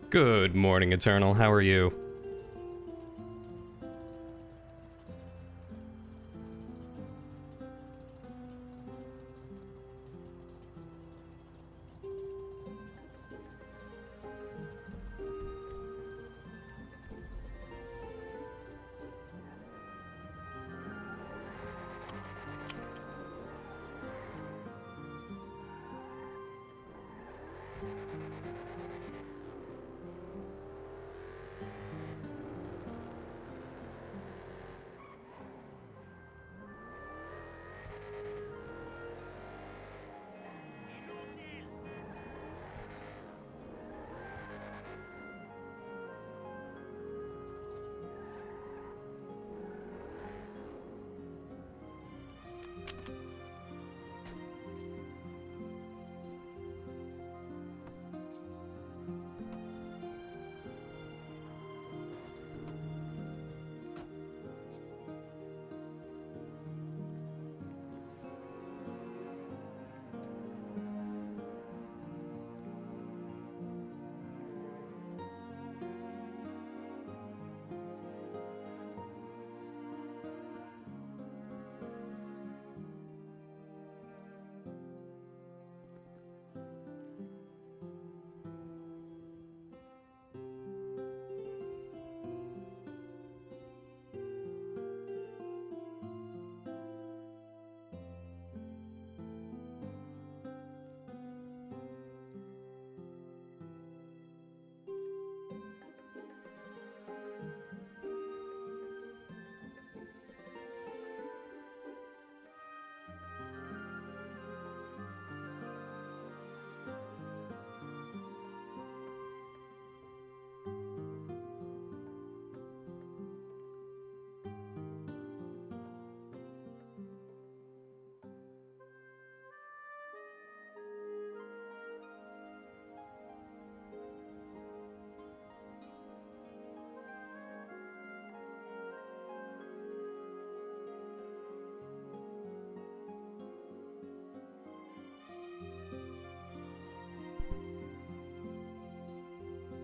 Good morning, Eternal. How are you?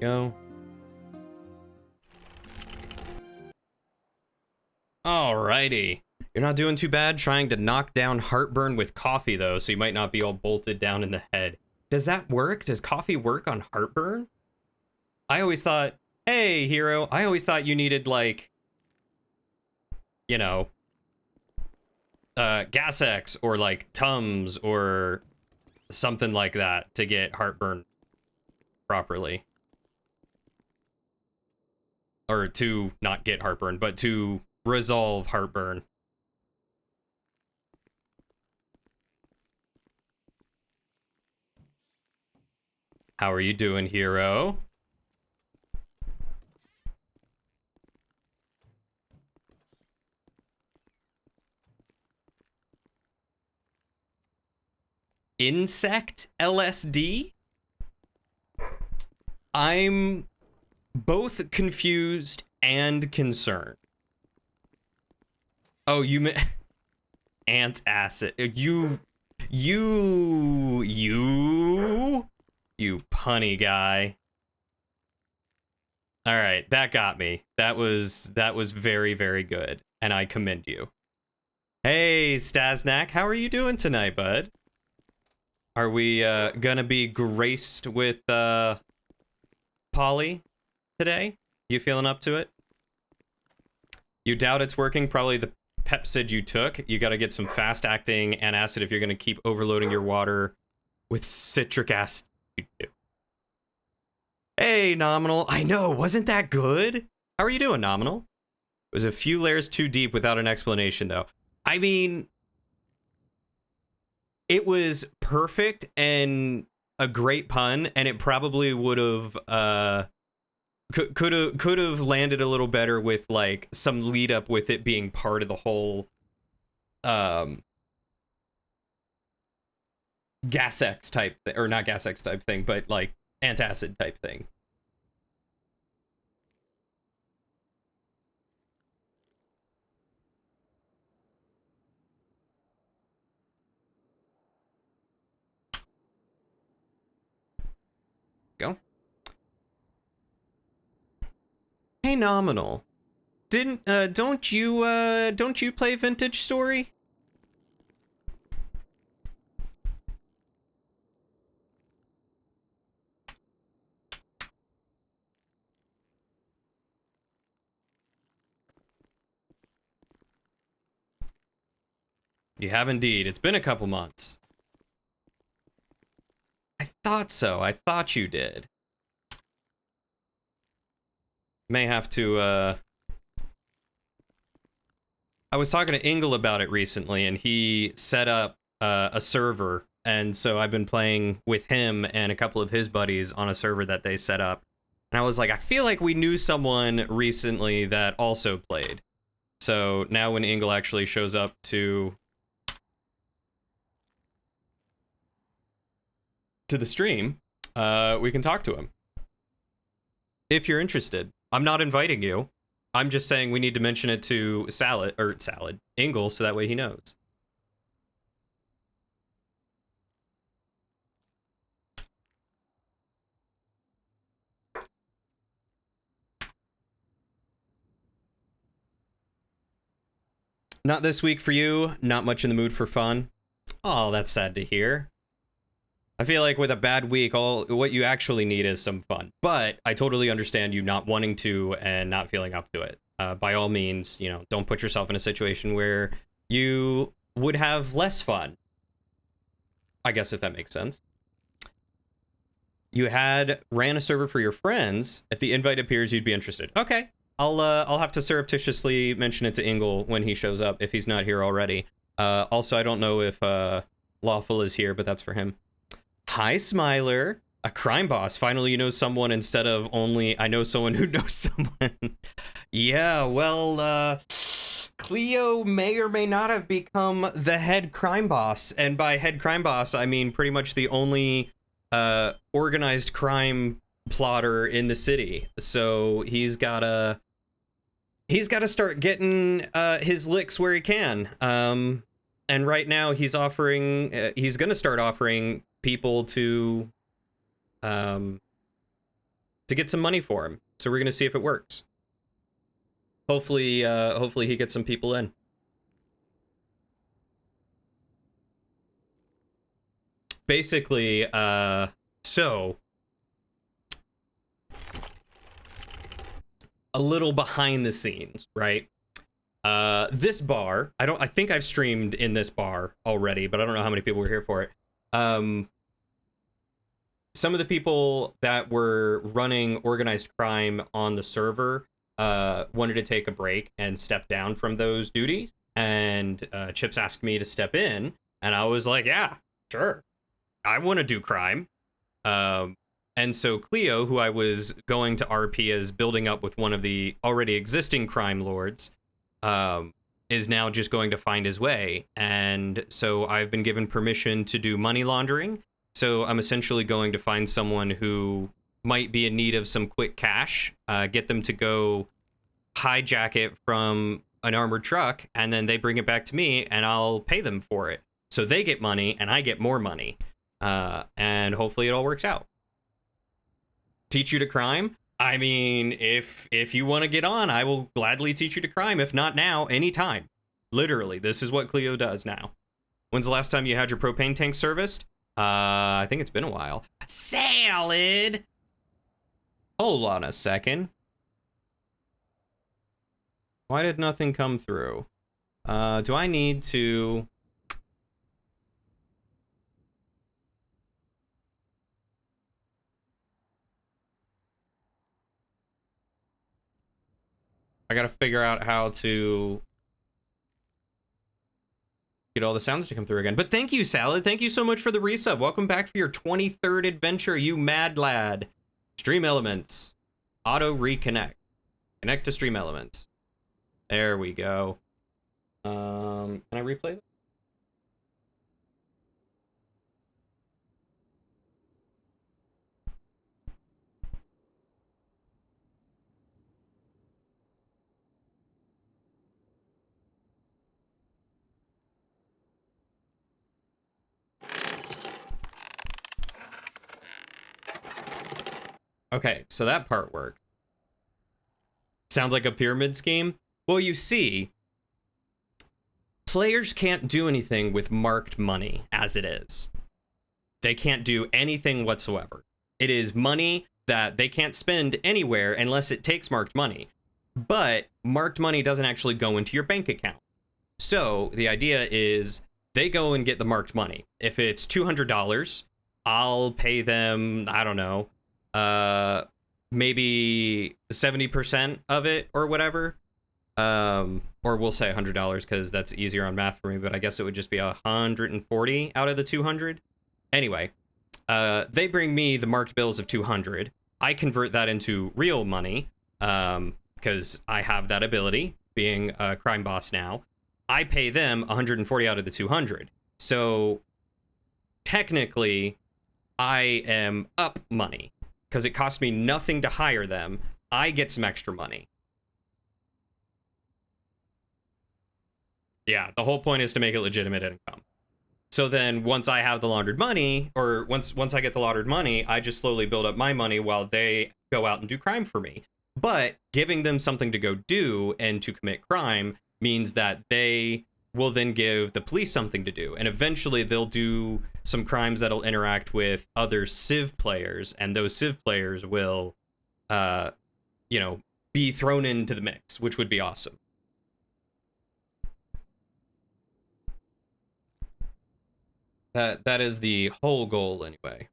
Go. Alrighty. You're not doing too bad trying to knock down heartburn with coffee, though, so you might not be all bolted down in the head. Does that work? Does coffee work on heartburn? I always thought, hey, hero, I always thought you needed, like, you know, Gas X or, like, Tums or something like that to get heartburn properly. Or to not get heartburn, but to resolve heartburn. How are you doing, hero? Insect LSD? I'm both confused and concerned. Oh, you meant antacid. You punny guy. All right, that got me. That was very, very good, and I commend you. Hey, Stasnak, how are you doing tonight, bud? Are we gonna be graced with Polly today? You feeling up to it? You doubt it's working? Probably the Pepsid you took. You got to get some fast-acting antacid if you're going to keep overloading your water with citric acid. Hey, Nominal. I know, wasn't that good? How are you doing, Nominal? It was a few layers too deep without an explanation, though. I mean, it was perfect and a great pun, and it probably would have could have landed a little better with like some lead up with it being part of the whole Gas X type or not Gas X type thing, but like antacid type thing. Go. nominal. Don't you play Vintage Story? You have indeed. It's been a couple months. I thought so. I thought you did. May have to, I was talking to Ingle about it recently, and he set up a server, and so I've been playing with him and a couple of his buddies on a server that they set up. And I was like, I feel like we knew someone recently that also played. So now when Ingle actually shows up to the stream, we can talk to him. If you're interested. I'm not inviting you. I'm just saying we need to mention it to Ingle, so that way he knows. Not this week for you. Not much in the mood for fun. Oh, that's sad to hear. I feel like with a bad week, what you actually need is some fun. But I totally understand you not wanting to and not feeling up to it. By all means, you know, don't put yourself in a situation where you would have less fun. I guess if that makes sense. You ran a server for your friends. If the invite appears, you'd be interested. Okay. I'll have to surreptitiously mention it to Ingle when he shows up, if he's not here already. Also, I don't know if Lawful is here, but that's for him. Hi, Smiler. A crime boss. Finally, you know someone instead of only I know someone who knows someone. Yeah, well, Cleo may or may not have become the head crime boss. And by head crime boss, I mean pretty much the only organized crime plotter in the city. So he's gotta start getting his licks where he can. And right now he's gonna start offering people to get some money for him. So we're gonna see if it works. Hopefully he gets some people in. Basically, so a little behind the scenes, right? This bar, I think I've streamed in this bar already, but I don't know how many people were here for it. Some of the people that were running organized crime on the server wanted to take a break and step down from those duties. And Chips asked me to step in, and I was like, yeah, sure. I want to do crime. And so Cleo, who I was going to RP as building up with one of the already existing crime lords, is now just going to find his way. And so I've been given permission to do money laundering. So I'm essentially going to find someone who might be in need of some quick cash, get them to go hijack it from an armored truck, and then they bring it back to me, and I'll pay them for it. So they get money, and I get more money. And hopefully it all works out. Teach you to crime? I mean, if you want to get on, I will gladly teach you to crime. If not now, anytime. Literally, this is what Cleo does now. When's the last time you had your propane tank serviced? I think it's been a while. Salad! Hold on a second. Why did nothing come through? Do I need to... I gotta figure out how to get all the sounds to come through again. But thank you, Salad. Thank you so much for the resub. Welcome back for your 23rd adventure, you mad lad. Stream Elements. Auto reconnect. Connect to Stream Elements. There we go. Can I replay that? Okay, so that part worked. Sounds like a pyramid scheme. Well, you see, players can't do anything with marked money as it is. They can't do anything whatsoever. It is money that they can't spend anywhere unless it takes marked money. But marked money doesn't actually go into your bank account. So the idea is they go and get the marked money. If it's $200, I'll pay them, I don't know, maybe 70% of it or whatever. Or we'll say $100 because that's easier on math for me, but I guess it would just be 140 out of the 200. Anyway, they bring me the marked bills of 200. I convert that into real money because I have that ability, being a crime boss now. I pay them 140 out of the 200. So technically, I am up money because it cost me nothing to hire them. I get some extra money. Yeah, the whole point is to make it legitimate income. So then once I have the laundered money, or once I get the laundered money, I just slowly build up my money while they go out and do crime for me. But giving them something to go do and to commit crime means that they will then give the police something to do. And eventually they'll do some crimes that'll interact with other Civ players, and those Civ players will, be thrown into the mix, which would be awesome. That is the whole goal anyway.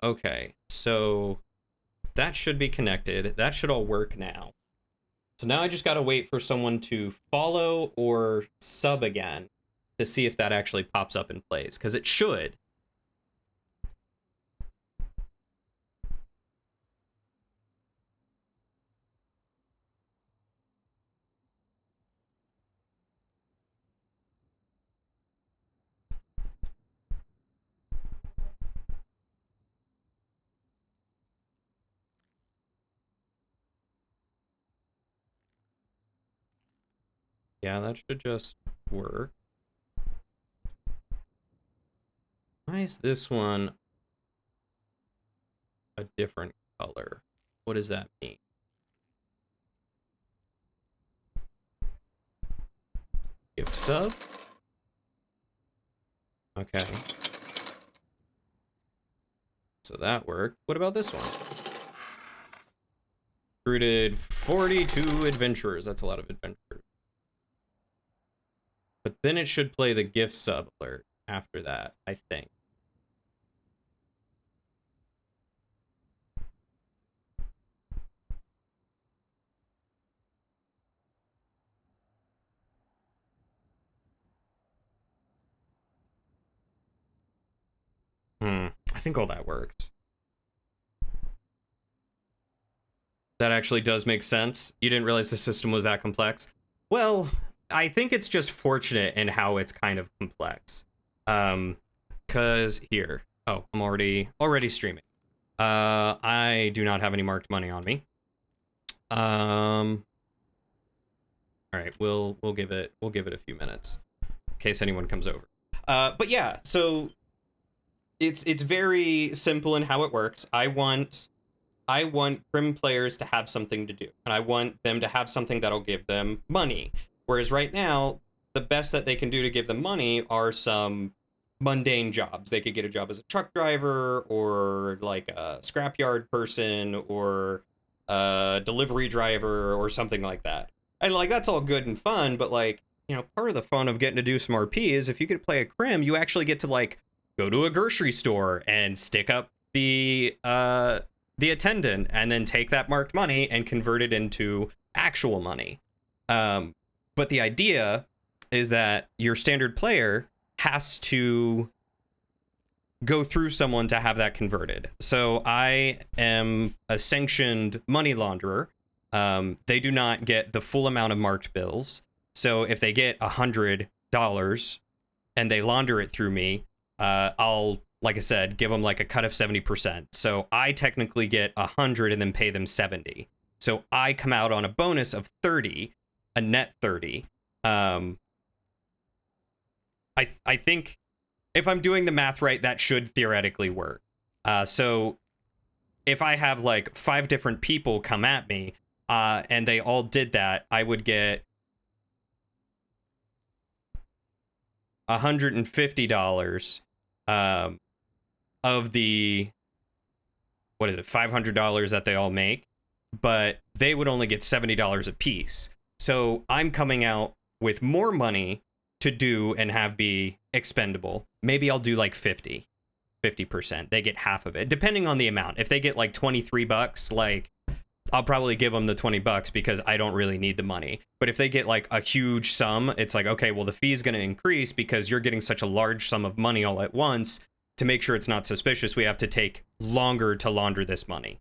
Okay, so that should be connected. That should all work now. So now I just gotta wait for someone to follow or sub again to see if that actually pops up and plays, because it should. Yeah, that should just work. Why is this one a different color? What does that mean? Gift sub? Okay. So that worked. What about this one? Recruited 42 adventurers. That's a lot of adventurers. But then it should play the gift sub alert after that, I think. I think all that works. That actually does make sense. You didn't realize the system was that complex. Well, I think it's just fortunate in how it's kind of complex. Cause here. Oh, I'm already streaming. I do not have any marked money on me. All right, we'll give it a few minutes in case anyone comes over. But yeah, so it's very simple in how it works. I want prim players to have something to do, and I want them to have something that'll give them money. Whereas right now, the best that they can do to give them money are some mundane jobs. They could get a job as a truck driver, or like a scrapyard person, or a delivery driver, or something like that. And like that's all good and fun, but like, part of the fun of getting to do some RP is if you could play a crim, you actually get to like go to a grocery store and stick up the attendant and then take that marked money and convert it into actual money. But the idea is that your standard player has to go through someone to have that converted. So I am a sanctioned money launderer. They do not get the full amount of marked bills. So if they get $100 and they launder it through me, I'll, like I said, give them like a cut of 70%. So I technically get 100 and then pay them 70. So I come out on a bonus of 30, a net 30. I think if I'm doing the math right, that should theoretically work. So if I have like 5 different people come at me, and they all did that, I would get $150 of the, what is it, $500 that they all make, but they would only get $70 a piece. So I'm coming out with more money to do and have be expendable. Maybe I'll do like 50%. They get half of it, depending on the amount. If they get like $23, like, I'll probably give them the $20 because I don't really need the money. But if they get like a huge sum, it's like, okay, well, the fee's going to increase because you're getting such a large sum of money all at once. To make sure it's not suspicious, we have to take longer to launder this money.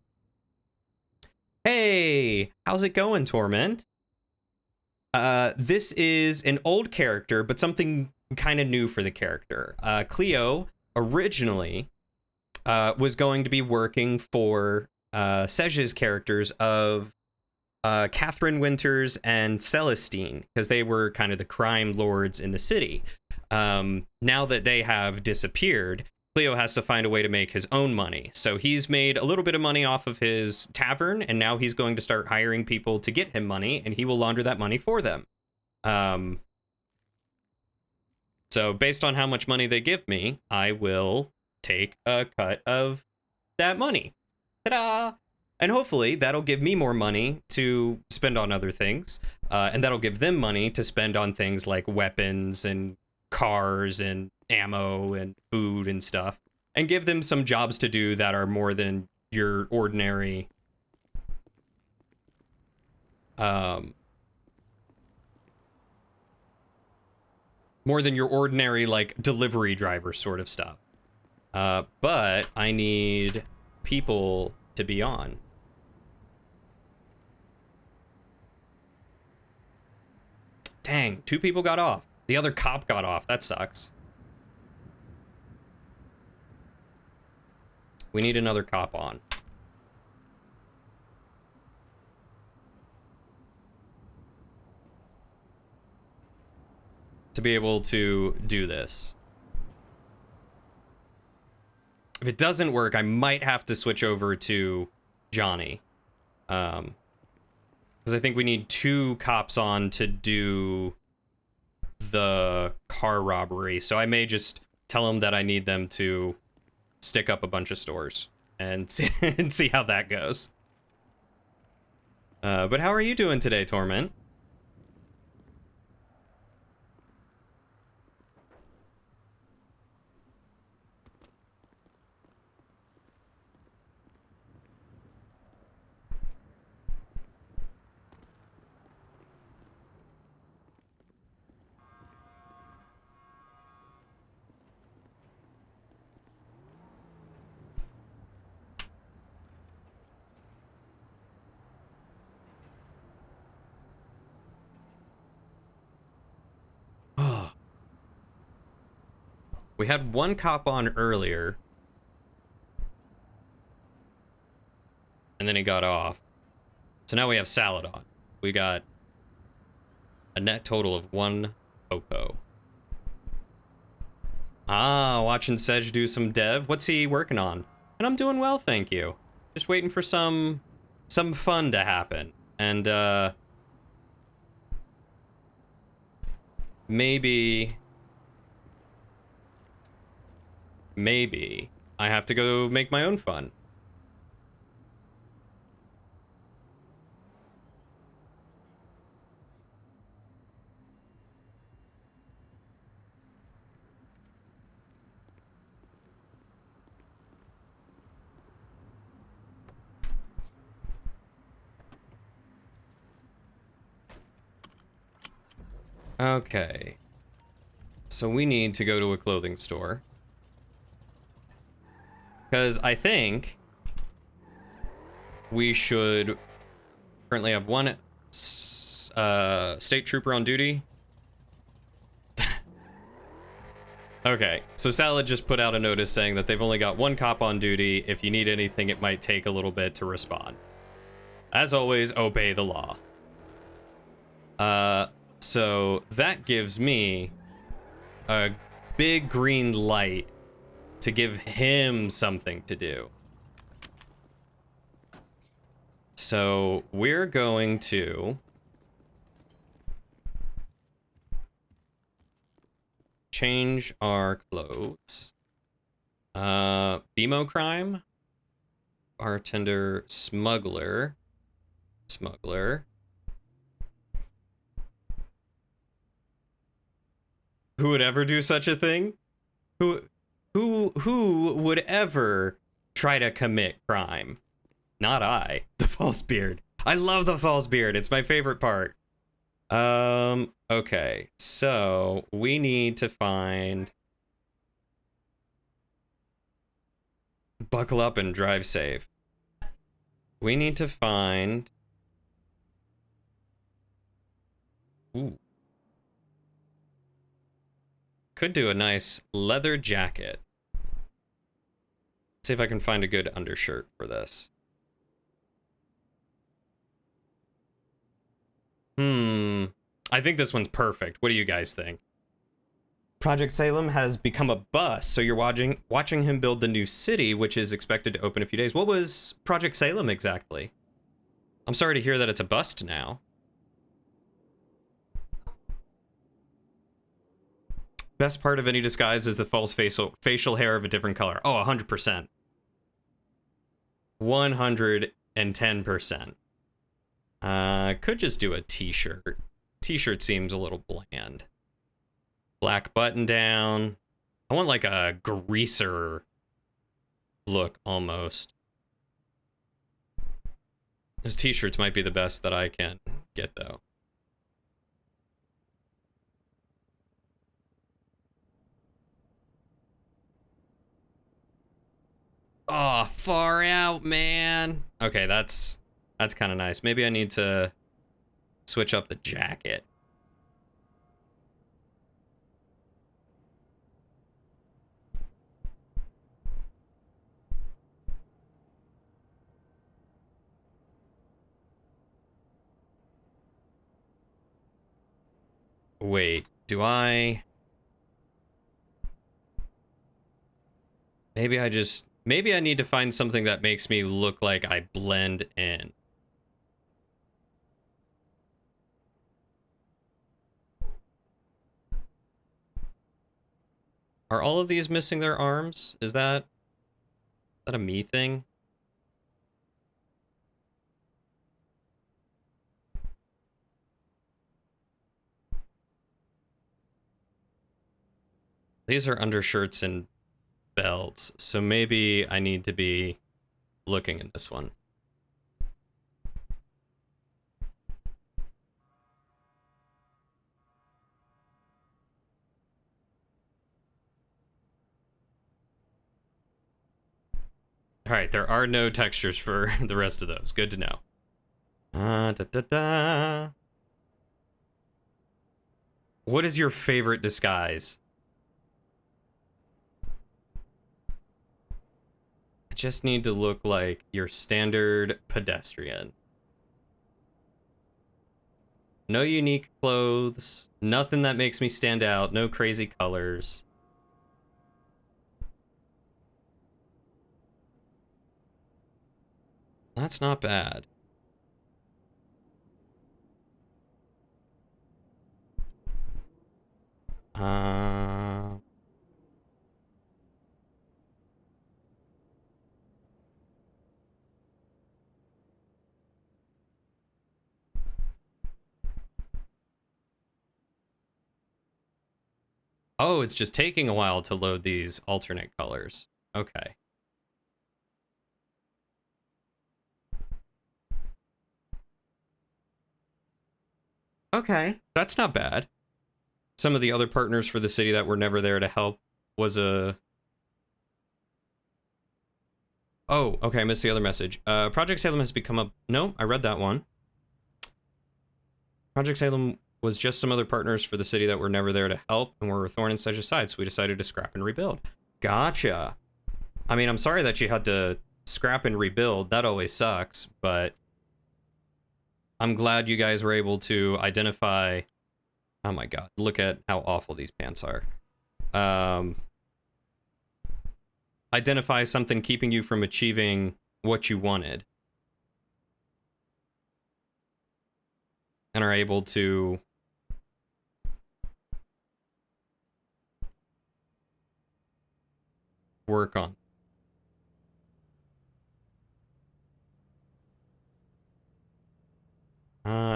Hey, how's it going, Torment? This is an old character, but something kind of new for the character. Cleo originally was going to be working for Sej's characters of Catherine Winters and Celestine, because they were kind of the crime lords in the city. Now that they have disappeared, Cleo has to find a way to make his own money. So he's made a little bit of money off of his tavern, and now he's going to start hiring people to get him money, and he will launder that money for them. So based on how much money they give me, I will take a cut of that money. Ta-da! And hopefully that'll give me more money to spend on other things, and that'll give them money to spend on things like weapons and cars and ammo and food and stuff, and give them some jobs to do that are more than your ordinary like delivery driver sort of stuff. But I need people to be on. Dang, 2 people got off. The other cop got off. That sucks. We need another cop on. To be able to do this. If it doesn't work, I might have to switch over to Johnny. Because I think we need 2 cops on to do the car robbery. So I may just tell them that I need them to stick up a bunch of stores and see how that goes. But how are you doing today, Torment? We had 1 cop on earlier, and then he got off. So now we have Salad on. We got a net total of 1 popo. Ah, watching Sej do some dev. What's he working on? And I'm doing well, thank you. Just waiting for some fun to happen. And maybe I have to go make my own fun. Okay. So we need to go to a clothing store. Because I think we should currently have 1 state trooper on duty. Okay, so Salad just put out a notice saying that they've only got 1 cop on duty. If you need anything, it might take a little bit to respond. As always, obey the law. So that gives me a big green light to give him something to do. So we're going to change our clothes. BMO crime, bartender, smuggler. Who would ever do such a thing? Who who would ever try to commit crime? Not I. The false beard. I love the false beard. It's my favorite part. Okay. So, we need to find buckle up and drive safe. We need to find ooh. Could do a nice leather jacket. See if I can find a good undershirt for this. I think this one's perfect. What do you guys think? Project Salem has become a bust, so you're watching him build the new city, which is expected to open in a few days. What was Project Salem exactly? I'm sorry to hear that it's a bust now. Best part of any disguise is the false facial hair of a different color. Oh, 100%. 110%. Could just do a t-shirt. T-shirt seems a little bland. Black button down. I want like a greaser look almost. Those t-shirts might be the best that I can get though. Oh, far out, man. Okay, that's kind of nice. Maybe I need to switch up the jacket. Wait, do I... Maybe I need to find something that makes me look like I blend in. Are all of these missing their arms? Is that a me thing? These are undershirts and belts, so maybe I need to be looking in this one. Alright, there are no textures for the rest of those. Good to know. What is your favorite disguise? I just need to look like your standard pedestrian. No unique clothes, nothing that makes me stand out, no crazy colors. That's not bad. Oh, it's just taking a while to load these alternate colors. Okay. Okay, that's not bad. Some of the other partners for the city that were never there to help was a... Oh, okay, I missed the other message. Project Salem has become a... No, I read that one. Project Salem was just some other partners for the city that were never there to help and were a thorn in such a side, so we decided to scrap and rebuild. Gotcha. I mean, I'm sorry that you had to scrap and rebuild. That always sucks, but I'm glad you guys were able to identify... Oh my god, look at how awful these pants are. Identify something keeping you from achieving what you wanted. and are able to work on.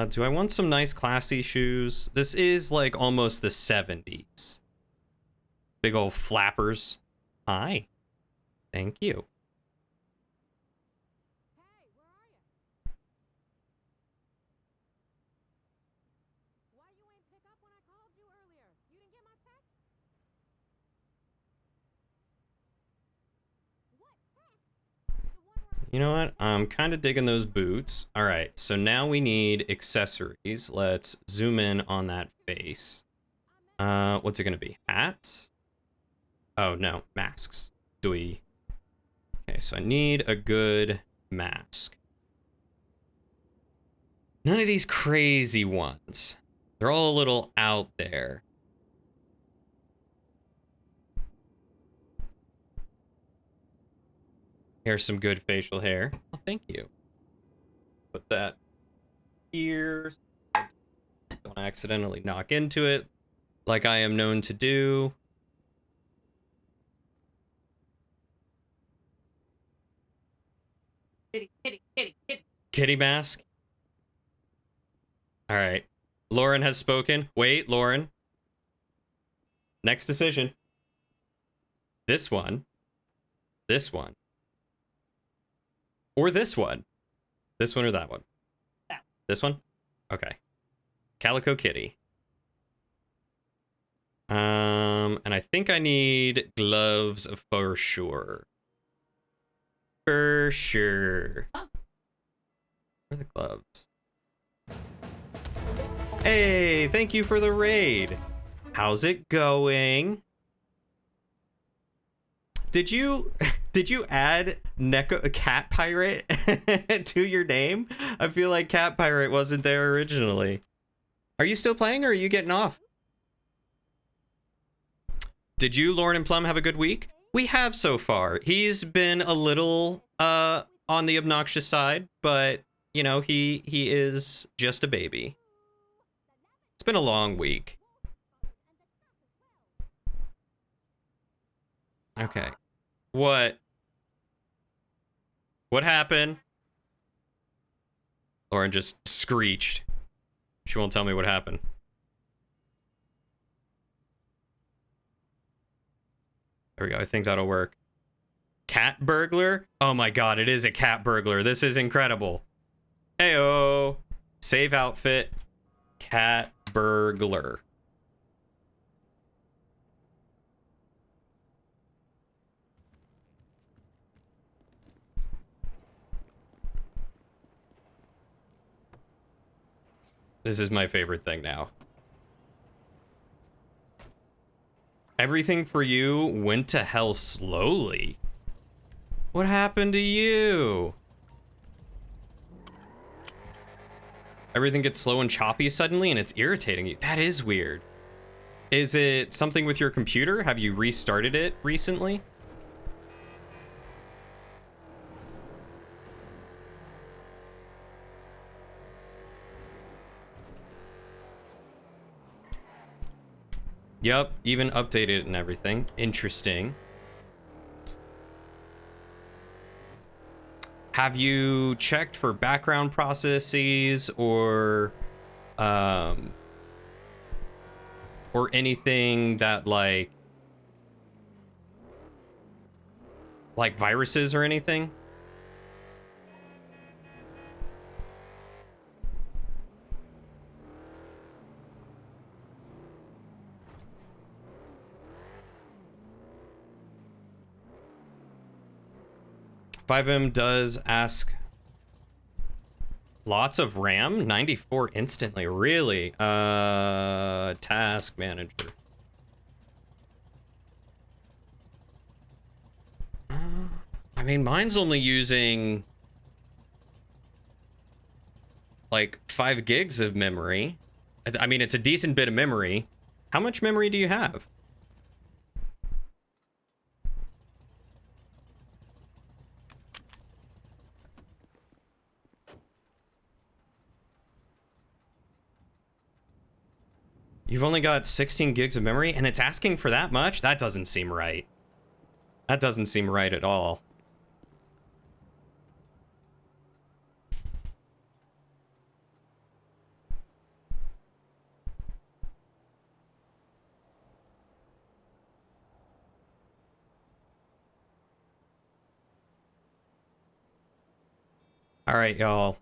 Do I want some nice classy shoes? This is like almost the 70s. Big old flappers. Hi. Thank you. You know what? I'm kind of digging those boots. All right, so now we need accessories. Let's zoom in on that face. What's it gonna be? Hats? Oh no, masks. Do we? Okay, so I need a good mask. None of these crazy ones. They're all a little out there. Here's some good facial hair. Oh, thank you. Put that here. Don't accidentally knock into it like I am known to do. Kitty mask. All right. Lauren has spoken. Wait, Lauren. Next decision. This one. This one. Or this one. This one or that one? This one? Okay. Calico Kitty. And I think I need gloves for sure. For sure. Where are the gloves? Hey, thank you for the raid. How's it going? Did you add Cat Pirate to your name? I feel like Cat Pirate wasn't there originally. Are you still playing or are you getting off? Did you, Lauren and Plum, have a good week? We have so far. He's been a little on the obnoxious side, but you know, he is just a baby. It's been a long week. Okay. What happened? Lauren just screeched. She won't tell me what happened. There we go. I think that'll work. Cat burglar? Oh my god, it is a cat burglar. This is incredible. Heyo. Save outfit. Cat burglar. This is my favorite thing now. Everything for you went to hell slowly. What happened to you? Everything gets slow and choppy suddenly and it's irritating you. That is weird. Is it something with your computer? Have you restarted it recently? Yup, even updated it and everything. Interesting. Have you checked for background processes or anything that like viruses or anything? FiveM does ask lots of RAM, 94 instantly, really? Task manager. I mean, mine's only using like 5 gigs of memory. I mean, it's a decent bit of memory. How much memory do you have? You've only got 16 gigs of memory and it's asking for that much? That doesn't seem right. That doesn't seem right at all. All right, y'all.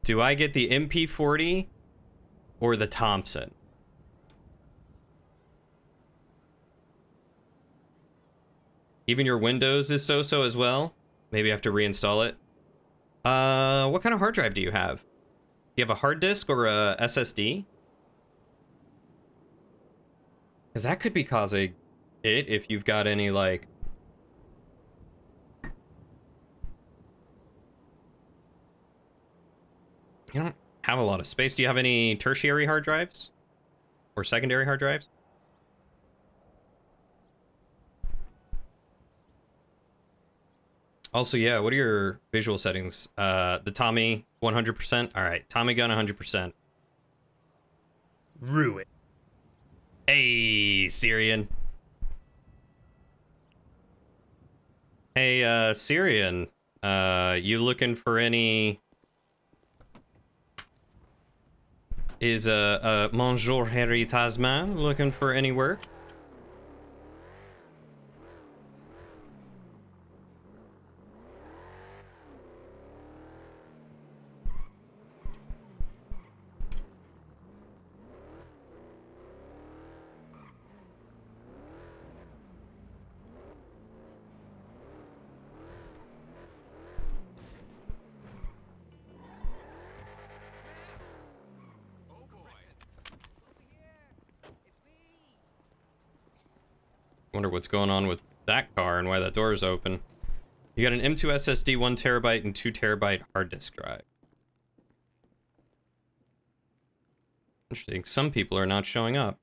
Do I get the MP40 or the Thompson? Even your Windows is so-so as well? Maybe I have to reinstall it. What kind of hard drive do you have? Do you have a hard disk or a SSD? Because that could be causing it if you've got any, like... You don't have a lot of space. Do you have any tertiary hard drives? Or secondary hard drives? Also, yeah, what are your visual settings? The Tommy 100%? Alright, Tommy gun 100%. Ruin. Hey, Syrian. Hey, Syrian. You looking for any... Is Bonjour Harry Tasman looking for any work? Wonder what's going on with that car and why that door is open. You got an M2 SSD, 1 terabyte, and 2 terabyte hard disk drive. Interesting. Some people are not showing up.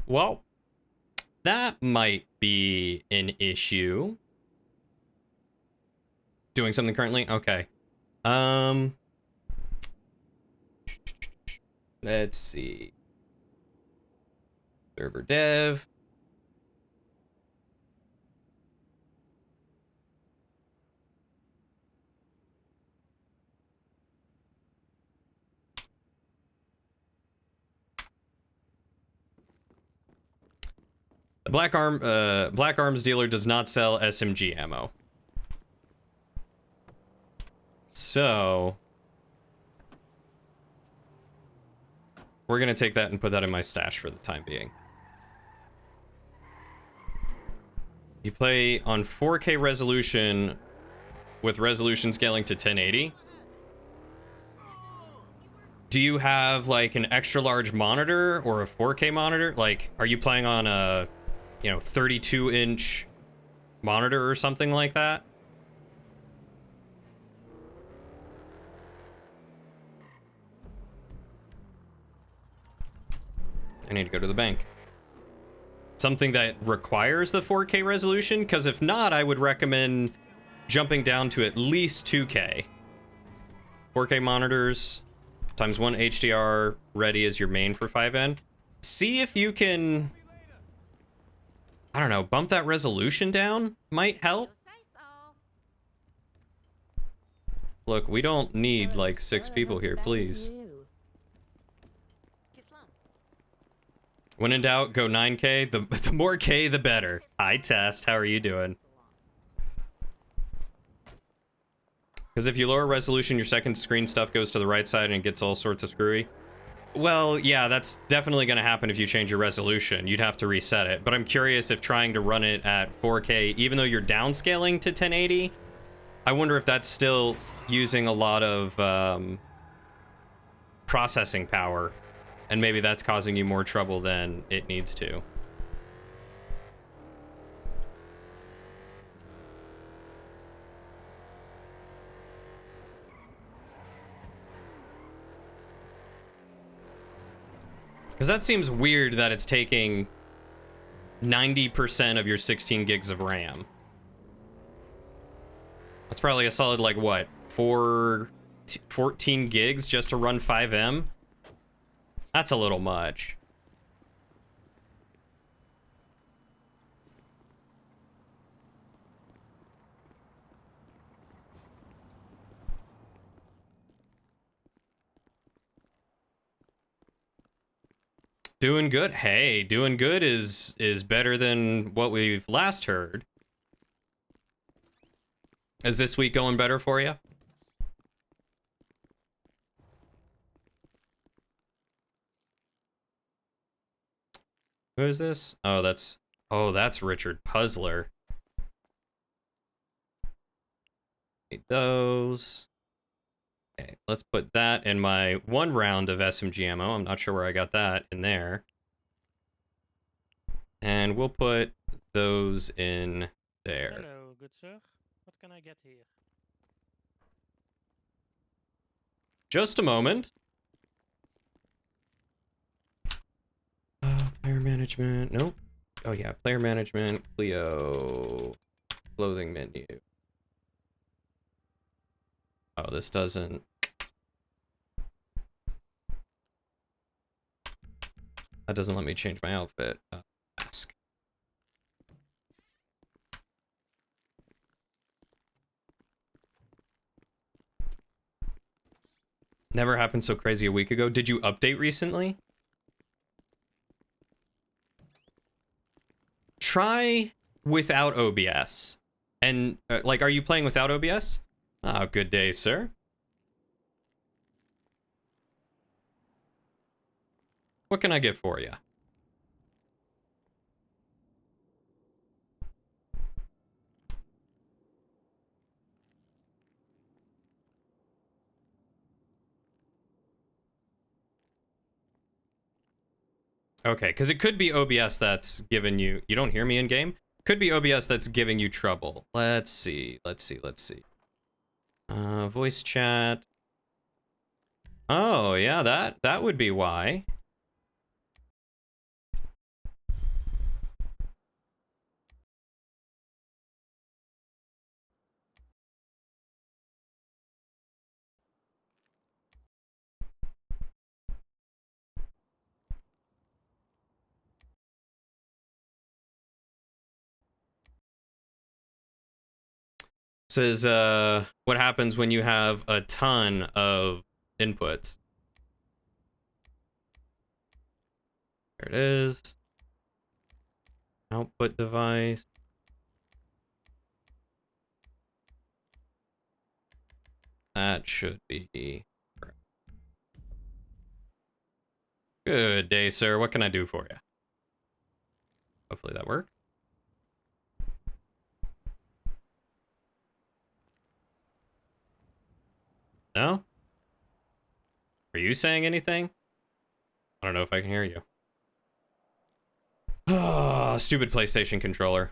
Well, that might be an issue. Doing something currently? Okay. Let's see. Server dev. The Black Arms dealer does not sell SMG ammo. So we're gonna take that and put that in my stash for the time being. You play on 4K resolution with resolution scaling to 1080. Do you have like an extra large monitor or a 4K monitor? Like, are you playing on a, 32-inch monitor or something like that? I need to go to the bank. Something that requires the 4K resolution? Because if not, I would recommend jumping down to at least 2K. 4K monitors times 1 HDR ready as your main for 5N. See if you can, I don't know, bump that resolution down. Might help. Look, we don't need like 6 people here, please. When in doubt, go 9K. The more K, the better. Hi, Test. How are you doing? Because if you lower resolution, your second screen stuff goes to the right side and it gets all sorts of screwy. Well, yeah, that's definitely going to happen if you change your resolution. You'd have to reset it. But I'm curious if trying to run it at 4K, even though you're downscaling to 1080, I wonder if that's still using a lot of processing power. And maybe that's causing you more trouble than it needs to. Because that seems weird that it's taking 90% of your 16 gigs of RAM. That's probably a solid, like, what, 4 14 gigs just to run 5M? That's a little much. Doing good. Hey, doing good is better than what we've last heard. Is this week going better for you? Who is this? Oh, that's Richard Puzzler. Need those. Okay, let's put that in my 1 round of SMG ammo. I'm not sure where I got that in there. And we'll put those in there. Hello, good sir. What can I get here? Just a moment. Player management. Nope. Oh yeah, player management. Cleo. Clothing menu. Oh, this doesn't. That doesn't let me change my outfit. Mask. Never happened so crazy a week ago. Did you update recently? Try without OBS. And, like, are you playing without OBS? Oh, good day, sir. What can I get for you? Okay, because it could be OBS that's giving you... You don't hear me in-game? Could be OBS that's giving you trouble. Let's see. Voice chat. Oh, yeah, that would be why. Says, what happens when you have a ton of inputs? There it is. Output device. That should be... Good day, sir. What can I do for you? Hopefully that worked. No? Are you saying anything? I don't know if I can hear you. Ah, stupid PlayStation controller.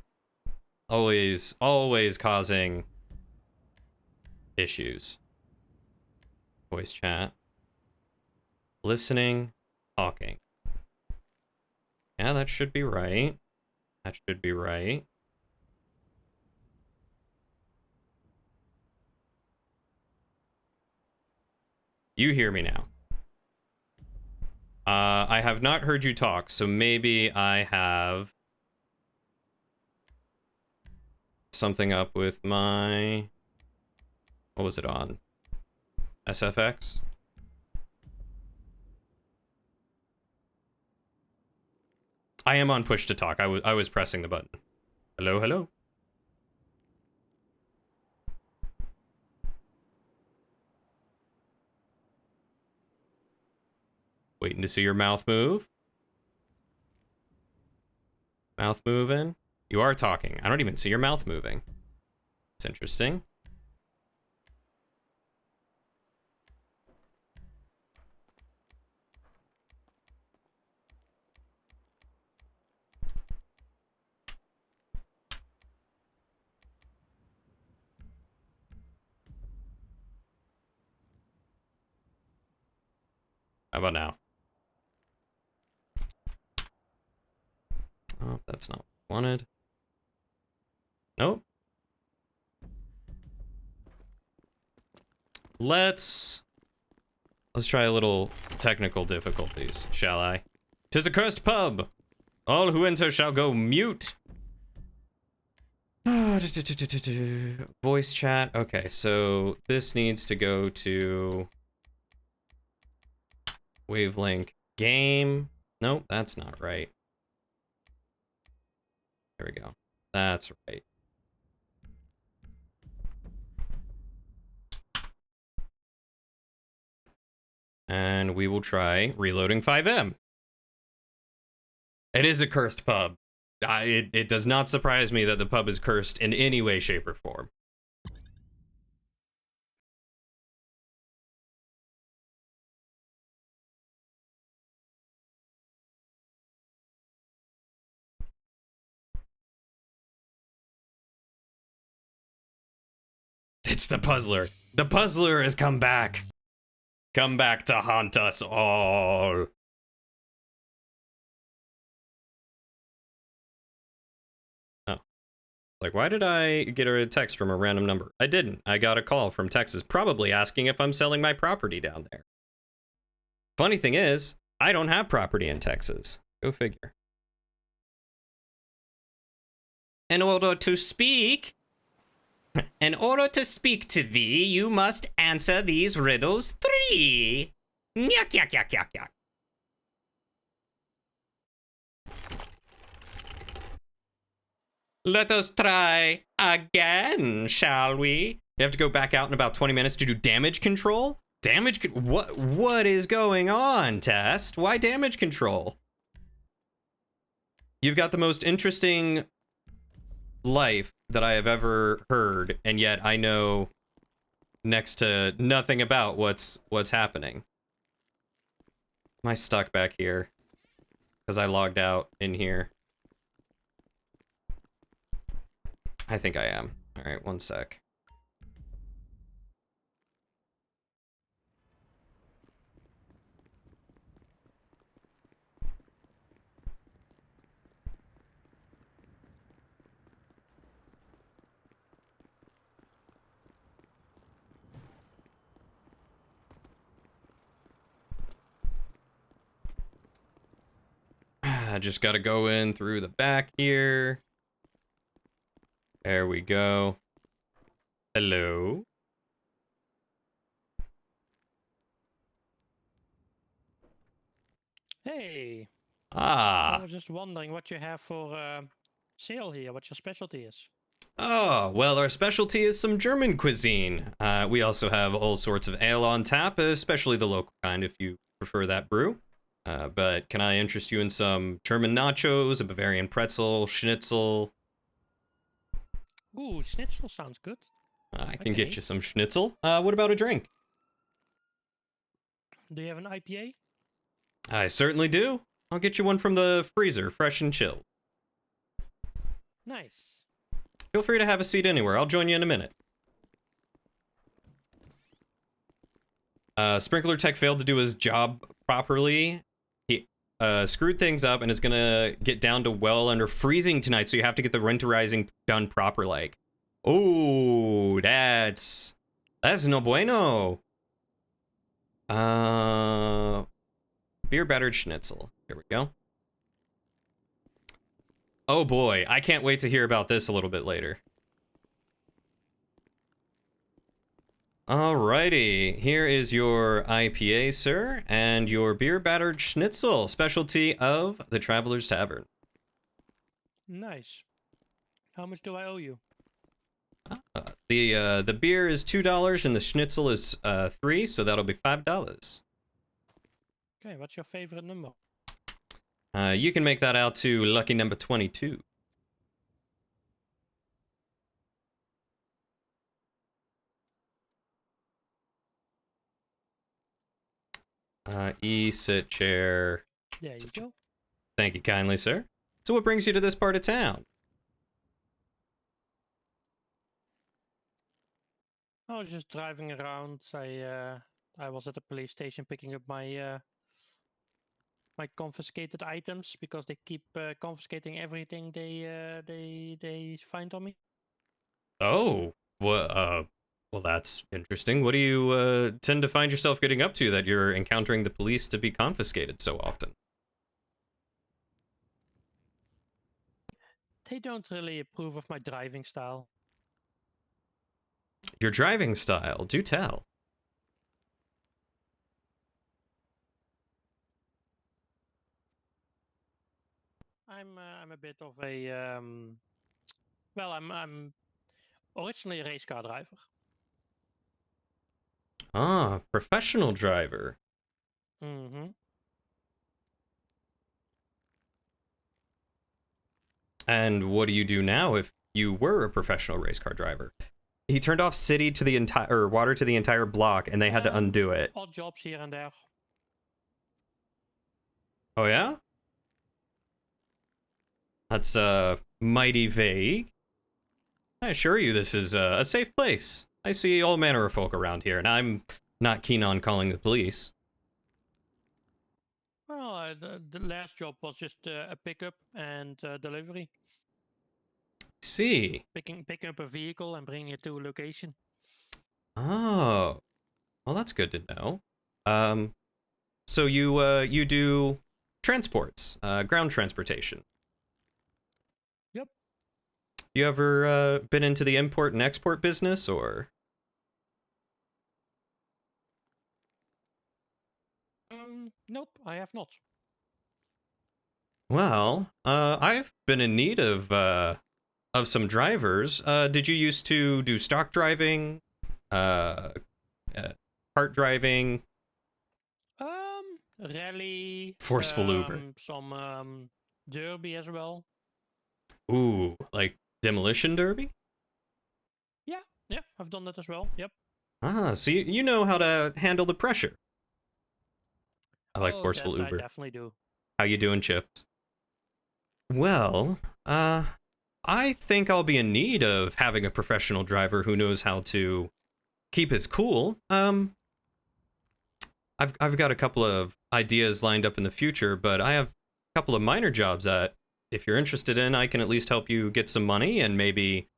Always causing issues. Voice chat. Listening. Talking. Yeah, that should be right. That should be right. You hear me now. I have not heard you talk, so maybe I have something up with my... What was it on? SFX? I am on push to talk. I was pressing the button. Hello, hello. Waiting to see your mouth move. Mouth moving. You are talking. I don't even see your mouth moving. It's interesting. How about now? Oh, that's not what I wanted. Nope. let's try a little technical difficulties, shall I? 'Tis a cursed pub. All who enter shall go mute. Voice chat. Okay, so this needs to go to wavelength game. Nope, that's not right. There we go. That's right. And we will try reloading 5M. It is a cursed pub. It does not surprise me that the pub is cursed in any way, shape, or form. It's the puzzler. The puzzler has come back. Come back to haunt us all. Oh. Like, why did I get a text from a random number? I didn't. I got a call from Texas, probably asking if I'm selling my property down there. Funny thing is, I don't have property in Texas. Go figure. In order to speak to thee, you must answer these riddles 3. Yuck, yuck, yuck, yuck, yuck. Let us try again, shall we? You have to go back out in about 20 minutes to do damage control? What is going on, Test? Why damage control? You've got the most interesting life that I have ever heard, and yet I know next to nothing about what's happening. Am I stuck back here? Because I logged out in here. I think I am. Alright, one sec. I just gotta go in through the back here. There we go. Hello? Hey, I Ah. was just wondering what you have for sale here, what your specialty is. Oh, well, our specialty is some German cuisine. We also have all sorts of ale on tap, especially the local kind if you prefer that brew. But can I interest you in some German nachos, a Bavarian pretzel, schnitzel? Ooh, schnitzel sounds good. I can get Okay. you some schnitzel. What about a drink? Do you have an IPA? I certainly do. I'll get you one from the freezer, fresh and chilled. Nice. Feel free to have a seat anywhere. I'll join you in a minute. Sprinkler Tech failed to do his job properly. He screwed things up and is gonna get down to well under freezing tonight, so you have to get the winterizing done proper like. Oh, that's no bueno. Beer battered schnitzel. Here we go. Oh boy, I can't wait to hear about this a little bit later. Alrighty, here is your IPA, sir, and your beer battered schnitzel, specialty of the Traveler's Tavern. Nice. How much do I owe you? The beer is $2 and the schnitzel is $3, so that'll be $5. Okay, what's your favorite number? You can make that out to lucky number 22. Sit chair. There you go. Thank you kindly, sir. So what brings you to this part of town? I was just driving around. I was at the police station picking up my my confiscated items because they keep confiscating everything they find on me. Oh, what? Well, that's interesting. What do you tend to find yourself getting up to that you're encountering the police to be confiscated so often? They don't really approve of my driving style. Your driving style, do tell. I'm a bit of a well, I'm originally a race car driver. Ah, professional driver. Mm-hmm. And what do you do now if you were a professional race car driver? He turned off city to the entire or water to the entire block, and they had to undo it. Odd jobs here and there. Oh yeah, that's mighty vague. I assure you, this is a safe place. I see all manner of folk around here, and I'm not keen on calling the police. Well, the last job was just a pickup and delivery, See. picking up a vehicle and bringing it to a location. Oh, well, that's good to know. Um, so you do transports, ground transportation. Yep. You ever been into the import and export business, or? Nope, I have not. Well, I've been in need of some drivers. Did you used to do stock driving, uh, cart driving, Rally, forceful Uber? some derby as well. Ooh, like demolition derby? Yeah, I've done that as well. Yep. Ah, so you know how to handle the pressure. I like Oh, forceful that I Uber. definitely do. How you doing, Chips? Well, I think I'll be in need of having a professional driver who knows how to keep his cool. I've got a couple of ideas lined up in the future, but I have a couple of minor jobs that, if you're interested in, I can at least help you get some money and maybe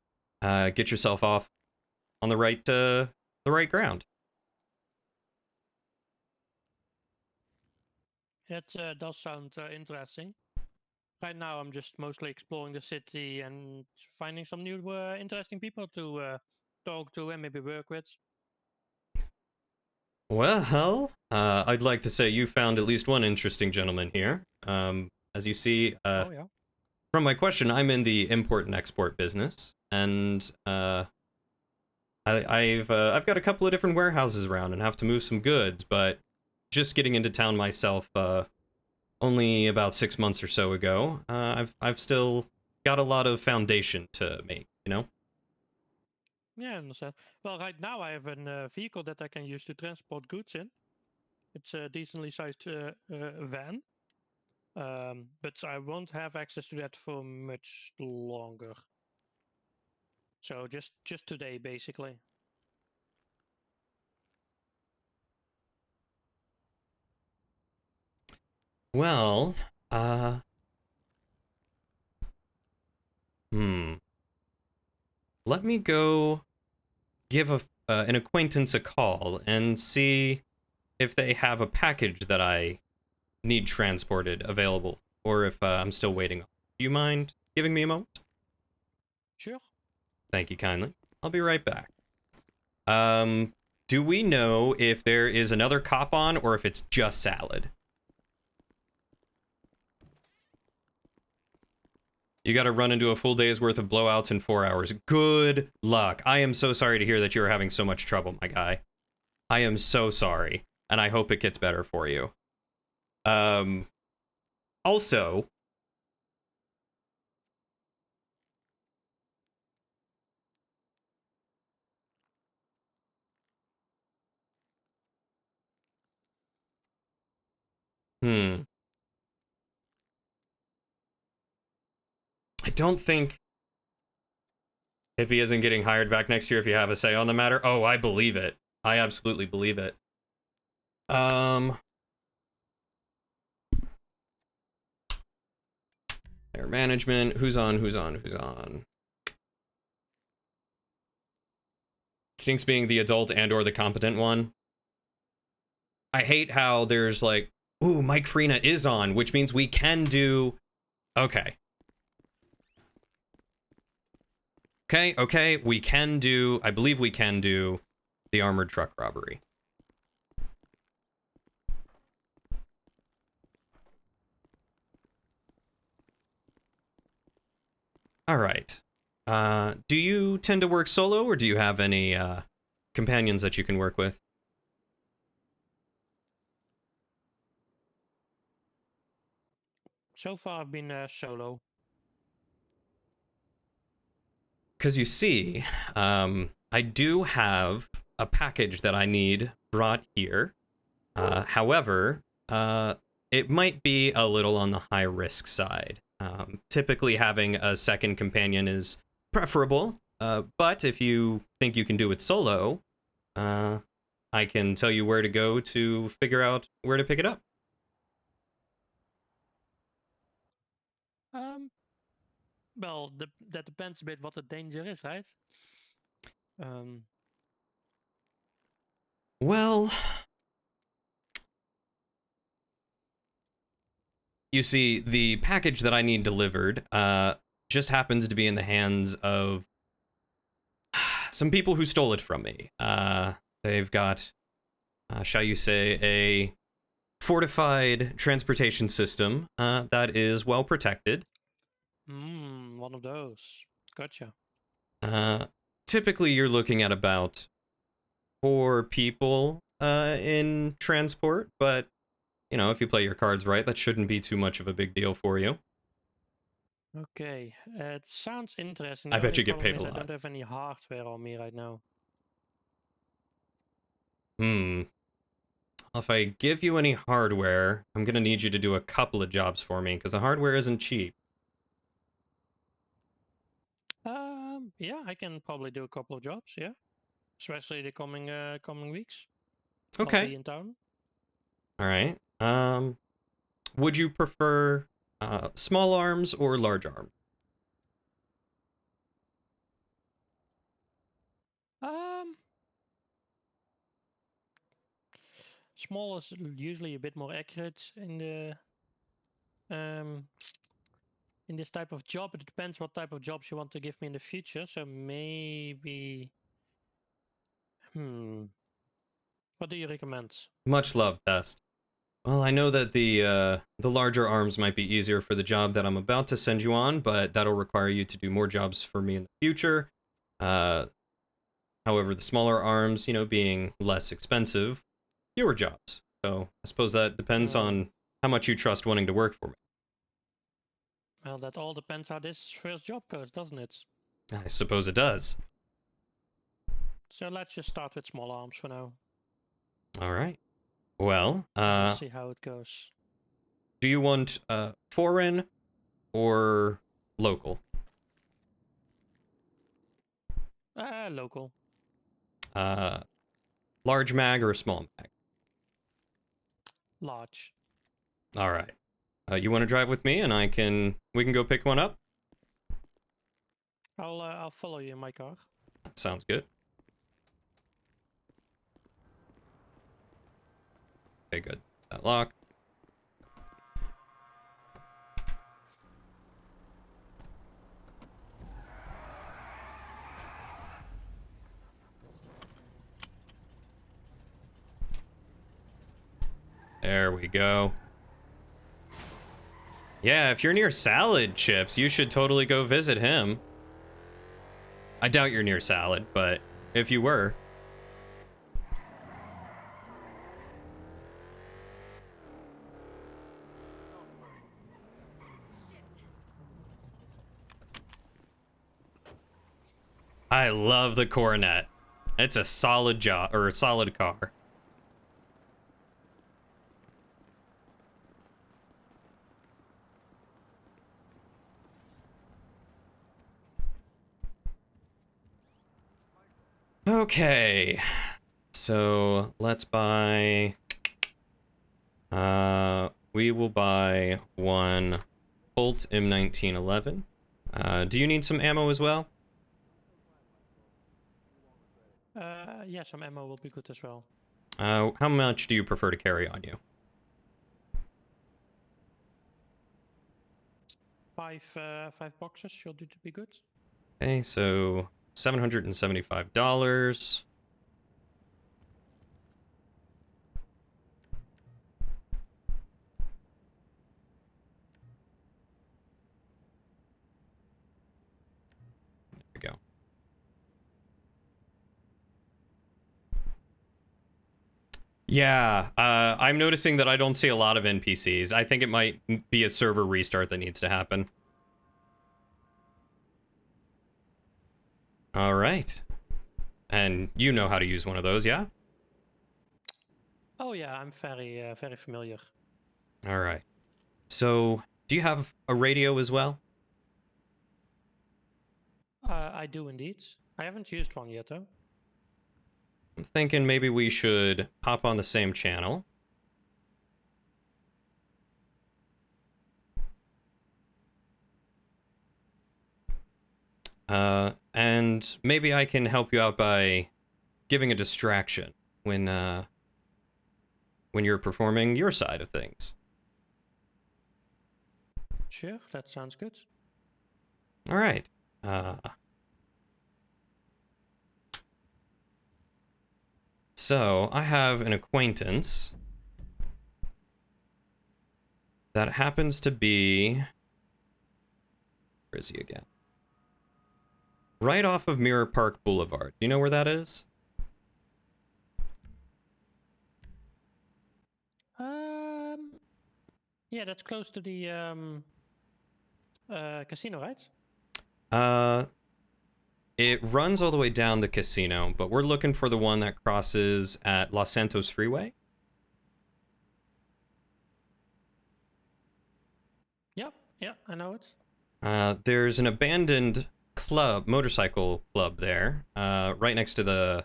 get yourself off on the right ground. It does sound interesting. Right now, I'm just mostly exploring the city and finding some new interesting people to talk to and maybe work with. Well, I'd like to say you found at least one interesting gentleman here. As you see, Oh yeah. from my question, I'm in the import and export business, and I've got a couple of different warehouses around and have to move some goods, but just getting into town myself, only about 6 months or so ago. I've still got a lot of foundation to make, you know. Yeah, I understand. Well, right now I have a vehicle that I can use to transport goods in. It's a decently sized van, but I won't have access to that for much longer. So just today, basically. Well, uh, hmm. Let me go give an acquaintance a call and see if they have a package that I need transported available, or if I'm still waiting. Do you mind giving me a moment? Sure. Thank you kindly. I'll be right back. Do we know if there is another cop on or if it's just Salad? You got to run into a full day's worth of blowouts in 4 hours. Good luck. I am so sorry to hear that you're having so much trouble, my guy. I am so sorry, and I hope it gets better for you. Um, also, I don't think if he isn't getting hired back next year, if you have a say on the matter. Oh, I believe it. I absolutely believe it. Um, Air management. Who's on? Who's on? Who's on? Stinks being the adult and or the competent one. I hate how there's like, ooh, Mike Farina is on, which means we can do... Okay. Okay, we can do... I believe we can do the armored truck robbery. All right. Do you tend to work solo, or do you have any companions that you can work with? So far, I've been solo. Because you see, I do have a package that I need brought here. However, it might be a little on the high risk side. Typically, having a second companion is preferable, but if you think you can do it solo, I can tell you where to go to figure out where to pick it up. Um, well, that depends a bit what the danger is, right? Um, Well, you see, the package that I need delivered just happens to be in the hands of some people who stole it from me. They've got, shall you say, a fortified transportation system that is well protected. one of those. Gotcha. Uh, Typically, you're looking at about 4 people in transport, but you know, if you play your cards right, that shouldn't be too much of a big deal for you. Okay, it sounds interesting. I The bet only you get problem paid a is I lot. don't have any hardware on me right now. If I give you any hardware, I'm gonna need you to do a couple of jobs for me, because the hardware isn't cheap. Yeah, I can probably do a couple of jobs. Yeah, especially the coming weeks. I'll Okay. be in town. All right. Would you prefer small arms or large arms? Um, Small is usually a bit more accurate um in this type of job. It depends what type of jobs you want to give me in the future. So maybe, what do you recommend? Much love, Test. Well, I know that the larger arms might be easier for the job that I'm about to send you on, but that'll require you to do more jobs for me in the future. Uh, However, the smaller arms, you know, being less expensive, fewer jobs. So I suppose that depends Hmm. on how much you trust wanting to work for me. Well, that all depends how this first job goes, doesn't it? I suppose it does. So let's just start with small arms for now. All right. Well, We'll see how it goes. do you want foreign or local? Local. Uh, Large mag or a small mag? Large. All right. You want to drive with me, and we can go pick one up. I'll follow you in my car. That sounds good. Okay, good. That lock. There we go. Yeah, if you're near Salad Chips, you should totally go visit him. I doubt you're near Salad, but if you were. I love the Coronet. It's a solid job, or a solid car. Okay. So let's buy... we will buy one Colt M1911. Do you need some ammo as well? Yeah, some ammo will be good as well. How much do you prefer to carry on you? 5 boxes should be good. Okay, so $775. There we go. Yeah, I'm noticing that I don't see a lot of NPCs. I think it might be a server restart that needs to happen. All right. And you know how to use one of those, yeah? Oh yeah, I'm very familiar. All right. So, do you have a radio as well? I do indeed. I haven't used one yet though. I'm thinking maybe we should hop on the same channel. And maybe I can help you out by giving a distraction when you're performing your side of things. Sure, that sounds good. All right. So I have an acquaintance that happens to be... Where is he again? Right off of Mirror Park Boulevard. Do you know where that is? Yeah, that's close to the casino, right? It runs all the way down the casino, but we're looking for the one that crosses at Los Santos Freeway. Yeah, I know it. There's an abandoned motorcycle club there, right next to the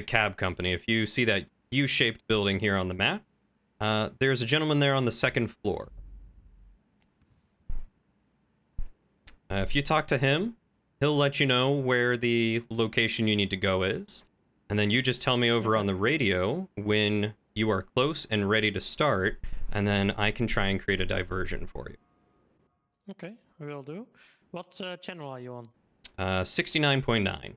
cab company. If you see that U-shaped building here on the map, there's a gentleman there on the second floor. If you talk to him, he'll let you know where the location you need to go is, and then you just tell me over on the radio when you are close and ready to start, and then I can try and create a diversion for you. Okay, will do. What channel are you on? 69.9.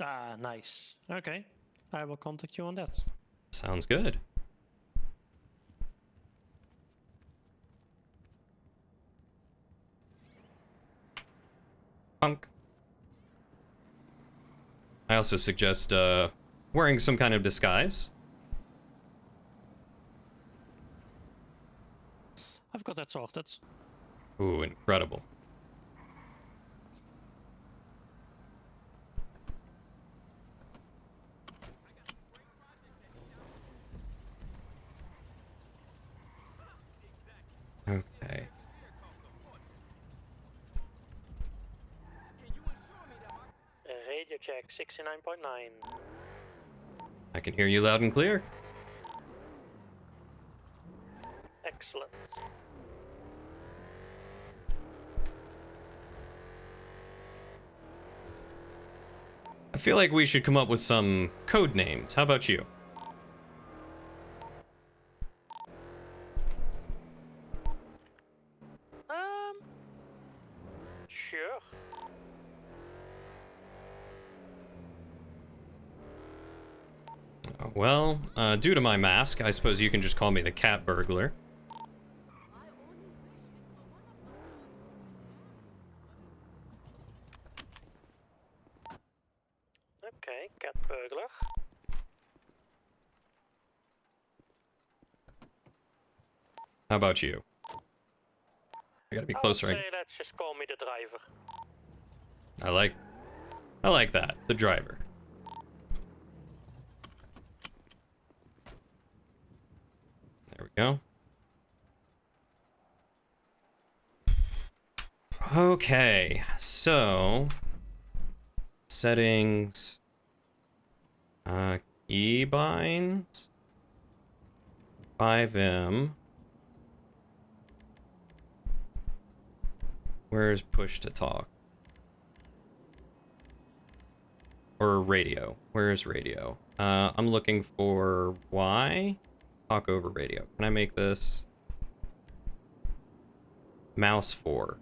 Ah, nice. Okay, I will contact you on that. Sounds good. Punk. I also suggest wearing some kind of disguise. I've got that sorted. Ooh, incredible. Okay. Radio check 69.9. I can hear you loud and clear. Excellent. I feel like we should come up with some code names. How about you? Sure. Well, due to my mask, I suppose you can just call me the cat burglar. Okay, cat burglar. How about you? I gotta be closer. I would say let's just call me the driver. I like that. The driver. There we go. Okay, so settings, keybinds, 5M. Where's push to talk? Or radio. Where's radio? I'm looking for Y. Talk over radio. Can I make this mouse 4?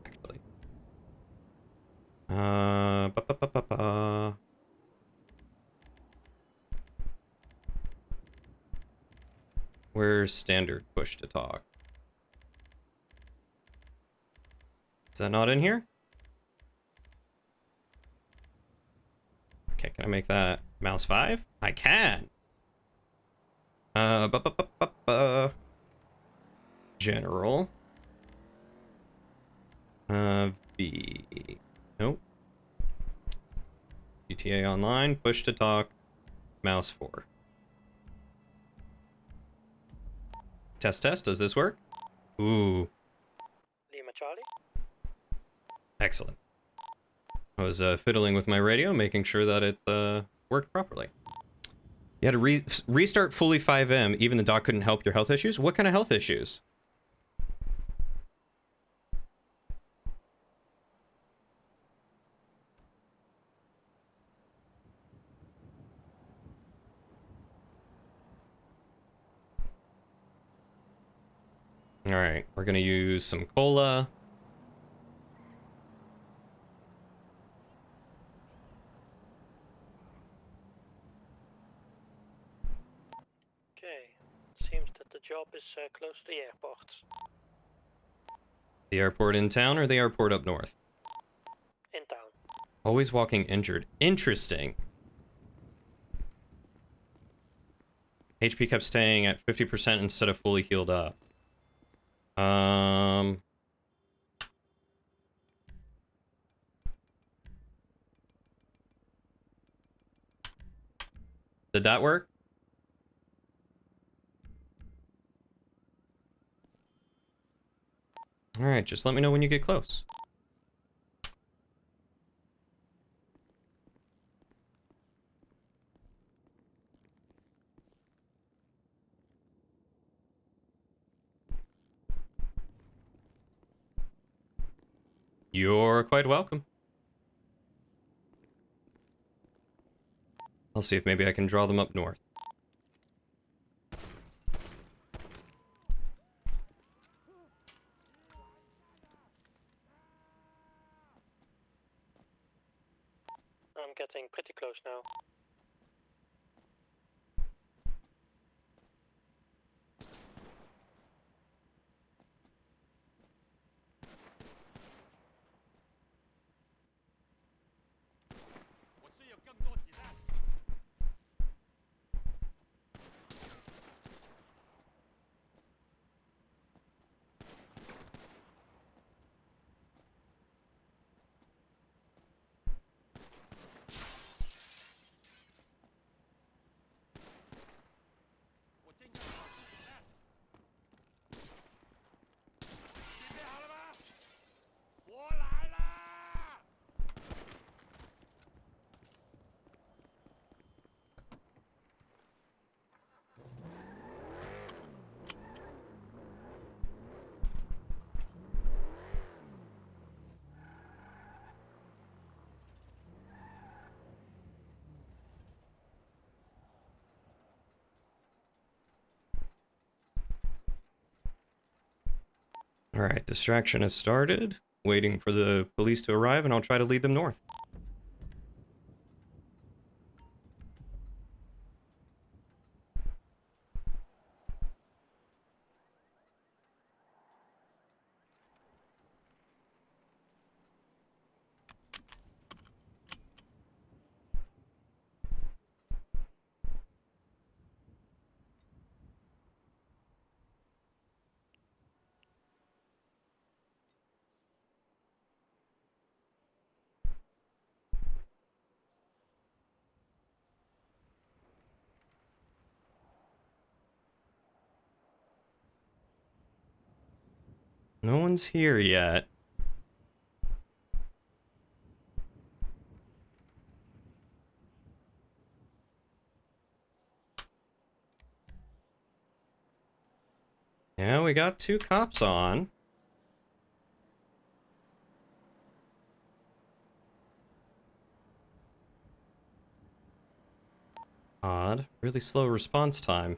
Actually. Ba -ba -ba -ba -ba. Where's standard push to talk? Is that not in here? Okay, can I make that mouse 5? I can. Ba -ba -ba -ba -ba. General. V. Nope. GTA Online, push to talk, mouse 4. Test, test, does this work? Ooh. Lima Charlie. Excellent. I was fiddling with my radio, making sure that it worked properly. You had to restart fully 5M, even the doc couldn't help your health issues? What kind of health issues? Alright, we're gonna use some cola. Okay, seems that the job is close to the airport. The airport in town or the airport up north? In town. Always walking injured. Interesting. HP kept staying at 50% instead of fully healed up. Did that work? Alright, just let me know when you get close. You're quite welcome. I'll see if maybe I can draw them up north. I'm getting pretty close now. Alright, distraction has started. Waiting for the police to arrive, and I'll try to lead them north. No one's here yet. Yeah, we got 2 cops on. Odd. Really slow response time.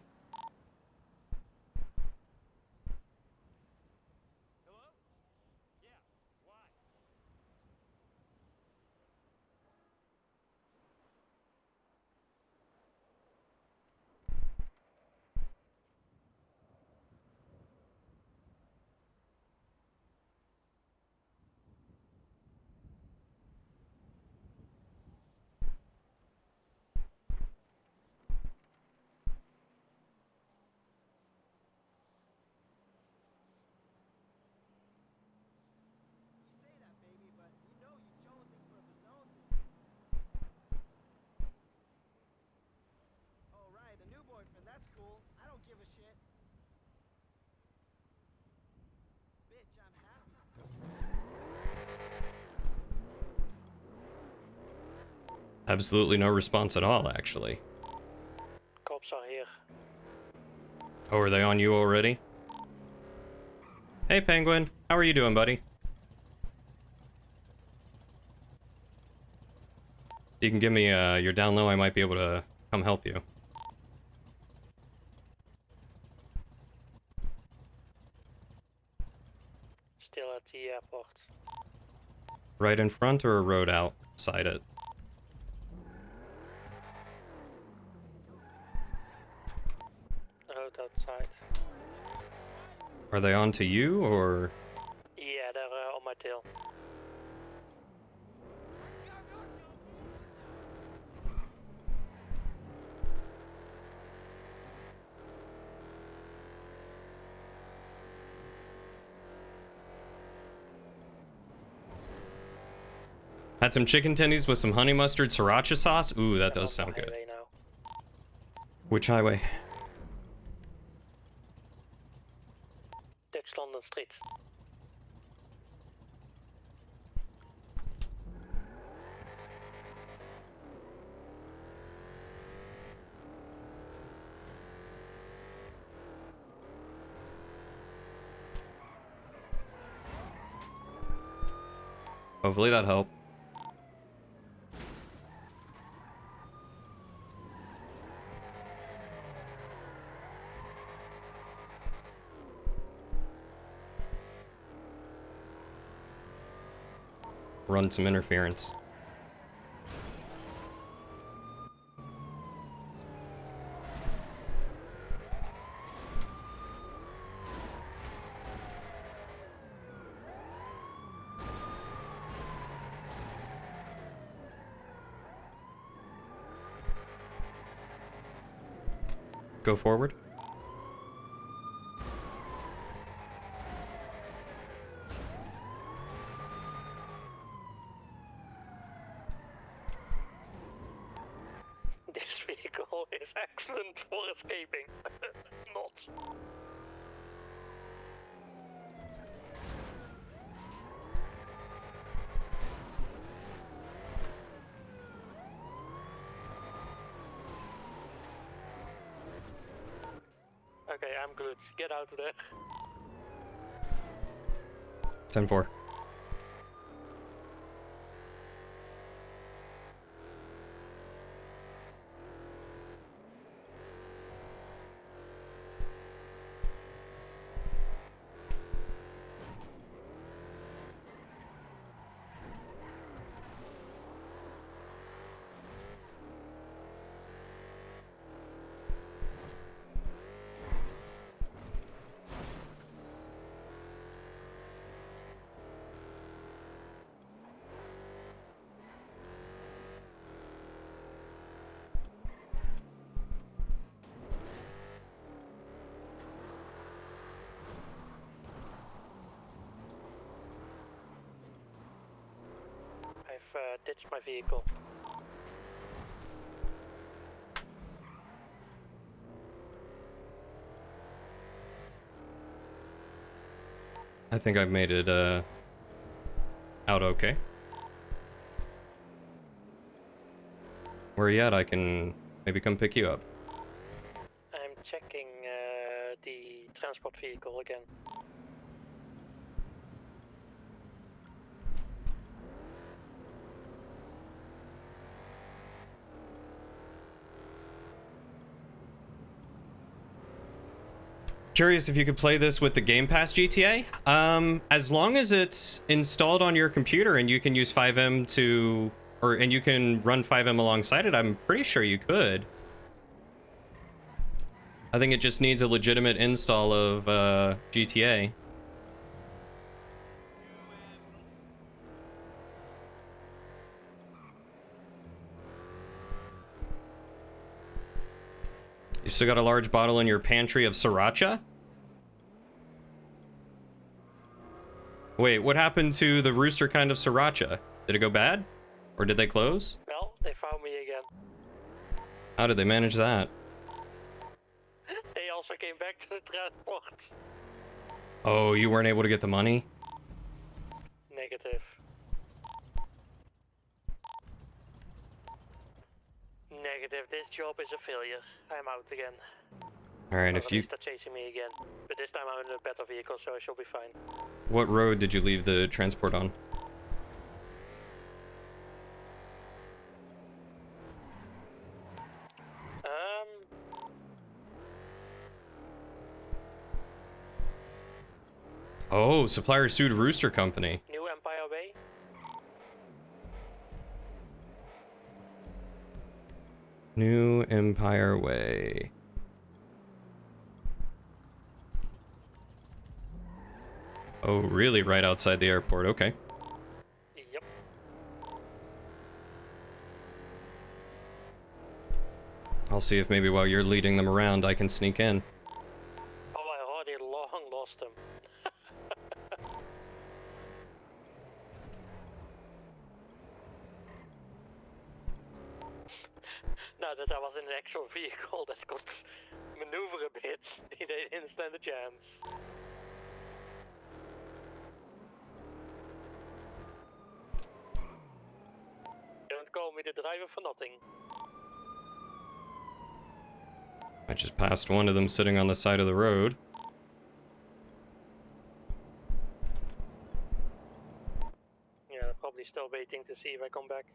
Absolutely no response at all, actually. Cops are here. Oh, are they on you already? Hey, Penguin. How are you doing, buddy? You can give me your down low, I might be able to come help you. Still at the airport. Right in front or a road outside it? Road outside. Are they on to you, or...? Yeah, they're on my tail. Had some chicken tendies with some honey mustard sriracha sauce? Ooh, that does sound good. Now. Which highway? Dutch London Street. Hopefully that helped. Run some interference. Go forward. This vehicle is excellent for escaping. Not. Okay, I'm good. Get out of there. 10-4. I've ditched my vehicle. I think I've made it, out okay. Where are you at? I can maybe come pick you up. I'm checking the transport vehicle again. Curious if you could play this with the Game Pass GTA. As long as it's installed on your computer and you can use 5M and you can run 5M alongside it, I'm pretty sure you could. I think it just needs a legitimate install of GTA. You still got a large bottle in your pantry of sriracha? Wait, what happened to the rooster kind of sriracha? Did it go bad? Or did they close? Well, they found me again. How did they manage that? They also came back to the transport. Oh, you weren't able to get the money? Negative. Negative. This job is a failure. I'm out again. Alright, if you... They're chasing me again. But this time I'm in a better vehicle, so I shall be fine. What road did you leave the transport on? Oh, supplier sued Rooster Company. New Empire Way. New Empire Way. Oh, really? Right outside the airport. Okay. Yep. I'll see if maybe while you're leading them around, I can sneak in. Oh, I already long lost them. Now that I was in an actual vehicle that could maneuver a bit, they didn't stand a chance. Don't call me the driver for nothing. I just passed one of them sitting on the side of the road. Yeah, they're probably still waiting to see if I come back.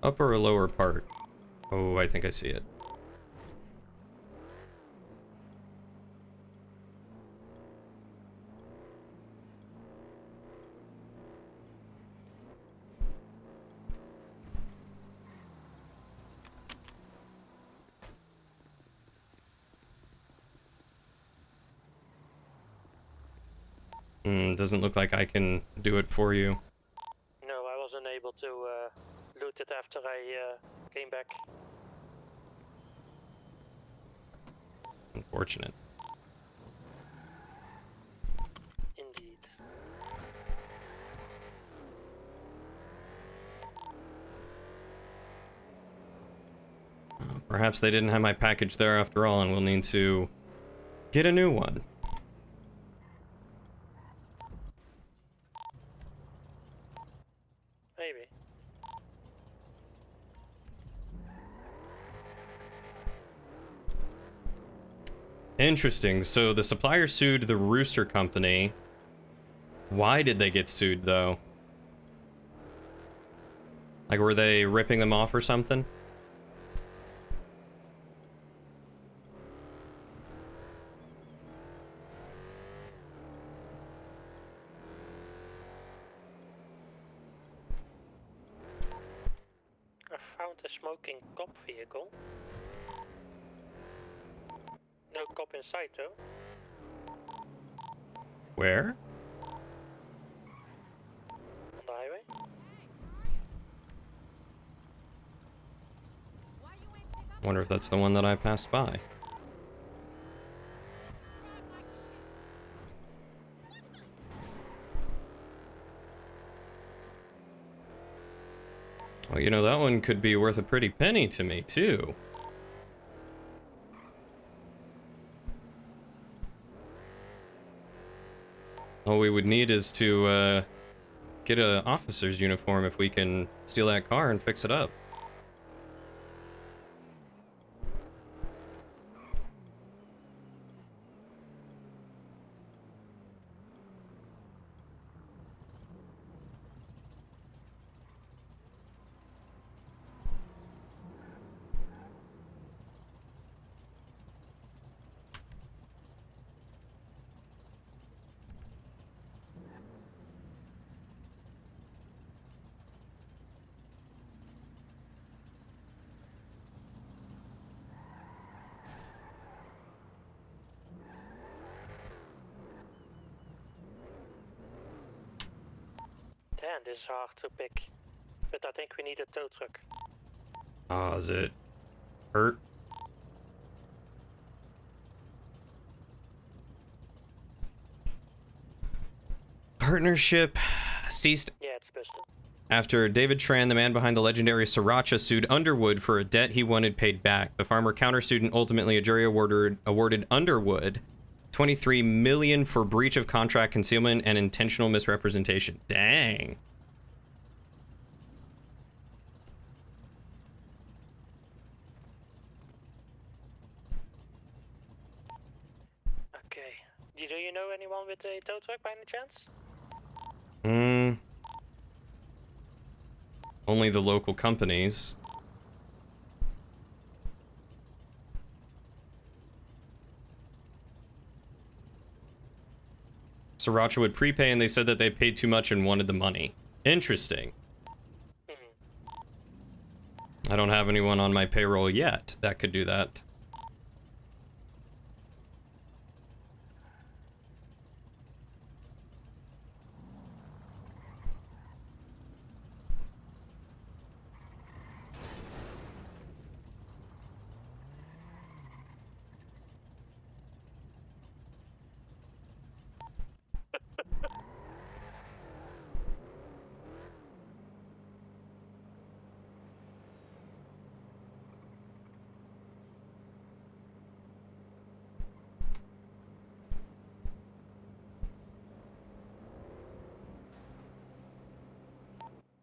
Upper or lower part? Oh, I think I see it. Doesn't look like I can do it for you. No, I wasn't able to loot it after I came back. Unfortunate. Indeed. Perhaps they didn't have my package there after all, and we'll need to get a new one. Maybe. Interesting. So the supplier sued the Rooster Company. Why did they get sued, though? Like, were they ripping them off or something? I found a smoking cop vehicle. No cop in sight, though. Where? On the highway. Wonder if that's the one that I passed by. Well, you know, that one could be worth a pretty penny to me, too. All we would need is to get a officer's uniform if we can steal that car and fix it up. Damn, this is hard to pick. But I think we need a tow truck. Oh, is it hurt? Partnership ceased Yeah, it's busted. after David Tran, the man behind the legendary Sriracha, sued Underwood for a debt he wanted paid back. The farmer countersued, and ultimately a jury awarded Underwood $23 million for breach of contract, concealment, and intentional misrepresentation. Dang. Okay. Do you know anyone with a tow truck by any chance? Only the local companies. Sriracha would prepay, and they said that they paid too much and wanted the money. Interesting. I don't have anyone on my payroll yet that could do that.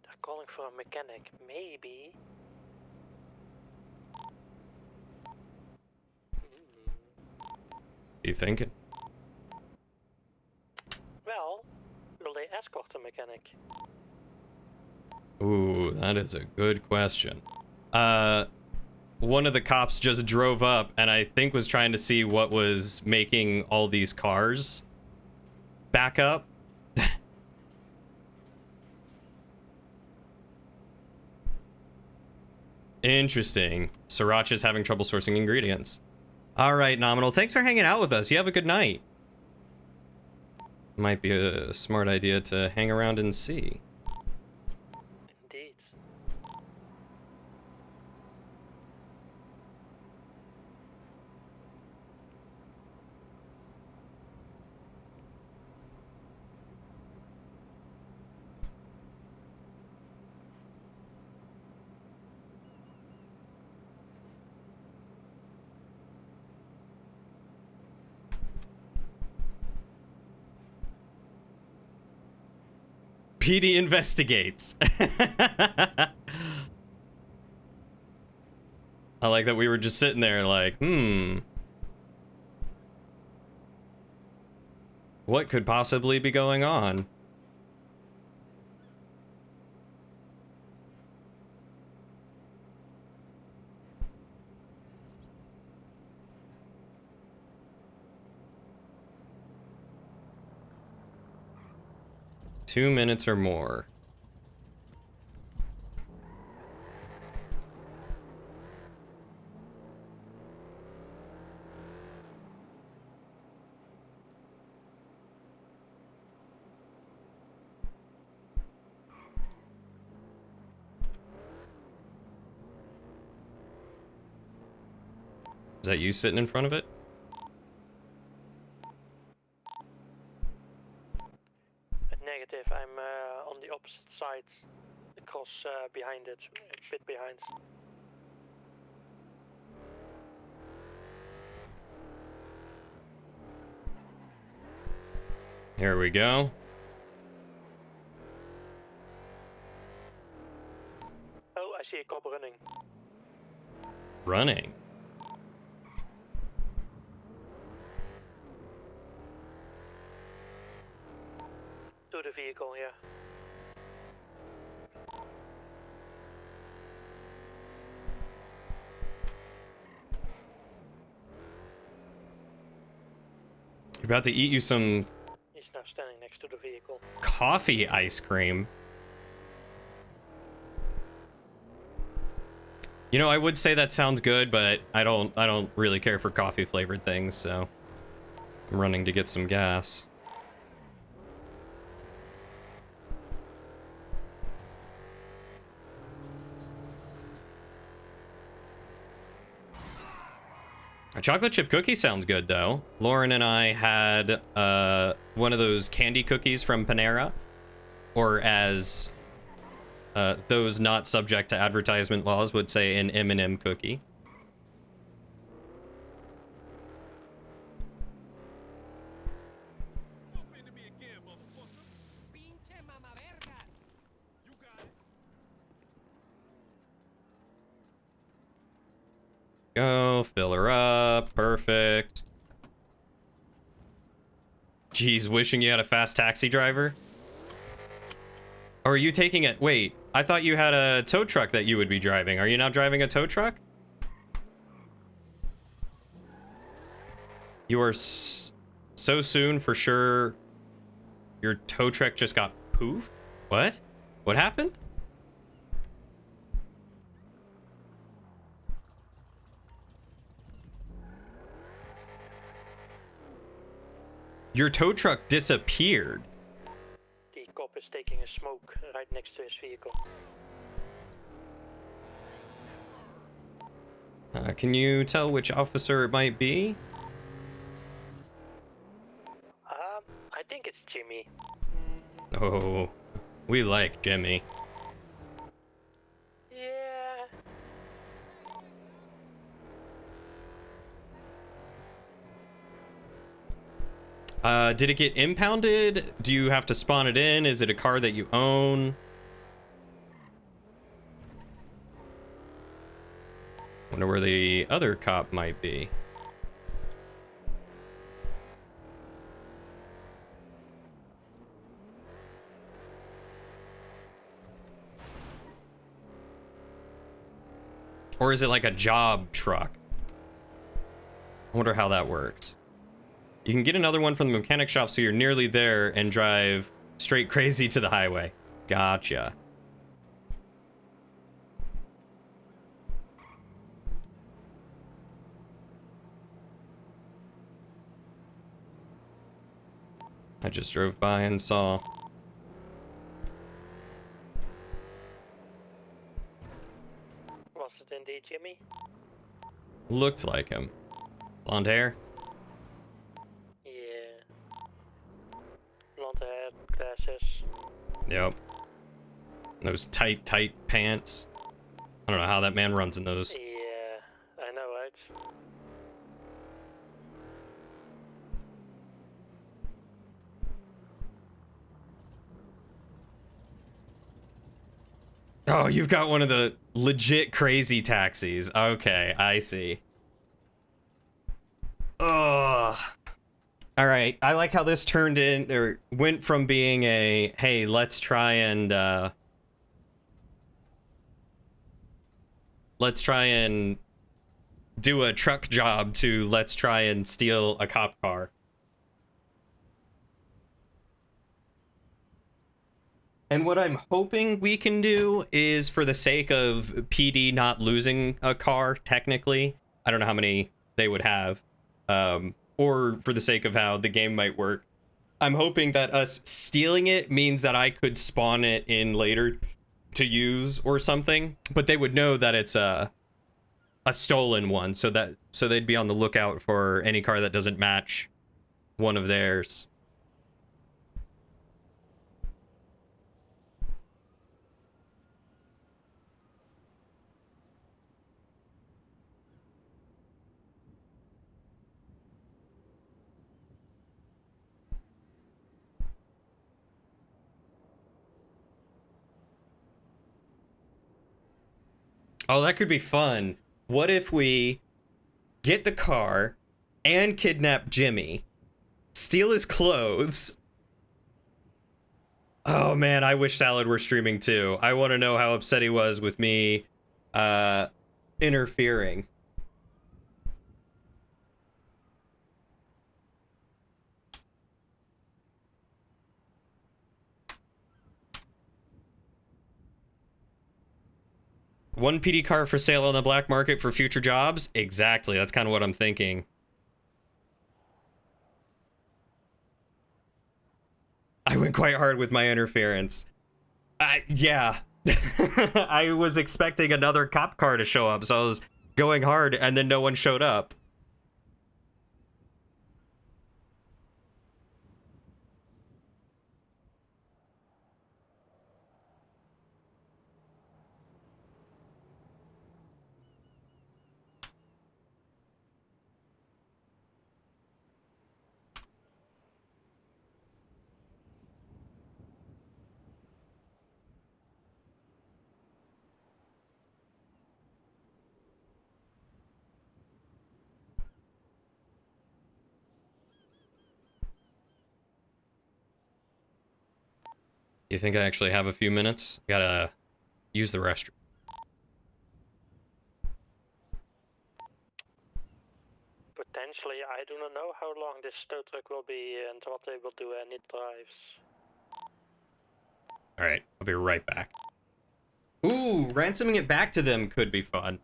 They're calling for a mechanic, maybe. You thinking? Well, will they escort a mechanic? Ooh, that is a good question. One of the cops just drove up and I think was trying to see what was making all these cars back up. Interesting. Sriracha's having trouble sourcing ingredients. All right, Nominal. Thanks for hanging out with us. You have a good night. Might be a smart idea to hang around and see. Indeed. PD investigates. I like that we were just sitting there like, what could possibly be going on? Two minutes or more. Is that you sitting in front of it? Negative, I'm on the opposite side. Across behind it, a bit behind. Here we go. Oh, I see a cop running. Running. To the vehicle, yeah. You're about to eat you some He's now standing next to the vehicle. coffee ice cream. You know, I would say that sounds good, but I don't really care for coffee flavored things, so I'm running to get some gas. A chocolate chip cookie sounds good, though. Lauren and I had one of those candy cookies from Panera, or as those not subject to advertisement laws would say, an M&M cookie. Go, fill her up, perfect. Geez, wishing you had a fast taxi driver. Or are you taking it? Wait, I thought you had a tow truck that you would be driving. Are you now driving a tow truck? You are so soon for sure. Your tow truck just got poof? What? What happened? Your tow truck disappeared. The cop is taking a smoke right next to his vehicle. Can you tell which officer it might be? I think it's Jimmy. Oh, we like Jimmy. Yeah. Did it get impounded? Do you have to spawn it in? Is it a car that you own? Wonder where the other cop might be. Or is it like a job truck? I wonder how that works. You can get another one from the mechanic shop so you're nearly there and drive straight crazy to the highway. Gotcha. I just drove by and saw. Was it indeed Jimmy? Looked like him. Blonde hair? Yeah. Blonde hair, glasses. Yep. Those tight pants. I don't know how that man runs in those. Yeah, I know, right? Oh, you've got one of the legit crazy taxis. Okay, I see. Ugh. All right, I like how this turned in, or went from being a, hey, let's try and do a truck job to let's try and steal a cop car. And what I'm hoping we can do is, for the sake of PD not losing a car, technically, I don't know how many they would have, or for the sake of how the game might work, I'm hoping that us stealing it means that I could spawn it in later to use or something, but they would know that it's a stolen one, so they'd be on the lookout for any car that doesn't match one of theirs. Oh, that could be fun. What if we get the car and kidnap Jimmy, steal his clothes? Oh man, I wish Salad were streaming too. I want to know how upset he was with me interfering. One PD car for sale on the black market for future jobs? Exactly, that's kind of what I'm thinking. I went quite hard with my interference. Yeah. I was expecting another cop car to show up, so I was going hard, and then no one showed up. You think I actually have a few minutes? Gotta use the restroom. Potentially, I do not know how long this tow truck will be and what they will do, and it drives. Alright, I'll be right back. Ooh, ransoming it back to them could be fun.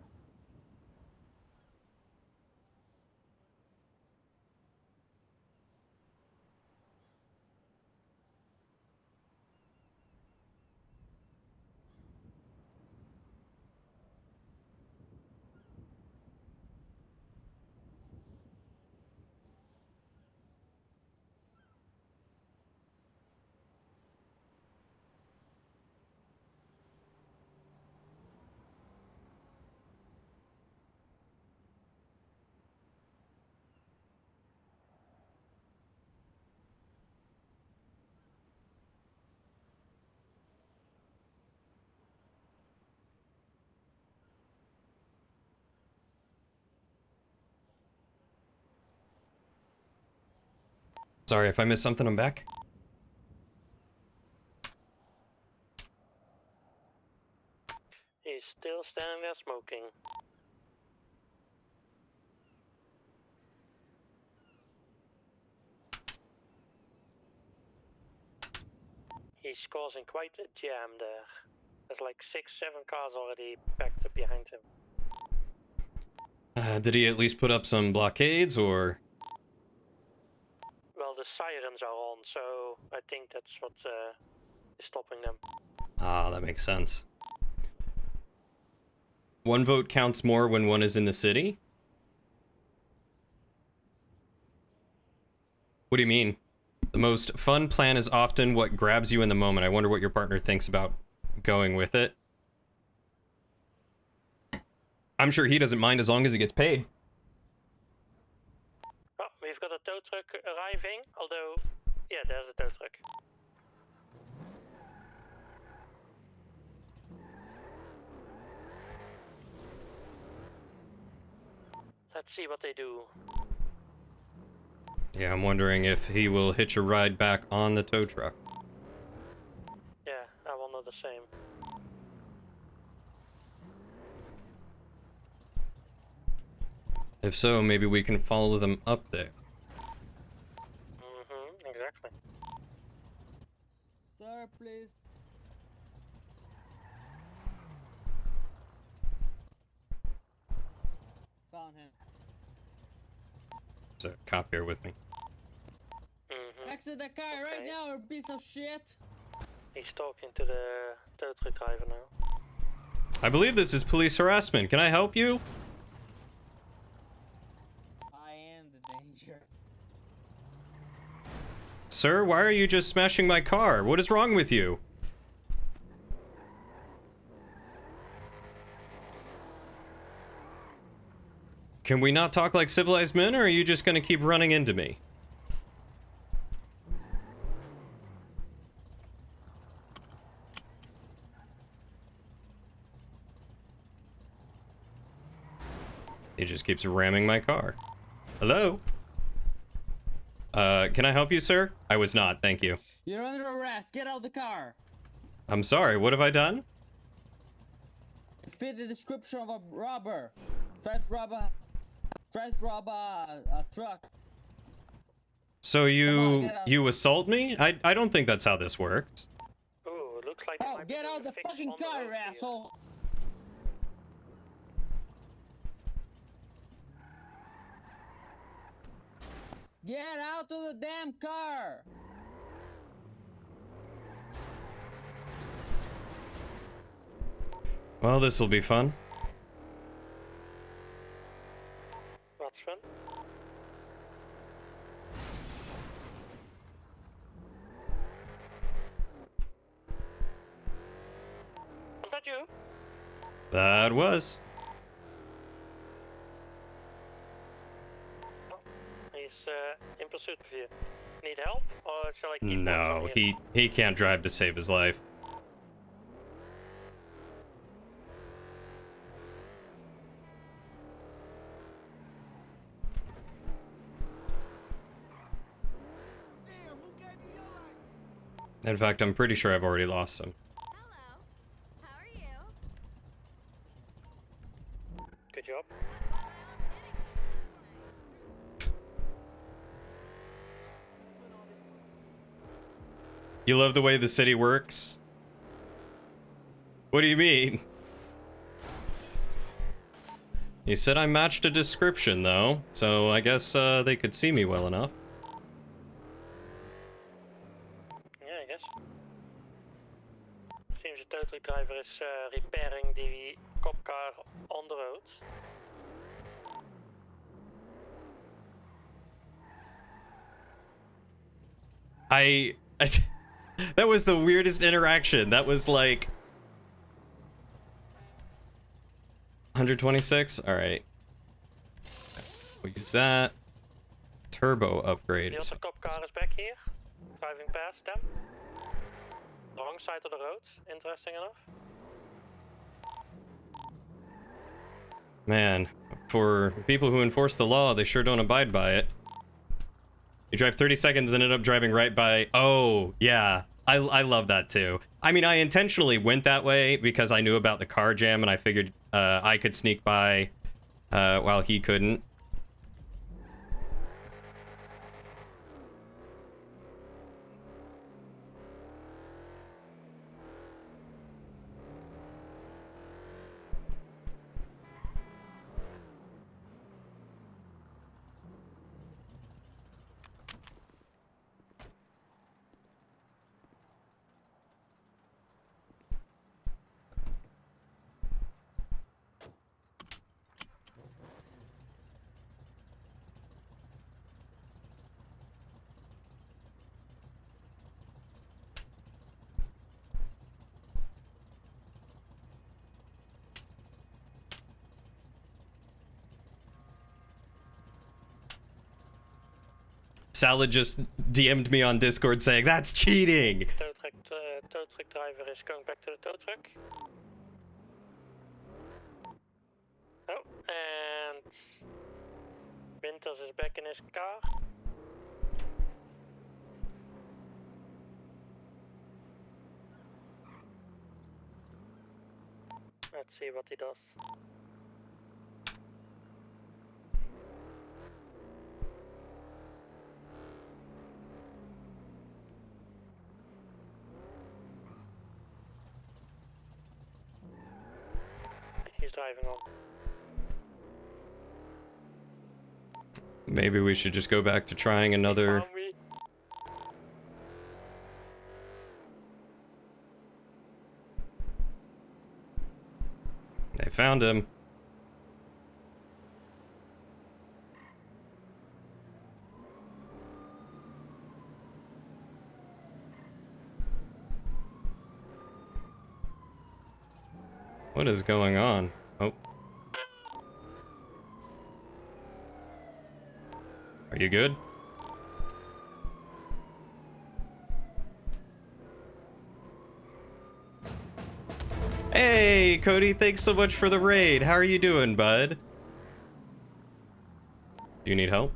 Sorry if I missed something, I'm back. He's still standing there smoking. He's causing quite a jam there. There's like 6-7 cars already packed up behind him. Did he at least put up some blockades, or? Well, the sirens are on, so I think that's what is stopping them. Ah, that makes sense. One vote counts more when one is in the city? What do you mean? The most fun plan is often what grabs you in the moment. I wonder what your partner thinks about going with it. I'm sure he doesn't mind as long as he gets paid. Oh, we've got a tow truck arriving, although, yeah, there's a tow truck. Let's see what they do. Yeah, I'm wondering if he will hitch a ride back on the tow truck. Yeah, I wonder the same. If so, maybe we can follow them up there. Exactly. Sir, please. Found him. There's a cop here with me. Exit the car right now, you piece of shit! He's talking to the tow truck driver now. I believe this is police harassment. Can I help you? I am the danger. Sir, why are you just smashing my car? What is wrong with you? Can we not talk like civilized men, or are you just gonna keep running into me? He just keeps ramming my car. Hello? Can I help you, sir? I was not, thank you. You're under arrest. Get out of the car. I'm sorry, what have I done? Fit the description of a robber. Tries to rob a truck. So Come on, you get out. you assault me? I don't think that's how this works. Ooh, looks like. Oh, get out of the fucking car, you asshole. Get out of the damn car. Well, this will be fun. What's fun? Was that you? That was. He's in pursuit of you. Need help, or shall I keep No, walking here? he can't drive to save his life. In fact, I'm pretty sure I've already lost him. Hello. How are you? Good job. I bought my own knitting tonight. You love the way the city works? What do you mean? He said I matched a description, though, so I guess they could see me well enough. Yeah, I guess. Seems the tow truck driver is repairing the cop car on the road. That was the weirdest interaction. That was like 126. All right, we'll use that. Turbo upgrade. The Is other cop car is back here, driving past them. Wrong side of the road, interesting enough. Man, for people who enforce the law, they sure don't abide by it. You drive 30 seconds and end up driving right by... Oh, yeah. I love that too. I mean, I intentionally went that way because I knew about the car jam and I figured I could sneak by while he couldn't. Salad just DM'd me on Discord saying, that's cheating! Tow truck driver is going back to the tow truck. Oh, and Winters is back in his car. Let's see what he does. He's driving on. Maybe we should just go back to trying another... Found me. They found him. What is going on? Oh. Are you good? Hey, Cody, thanks so much for the raid. How are you doing, bud? Do you need help?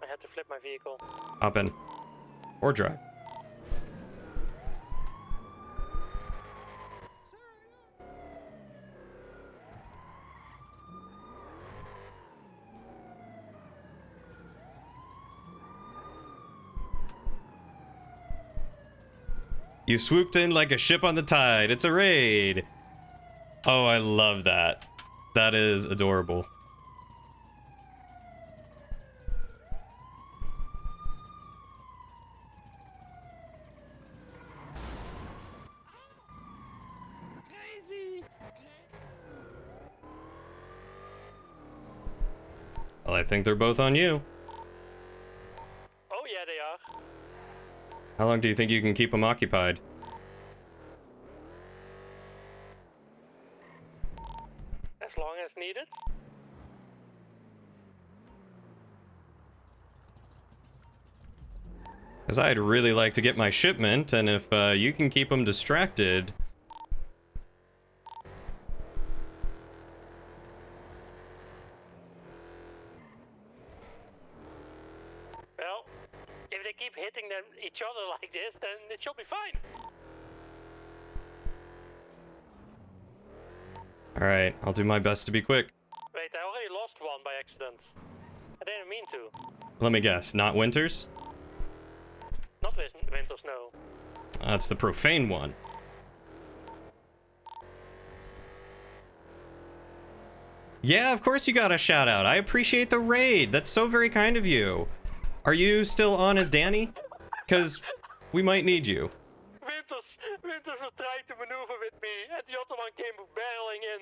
I had to flip my vehicle. Hop in. Or drive. You swooped in like a ship on the tide. It's a raid. Oh, I love that. That is adorable. Crazy! Well, I think they're both on you. Oh yeah, they are. How long do you think you can keep them occupied? As long as needed. Because I'd really like to get my shipment, and if you can keep them distracted... Well, if they keep hitting them each other like this, then it should be fine. Alright, I'll do my best to be quick. Wait, I already lost one by accident. I didn't mean to. Let me guess, not Winters? Not Winters, no. That's the profane one. Yeah, of course you got a shout out. I appreciate the raid. That's so very kind of you. Are you still on as Danny? Because we might need you. Winters was trying to maneuver with me, and the other one came barreling in.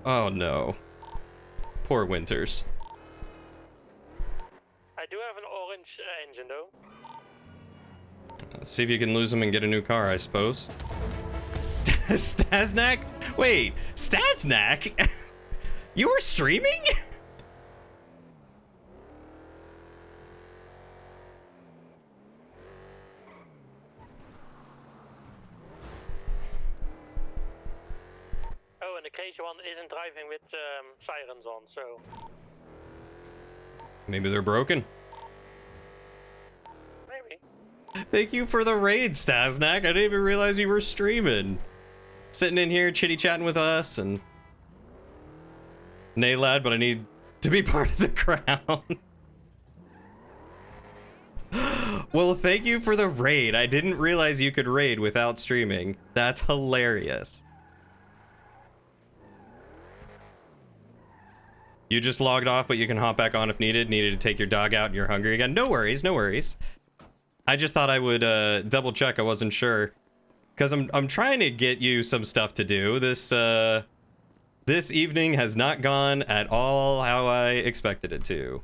Oh no. Poor Winters. I do have an orange engine, though. Let's see if you can lose him and get a new car, I suppose. Stasnak? Wait, Stasnak? You were streaming? Oh, and the crazy one isn't driving with sirens on, so... Maybe they're broken. Maybe. Thank you for the raid, Stasnak. I didn't even realize you were streaming. Sitting in here, chitty-chatting with us, and... Nay, lad, but I need to be part of the crowd. Well, thank you for the raid. I didn't realize you could raid without streaming. That's hilarious. You just logged off, but you can hop back on if needed. Needed to take your dog out and you're hungry again. No worries, no worries. I just thought I would double check. I wasn't sure. Because I'm trying to get you some stuff to do. This evening has not gone at all how I expected it to.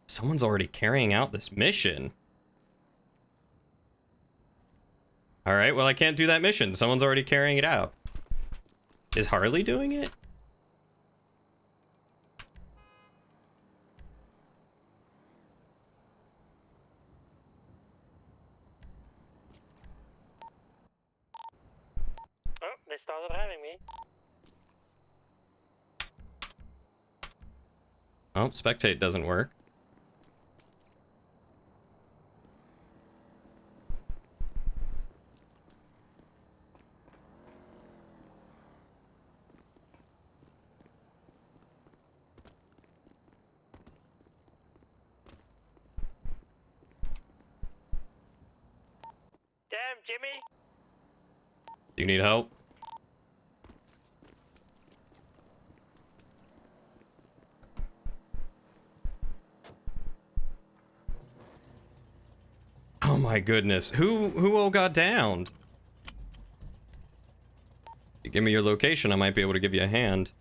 Someone's already carrying out this mission. Alright, well I can't do that mission. Someone's already carrying it out. Is Harley doing it? Oh, they started having me. Oh, spectate doesn't work. Damn, Jimmy! Do you need help? Oh my goodness. Who all got downed? You give me your location, I might be able to give you a hand.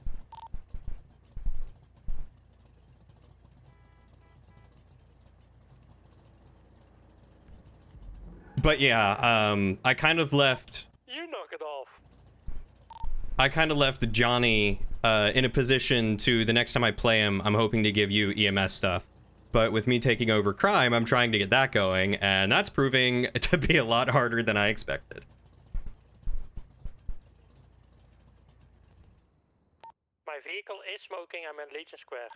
But yeah, I kind of left... You knock it off. I kind of left Johnny in a position to, the next time I play him, I'm hoping to give you EMS stuff. But with me taking over crime, I'm trying to get that going, and that's proving to be a lot harder than I expected. My vehicle is smoking. I'm in Legion Square.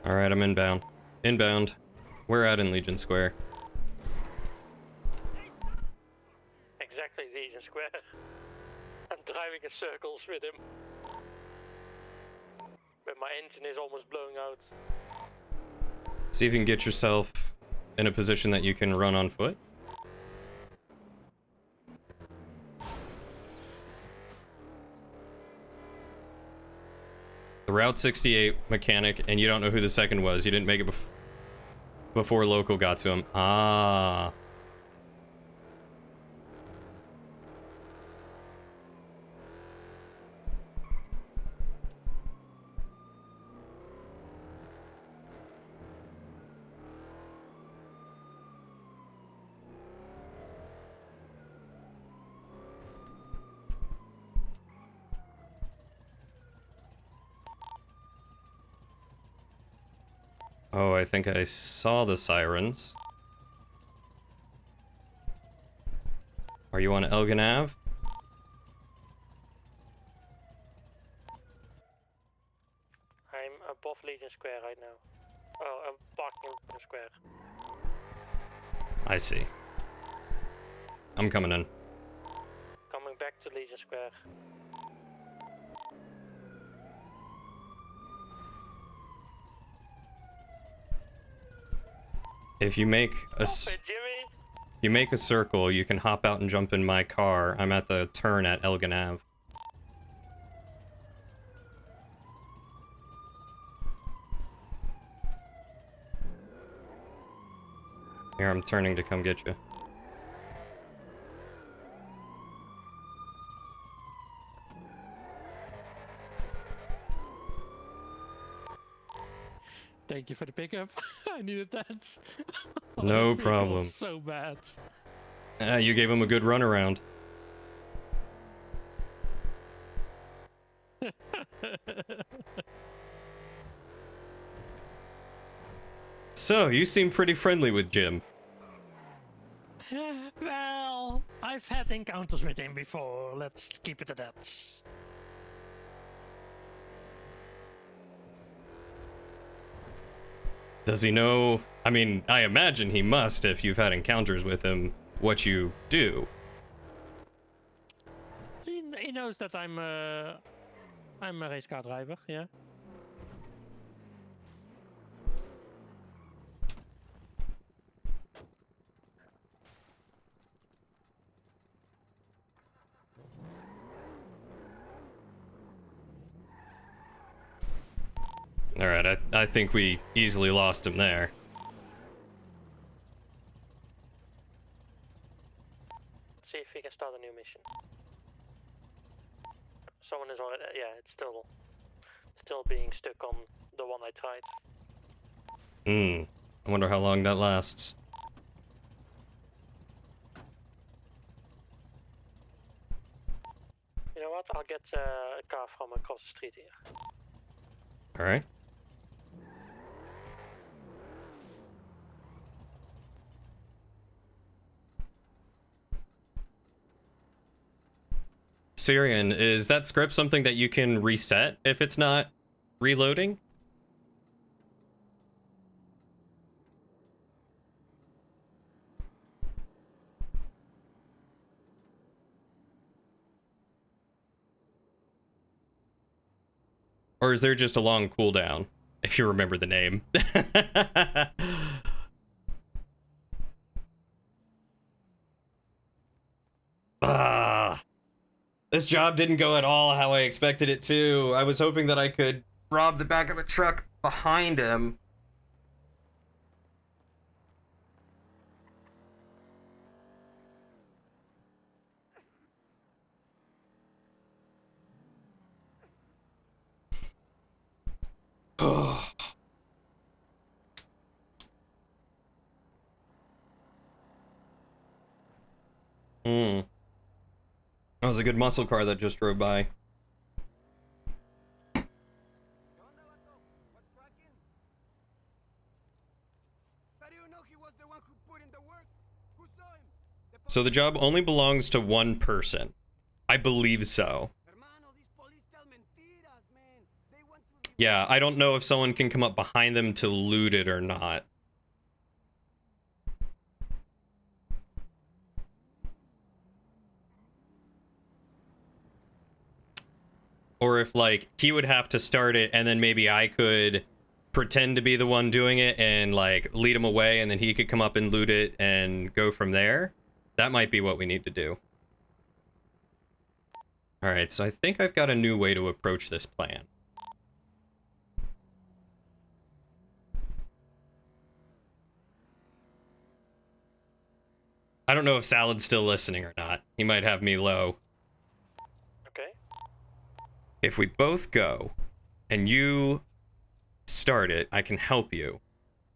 Alright, I'm inbound. Inbound. We're out in Legion Square. Exactly, Legion Square. I'm driving in circles with him. But my engine is almost blowing out. See if you can get yourself in a position that you can run on foot. The Route 68 mechanic, and you don't know who the second was. You didn't make it before local got to him. Ah. Oh, I think I saw the sirens. Are you on Elgin Ave? I'm above Legion Square right now. Oh, I'm parking in Legion Square. I see. I'm coming in. Coming back to Legion Square. If you make a Stop it, Jimmy! you make a circle, you can hop out and jump in my car. I'm at the turn at Elgin Ave. Here, I'm turning to come get you. Thank you for the pickup. I needed that. No That vehicle problem. was so bad. You gave him a good runaround. So, you seem pretty friendly with Jim. Well, I've had encounters with him before. Let's keep it at that. Does he know? I mean, I imagine he must if you've had encounters with him, what you do. He knows that I'm a race car driver, yeah. Alright, I think we easily lost him there. See if we can start a new mission. Someone is already, yeah, it's still being stuck on the one I tried. I wonder how long that lasts. You know what? I'll get a car from across the street here. Alright. Syrian, is that script something that you can reset if it's not reloading? Or is there just a long cooldown, if you remember the name? Ah, this job didn't go at all how I expected it to. I was hoping that I could rob the back of the truck behind him. Hmm. That was a good muscle car that just drove by. So the job only belongs to one person. I believe so. Yeah, I don't know if someone can come up behind them to loot it or not. Or if, like, he would have to start it and then maybe I could pretend to be the one doing it and, like, lead him away and then he could come up and loot it and go from there. That might be what we need to do. Alright, so I think I've got a new way to approach this plan. I don't know if Salad's still listening or not. He might have me low. Okay. If we both go and you start it, I can help you.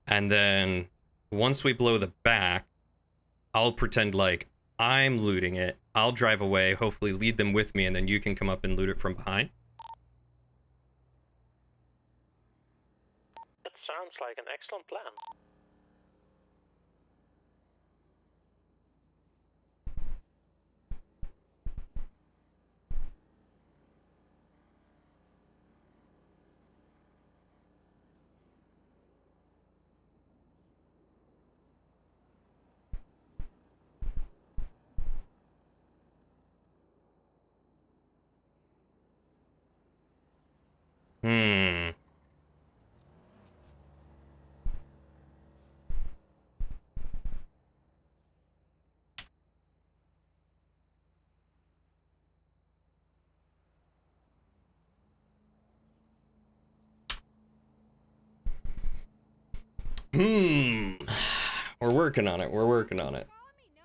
And then once we blow the back, I'll pretend like I'm looting it. I'll drive away, hopefully lead them with me, and then you can come up and loot it from behind. That sounds like an excellent plan. Hmm. Hmm. We're working on it. We're working on it. Follow me, no?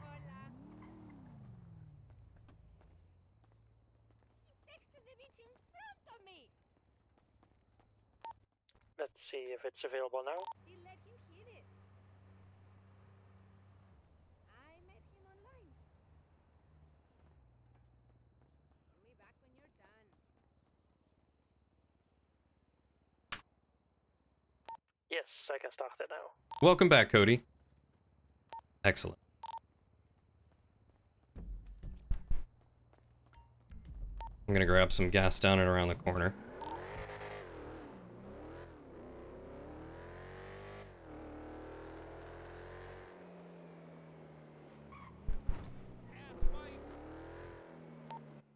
Hola. He texted the bitch in front of me. Let's see if it's available now. He let you hit it. I met him online. Call me back when you're done. Yes, I can start it now. Welcome back, Cody. Excellent. I'm gonna grab some gas down and around the corner.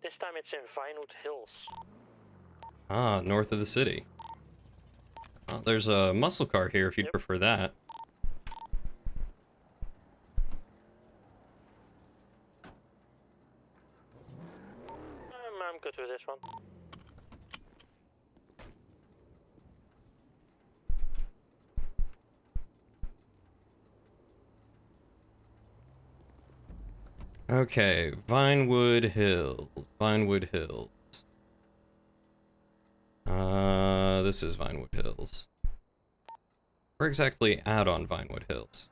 This time it's in Vinewood Hills. Ah, north of the city. Oh, there's a muscle car here if you'd Yep. prefer that. I'm good with this one. Okay, Vinewood Hills. Vinewood Hills. This is Vinewood Hills. We're exactly out on Vinewood Hills.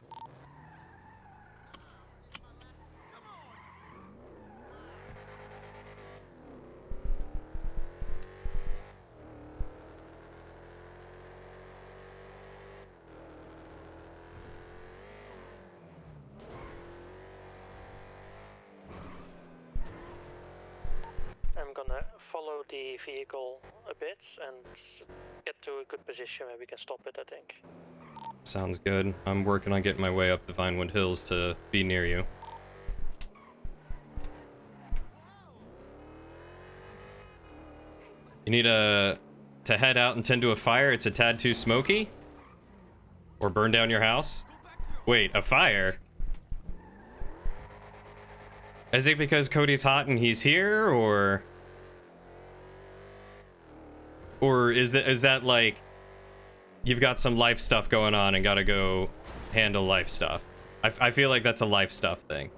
I'm gonna follow the vehicle a bit and get to a good position where we can stop it, I think. Sounds good. I'm working on getting my way up the Vinewood Hills to be near you. You need to head out and tend to a fire? It's a tad too smoky? Or burn down your house? Wait, a fire? Is it because Cody's hot and he's here, or...? Or is that like you've got some life stuff going on and gotta go handle life stuff? I feel like that's a life stuff thing.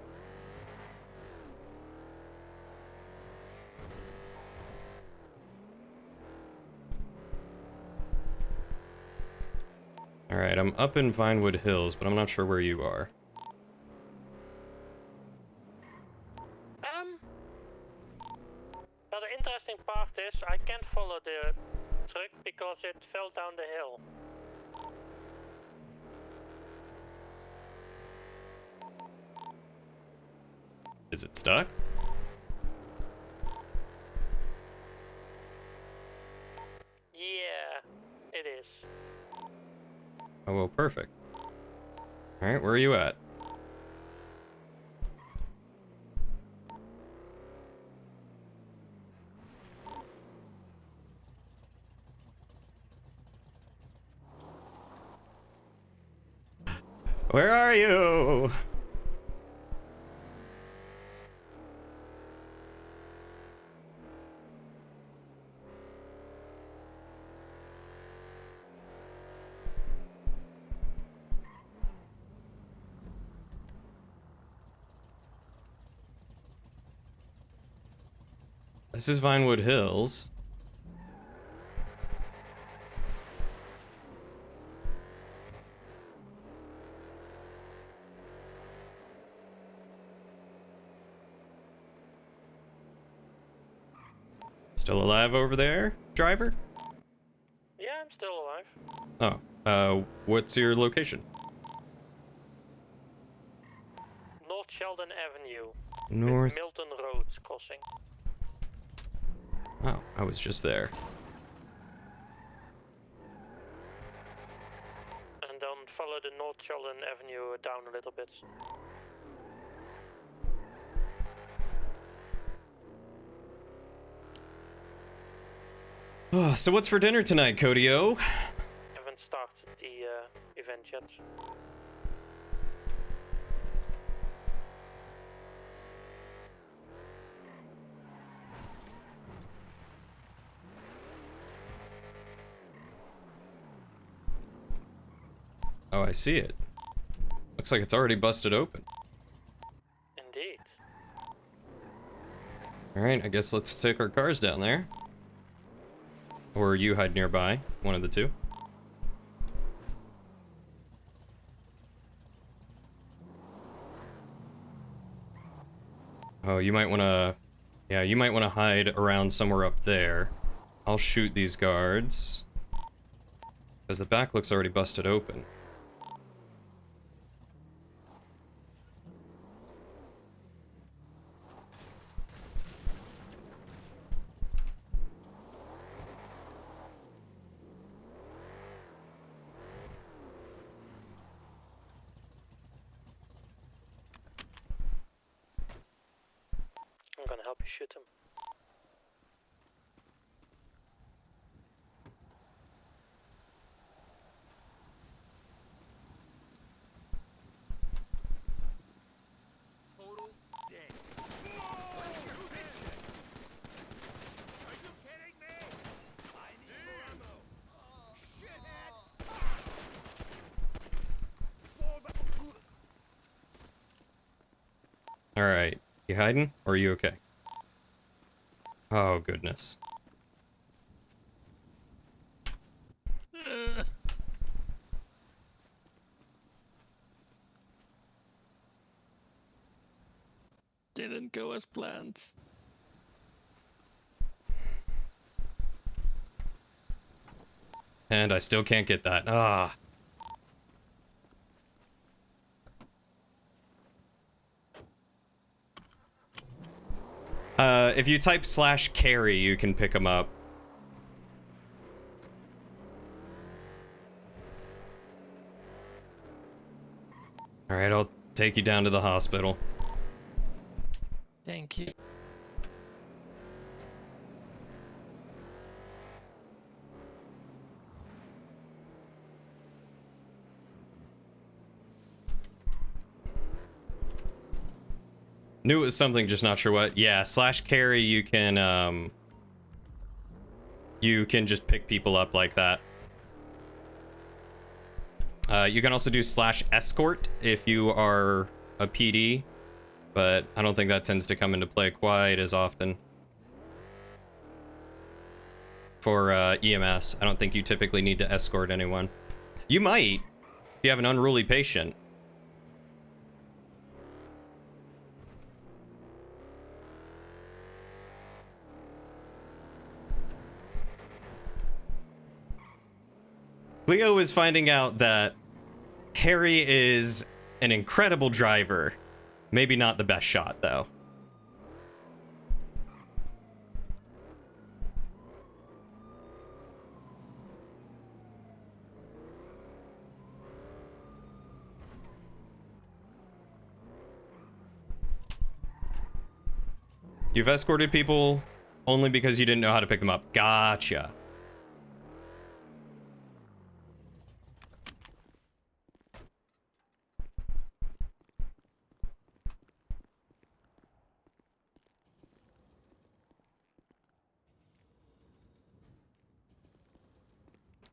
Alright, I'm up in Vinewood Hills, but I'm not sure where you are. Well, the interesting part is I can't follow the truck because it fell down the hill. Is it stuck? Yeah, it is. Oh, well, perfect. Alright, where are you at? Where are you? This is Vinewood Hills. Still alive over there, driver? Yeah, I'm still alive. Oh, what's your location? North Sheldon Avenue. North. With Milton Roads crossing. Oh, I was just there. And then follow the North Sheldon Avenue down a little bit. Oh, so what's for dinner tonight, Codio? Haven't started the event yet. Oh, I see it. Looks like it's already busted open. Indeed. Alright, I guess let's take our cars down there. Or you hide nearby, one of the two. Oh, you might want to... Yeah, you might want to hide around somewhere up there. I'll shoot these guards. Because the back looks already busted open. I'm gonna help you shoot him. Total dead. What's your mission? Are you kidding me? I need more ammo. Shithead! Fall back. Alright. You hiding? Or are you okay? Oh, goodness. Didn't go as planned. And I still can't get that. Ah. If you type /carry, you can pick them up. Alright, I'll take you down to the hospital. Thank you. Knew it was something, just not sure what. Yeah, /carry, you can, you can just pick people up like that. You can also do /escort if you are a PD, but I don't think that tends to come into play quite as often. For EMS, I don't think you typically need to escort anyone. You might, if you have an unruly patient. Cleo is finding out that Harry is an incredible driver. Maybe not the best shot, though. You've escorted people only because you didn't know how to pick them up. Gotcha.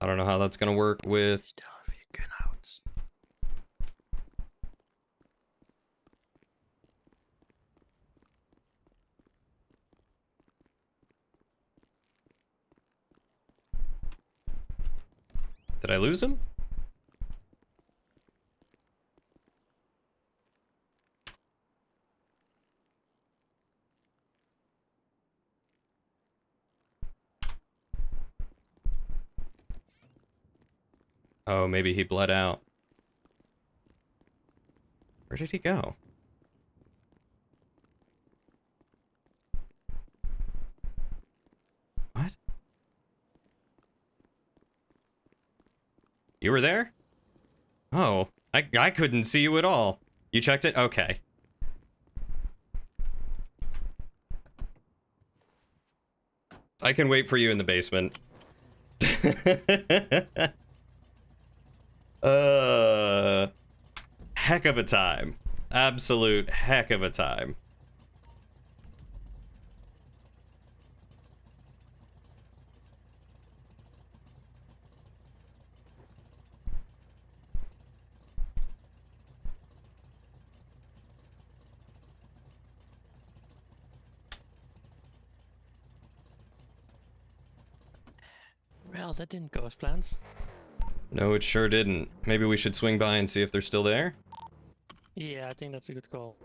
I don't know how that's gonna work with... Did I lose him? Oh, maybe he bled out. Where did he go? What? You were there? Oh, I couldn't see you at all. You checked it? Okay. I can wait for you in the basement. Heck of a time. Absolute heck of a time. Well, that didn't go as planned. No, it sure didn't. Maybe we should swing by and see if they're still there? Yeah, I think that's a good call.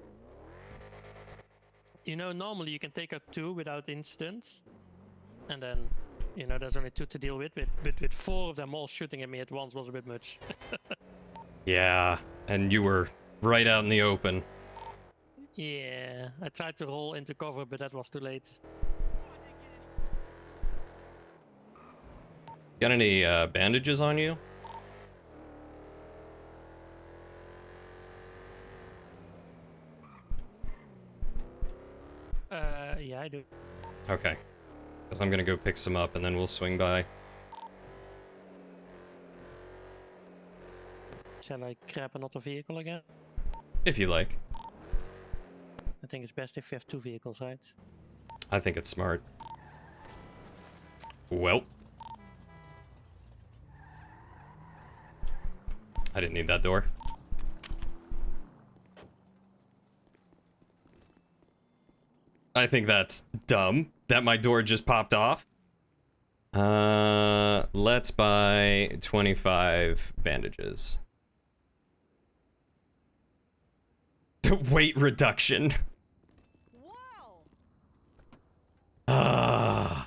You know, normally you can take out 2 without incidents. And then, you know, there's only 2 to deal with. But with 4 of them all shooting at me at once was a bit much. Yeah, and you were right out in the open. Yeah, I tried to roll into cover, but that was too late. Got any bandages on you? Yeah, I do. Okay. Because I'm gonna go pick some up and then we'll swing by. Shall I grab another vehicle again? If you like. I think it's best if we have 2 vehicles, right? I think it's smart. Well. I didn't need that door. I think that's dumb that my door just popped off. Let's buy 25 bandages. Weight reduction. Wow!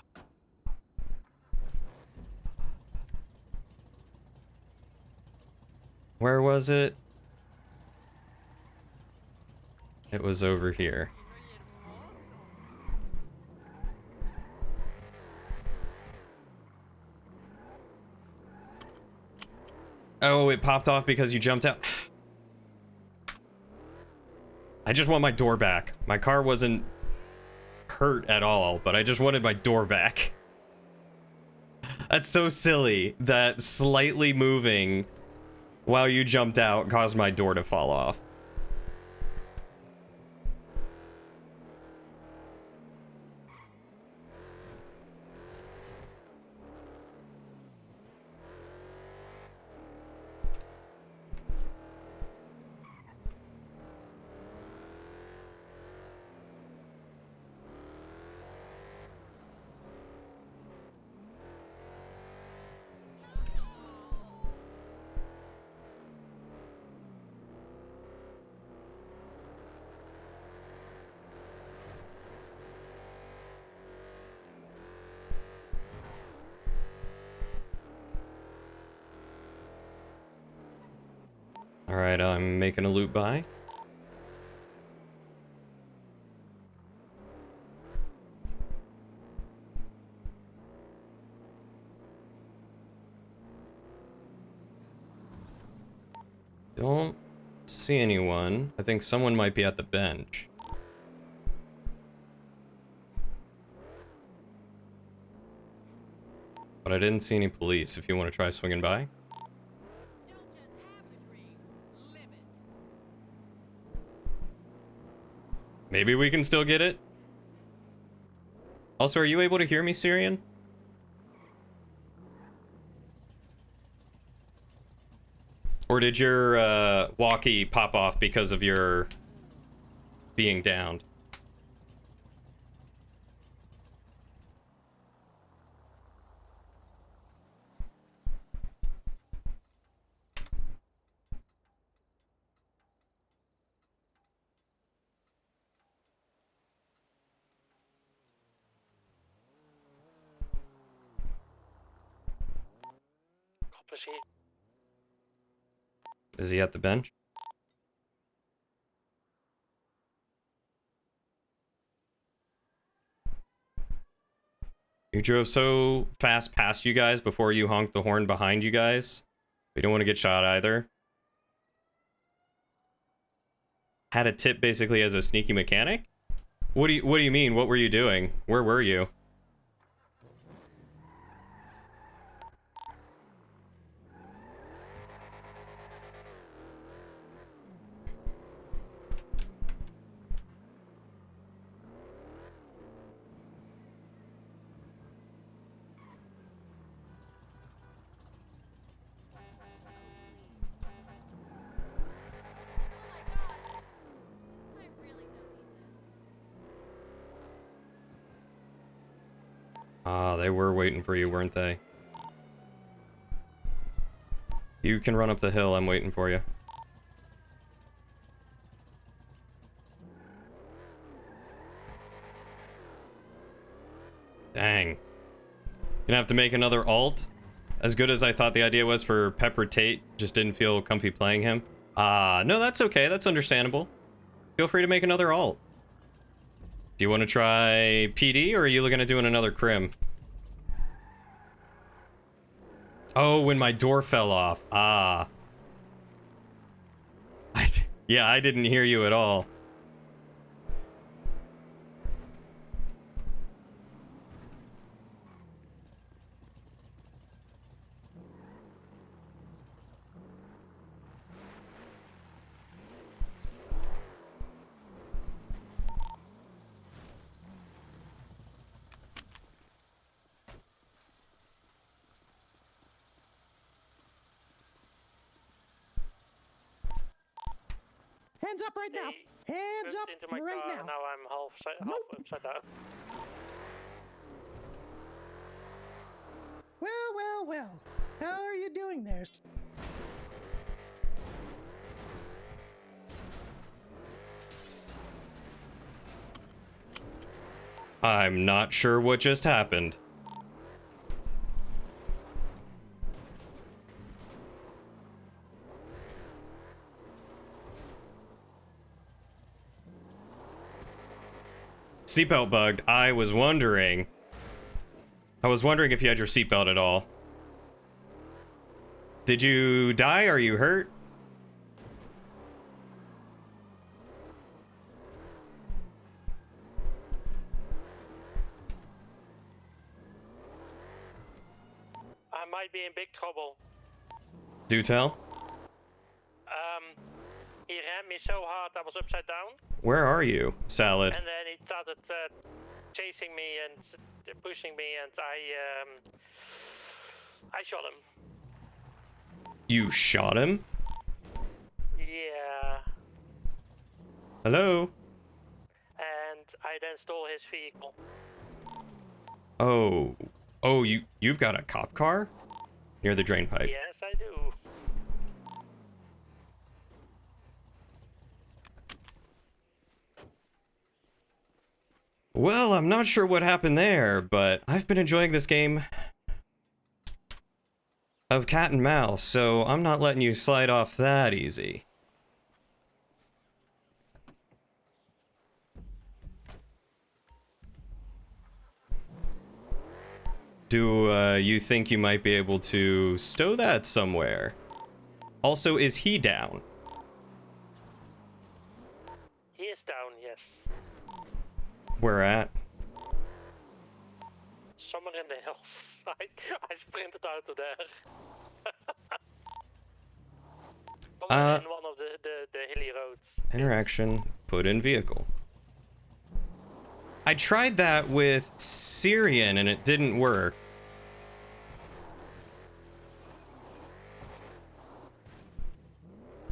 Where was it? It was over here. Oh, it popped off because you jumped out. I just want my door back. My car wasn't hurt at all, but I just wanted my door back. That's so silly that slightly moving while you jumped out caused my door to fall off. Alright, I'm making a loot buy. Don't see anyone. I think someone might be at the bench. But I didn't see any police if you want to try swinging by. Don't just have the dream, live it. Maybe we can still get it. Also, are you able to hear me, Syrian? Or did your walkie pop off because of your being downed? Is he at the bench? You drove so fast past you guys before you honked the horn behind you guys. We don't want to get shot either. Had a tip basically as a sneaky mechanic? What do you mean? What were you doing? Where were you? I really don't need this. Ah, they were waiting for you, weren't they? You can run up the hill, I'm waiting for you. Dang. Gonna have to make another alt? As good as I thought the idea was for Pepper Tate, just didn't feel comfy playing him. No, that's okay, that's understandable. Feel free to make another alt. Do you want to try PD, or are you looking at doing another crim? Oh, when my door fell off. Ah. Yeah, I didn't hear you at all. Hands up right now! Hands up Into my right car, now! now I'm half Nope. upside down. Well, well, well. How are you doing there? I'm not sure what just happened. Seatbelt bugged. I was wondering if you had your seatbelt at all. Did you die? Are you hurt? I might be in big trouble. Do tell. He rammed me so hard I was upside down, Where are you, Salad? and then he started chasing me and pushing me, and I shot him. You shot him? Yeah, Hello? and I then stole his vehicle. Oh. Oh, you've got a cop car? Near the drain pipe. Yes, I do. Well, I'm not sure what happened there, but I've been enjoying this game of cat and mouse, so I'm not letting you slide off that easy. Do you think you might be able to stow that somewhere? Also, is he down? He is down, yes. Where at? Somewhere in the hills. I sprinted out of there. Somewhere in one of the hilly roads. Interaction, put in vehicle. I tried that with Syrian and it didn't work.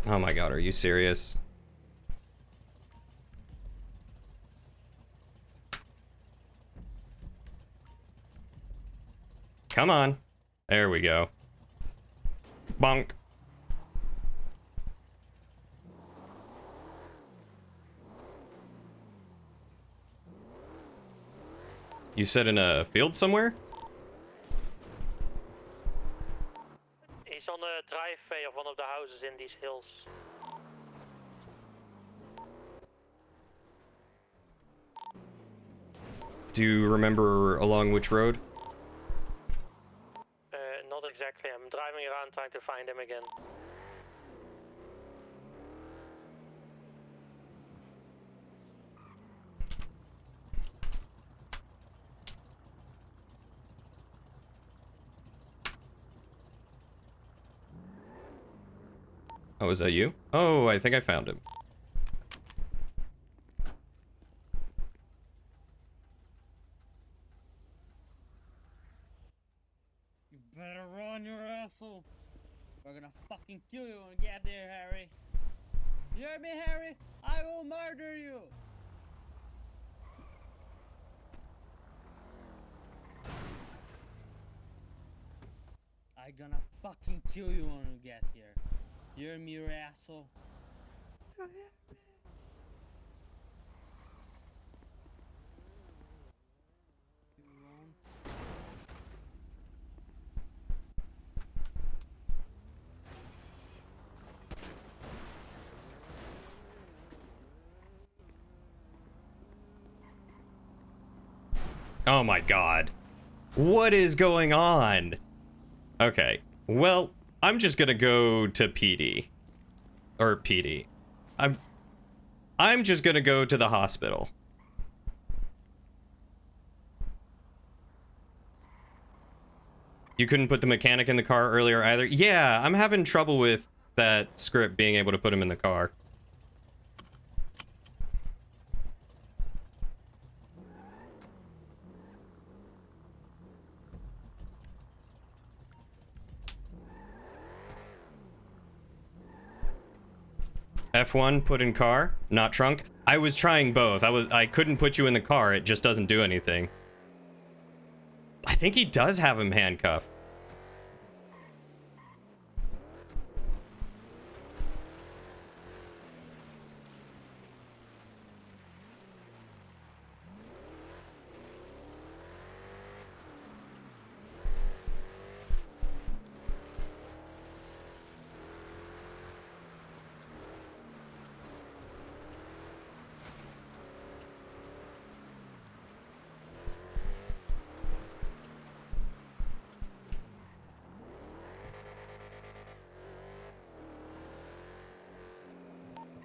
Oh my god, are you serious? Come on. There we go. Bonk. You said in a field somewhere? He's on the driveway of one of the houses in these hills. Do you remember along which road? Not exactly. I'm driving around trying to find him again. Oh, is that you? Oh, I think I found him. You better run, your asshole. We're gonna fucking kill you when we get there, Harry. You hear me, Harry? I will murder you. I gonna fucking kill you when we get here. You hear me, you asshole? You won't. Oh my god. What is going on? Okay. Well, I'm just gonna go to PD. Or PD. I'm just gonna go to the hospital. You couldn't put the mechanic in the car earlier either? Yeah, I'm having trouble with that script being able to put him in the car. F1, put in car, not trunk. I was trying both. I couldn't put you in the car. It just doesn't do anything. I think he does have him handcuffed.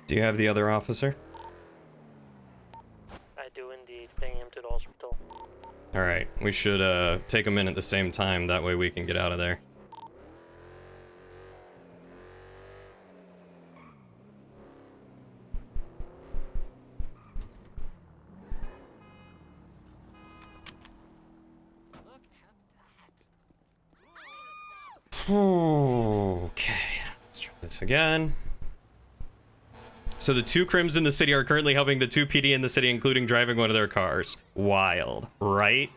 Do you have the other officer? I do indeed. Bring him to the hospital. Alright, we should take them in at the same time, that way we can get out of there. Okay, let's try this again. So the 2 crims in the city are currently helping the 2 PD in the city, including driving one of their cars. Wild, right?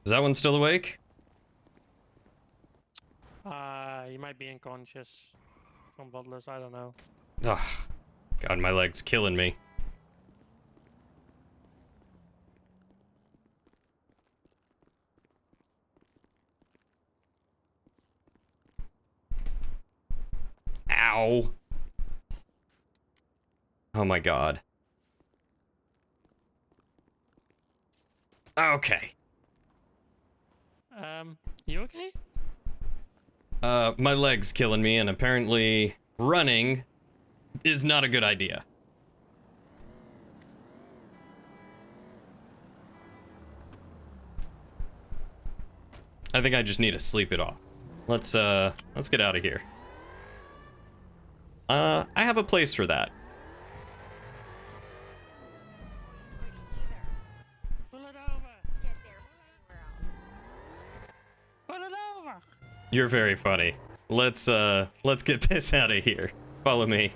Is that one still awake? He might be unconscious from bloodless, I don't know. Ugh. God, my leg's killing me. Ow. Oh my God. Okay. You okay? My leg's killing me, and apparently running is not a good idea. I think I just need to sleep it off. Let's get out of here. I have a place for that. Pull it over. Get there from anywhere else. Pull it over. You're very funny. Let's get this out of here. Follow me.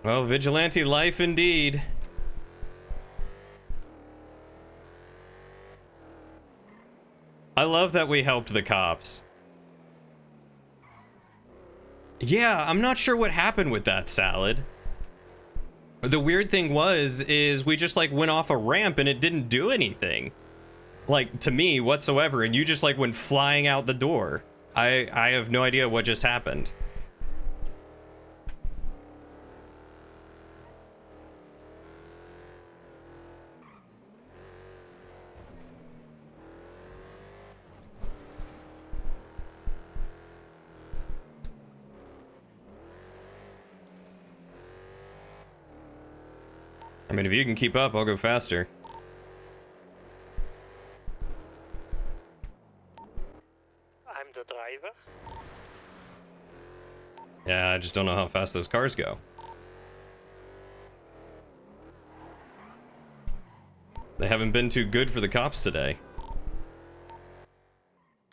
Well, vigilante life indeed. I love that we helped the cops. Yeah, I'm not sure what happened with that, Salad. The weird thing is we just like went off a ramp and it didn't do anything. Like, to me whatsoever, and you just like went flying out the door. I have no idea what just happened. I mean, if you can keep up, I'll go faster. I'm the driver. Yeah, I just don't know how fast those cars go. They haven't been too good for the cops today.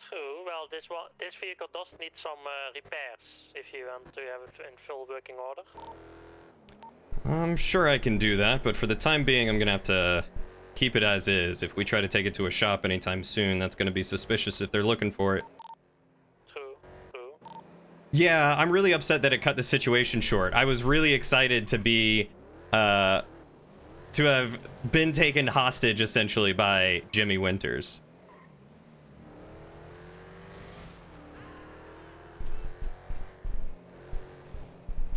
True. Well, this vehicle does need some repairs if you want to have it in full working order. I'm sure I can do that, but for the time being, I'm gonna have to keep it as is. If we try to take it to a shop anytime soon, that's gonna be suspicious if they're looking for it. True. Yeah, I'm really upset that it cut the situation short. I was really excited to be, to have been taken hostage, essentially, by Jimmy Winters.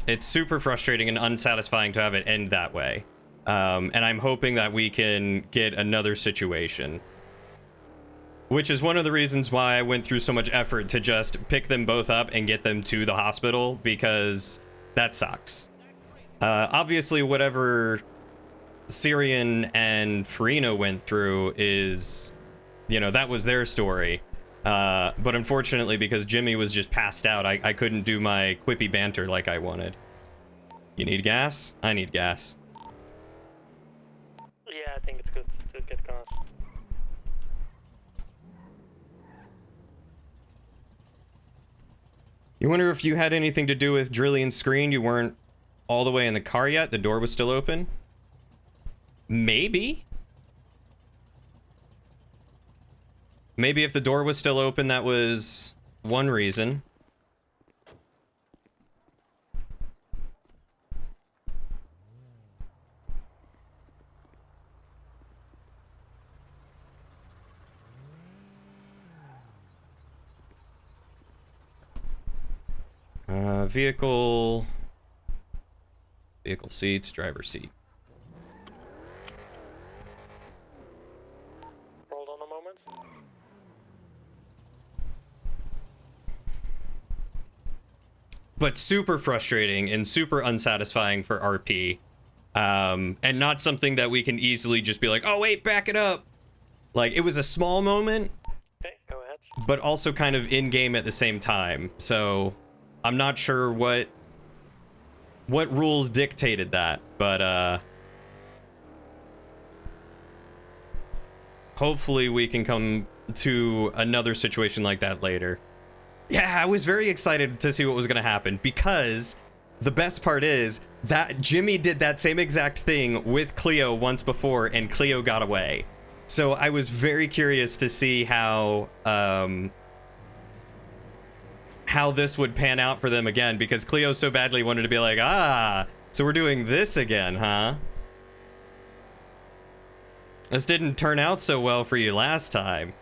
It's super frustrating and unsatisfying to have it end that way. And I'm hoping that we can get another situation. Which is one of the reasons why I went through so much effort to just pick them both up and get them to the hospital, because that sucks. Obviously, whatever Syrian and Farina went through is, you know, that was their story. But unfortunately, because Jimmy was just passed out, I couldn't do my quippy banter like I wanted. You need gas? I need gas. Yeah, I think it's good to get cars. You wonder if you had anything to do with Drillian's screen? You weren't all the way in the car yet? The door was still open? Maybe? Maybe if the door was still open, that was one reason. Vehicle seats, driver seat. Hold on a moment. But super frustrating and super unsatisfying for RP. And not something that we can easily just be like, oh wait, back it up. Like, it was a small moment, Okay, go ahead. but also kind of in-game at the same time. So I'm not sure what rules dictated that, but hopefully we can come to another situation like that later. Yeah, I was very excited to see what was going to happen, because the best part is that Jimmy did that same exact thing with Cleo once before, and Cleo got away. So I was very curious to see how this would pan out for them again, because Cleo so badly wanted to be like, so we're doing this again, huh? This didn't turn out so well for you last time.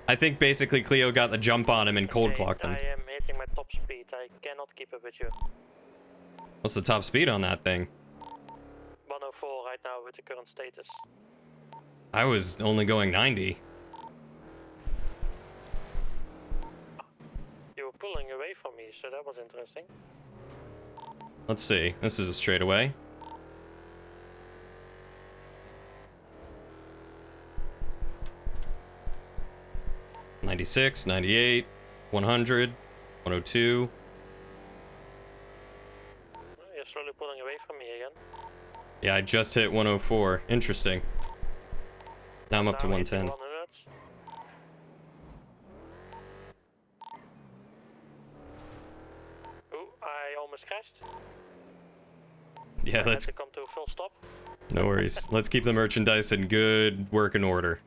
I think basically Cleo got the jump on him and cold clocked him. I am hitting my top speed. I cannot keep up with you. What's the top speed on that thing? 104 right now with the current status. I was only going 90. You were pulling away from me, so that was interesting. Let's see. This is a straightaway. $96, $98, $100, $102. You're slowly pulling away from me again. Yeah, I just hit 104. Interesting. Now I'm up to 110. 100. Ooh, I almost crashed. Yeah, I had let's... to come to a full stop. No worries. Let's keep the merchandise in good working order.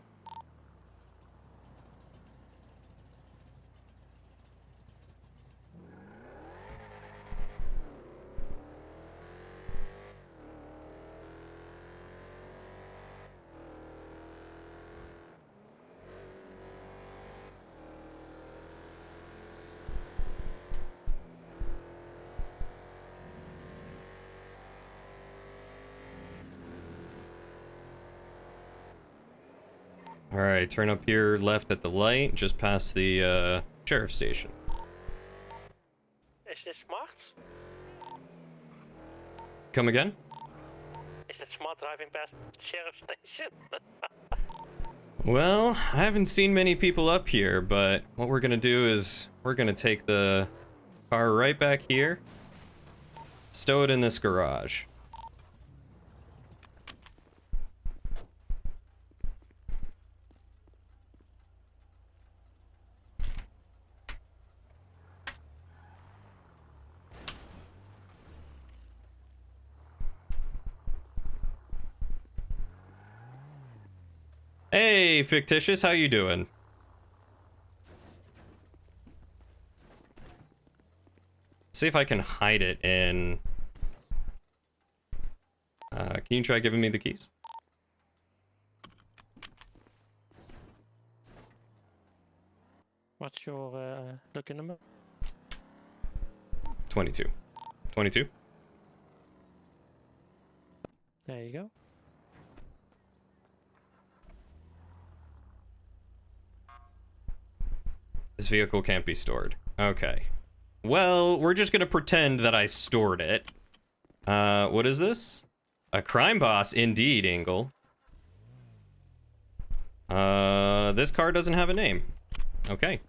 Alright, turn up here left at the light, just past the sheriff's station. Is this smart? Come again? Is it smart driving past the sheriff's station? Well, I haven't seen many people up here, but what we're gonna do is we're gonna take the car right back here, stow it in this garage. Hey, Fictitious, how you doing? See if I can hide it in... can you try giving me the keys? What's your lucky number? 22. 22? There you go. This vehicle can't be stored. Okay. Well, we're just gonna pretend that I stored it. What is this? A crime boss, indeed, Engel. This car doesn't have a name. Okay.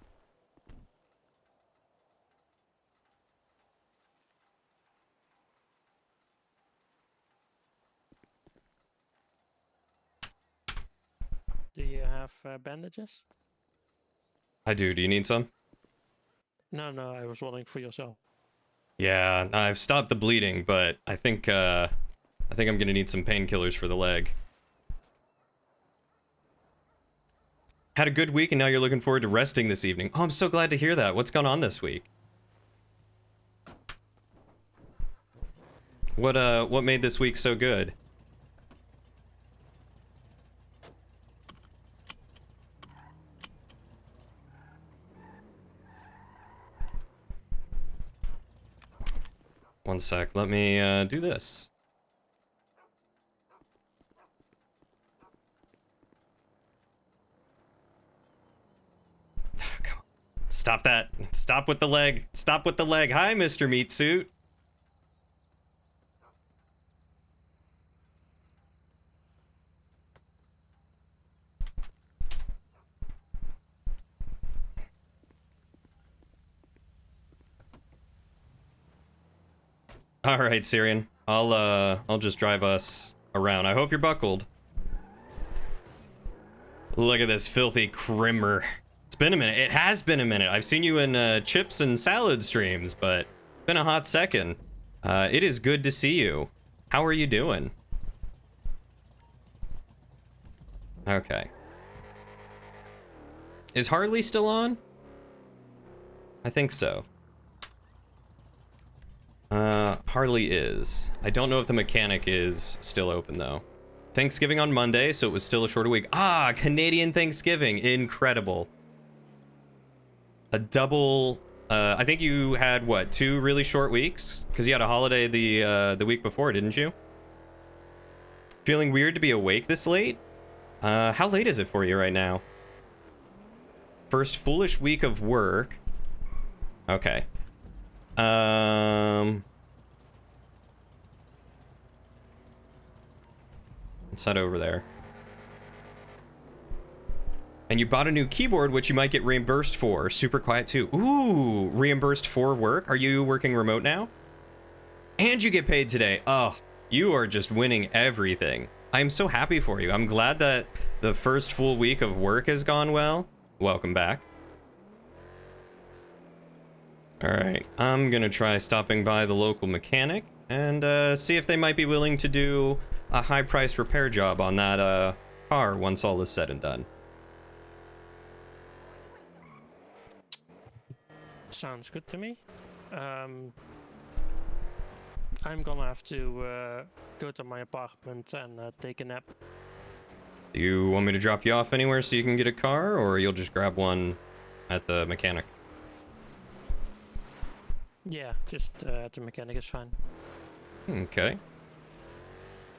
Do you have bandages? I do. Do you need some? No, I was wondering for yourself. Yeah, I've stopped the bleeding, but I think I'm gonna need some painkillers for the leg. Had a good week, and now you're looking forward to resting this evening. Oh, I'm so glad to hear that. What's gone on this week? What made this week so good? One sec, let me do this. Come on. Stop that. Stop with the leg. Stop with the leg. Hi, Mr. Meat Suit. All right, Syrian. I'll just drive us around. I hope you're buckled. Look at this filthy crimmer. It's been a minute. It has been a minute. I've seen you in chips and salad streams, but Been a hot second. It is good to see you. How are you doing? Okay. Is Harley still on? I think so. Harley is. I don't know if the mechanic is still open though. Thanksgiving on Monday, so it was still a shorter week. Ah, Canadian Thanksgiving. Incredible. A double... I think you had, what, 2 really short weeks? Because you had a holiday the week before, didn't you? Feeling weird to be awake this late? How late is it for you right now? First foolish week of work. Okay. Let's head over there. And you bought a new keyboard, which you might get reimbursed for. Super quiet too. Ooh, reimbursed for work? Are you working remote now? And you get paid today. Oh, you are just winning everything. I'm so happy for you. I'm glad that the first full week of work has gone well. Welcome back. All right, I'm gonna try stopping by the local mechanic and see if they might be willing to do a high-priced repair job on that car once all is said and done. Sounds good to me. I'm gonna have to go to my apartment and take a nap. Do you want me to drop you off anywhere so you can get a car, or you'll just grab one at the mechanic? Yeah, just at the mechanic is fine. Okay.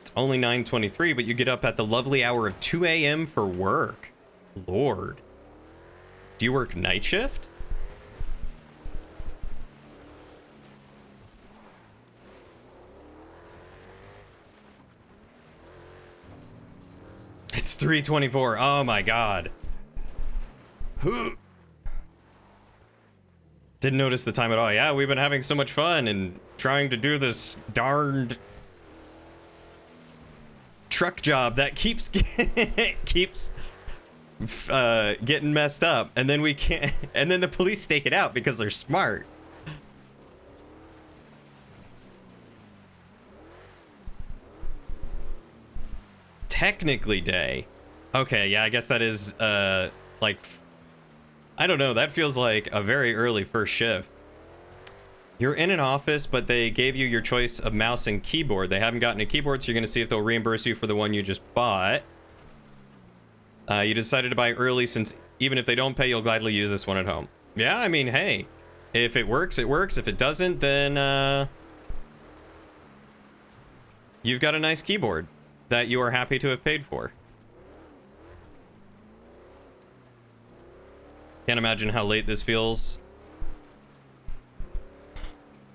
It's only 9:23, but you get up at the lovely hour of 2 a.m. for work. Lord. Do you work night shift? It's 3:24. Oh my god. Didn't notice the time at all. Yeah, we've been having so much fun and trying to do this darned truck job that keeps getting messed up, and then we can't, and then the police stake it out because they're smart. Technically day. Okay, yeah, I guess that is like, I don't know, that feels like a very early first shift. You're in an office, but they gave you your choice of mouse and keyboard. They haven't gotten a keyboard, so you're going to see if they'll reimburse you for the one you just bought. You decided to buy early since even if they don't pay, you'll gladly use this one at home. Yeah, I mean, hey, if it works, it works. If it doesn't, then you've got a nice keyboard that you are happy to have paid for. Can't imagine how late this feels.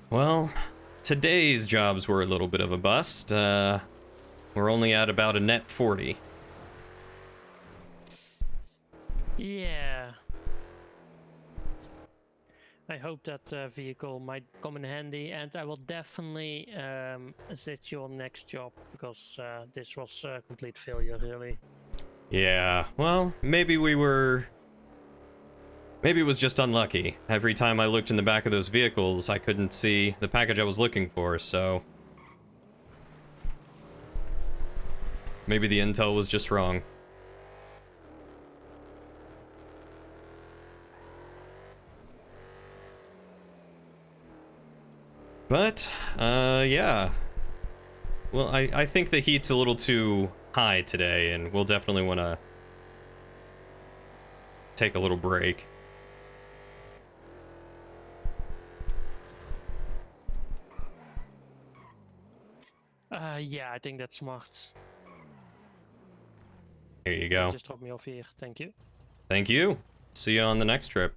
Well, today's jobs were a little bit of a bust. We're only at about a net 40. Yeah. I hope that vehicle might come in handy, and I will definitely assist your next job, because this was a complete failure, really. Yeah, well, maybe it was just unlucky. Every time I looked in the back of those vehicles, I couldn't see the package I was looking for, so... maybe the intel was just wrong. But, yeah. Well, I think the heat's a little too high today, and we'll definitely want to take a little break. Yeah, I think that's smart. Here you go. Just drop me off here. Thank you. Thank you. See you on the next trip.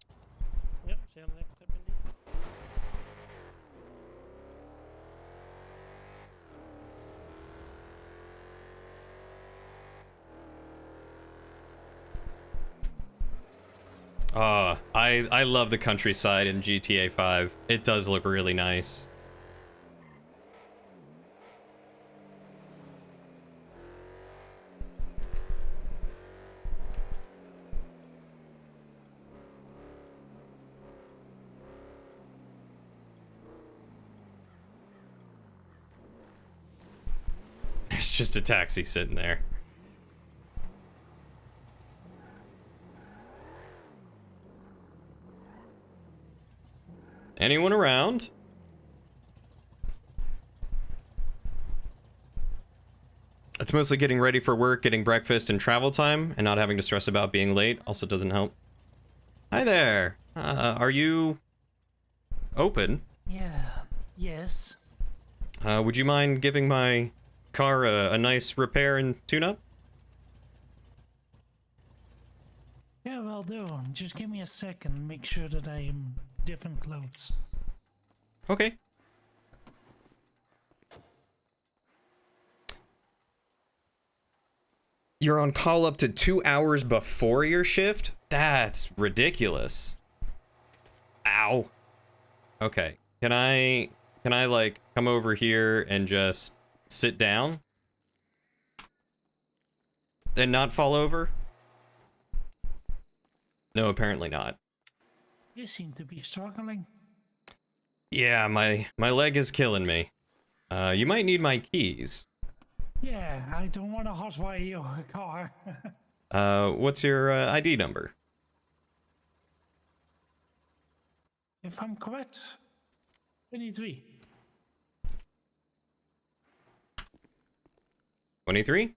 Yep, see you on the next step, indeed. I love the countryside in GTA 5. It does look really nice. It's just a taxi sitting there. Anyone around? It's mostly getting ready for work, getting breakfast, and travel time, and not having to stress about being late also doesn't help. Hi there. Are you open? Yeah. Yes. Would you mind giving my car a nice repair and tune-up? Yeah, will do. Just give me a second. Make sure that I am different clothes. Okay. You're on call up to 2 hours before your shift? That's ridiculous. Ow. Okay. Can I like come over here and just sit down? And not fall over? No, apparently not. You seem to be struggling. Yeah, my leg is killing me. You might need my keys. Yeah, I don't want to hotwire your car. What's your ID number? If I'm correct, 23. 23?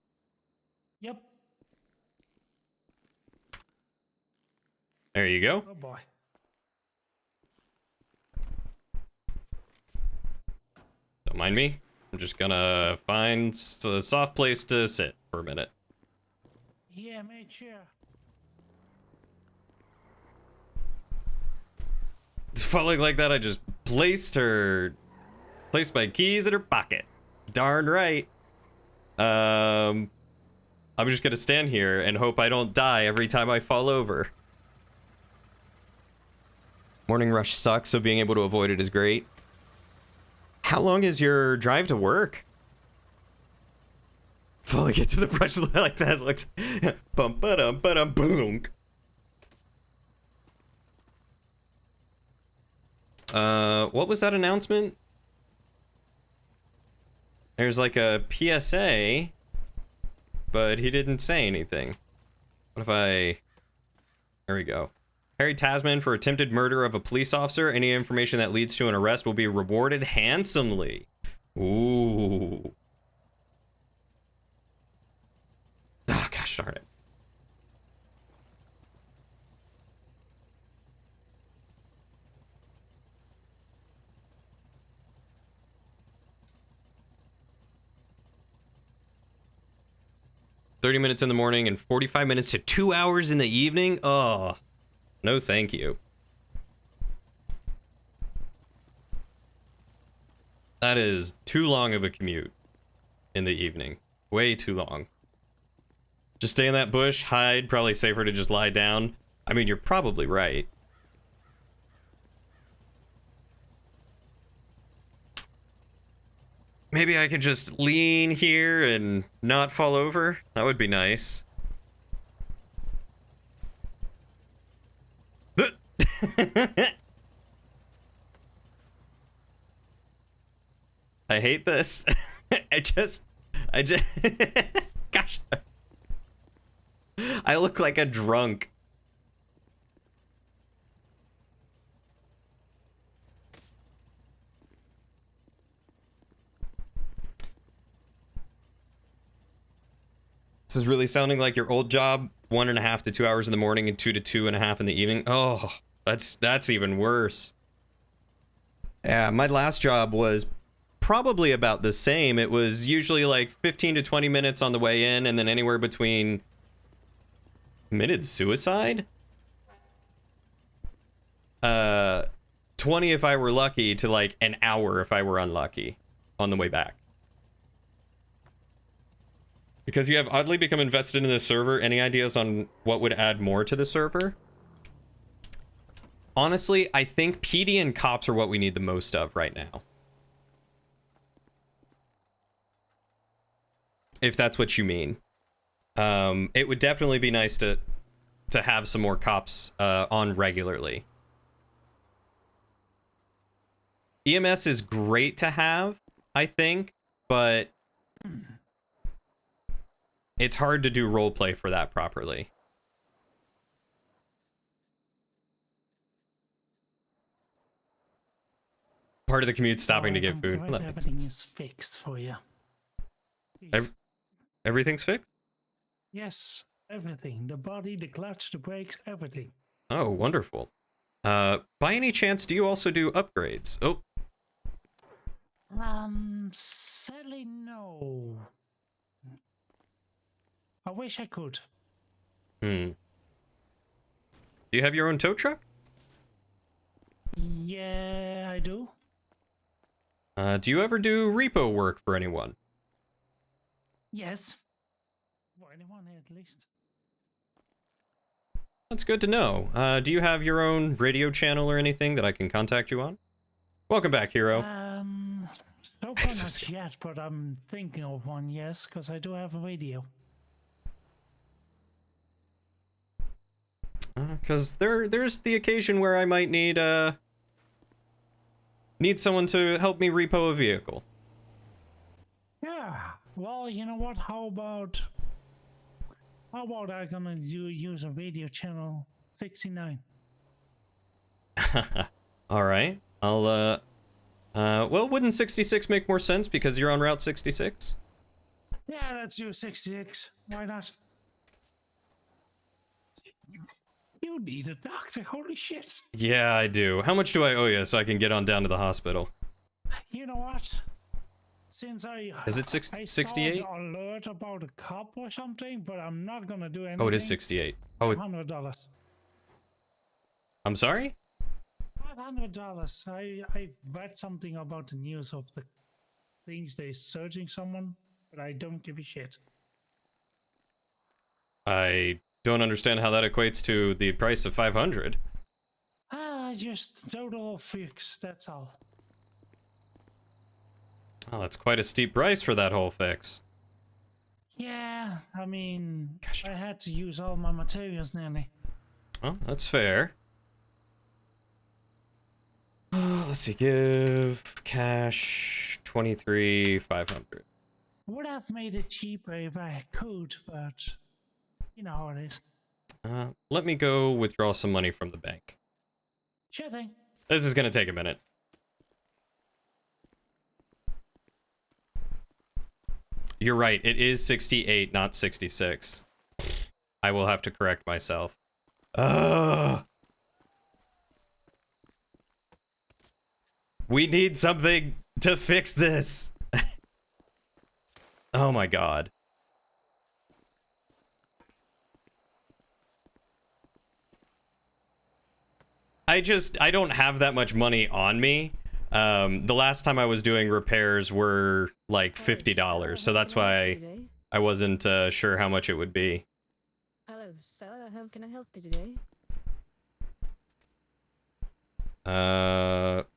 Yep. There you go. Oh boy. Don't mind me. I'm just gonna find a soft place to sit for a minute. Yeah, make sure. Falling like that, I just placed my keys in her pocket. Darn right. I'm just gonna stand here and hope I don't die every time I fall over. Morning rush sucks, so being able to avoid it is great. How long is your drive to work? Falling into the brush like that looks bum ba-dum ba-dum boom. What was that announcement? There's like a PSA, but he didn't say anything. What if I... There we go. Harry Tasman for attempted murder of a police officer. Any information that leads to an arrest will be rewarded handsomely. Ooh. Ah, gosh darn it. $30 in the morning and 45 minutes to 2 hours in the evening? Oh, no thank you. That is too long of a commute in the evening. Way too long. Just stay in that bush, hide, probably safer to just lie down. I mean, you're probably right. Maybe I could just lean here and not fall over? That would be nice. I hate this. I just gosh. I look like a drunk. This is really sounding like your old job. 1.5 to 2 hours in the morning and 2 to 2.5 in the evening. Oh, that's even worse. Yeah, my last job was probably about the same. It was usually like 15 to 20 minutes on the way in, and then anywhere between committed suicide? 20 if I were lucky to like an hour if I were unlucky on the way back. Because you have oddly become invested in the server, any ideas on what would add more to the server? Honestly, I think PD and cops are what we need the most of right now. If that's what you mean. It would definitely be nice to have some more cops on regularly. EMS is great to have, I think, but it's hard to do roleplay for that properly. Part of the commute stopping to get food. Well, that makes Everything sense. is fixed for you. Ev- Everything's fixed? Yes, everything. The body, the clutch, the brakes, everything. Oh, wonderful. By any chance, do you also do upgrades? Oh, Sadly, no. I wish I could. do you have your own tow truck? Yeah, I do. Do you ever do repo work for anyone? Yes. For anyone, at least. That's good to know. Do you have your own radio channel or anything that I can contact you on? Welcome back, hero. So far So not scared. yet, but I'm thinking of one, yes, because I do have a radio. Because there's the occasion where I might need someone to help me repo a vehicle. Yeah. Well, you know what? How about I gonna use a radio channel 69? All right. I'll well, wouldn't 66 make more sense because you're on Route 66? Yeah, let's use 66. Why not? You need a doctor. Holy shit. Yeah, I do. How much do I owe you so I can get on down to the hospital? You know what? Since I Is it I 68? saw the alert about a cop or something, but I'm not gonna do anything. Oh, it is 68. Oh, $500. I'm sorry? $500. I read something about the news of the things they searching someone, but I don't give a shit. I don't understand how that equates to the price of 500. Just total fix. That's all. Oh, that's quite a steep price for that whole fix. Yeah, I mean, Gosh. I had to use all my materials nearly. Well, that's fair. Let's see, give cash 23,500. Would have made it cheaper if I could, but you know how it is. Let me go withdraw some money from the bank. Sure thing. This is gonna take a minute. You're right, it is 68, not 66. I will have to correct myself. Ugh. We need something to fix this. Oh my god. I don't have that much money on me. The last time I was doing repairs were like $50, so that's why I wasn't sure how much it would be. Hello, sir. How can I help you today?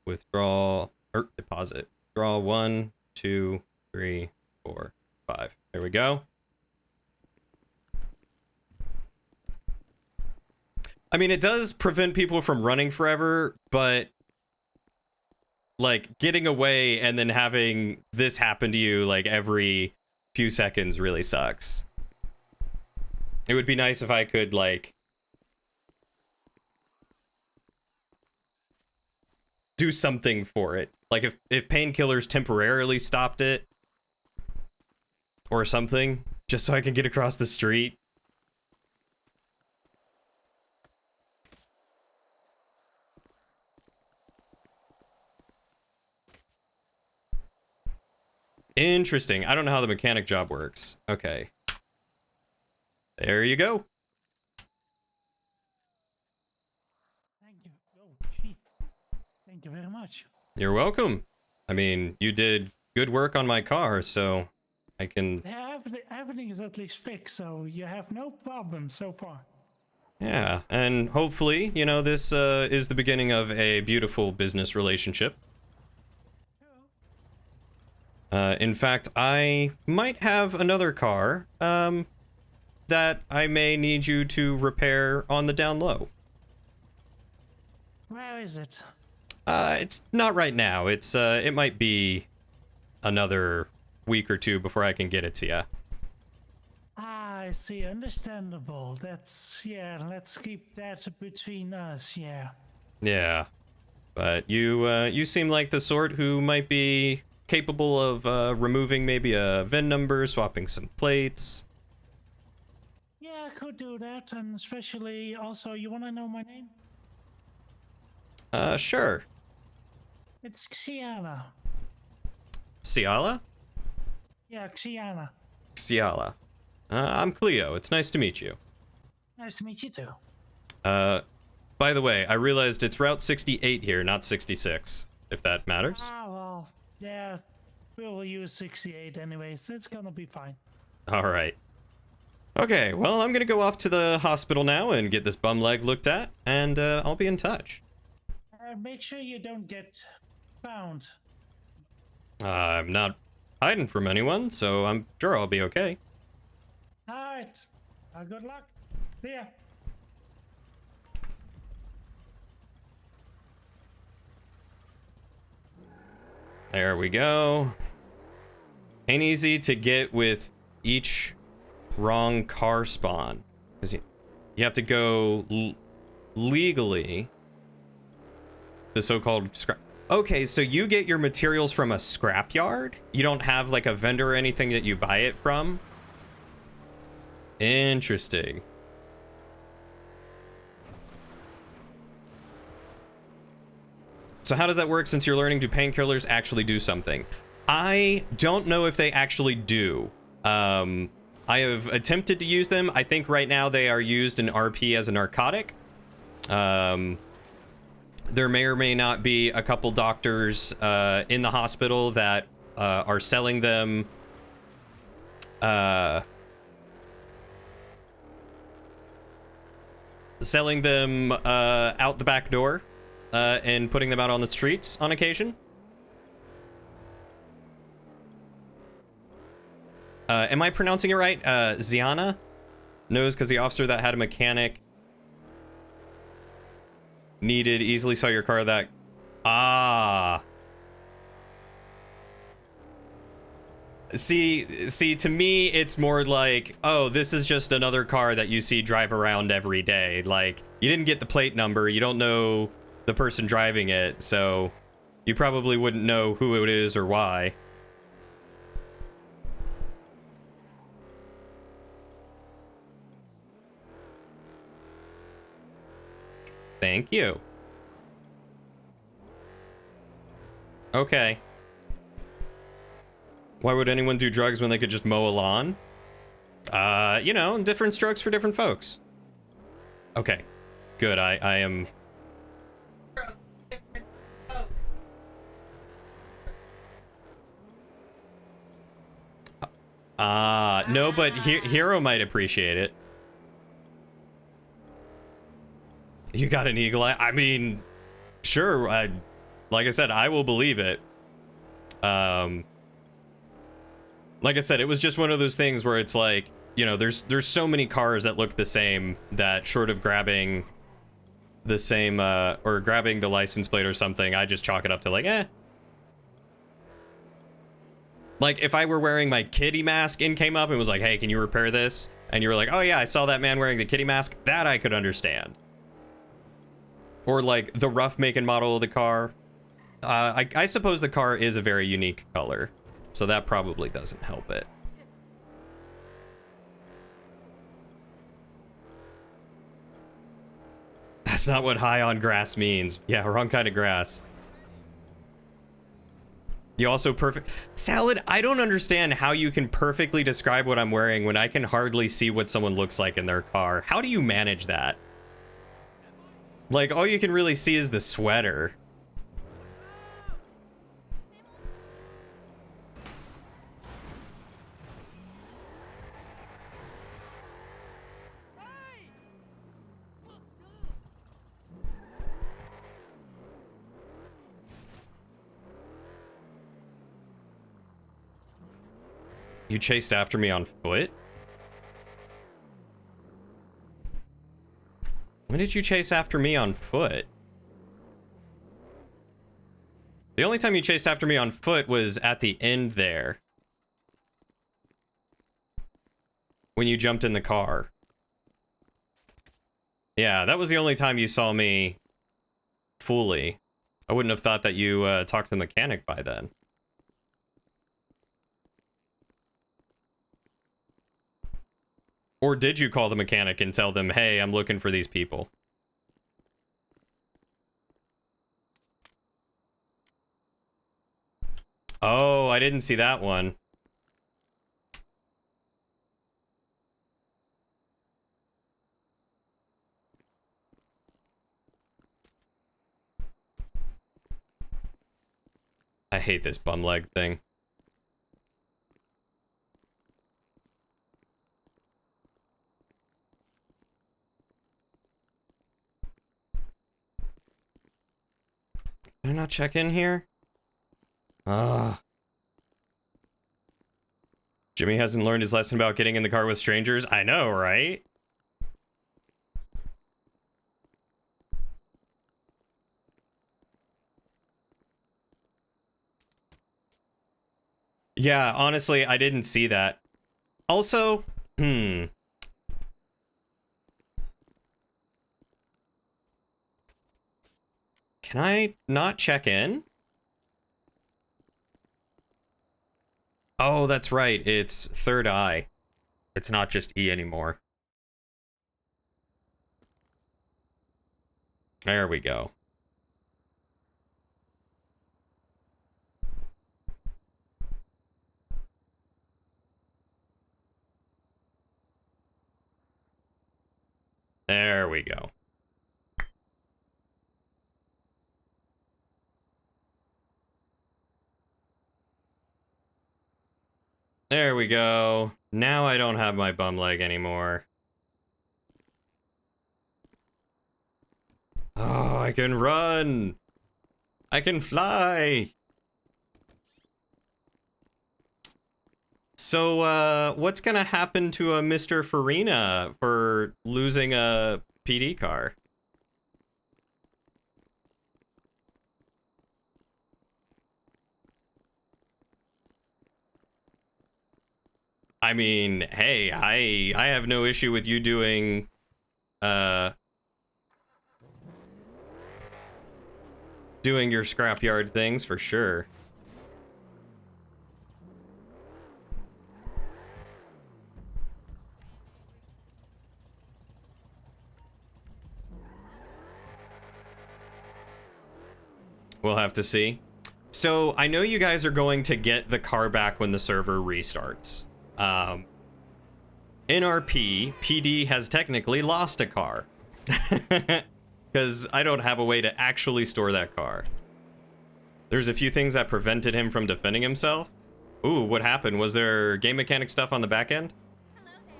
Withdraw or deposit. Draw 1, 2, 3, 4, 5. There we go. I mean, it does prevent people from running forever, but like getting away and then having this happen to you like every few seconds really sucks. It would be nice if I could like do something for it. Like if painkillers temporarily stopped it or something, just so I can get across the street. Interesting. I don't know how the mechanic job works. Okay. There you go. Thank you. Oh, gee. Thank you very much. You're welcome. I mean, you did good work on my car, so I can... Yeah, everything is at least fixed, so you have no problem so far. Yeah, and hopefully, you know, this is the beginning of a beautiful business relationship. In fact, I might have another car that I may need you to repair on the down low. Where is it? It's not right now. It's it might be another week or two before I can get it to you. I see. Understandable. Yeah, let's keep that between us, yeah. Yeah. But you seem like the sort who might be capable of removing maybe a VIN number, swapping some plates. Yeah, I could do that, and especially also, you want to know my name? Sure. It's Xiana. Ciala? Yeah, Xiana. Ciala. I'm Cleo. It's nice to meet you. Nice to meet you too. By the way, I realized it's Route 68 here, not 66, if that matters. Ah, well, yeah, we'll use 68 anyways. It's gonna be fine. All right. Okay, well, I'm gonna go off to the hospital now and get this bum leg looked at, and I'll be in touch. Make sure you don't get found. I'm not hiding from anyone, so I'm sure I'll be okay. Alright. Good luck. See ya. There we go. Ain't easy to get with each wrong car spawn. Because you have to go legally. The so-called scrap. Okay, so you get your materials from a scrapyard? You don't have like a vendor or anything that you buy it from? Interesting. So how does that work since you're learning? Do painkillers actually do something? I don't know if they actually do. I have attempted to use them. I think right now they are used in RP as a narcotic. There may or may not be a couple doctors in the hospital that are selling them out the back door and putting them out on the streets on occasion. Am I pronouncing it right? Ziana knows because the officer that had a mechanic needed easily saw your car that... Ah. See, to me, it's more like, oh, this is just another car that you see drive around every day. Like, you didn't get the plate number, you don't know the person driving it, so you probably wouldn't know who it is or why. Thank you. Okay. Why would anyone do drugs when they could just mow a lawn? You know, different strokes for different folks. Okay. Good, I am... Different folks. No, but Hero might appreciate it. You got an eagle eye? I mean, sure. Like I said, I will believe it. Like I said, it was just one of those things where it's like, you know, there's so many cars that look the same that short of grabbing the same, or grabbing the license plate or something, I just chalk it up to like, eh. Like, if I were wearing my kitty mask and came up and was like, hey, can you repair this? And you were like, oh yeah, I saw that man wearing the kitty mask. That I could understand. Or like the rough make and model of the car. I suppose the car is a very unique color, so that probably doesn't help it. That's not what high on grass means. Yeah, wrong kind of grass. You also perfect... Salad, I don't understand how you can perfectly describe what I'm wearing when I can hardly see what someone looks like in their car. How do you manage that? Like, all you can really see is the sweater. You chased after me on foot? When did you chase after me on foot? The only time you chased after me on foot was at the end there. when you jumped in the car. Yeah, that was the only time you saw me fully. I wouldn't have thought that you talked to the mechanic by then. Or did you call the mechanic and tell them, hey, I'm looking for these people? Oh, I didn't see that one. I hate this bum leg thing. Did I not check in here? Ugh. Jimmy hasn't learned his lesson about getting in the car with strangers. I know, right? Yeah, honestly, I didn't see that. Also, Can I not check in? Oh, that's right. It's third eye. It's not just E anymore. There we go. There we go. There we go. Now I don't have my bum leg anymore. Oh, I can run. I can fly. So, what's gonna happen to a Mr. Farina for losing a PD car? I mean, hey, I have no issue with you doing doing your scrapyard things for sure. We'll have to see. So, I know you guys are going to get the car back when the server restarts. NRP, PD has technically lost a car. Because I don't have a way to actually store that car. There's a few things that prevented him from defending himself. Ooh, what happened? Was there game mechanic stuff on the back end? Hello there.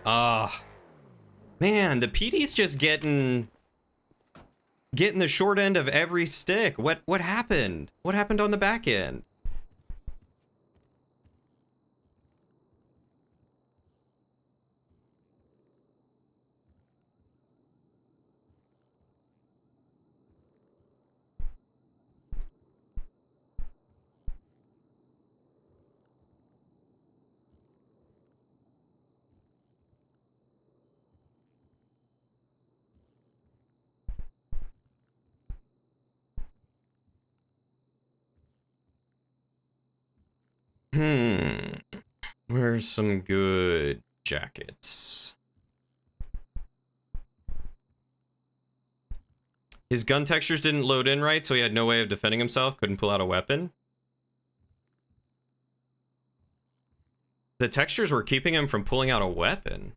Ah. Man, the PD's just getting the short end of every stick. What happened? What happened on the back end? Where's some good jackets? His gun textures didn't load in right, so he had no way of defending himself, couldn't pull out a weapon. The textures were keeping him from pulling out a weapon.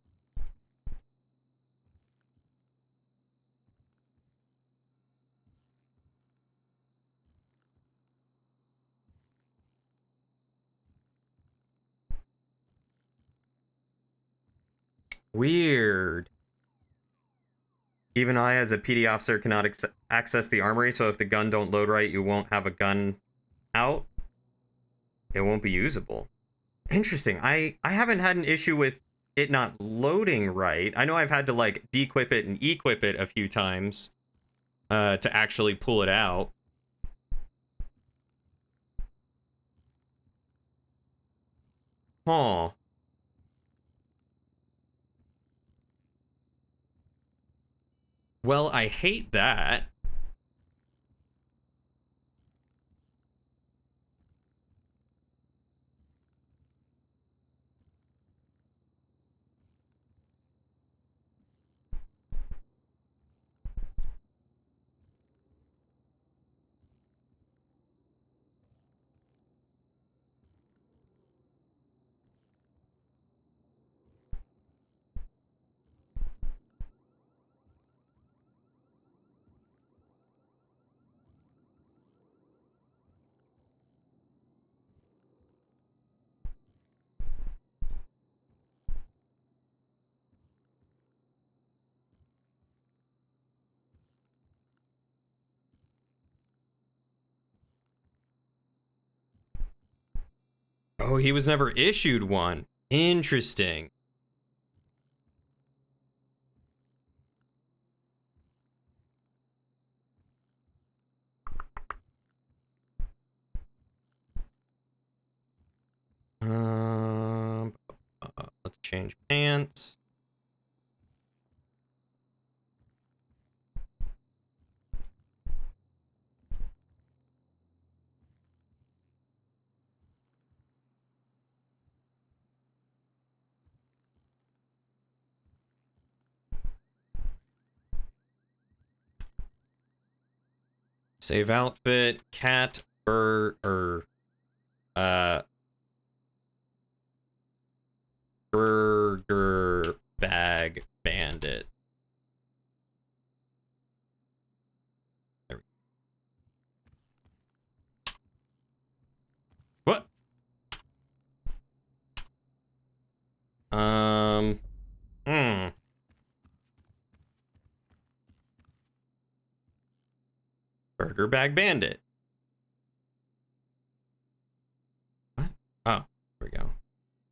Weird. Even I, as a PD officer, cannot access the armory, so if the gun don't load right, you won't have a gun out. It won't be usable. Interesting. I haven't had an issue with it not loading right. I know I've had to, like, dequip it and equip it a few times to actually pull it out. Huh. Well, I hate that. Oh, he was never issued one. Interesting. Um, let's change pants. Save outfit, cat, uh, burger bag bandit. There we go. What? Burger bag bandit. What? Oh, there we go.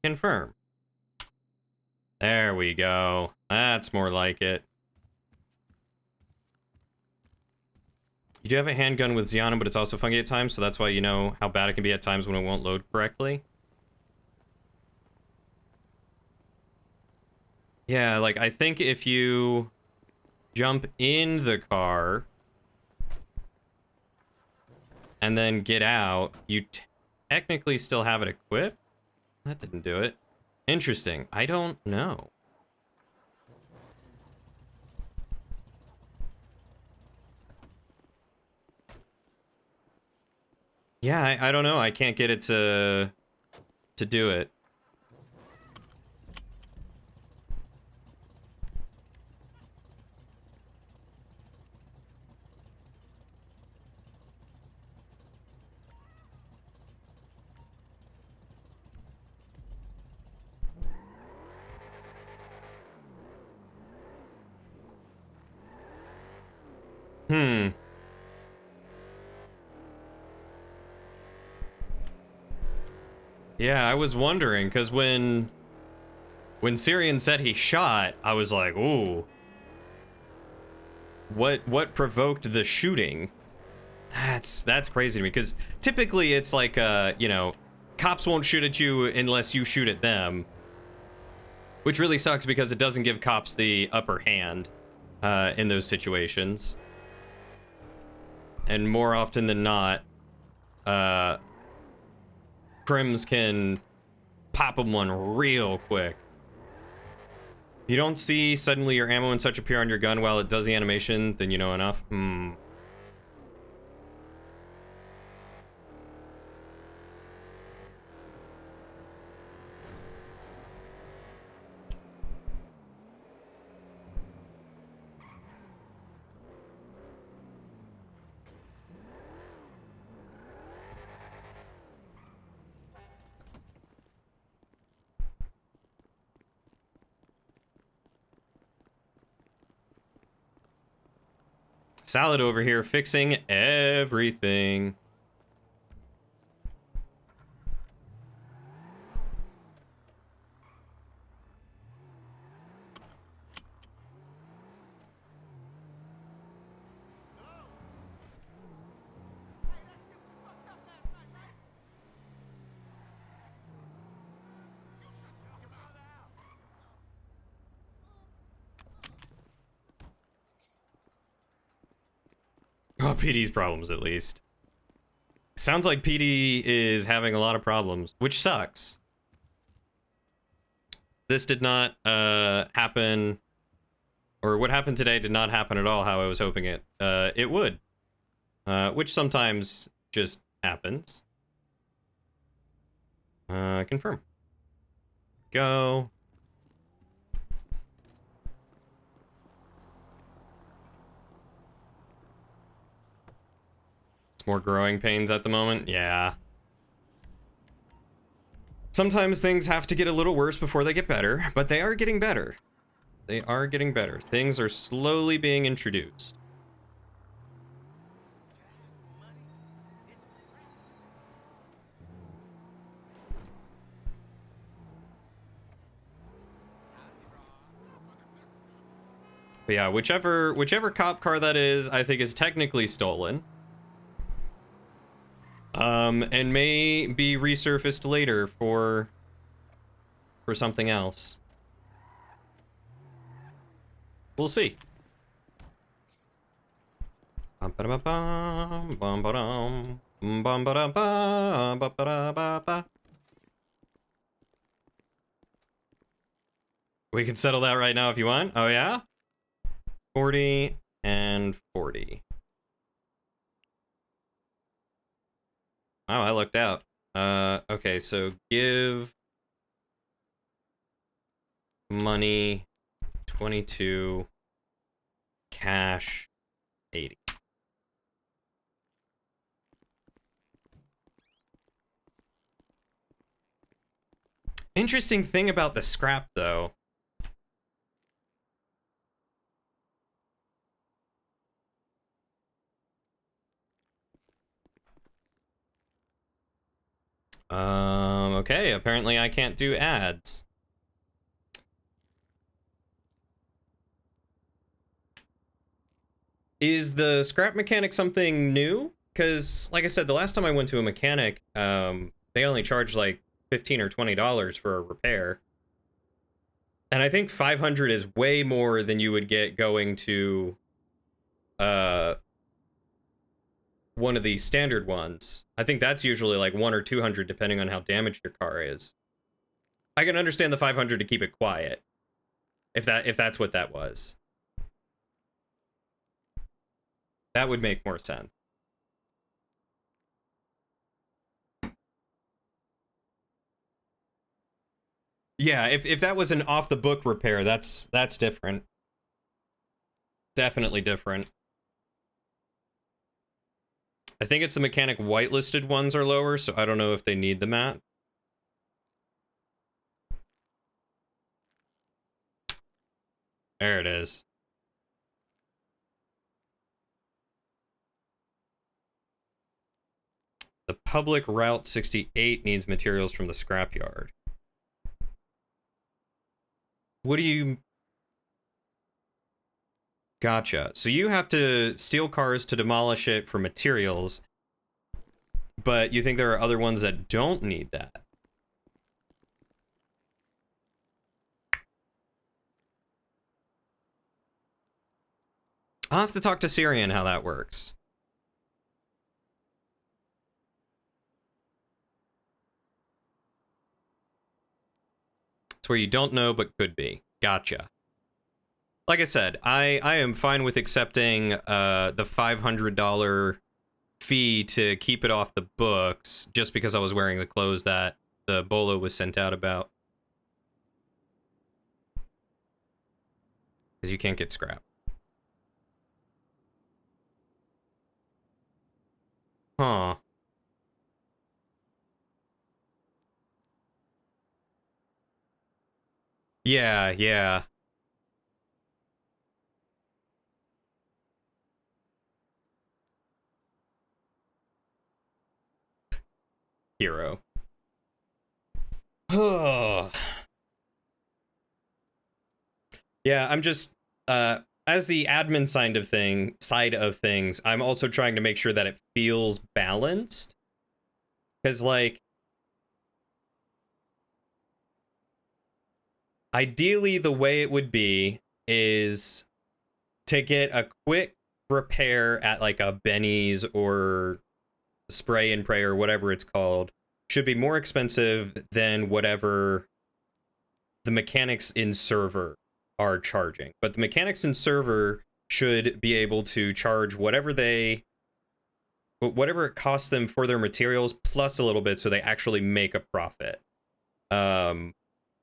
Confirm. There we go. That's more like it. You do have a handgun with Xenon, but it's also funky at times, so that's why you know how bad it can be at times when it won't load correctly. Yeah, like, I think if you jump in the car and then get out, you technically still have it equipped? That didn't do it. Interesting. I don't know. Yeah, I don't know. I can't get it to do it. Hmm. Yeah, I was wondering, because when Syrian said he shot, I was like, ooh. What provoked the shooting? That's crazy to me, because typically it's like, you know, cops won't shoot at you unless you shoot at them. Which really sucks because it doesn't give cops the upper hand in those situations. And more often than not, crims can pop them one real quick. If you don't see suddenly your ammo and such appear on your gun while it does the animation, then you know enough. Salad over here fixing everything. PD's problems, at least. Sounds like PD is having a lot of problems, which sucks. This did not happen, or what happened today did not happen at all how I was hoping it would. Which sometimes just happens. Confirm. Go. It's more growing pains at the moment. Yeah. Sometimes things have to get a little worse before they get better, but they are getting better. They are getting better. Things are slowly being introduced. But yeah, whichever cop car that is, I think is technically stolen. And may be resurfaced later for something else. We'll see. We can settle that right now if you want. Oh yeah? 40 and 40. Oh, I looked out. Okay, so give money 22, cash 80. Interesting thing about the scrap, though. Okay, apparently I can't do ads. Is the scrap mechanic something new? Because, like I said, the last time I went to a mechanic, they only charged like $15 or $20 for a repair. And I think 500 is way more than you would get going to one of the standard ones. I think that's usually like 100 or 200 depending on how damaged your car is. I can understand the 500 to keep it quiet, if that's what that was. That would make more sense. Yeah, if that was an off the book repair, that's different. Definitely different. I think it's the mechanic whitelisted ones are lower, so I don't know if they need the mat. There it is. The public Route 68 needs materials from the scrapyard. What do you... Gotcha. So you have to steal cars to demolish it for materials, but you think there are other ones that don't need that? I'll have to talk to Syrian how that works. It's where you don't know but could be. Gotcha. Like I said, I am fine with accepting the $500 fee to keep it off the books just because I was wearing the clothes that the bolo was sent out about. Because you can't get scrap. Huh. Yeah, yeah. Hero. Oh. Yeah, I'm just as the admin side of things, I'm also trying to make sure that it feels balanced. Cuz like ideally the way it would be is to get a quick repair at like a Benny's or Spray and Pray or whatever it's called should be more expensive than whatever the mechanics in server are charging. But the mechanics in server should be able to charge whatever it costs them for their materials plus a little bit so they actually make a profit.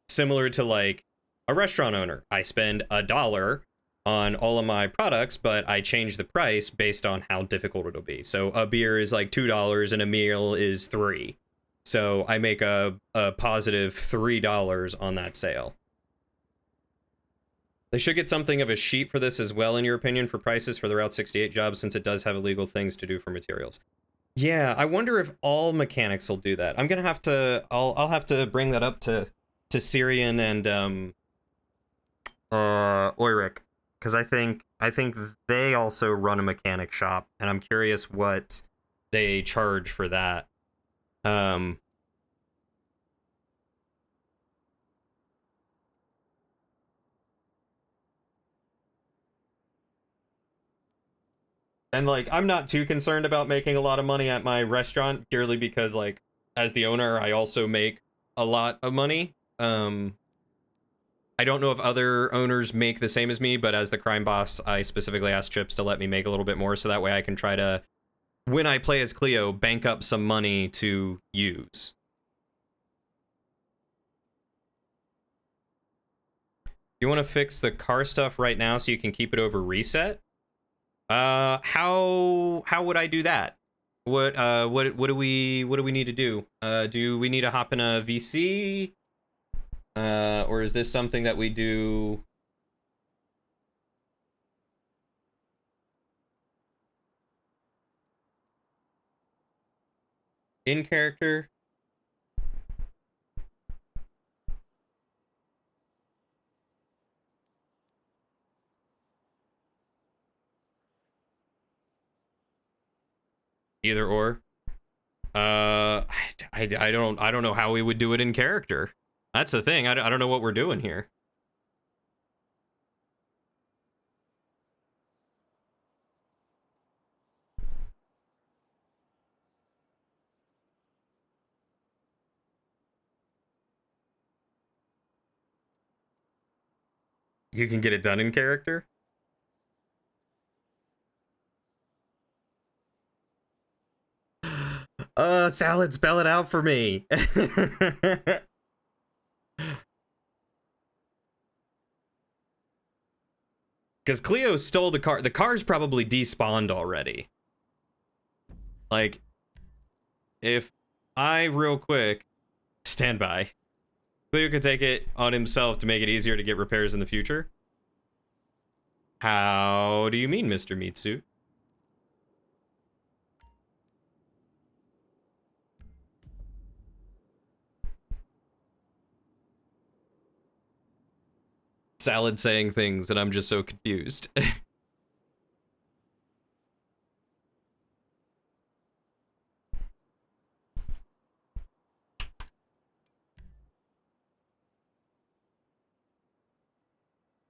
Similar to like a restaurant owner. I spend $1 on all of my products, but I change the price based on how difficult it'll be. So a beer is like $2 and a meal is $3. So I make a positive $3 on that sale. They should get something of a sheet for this as well, in your opinion, for prices for the Route 68 jobs, since it does have illegal things to do for materials. Yeah, I wonder if all mechanics will do that. I'm gonna have to. I'll have to bring that up to Syrian and Ulrich, because I think they also run a mechanic shop, and I'm curious what they charge for that. And like, I'm not too concerned about making a lot of money at my restaurant, purely because like, as the owner, I also make a lot of money. I don't know if other owners make the same as me, but as the crime boss, I specifically asked Chips to let me make a little bit more, so that way I can try to, when I play as Cleo, bank up some money to use. You want to fix the car stuff right now so you can keep it over reset? How would I do that? What do we need to do? Do we need to hop in a VC? Or is this something that we do in character? Either or. I don't know how we would do it in character. That's the thing. I don't know what we're doing here. You can get it done in character? Salad, spell it out for me. Because Cleo stole the car. The car's probably despawned already. Like, if I real quick stand by, Cleo could take it on himself to make it easier to get repairs in the future. How do you mean, Mr. Meatsuit? Salad saying things, and I'm just so confused.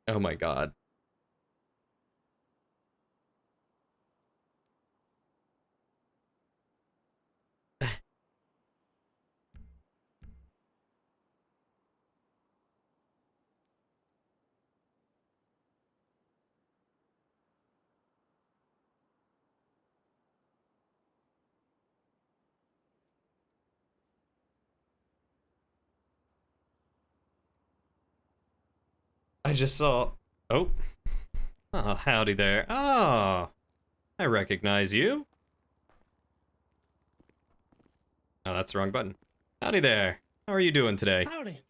Oh my god. I just saw... Oh. Oh, howdy there. Oh, I recognize you. Oh, that's the wrong button. Howdy there. How are you doing today? Howdy.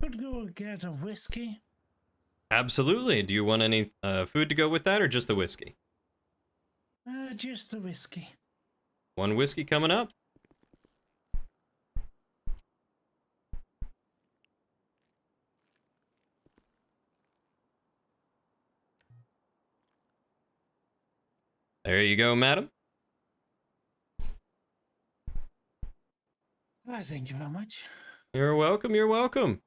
Could go get a whiskey. Absolutely. Do you want any food to go with that, or just the whiskey? Just the whiskey. One whiskey coming up. There you go, madam. Thank you very much. You're welcome, you're welcome.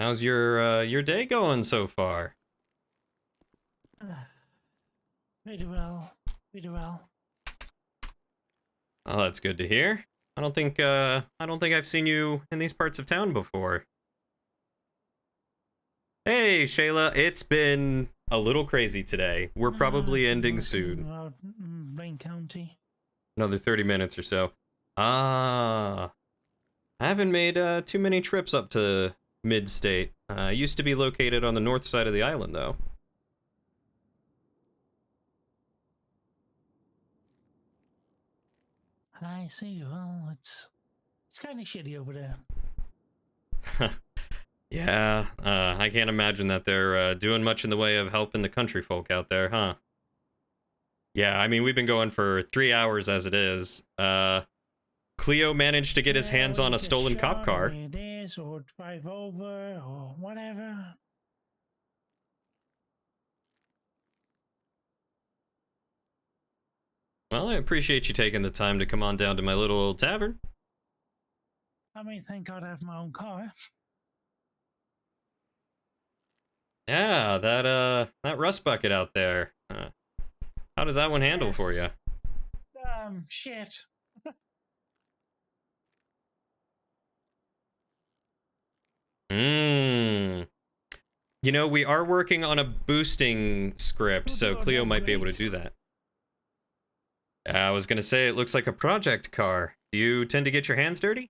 How's your day going so far? Pretty well. Pretty well. Oh, that's good to hear. I don't think I've seen you in these parts of town before. Hey, Shayla, it's been a little crazy today. We're probably I've been ending working soon. out in Blaine County. Another 30 minutes or so. Ah, I haven't made too many trips up to mid-state. I used to be located on the north side of the island, though. I see. Well, it's kind of shitty over there. Yeah, I can't imagine that they're doing much in the way of helping the country folk out there, huh? Yeah, I mean, we've been going for 3 hours as it is. Cleo managed to get his hands on a stolen cop car. Or it is, or drive over, or whatever. Well, I appreciate you taking the time to come on down to my little old tavern. I mean, thank God I have my own car. Yeah, that rust bucket out there. How does that one handle for you? Yes. Shit. Mmm. You know, we are working on a boosting script, so Oh, Cleo no, might be able to great. do that. I was gonna say, it looks like a project car. Do you tend to get your hands dirty?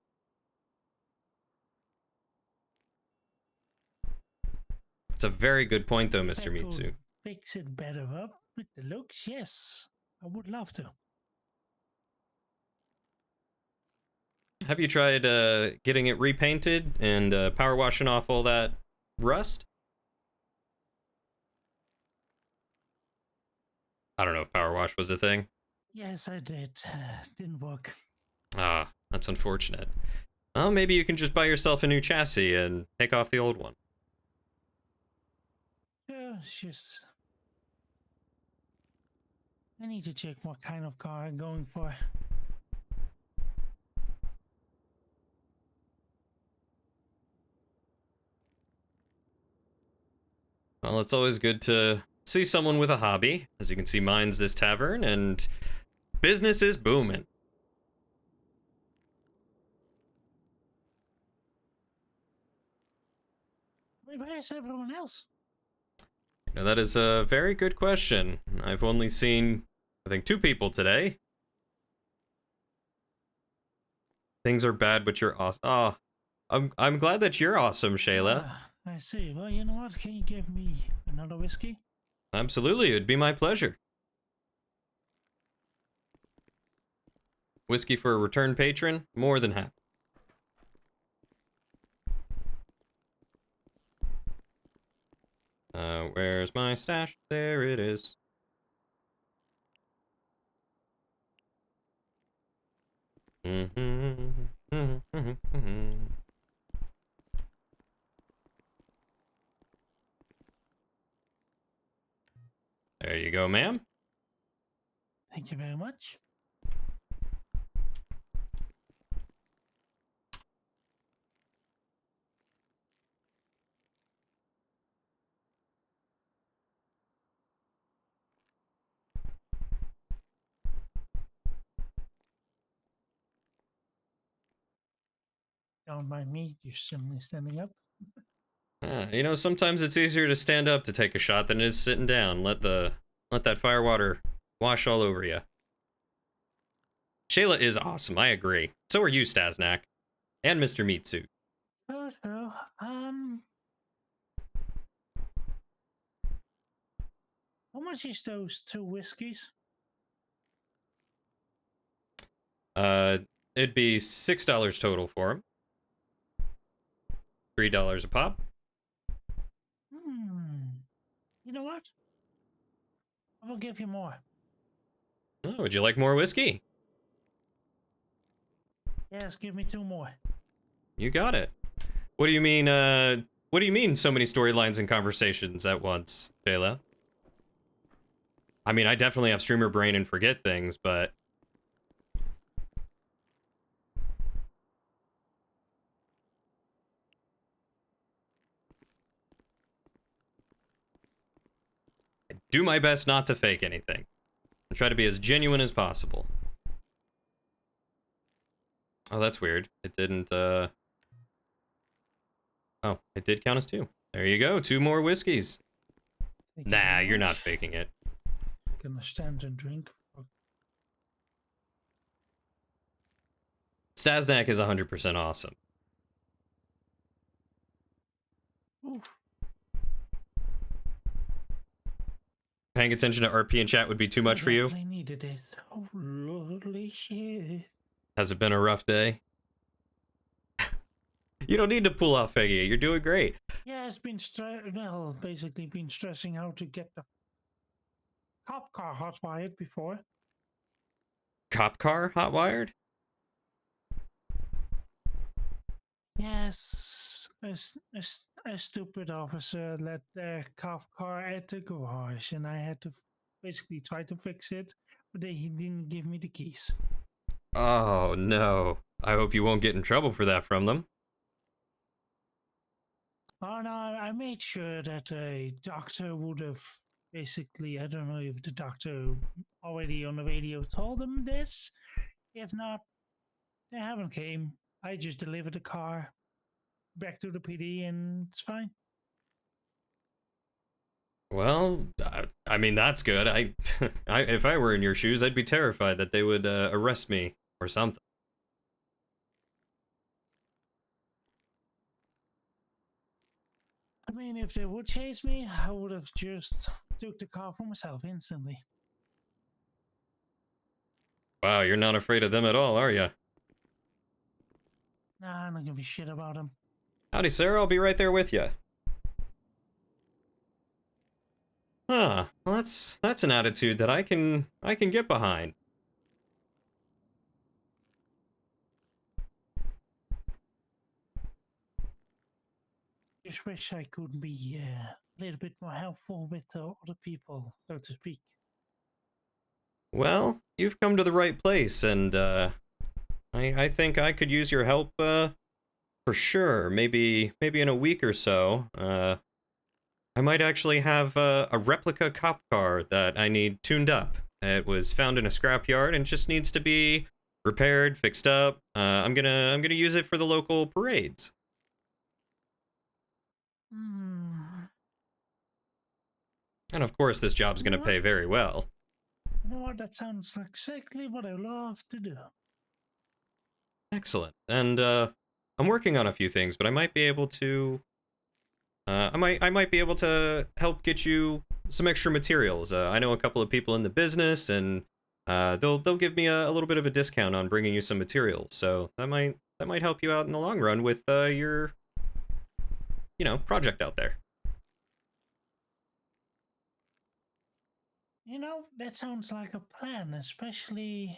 It's a very good point, though, Mr. That could Mitsu. fix it better up with the looks. Yes, I would love to. Have you tried getting it repainted and power washing off all that rust? I don't know if power wash was a thing. Yes, I did. Didn't work. Ah, that's unfortunate. Well, maybe you can just buy yourself a new chassis and take off the old one. Yeah, it's just. I need to check what kind of car I'm going for. Well, it's always good to see someone with a hobby. As you can see, mine's this tavern, and business is booming. Wait, where's everyone else? Now, that is a very good question. I've only seen, I think, 2 people today. Things are bad, but you're awesome. Oh, I'm glad that you're awesome, Shayla. Ah, I see. Well, you know what? Can you give me another whiskey? Absolutely, it'd be my pleasure. Whiskey for a return patron? More than happy. Where's my stash? There it is. There you go, ma'am. Thank you very much. Don't mind me, you're suddenly standing up. You know, sometimes it's easier to stand up to take a shot than it is sitting down. Let that fire water wash all over you. Shayla is awesome, I agree. So are you, Stasnak. And Mr. Meatsuit. So, how much is those 2 whiskeys? It'd be $6 total for them. $3 a pop. You know what? I will give you more. Oh, would you like more whiskey? Yes, give me 2 more. You got it. What do you mean, so many storylines and conversations at once, Shayla? I mean, I definitely have streamer brain and forget things, but... do my best not to fake anything. I try to be as genuine as possible. Oh, that's weird. It didn't, Oh, it did count as 2. There you go, 2 more whiskeys. Thank you Nah, very you're not much. faking it. Gonna stand and drink. Stasnak is 100% awesome. Ooh. Paying attention to RP and chat would be too much for you? I needed it. Oh, holy shit. Has it been a rough day? You don't need to pull off faking it. You're doing great. Yeah, it's been basically been stressing how to get the cop car hotwired before. Cop car hotwired? Yes, a stupid officer let the cop car at the garage, and I had to basically try to fix it, but he didn't give me the keys. Oh, no. I hope you won't get in trouble for that from them. Oh no, I made sure that a doctor would have basically, I don't know if the doctor already on the radio told them this. If not, they haven't came. I just delivered the car back to the PD and it's fine. Well, I mean, that's good. If I were in your shoes, I'd be terrified that they would arrest me or something. I mean, if they would chase me, I would have just took the car for myself instantly. Wow, you're not afraid of them at all, are you? Nah, I'm not gonna be shit about them. Howdy, sir. I'll be right there with you. Huh. Well, that's an attitude that I can get behind. Just wish I could be a little bit more helpful with other people, so to speak. Well, you've come to the right place, and I think I could use your help for sure. Maybe in a week or so. I might actually have a replica cop car that I need tuned up. It was found in a scrapyard and just needs to be repaired, fixed up. I'm gonna use it for the local parades. And of course, this job's gonna pay very well. You know what? That sounds exactly what I love to do. Excellent. And I'm working on a few things, but I might be able to. I might be able to help get you some extra materials. I know a couple of people in the business, and they'll give me a little bit of a discount on bringing you some materials. So that might help you out in the long run with your project out there. You know, that sounds like a plan, especially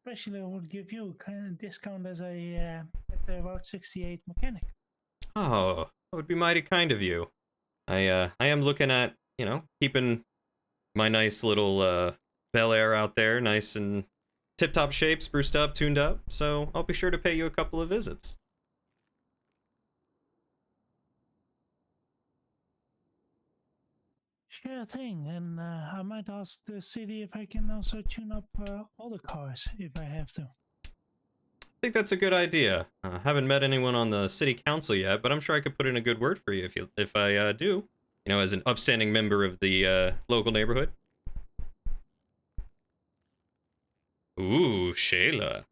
I would give you a kind of discount as a at the Route 68 mechanic. Oh, that would be mighty kind of you. I am looking at keeping my nice little Bel Air out there, nice and tip-top shape, spruced up, tuned up. So I'll be sure to pay you a couple of visits. Sure thing, and I might ask the city if I can also tune up all the cars if I have to. I think that's a good idea. Haven't met anyone on the city council yet, but I'm sure I could put in a good word for you if I do. As an upstanding member of the local neighborhood. Ooh, Shayla.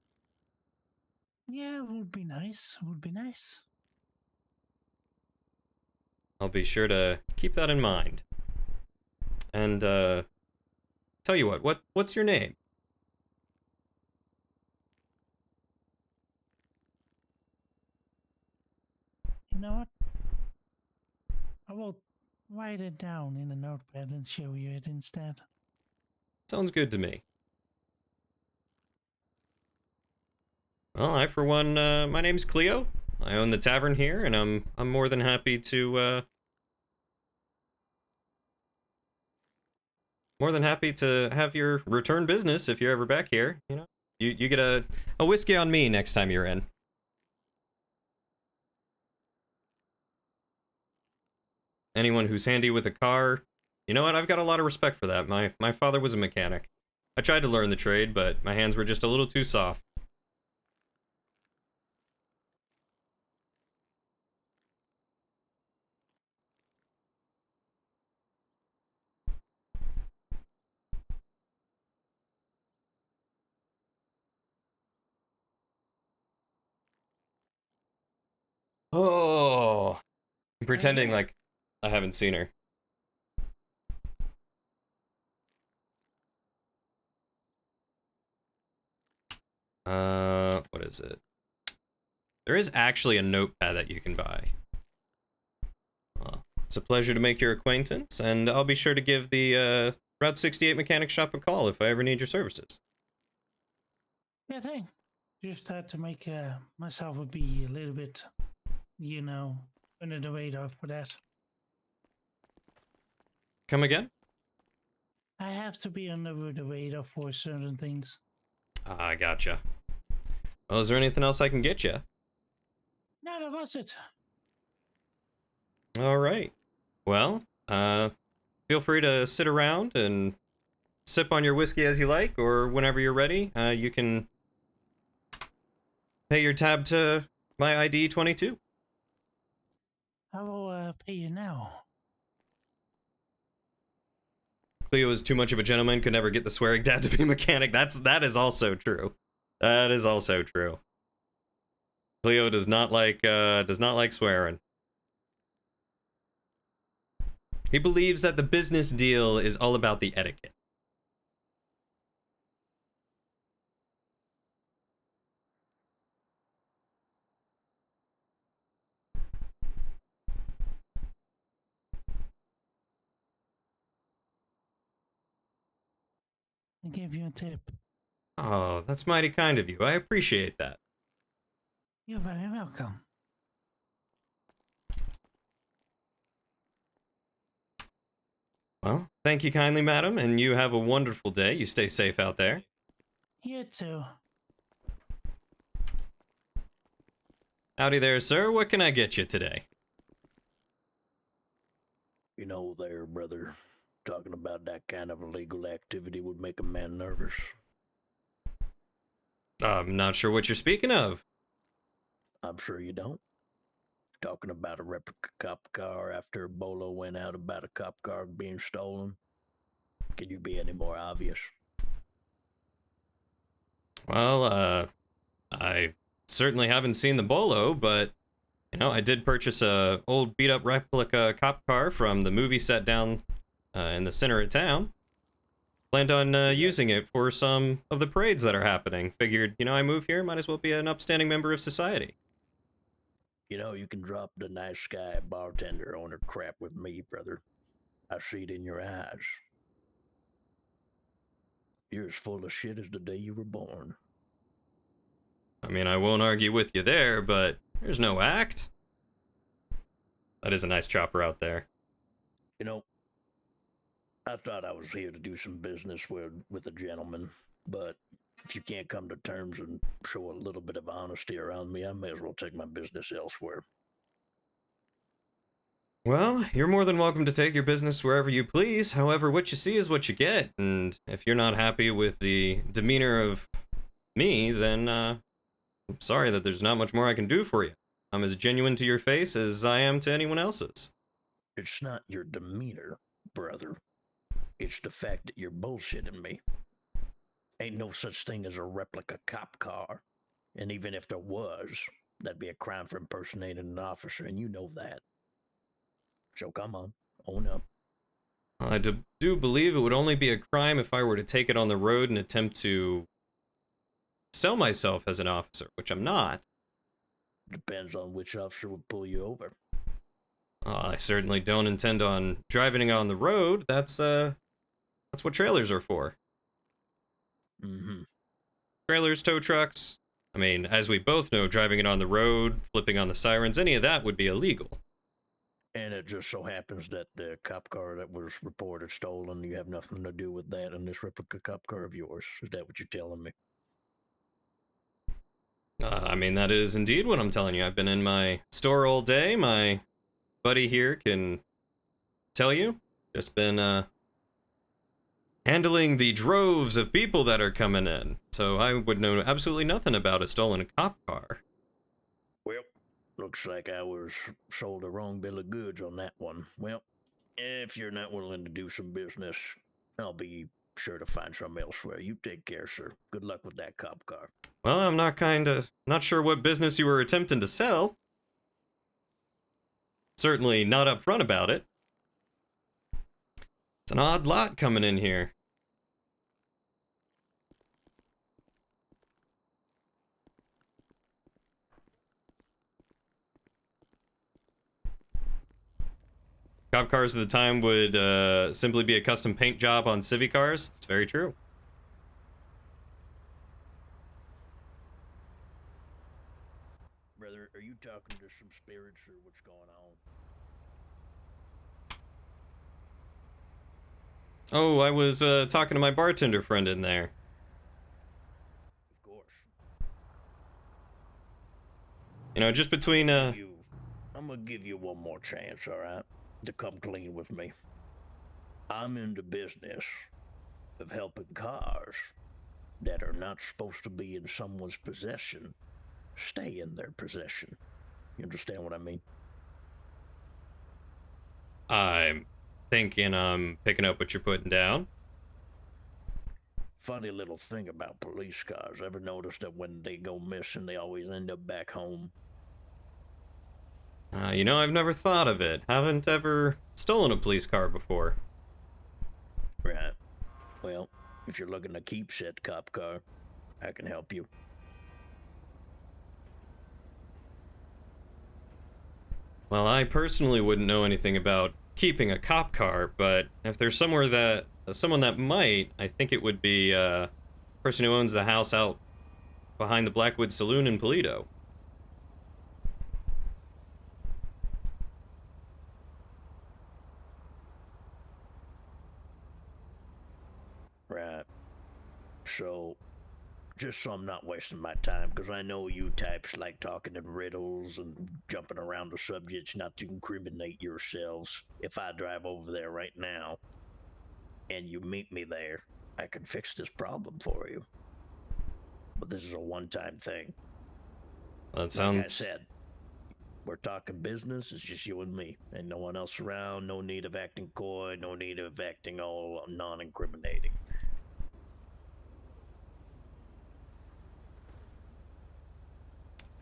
Yeah, would be nice. Would be nice. I'll be sure to keep that in mind. And tell you what's your name? You know what? I will write it down in a notepad and show you it instead. Sounds good to me. Well, I for one, my name's Cleo. I own the tavern here, and I'm more than happy to have your return business if you're ever back here. You get a whiskey on me next time you're in. Anyone who's handy with a car, You know what? I've got a lot of respect for that. My father was a mechanic. I tried to learn the trade, but my hands were just a little too soft. Oh, I'm pretending yeah. like I haven't seen her. What is it? There is actually a notepad that you can buy. Well, it's a pleasure to make your acquaintance, and I'll be sure to give the Route 68 mechanic shop a call if I ever need your services. Yeah, thing. Just had to make myself would be a little bit, under the radar for that. Come again? I have to be under the radar for certain things. Ah, gotcha. Well, is there anything else I can get you? No, that was it. All right. Well, feel free to sit around and sip on your whiskey as you like, or whenever you're ready, you can pay your tab to my ID 22. I will pay you now. Cleo is too much of a gentleman, could never get the swearing dad to be a mechanic. That is also true. That is also true. Cleo does not like swearing. He believes that the business deal is all about the etiquette. I gave you a tip. Oh, that's mighty kind of you. I appreciate that. You're very welcome. Well, thank you kindly, madam, and you have a wonderful day. You stay safe out there. You too. Howdy there, sir. What can I get you today? You know there, brother, talking about that kind of illegal activity would make a man nervous. I'm not sure what you're speaking of. I'm sure you don't. Talking about a replica cop car after Bolo went out about a cop car being stolen. Can you be any more obvious? Well, I certainly haven't seen the Bolo, but, I did purchase a old beat-up replica cop car from the movie set down in the center of town. Planned on using it for some of the parades that are happening. Figured, I move here, might as well be an upstanding member of society. You can drop the nice guy bartender owner crap with me, brother. I see it in your eyes. You're as full of shit as the day you were born. I mean, I won't argue with you there, but there's no act. That is a nice chopper out there. I thought I was here to do some business with a gentleman, but if you can't come to terms and show a little bit of honesty around me, I may as well take my business elsewhere. Well, you're more than welcome to take your business wherever you please. However, what you see is what you get. And if you're not happy with the demeanor of me, then I'm sorry that there's not much more I can do for you. I'm as genuine to your face as I am to anyone else's. It's not your demeanor, brother. It's the fact that you're bullshitting me. Ain't no such thing as a replica cop car. And even if there was, that'd be a crime for impersonating an officer, and you know that. So come on, own up. I do believe it would only be a crime if I were to take it on the road and attempt to sell myself as an officer, which I'm not. Depends on which officer would pull you over. I certainly don't intend on driving on the road. That's what trailers are for. Mm-hmm. Trailers, tow trucks. I mean, as we both know, driving it on the road, flipping on the sirens, any of that would be illegal. And it just so happens that the cop car that was reported stolen, you have nothing to do with that in this replica cop car of yours. Is that what you're telling me? I mean, that is indeed what I'm telling you. I've been in my store all day. My buddy here can tell you. Just been handling the droves of people that are coming in. So I would know absolutely nothing about a stolen cop car. Well, looks like I was sold the wrong bill of goods on that one. Well, if you're not willing to do some business, I'll be sure to find something elsewhere. You take care, sir. Good luck with that cop car. Well, I'm not sure what business you were attempting to sell. Certainly not upfront about it. It's an odd lot coming in here. Cop cars of the time would simply be a custom paint job on Civic cars. It's very true. Brother, are you talking to some spirits or what's going on? Oh, I was talking to my bartender friend in there. Of course. You know, just between I'm gonna give you one more chance, all right? To come clean with me. I'm in the business of helping cars that are not supposed to be in someone's possession stay in their possession. You understand what I mean? I'm thinking I'm picking up what you're putting down. Funny little thing about police cars. Ever notice that when they go missing, they always end up back home? You know, I've never thought of it. Haven't ever stolen a police car before. Right. Well, if you're looking to keep said cop car, I can help you. Well, I personally wouldn't know anything about keeping a cop car, but if there's someone that might, I think it would be person who owns the house out behind the Blackwood Saloon in Polito. Right. So, just so I'm not wasting my time, because I know you types like talking in riddles and jumping around the subjects not to incriminate yourselves. If I drive over there right now and you meet me there, I can fix this problem for you. But this is a one-time thing. That Like I sounds... said, we're talking business. It's just you and me, and no one else around. No need of acting coy. No need of acting all non-incriminating.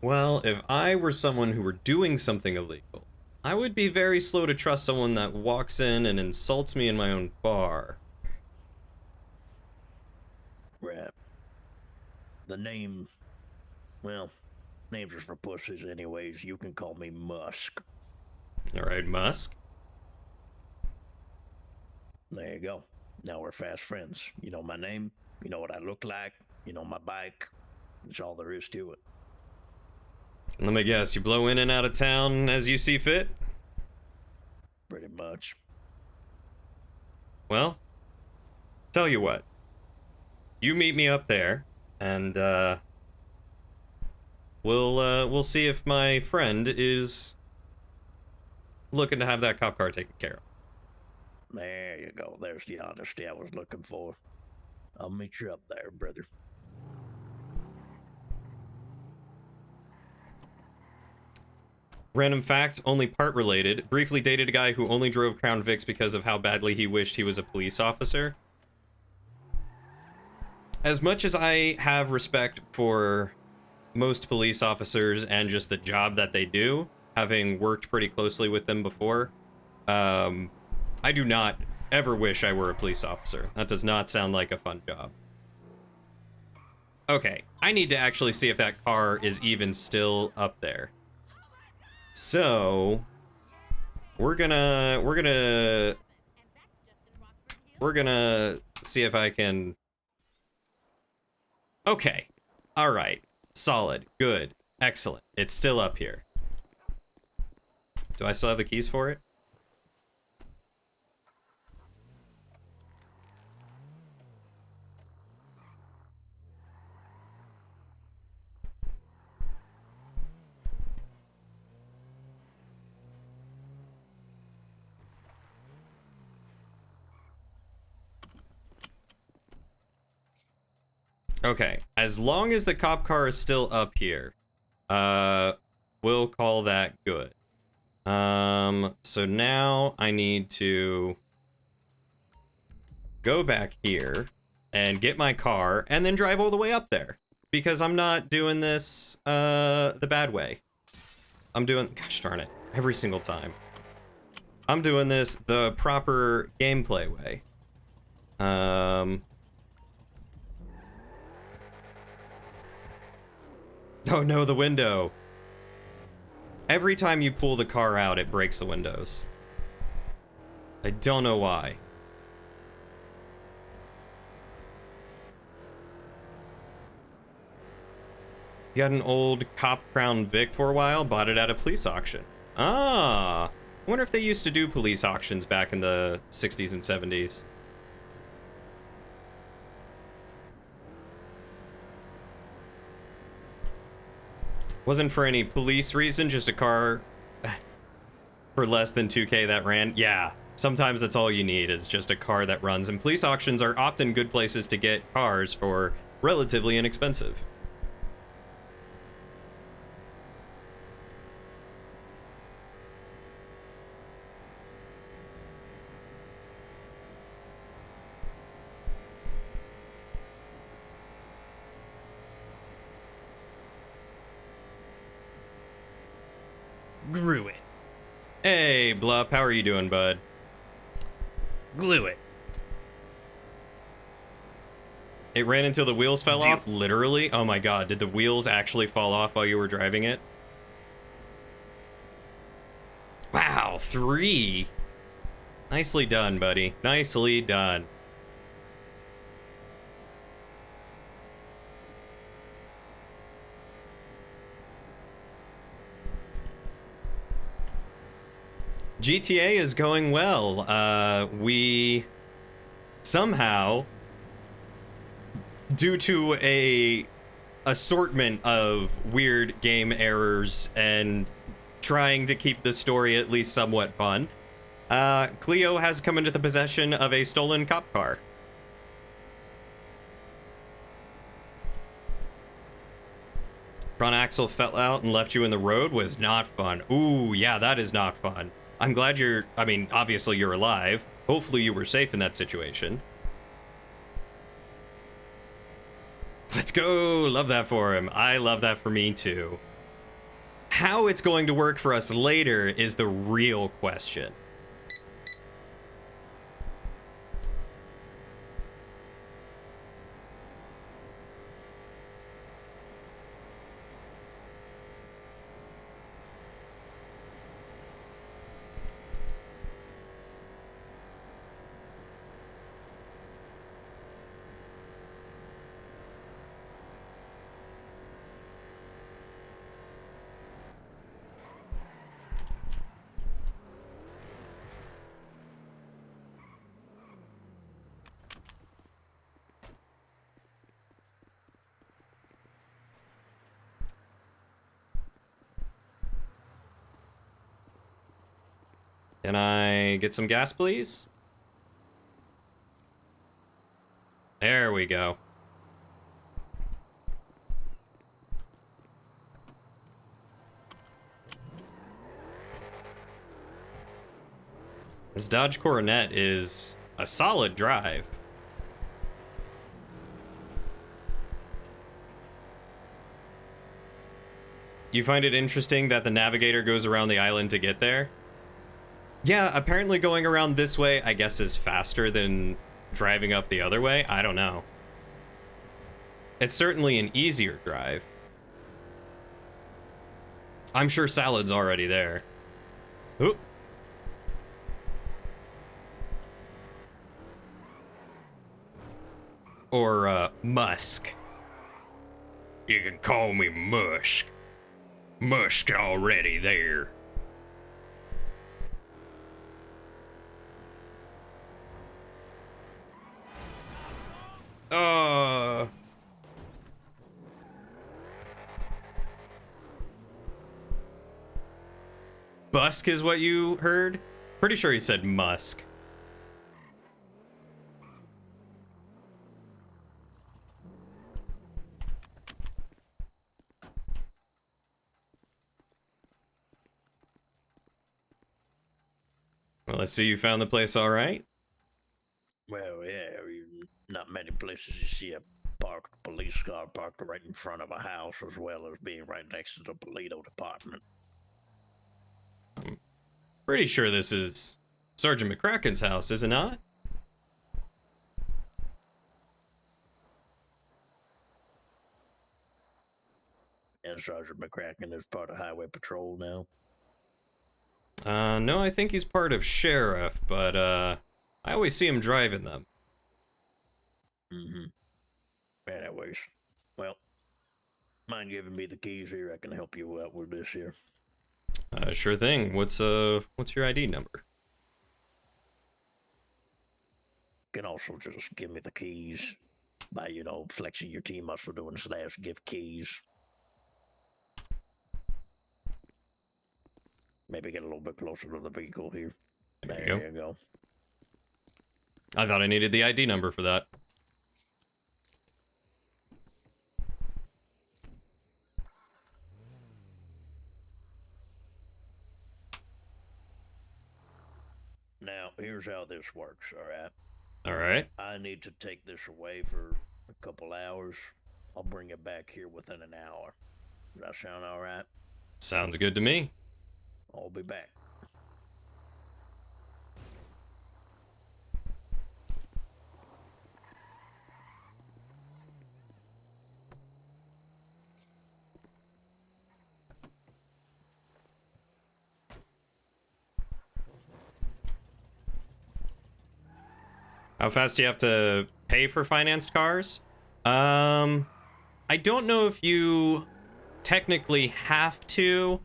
Well, if I were someone who were doing something illegal, I would be very slow to trust someone that walks in and insults me in my own bar. Right. The name, well, names are for pussies anyways. You can call me Musk. Alright, Musk. There you go. Now we're fast friends. You know my name, you know what I look like, you know my bike. That's all there is to it. Let me guess, you blow in and out of town as you see fit? Pretty much. Well, tell you what. You meet me up there, and we'll see if my friend is looking to have that cop car taken care of. There you go. There's the honesty I was looking for. I'll meet you up there, brother. Random fact, only part related. Briefly dated a guy who only drove Crown Vics because of how badly he wished he was a police officer. As much as I have respect for most police officers and just the job that they do, having worked pretty closely with them before, I do not ever wish I were a police officer. That does not sound like a fun job. Okay, I need to actually see if that car is even still up there. So, we're gonna see if I can... Okay. Alright. Solid. Good. Excellent. It's still up here. Do I still have the keys for it? Okay, as long as the cop car is still up here, we'll call that good. So now I need to go back here and get my car and then drive all the way up there because I'm not doing this the bad way. I'm doing, gosh darn it, every single time. I'm doing this the proper gameplay way. Oh no, the window. Every time you pull the car out, it breaks the windows. I don't know why. You had an old cop Crown Vic for a while, bought it at a police auction. Ah, I wonder if they used to do police auctions back in the 60s and 70s. Wasn't for any police reason, just a car for less than 2K that ran. Yeah, sometimes that's all you need is just a car that runs. And police auctions are often good places to get cars for relatively inexpensive. Grew it. Hey, Bluff, how are you doing, bud? Glue it. It ran until the wheels fell off? Literally? Oh my god, did the wheels actually fall off while you were driving it? Wow, 3. Nicely done, buddy. Nicely done. GTA is going well. We somehow, due to a assortment of weird game errors and trying to keep the story at least somewhat fun, Cleo has come into the possession of a stolen cop car. Front axle fell out and left you in the road was not fun. Ooh, yeah, that is not fun. I'm glad I mean, obviously you're alive. Hopefully you were safe in that situation. Let's go. Love that for him. I love that for me too. How it's going to work for us later is the real question. Can I get some gas, please? There we go. This Dodge Coronet is a solid drive. You find it interesting that the navigator goes around the island to get there? Yeah, apparently going around this way, I guess, is faster than driving up the other way. I don't know. It's certainly an easier drive. I'm sure Salad's already there. Oop. Or, Musk. You can call me Musk. Musk already there. Busk is what you heard? Pretty sure he said Musk. Well, let's see you found the place all right. Well, yeah, not many places you see a parked police car parked right in front of a house, as well as being right next to the Polito department. Pretty sure this is Sergeant McCracken's house, is it not? And Sergeant McCracken is part of Highway Patrol now. No, I think he's part of Sheriff, but, I always see him driving them. Mm-hmm. Anyways, well, mind giving me the keys here? I can help you out with this here. Sure thing. What's your ID number? Can also just give me the keys by, flexing your T muscle doing / give keys. Maybe get a little bit closer to the vehicle here. There you go. I thought I needed the ID number for that. Now, here's how this works, alright? Alright. I need to take this away for a couple hours. I'll bring it back here within an hour. Does that sound alright? Sounds good to me. I'll be back. How fast do you have to pay for financed cars? I don't know if you technically have to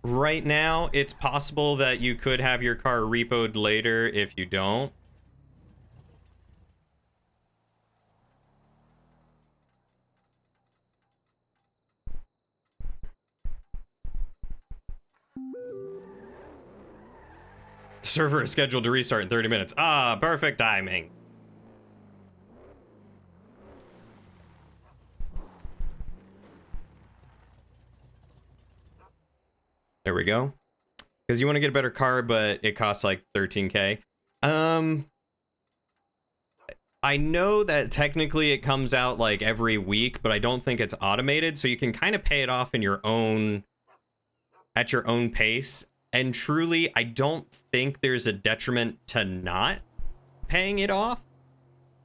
right now. It's possible that you could have your car repoed later if you don't. Server is scheduled to restart in 30 minutes. Ah, perfect timing. There we go. Because you want to get a better car, but it costs like 13K. I know that technically it comes out like every week, but I don't think it's automated, so you can kind of pay it off in your own, at your own pace. And truly, I don't think there's a detriment to not paying it off,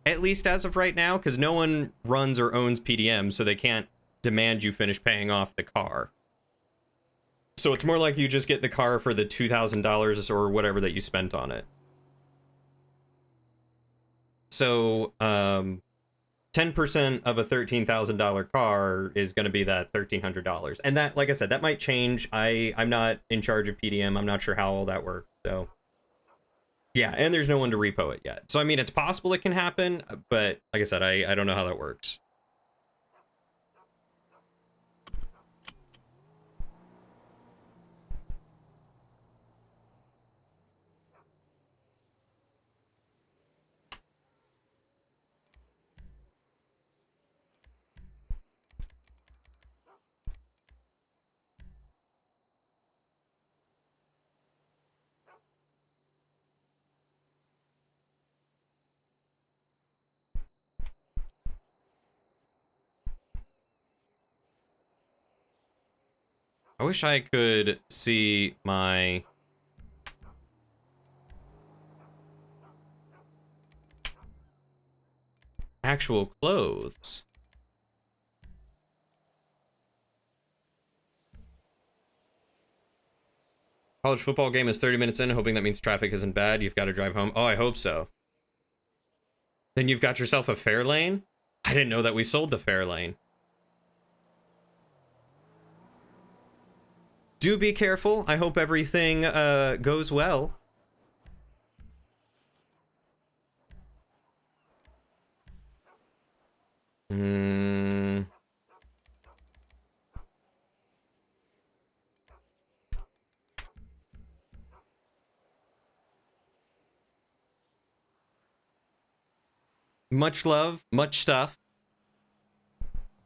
at least as of right now, because no one runs or owns PDM, so they can't demand you finish paying off the car. So it's more like you just get the car for the $2,000 or whatever that you spent on it. So, 10% of a $13,000 car is going to be that $1,300. And that, like I said, that might change. I'm not in charge of PDM. I'm not sure how all that works. So, yeah, and there's no one to repo it yet. So, I mean, it's possible it can happen, but like I said, I don't know how that works. I wish I could see my actual clothes. College football game is 30 minutes in, hoping that means traffic isn't bad. You've got to drive home. Oh, I hope so. Then you've got yourself a fair lane? I didn't know that we sold the fair lane. Do be careful. I hope everything goes well. Much love, much stuff.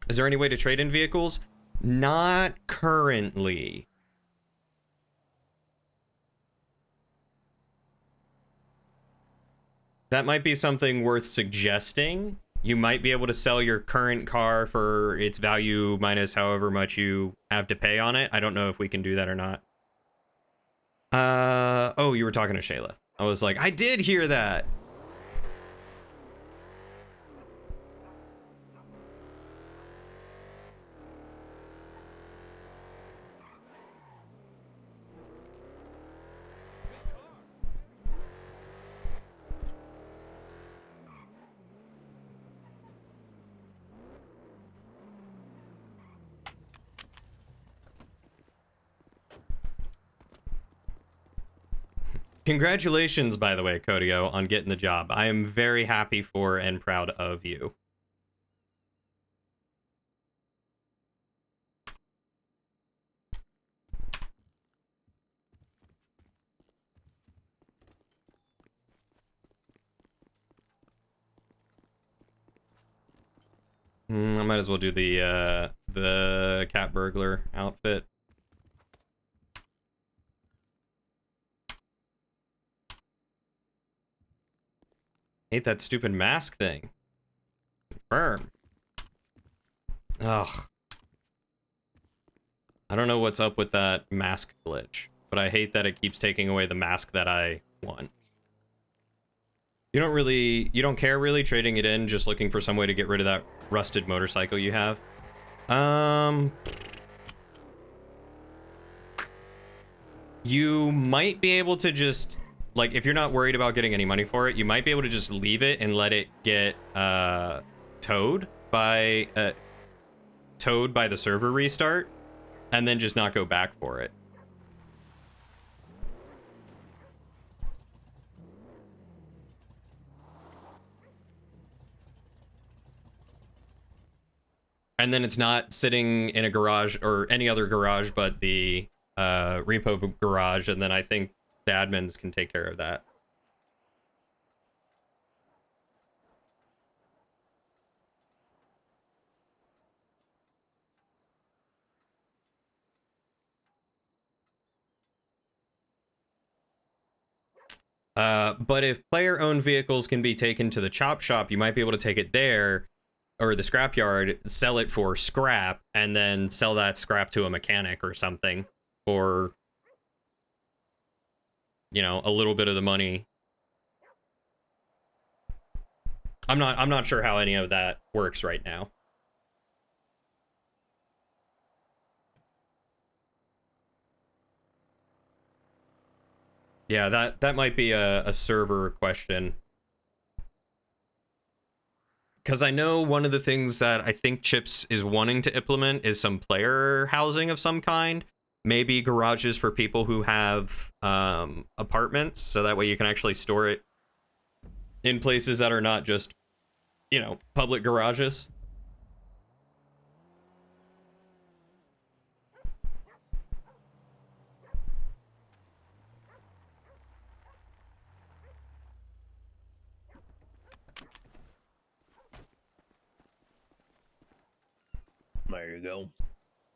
Is there any way to trade in vehicles? Not currently. that might be something worth suggesting. You might be able to sell your current car for its value minus however much you have to pay on it. I don't know if we can do that or not. Oh, you were talking to Shayla. I was like, I did hear that. Congratulations, by the way, Kodio, on getting the job. I am very happy for and proud of you. I might as well do the cat burglar outfit. Hate that stupid mask thing. Confirm. Ugh. I don't know what's up with that mask glitch, but I hate that it keeps taking away the mask that I want. You don't care really trading it in, just looking for some way to get rid of that rusted motorcycle you have. You might be able to just, like, if you're not worried about getting any money for it, you might be able to just leave it and let it get towed by the server restart, and then just not go back for it. And then it's not sitting in a garage or any other garage but the repo garage, and then I think the admins can take care of that. But if player-owned vehicles can be taken to the chop shop, you might be able to take it there, or the scrapyard, sell it for scrap, and then sell that scrap to a mechanic or something for, you know, a little bit of the money. I'm not sure how any of that works right now. Yeah, that might be a server question. Because I know one of the things that I think Chips is wanting to implement is some player housing of some kind. Maybe garages for people who have apartments, so that way you can actually store it in places that are not just, you know, public garages. There you go.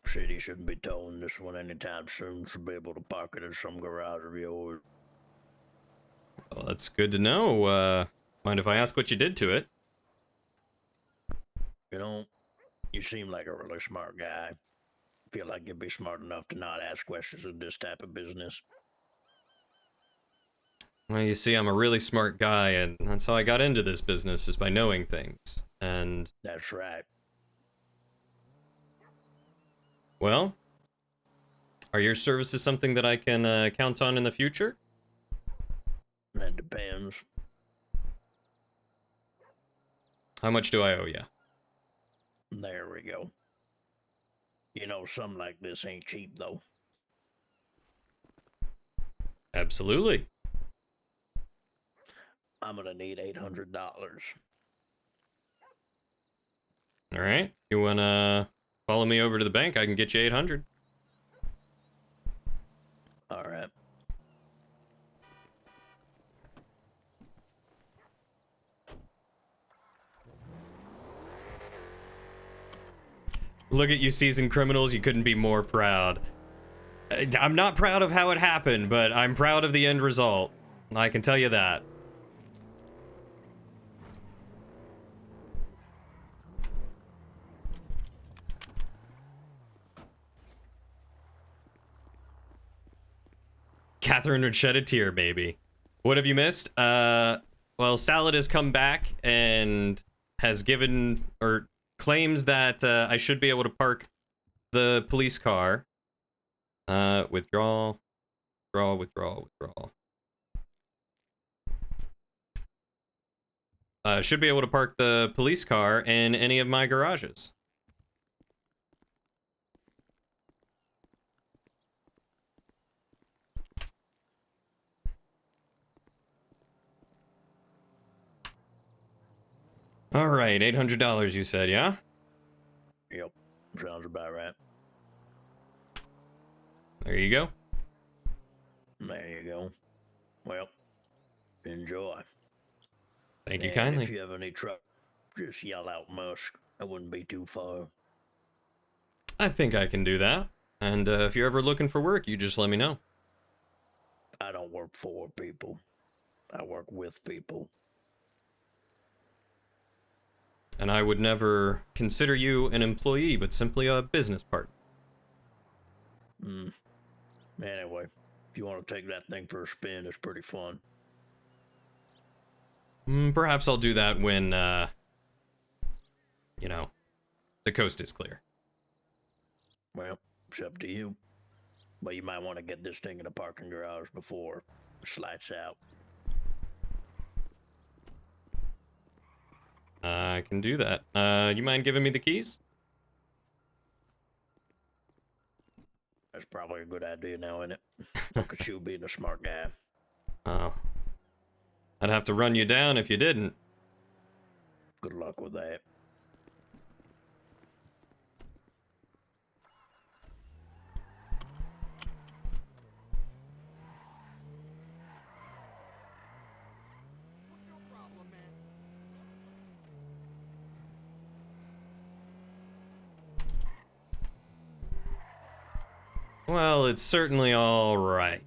City shouldn't be towing this one anytime soon. Should be able to park it in some garage of yours. Well, that's good to know. Mind if I ask what you did to it? You know, you seem like a really smart guy. Feel like you'd be smart enough to not ask questions in this type of business. Well, you see, I'm a really smart guy, and that's how I got into this business, is by knowing things. And That's right. well, are your services something that I can count on in the future? That depends. How much do I owe you? There we go. You know, something like this ain't cheap, though. Absolutely. I'm gonna need $800. All right. You wanna follow me over to the bank? I can get you 800. All right. Look at you, seasoned criminals. You couldn't be more proud. I'm not proud of how it happened, but I'm proud of the end result. I can tell you that. Catherine would shed a tear, baby. What have you missed? Well, Salad has come back and has given or claims that I should be able to park the police car. Withdrawal. Should be able to park the police car in any of my garages. All right, $800 you said, yeah? Yep, sounds about right. There you go. There you go. Well, enjoy. Thank you And kindly. if you have any trouble, just yell out Musk. I wouldn't be too far. I think I can do that. And if you're ever looking for work, you just let me know. I don't work for people. I work with people. And I would never consider you an employee, but simply a business partner. Anyway, if you want to take that thing for a spin, it's pretty fun. Perhaps I'll do that when, you know, the coast is clear. Well, it's up to you. But you might want to get this thing in the parking garage before it slides out. I can do that. You mind giving me the keys? That's probably a good idea now, isn't it? Look at you being a smart guy. Oh. I'd have to run you down if you didn't. Good luck with that. What's your problem, man? Well, it's certainly all right.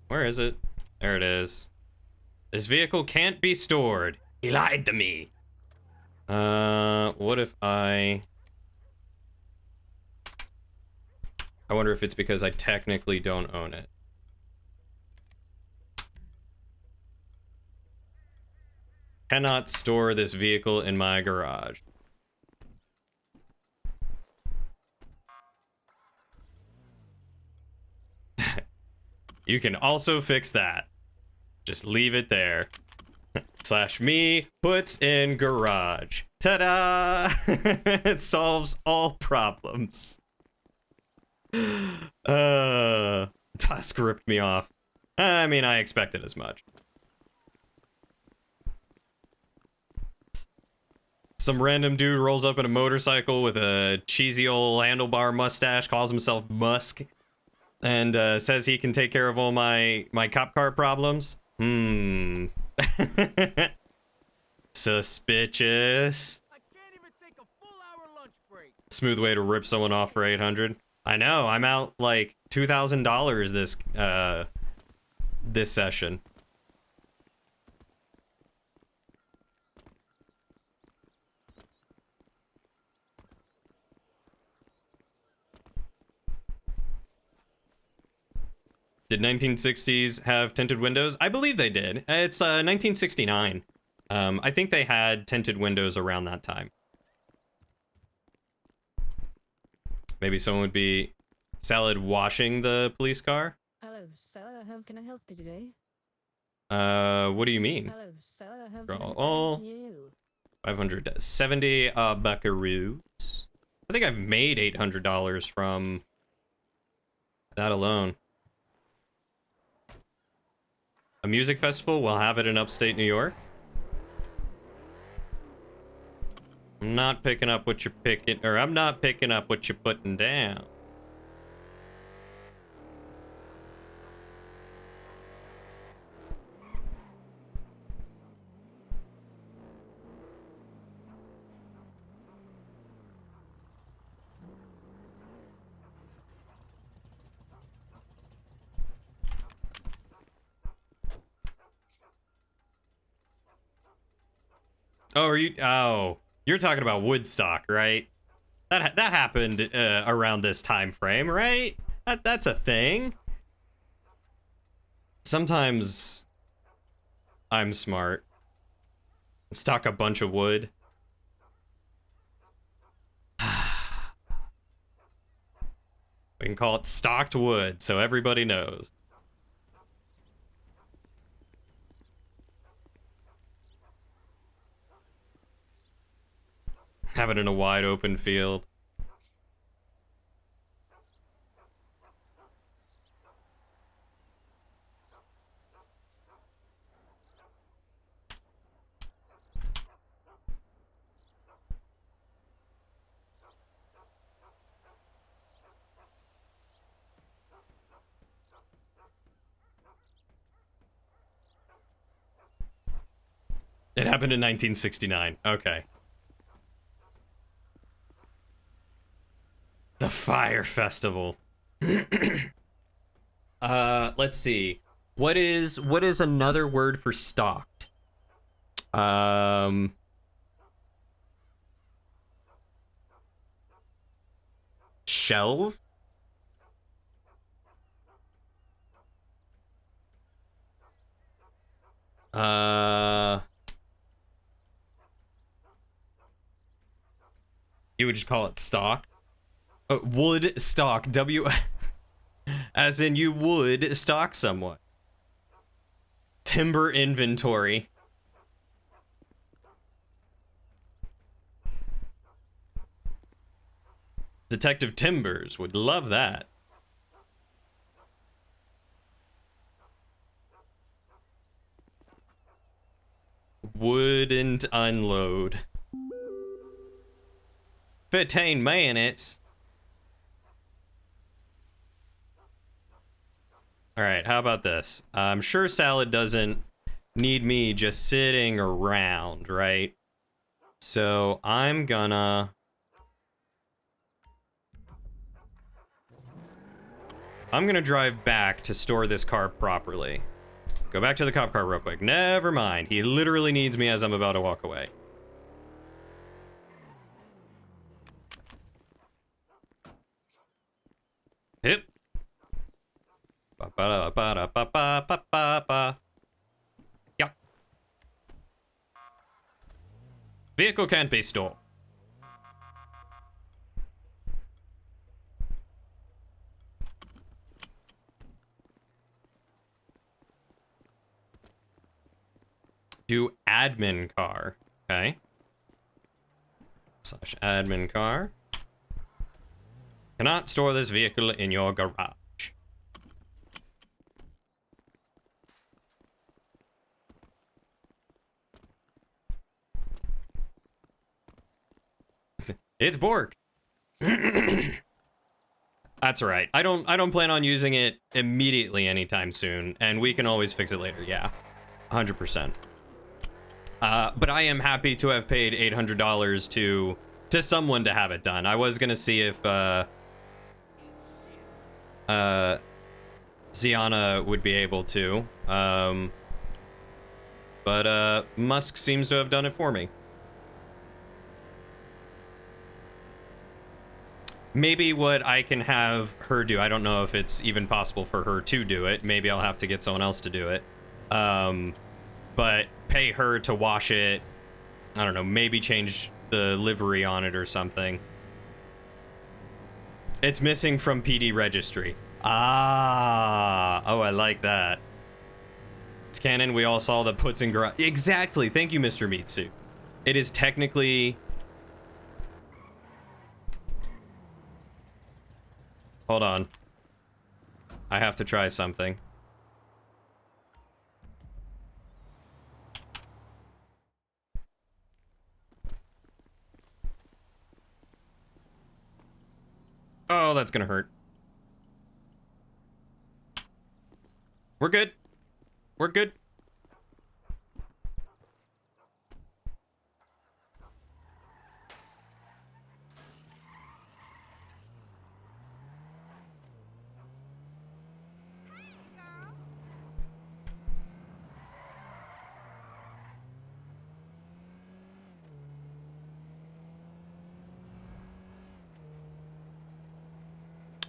Where is it? There it is. This vehicle can't be stored. He lied to me. What if I wonder if it's because I technically don't own it. Cannot store this vehicle in my garage. You can also fix that. Just leave it there. / me puts in garage. Ta-da! It solves all problems. Tusk ripped me off. I mean, I expected as much. Some random dude rolls up in a motorcycle with a cheesy old handlebar mustache, calls himself Musk, and says he can take care of all my cop car problems. Suspicious. I can't even take a full-hour lunch break. Smooth way to rip someone off for 800. I know, I'm out like $2,000 this session. Did 1960s have tinted windows? I believe they did. It's 1969. I think they had tinted windows around that time. Maybe someone would be Salad washing the police car? Hello, sir. How can I help you today? What do you mean? Hello, sir. How can Girl, I help you? 570 buckaroos. I think I've made $800 from that alone. A music festival? We'll have it in upstate New York. I'm not picking up what you're picking, or I'm not picking up what you're putting down. Oh, are you? Oh, You're talking about Woodstock, right? That happened around this time frame, right? That's a thing. Sometimes I'm smart. Stock a bunch of wood. We can call it stocked wood so everybody knows. Have it in a wide open field. It happened in 1969. Okay. The Fire Festival. Let's see. What is another word for stocked? Shelve? You would just call it stock? Wood stock. W as in you would stock someone. Timber inventory. Detective Timbers would love that. Wouldn't unload. 15 minutes. All right, how about this? I'm sure Salad doesn't need me just sitting around, right? So I'm gonna drive back to store this car properly. Go back to the cop car real quick. Never mind. He literally needs me as I'm about to walk away. Hip. Ba-ba-da-ba-da-ba-ba-ba-ba. Yeah. Vehicle can't be stored. Do admin car. Okay. Slash admin car. Cannot store this vehicle in your garage. It's borked. That's all right. I don't plan on using it immediately anytime soon, and we can always fix it later. Yeah, 100%. But I am happy to have paid $800 to someone to have it done. I was gonna see if Ziana would be able to, but Musk seems to have done it for me. Maybe what I can have her do, I don't know if it's even possible for her to do it. Maybe I'll have to get someone else to do it. But pay her to wash it. I don't know, maybe change the livery on it or something. It's missing from PD registry. Ah, oh, I like that. It's canon. We all saw the puts in garage. Exactly. Thank you, Mr. Mitsu. It is technically... Hold on. I have to try something. Oh, that's gonna hurt. We're good. We're good.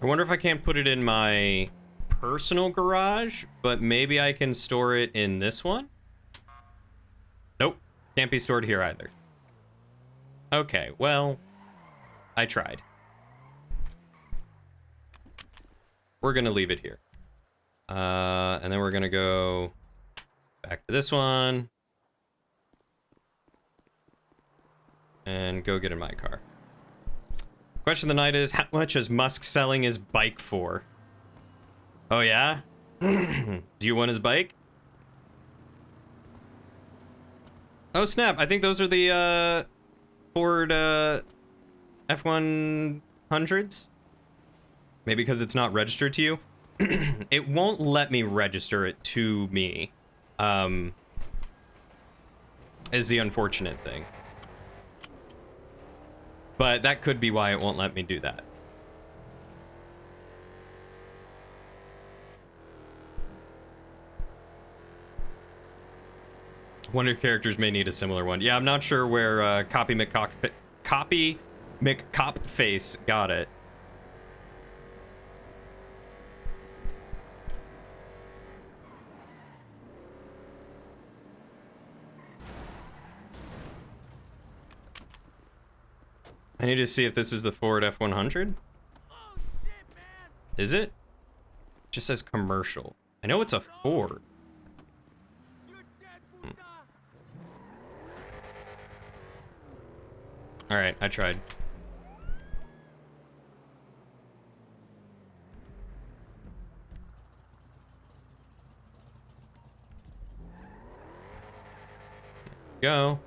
I wonder if I can't put it in my personal garage, but maybe I can store it in this one? Nope. Can't be stored here either. Okay, well, I tried. We're gonna leave it here. And then we're gonna go back to this one. And go get in my car. Question of the night is, how much is Musk selling his bike for? Oh yeah? Do you want his bike? Oh snap, I think those are the Ford F100s? Maybe because it's not registered to you? It won't let me register it to me. Is the unfortunate thing. But that could be why it won't let me do that. One of your characters may need a similar one. Yeah, I'm not sure where Copy McCopface got it. I need to see if this is the Ford F100. Oh shit, man! Is it? It just says commercial. I know it's a Ford. You're dead, Buddha! Alright, I tried. Go.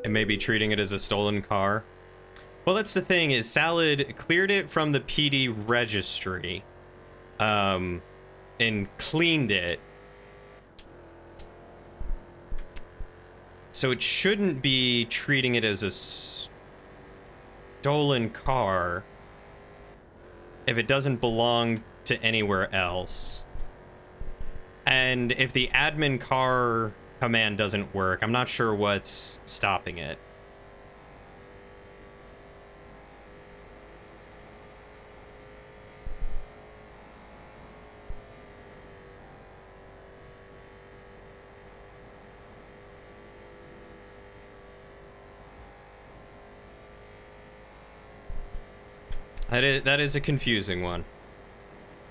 And maybe treating it as a stolen car. Well, that's the thing, is Salad cleared it from the PD registry. And cleaned it. So it shouldn't be treating it as a stolen car if it doesn't belong to anywhere else. And if the admin car command doesn't work, I'm not sure what's stopping it. That is a confusing one.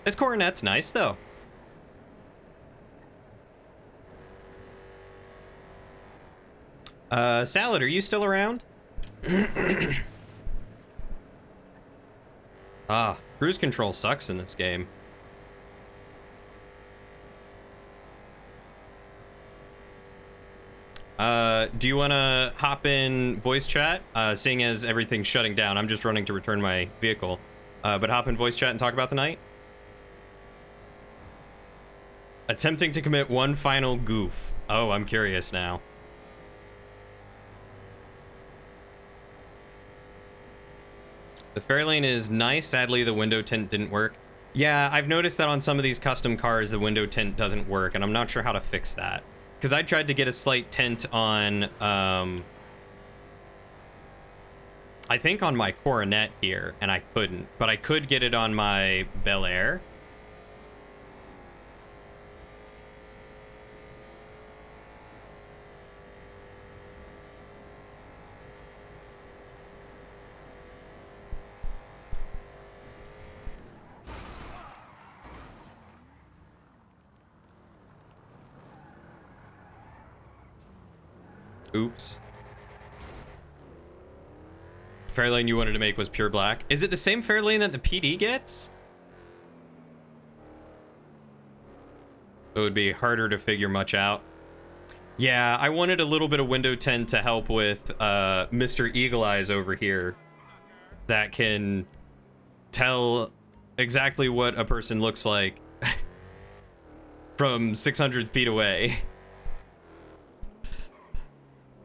This coronet's nice, though. Salad, are you still around? Cruise control sucks in this game. Do you want to hop in voice chat? Seeing as everything's shutting down, I'm just running to return my vehicle. But hop in voice chat and talk about the night. Attempting to commit one final goof. Oh, I'm curious now. The Fairlane is nice. Sadly, the window tint didn't work. Yeah, I've noticed that on some of these custom cars, the window tint doesn't work, and I'm not sure how to fix that. Because I tried to get a slight tint on, I think on my Coronet here, and I couldn't. But I could get it on my Bel Air. Oops. Fairlane you wanted to make was pure black. Is it the same Fairlane that the PD gets? It would be harder to figure much out. Yeah, I wanted a little bit of window tint to help with Mr. Eagle Eyes over here. That can tell exactly what a person looks like from 600 feet away.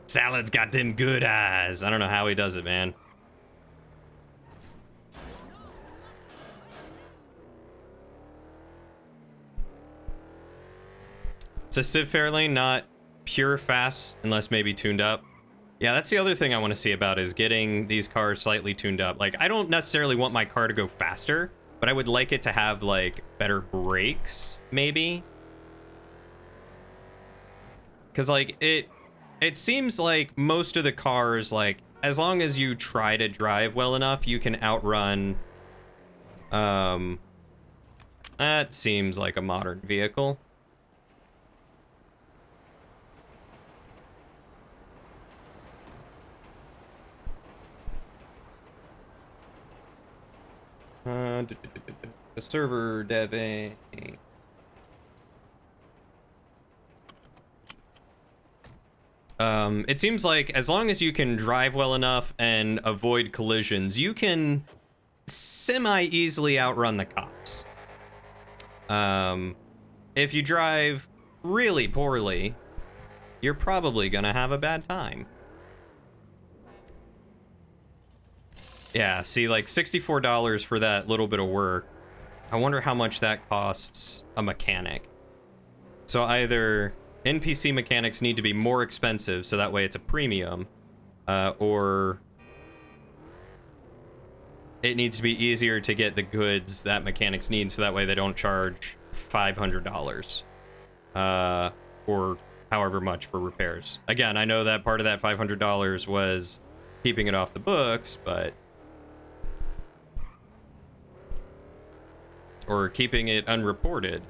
Salad's got them good eyes. I don't know how he does it, man. It's a Civ Fairlane, not pure fast, unless maybe tuned up. Yeah, that's the other thing I want to see about is getting these cars slightly tuned up. Like, I don't necessarily want my car to go faster, but I would like it to have, like, better brakes, maybe. Because, like, it seems like most of the cars, like, as long as you try to drive well enough, you can outrun, that seems like a modern vehicle. The server deving. It seems like as long as you can drive well enough and avoid collisions, you can semi-easily outrun the cops. If you drive really poorly, you're probably gonna have a bad time. Yeah, see, like $64 for that little bit of work. I wonder how much that costs a mechanic. So either NPC mechanics need to be more expensive, so that way it's a premium, or it needs to be easier to get the goods that mechanics need, so that way they don't charge $500, or however much for repairs. Again, I know that part of that $500 was keeping it off the books, but... or keeping it unreported.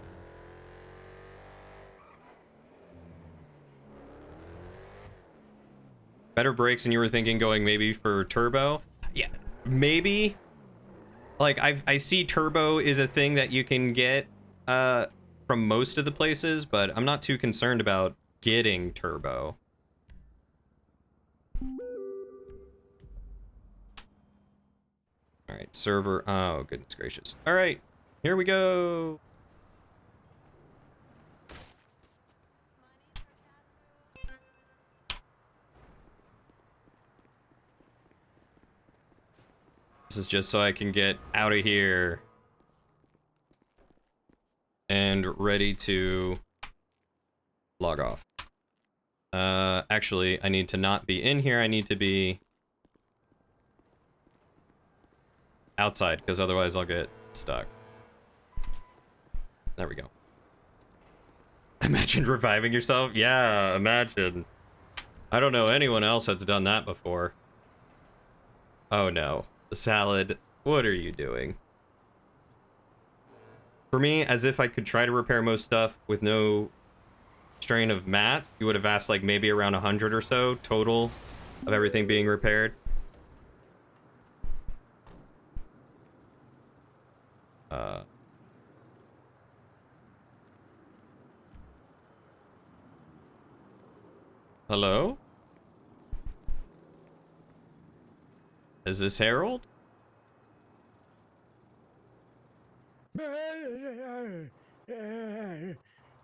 Better brakes, and you were thinking going maybe for turbo? Yeah, maybe. Like, I see turbo is a thing that you can get from most of the places, but I'm not too concerned about getting turbo. All right, server. Oh, goodness gracious. All right, here we go. This is just so I can get out of here and ready to log off. Actually, I need to not be in here. I need to be outside, because otherwise I'll get stuck. There we go. Imagine reviving yourself? Yeah, imagine. I don't know anyone else that's done that before. Oh no. The salad. What are you doing? For me, as if I could try to repair most stuff with no strain of Matt, you would have asked like maybe around 100 or so total of everything being repaired. Hello? Is this Harold?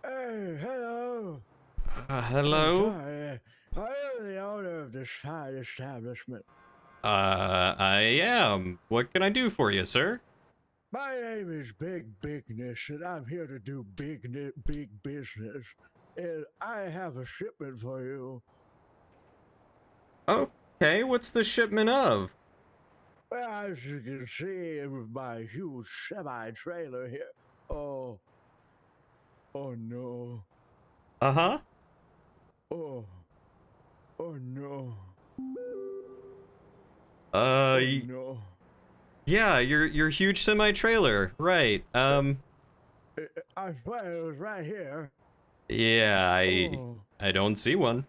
Hello. Hello? Sorry. I am the owner of this fine establishment. I am. What can I do for you, sir? My name is Big Bigness, and I'm here to do big business. And I have a shipment for you. Okay, what's the shipment of? Well, as you can see with my huge semi-trailer here. Oh no. Uh-huh. Oh no. No. Yeah, your huge semi-trailer, right? I swear it was right here. Yeah, I don't see one.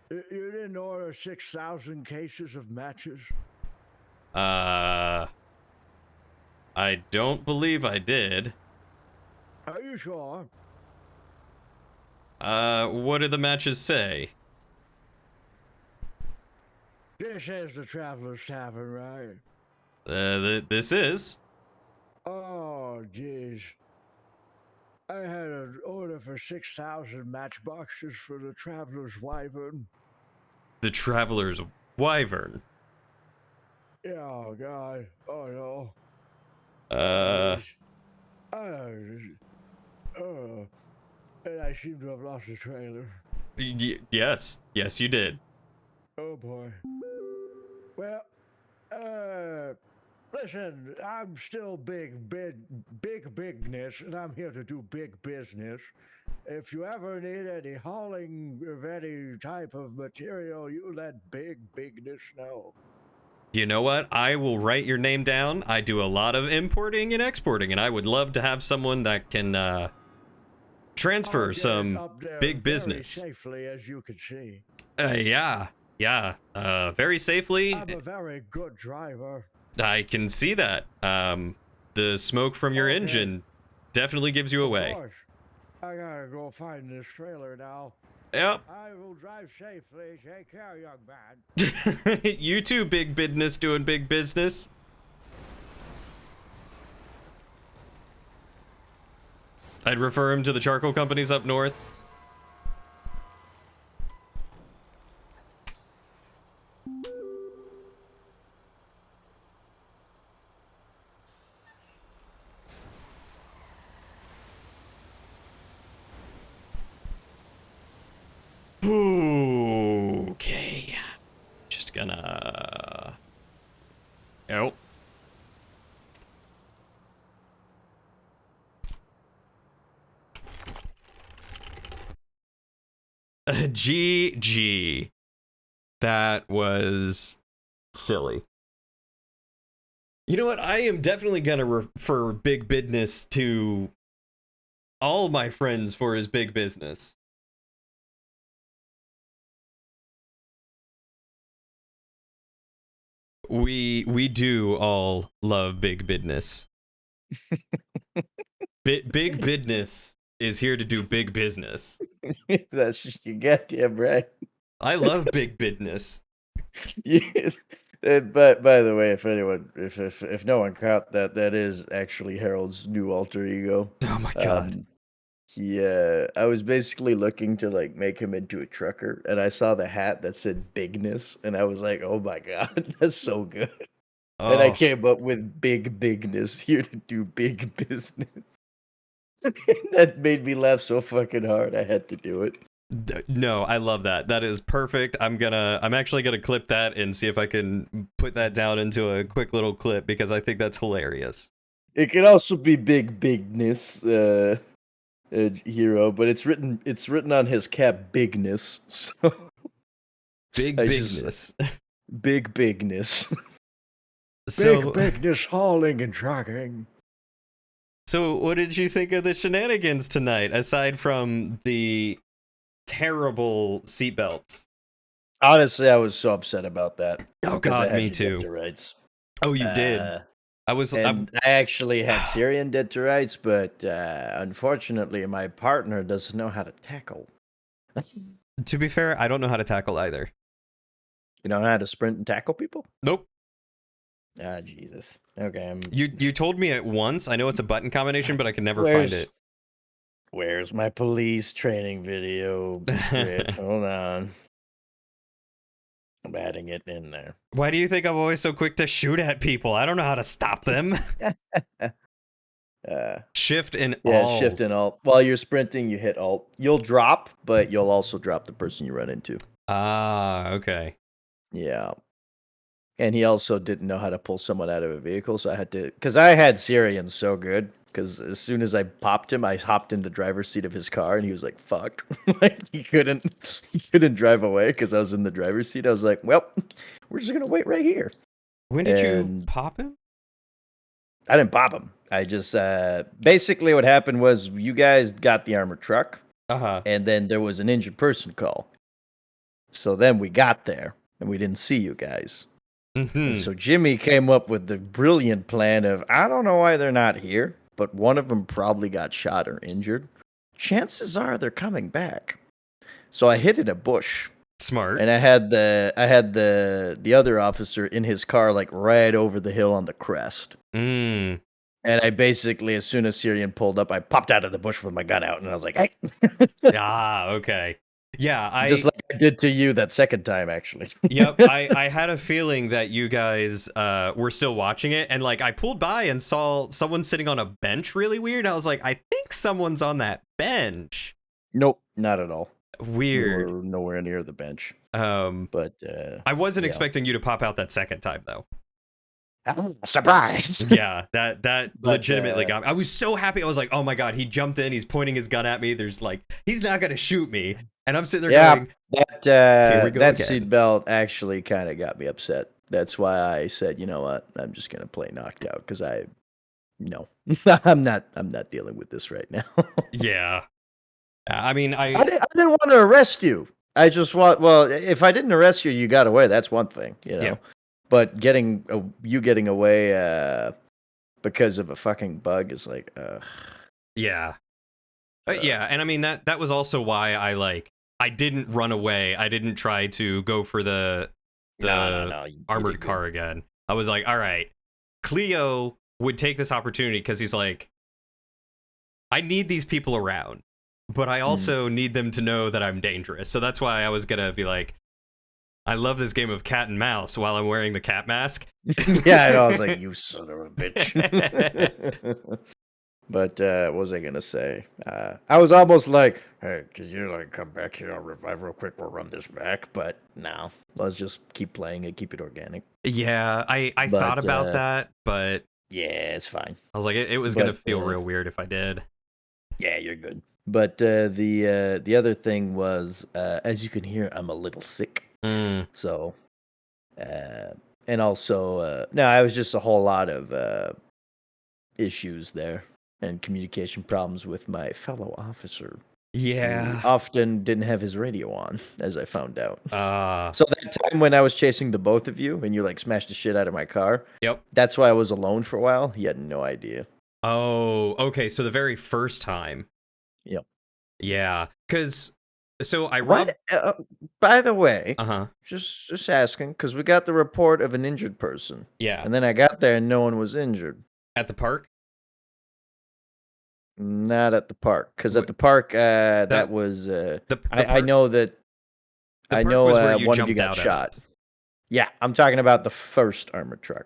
You didn't order 6,000 cases of matches? I don't believe I did. Are you sure? What do the matches say? This is the Traveler's Tavern, right? This is. Oh, jeez. I had an order for 6,000 matchboxes for the Traveler's Wyvern. The Traveler's Wyvern. Yeah, oh, God. Oh, no. And I seem to have lost the trailer. Yes, you did. Oh boy. Well, listen, I'm still big bigness, and I'm here to do big business. If you ever need any hauling of any type of material, you let big bigness know. You know what? I will write your name down. I do a lot of importing and exporting, and I would love to have someone that can transfer I'll get it some up there big very business. safely, as you can see. Yeah. Very safely. I'm a very good driver. I can see that. The smoke from your Okay. engine definitely gives you Of away. course. I gotta go find this trailer now. Yep. I will drive safely. Take care, young man. You too, big business doing big business. I'd refer him to the charcoal companies up north. Okay. Just gonna... Oh. GG. That was silly. You know what? I am definitely gonna refer big business to all my friends for his big business. We do all love big business. Big business is here to do big business. That's just you goddamn right. I love big business. Yeah. But by the way, if anyone, if no one caught that, that is actually Harold's new alter ego. Oh my god. I was basically looking to like make him into a trucker, and I saw the hat that said bigness, and I was like, oh my god, that's so good. And I Oh, came up with big bigness here to do big business. That made me laugh so fucking hard. I had to do it. no, I love that. That is perfect. I'm actually gonna clip that and see if I can put that down into a quick little clip because I think that's hilarious. It could also be big bigness, hero, but it's written on his cap bigness. So Big I just- bigness. big bigness. So, Bigness hauling and trucking. so what did you think of the shenanigans tonight, aside from the terrible seatbelts? Honestly, I was so upset about that. Oh 'cause I god, had me to get too. to rights. Oh, you did. And I actually had Syrian dead to rights, but unfortunately, my partner doesn't know how to tackle. To be fair, I don't know how to tackle either. You know how to sprint and tackle people? Nope. Ah, Jesus. Okay. You told me it once. I know it's a button combination, but I can never find it. Where's my police training video script? Hold on. I'm adding it in there. Why do you think I'm always so quick to shoot at people? I don't know how to stop them. Shift and Alt. Shift and Alt. While you're sprinting, you hit Alt. You'll drop, but you'll also drop the person you run into. Ah, okay. Yeah. And he also didn't know how to pull someone out of a vehicle, so I had to, because I had Syrian so good, because as soon as I popped him, I hopped in the driver's seat of his car, and he was like, fuck. Like, he couldn't drive away, because I was in the driver's seat. I was like, well, we're just going to wait right here. When did you pop him? I didn't pop him. I just, basically what happened was you guys got the armored truck, and then there was an injured person call. So then we got there, and we didn't see you guys. And so Jimmy came up with the brilliant plan of, I don't know why they're not here, but one of them probably got shot or injured. Chances are they're coming back. So I hid in a bush. Smart. And I had the other officer in his car like right over the hill on the crest. And I basically, as soon as Syrian pulled up, I popped out of the bush with my gun out, and I was like, hey. Okay. Yeah, just like I did to you that second time, actually. Yep, I had a feeling that you guys were still watching it, and like I pulled by and saw someone sitting on a bench really weird. I was like, I think someone's on that bench. Nope, not at all. Weird. We were nowhere near the bench. But I I wasn't yeah. expecting you to pop out that second time though. Surprise! Yeah, that But, legitimately got me. I was so happy. I was like, oh my god, he jumped in, he's pointing his gun at me. There's like, he's not gonna shoot me. And I'm sitting there going, that we go that again. seatbelt actually kind of got me upset. That's why I said, you know what, I'm just gonna play knocked out because no, I'm not dealing with this right now. Yeah. I mean, I didn't want to arrest you. I just want, well, if I didn't arrest you, you got away. That's one thing, you know. Yeah. But you getting away because of a fucking bug is like, yeah. Yeah, and I mean that was also why I didn't run away. I didn't try to go for the No, you armored did good. car again. I was like, all right, Cleo would take this opportunity because he's like, I need these people around, but I also need them to know that I'm dangerous. So that's why I was gonna be like, I love this game of cat and mouse while I'm wearing the cat mask. Yeah, I know. I was like, you son of a bitch. But what was I gonna say? I was almost like, hey, could you like come back here? I'll revive real quick. We'll run this back. But no, let's just keep playing it, keep it organic. Yeah, I But, thought about that, but yeah, it's fine. I was like, it was But, gonna feel real weird if I did. Yeah, you're good. But the other thing was, as you can hear, I'm a little sick. So, and also, no, I was just a whole lot of issues there and communication problems with my fellow officer. Yeah. Who often didn't have his radio on, as I found out. So that time when I was chasing the both of you and you like smashed the shit out of my car. Yep. That's why I was alone for a while. He had no idea. Oh, okay. So the very first time. Yep. Yeah, because so I robbed. By the way, just asking because we got the report of an injured person. Yeah. And then I got there and no one was injured at the park. Not at the park, because at the park, that was. I know that. I know one of you got shot. Yeah, I'm talking about the first armored truck.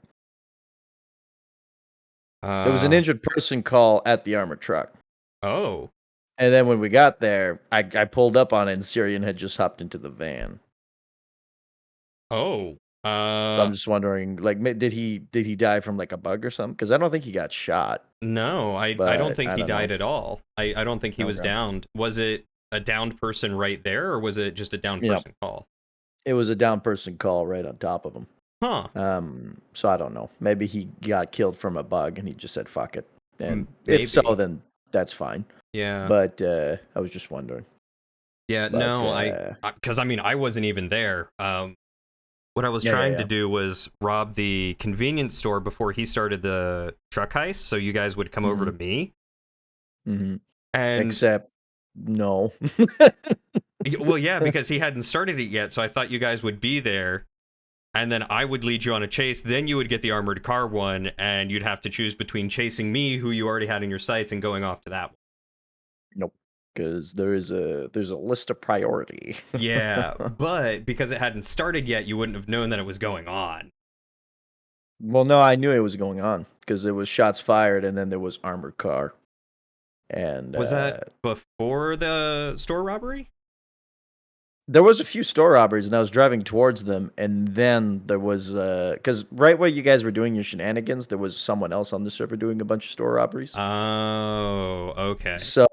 There was an injured person call at the armored truck. Oh. And then when we got there, I pulled up on it, and Syrian had just hopped into the van. Oh. So I'm just wondering, like, did he die from like a bug or something? Because I don't think he got shot. No, I don't think he died at all. I don't think he was downed. Was it a downed person right there, or was it just a downed person call? It was a downed person call right on top of him. Huh. So I don't know. Maybe he got killed from a bug, and he just said "fuck it." And maybe. if so, then that's fine. Yeah. But I was just wondering. Yeah. But, no, because I mean I wasn't even there. What I was trying to do was rob the convenience store before he started the truck heist, so you guys would come over to me. Mm-hmm. And except, no. Well, yeah, because he hadn't started it yet, so I thought you guys would be there, and then I would lead you on a chase. Then you would get the armored car one, and you'd have to choose between chasing me, who you already had in your sights, and going off to that one. Nope. Because there's a list of priority. Yeah, but because it hadn't started yet, you wouldn't have known that it was going on. Well, no, I knew it was going on because there was shots fired, and then there was armored car. And was that before the store robbery? There was a few store robberies, and I was driving towards them, and then there was because right where you guys were doing your shenanigans, there was someone else on the server doing a bunch of store robberies. Oh, okay. So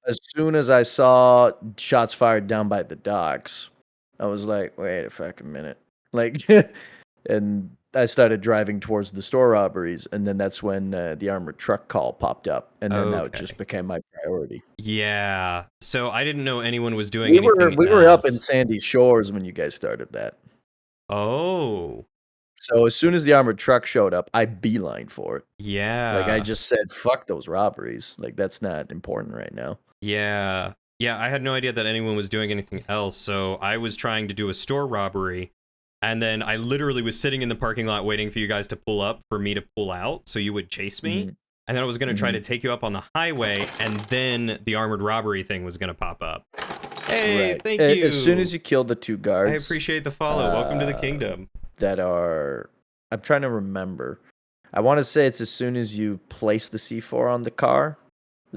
as soon as I saw shots fired down by the docks, I was like, "Wait a fucking minute!" Like, and I started driving towards the store robberies, and then that's when the armored truck call popped up, and then that just became my priority. Yeah, so I didn't know anyone was doing anything. We were up in Sandy Shores when you guys started that. Oh. So as soon as the armored truck showed up, I beelined for it. Yeah. Like I just said, fuck those robberies. Like that's not important right now. Yeah. Yeah, I had no idea that anyone was doing anything else, so I was trying to do a store robbery. And then I literally was sitting in the parking lot waiting for you guys to pull up for me to pull out so you would chase me. Mm-hmm. And then I was going to try to take you up on the highway, and then the armored robbery thing was going to pop up. Hey, thank you. As soon as you killed the two guards. I appreciate the follow. Welcome to the kingdom. That are... I'm trying to remember. I want to say it's as soon as you place the C4 on the car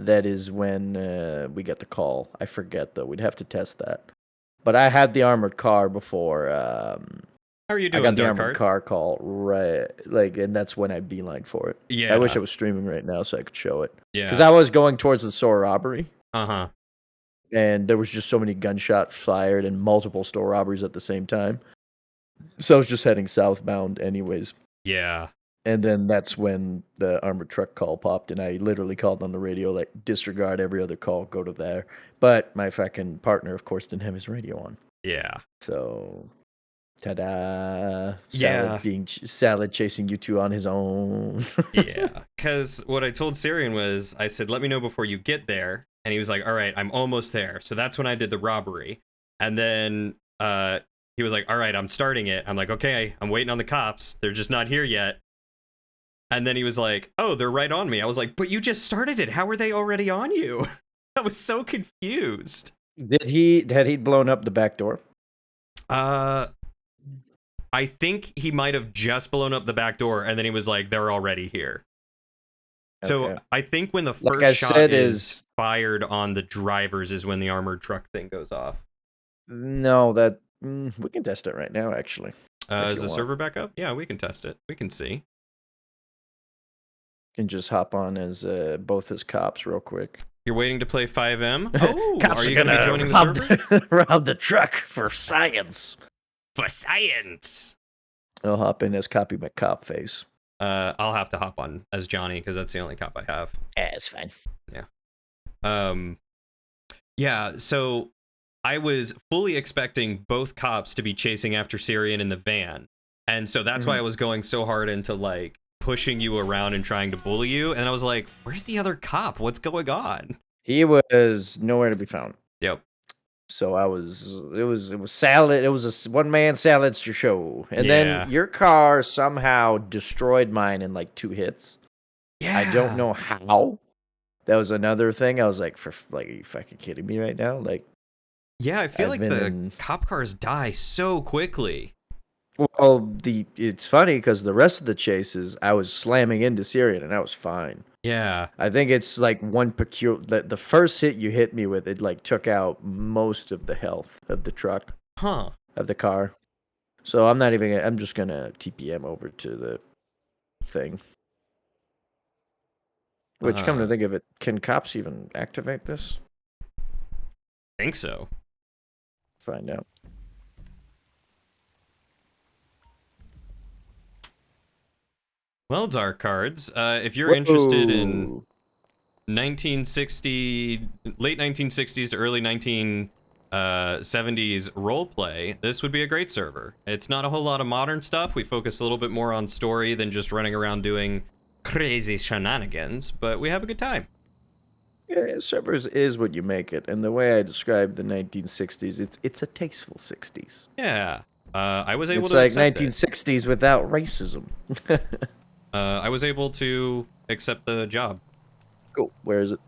that is when we get the call. I forget though. We'd have to test that. But I had the armored car before. How are you I doing, got the Dark armored Card? car call right, like, and that's when I beeline for it. Yeah. I wish I was streaming right now so I could show it. Yeah. Because I was going towards the store robbery. Uh-huh. And there was just so many gunshots fired and multiple store robberies at the same time. So I was just heading southbound anyways. Yeah. And then that's when the armored truck call popped, and I literally called on the radio, like, disregard every other call, go to there. But my fucking partner, of course, didn't have his radio on. Yeah. So, ta-da! Yeah. Salad chasing you two on his own. Yeah. Because what I told Syrian was, I said, let me know before you get there. And he was like, all right, I'm almost there. So that's when I did the robbery. And then he was like, all right, I'm starting it. I'm like, okay, I'm waiting on the cops. They're just not here yet. And then he was like, oh, they're right on me. I was like, but you just started it. How are they already on you? I was so confused. Had he blown up the back door? I think he might have just blown up the back door, and then he was like, they're already here. So Okay. I think when the Like first I shot said is fired on the drivers is when the armored truck thing goes off. No, we can test it right now, actually. Is the server back up? Yeah, we can test it. We can see. Can just hop on as both as cops real quick. You're waiting to play 5M? Oh, Cops are you going to be joining the server? rob the truck for science. For science! I'll hop in as Copy McCop face. I'll have to hop on as Johnny, because that's the only cop I have. Yeah, it's fine. Yeah. Yeah, so I was fully expecting both cops to be chasing after Syrian in the van. And so that's why I was going so hard into, like, pushing you around and trying to bully you. And I was like, where's the other cop? What's going on? He was nowhere to be found. Yep. So it was salad. It was a one-man salad show. And Yeah. then your car somehow destroyed mine in like 2 hits. Yeah. I don't know how. That was another thing. I was like, are you fucking kidding me right now? Like, Yeah, I feel I've like been the in- cop cars die so quickly. well, it's funny because the rest of the chases, I was slamming into Syrian and I was fine. Yeah. I think it's like one the first hit you hit me with, it like took out most of the health of the truck, Huh. of the car. So I'm just gonna TPM over to the thing. Which, come to think of it, can cops even activate this? I think so. Find out. Well, Dark Cards, if you're interested in Whoa. 1960, late 1960s to early 1970s roleplay, this would be a great server. It's not a whole lot of modern stuff. We focus a little bit more on story than just running around doing crazy shenanigans, but we have a good time. Yeah, servers is what you make it, and the way I described the 1960s, it's a tasteful 60s. Yeah. I was able It's to like accept 1960s without racism. I was able to accept the job. Cool. Where is it?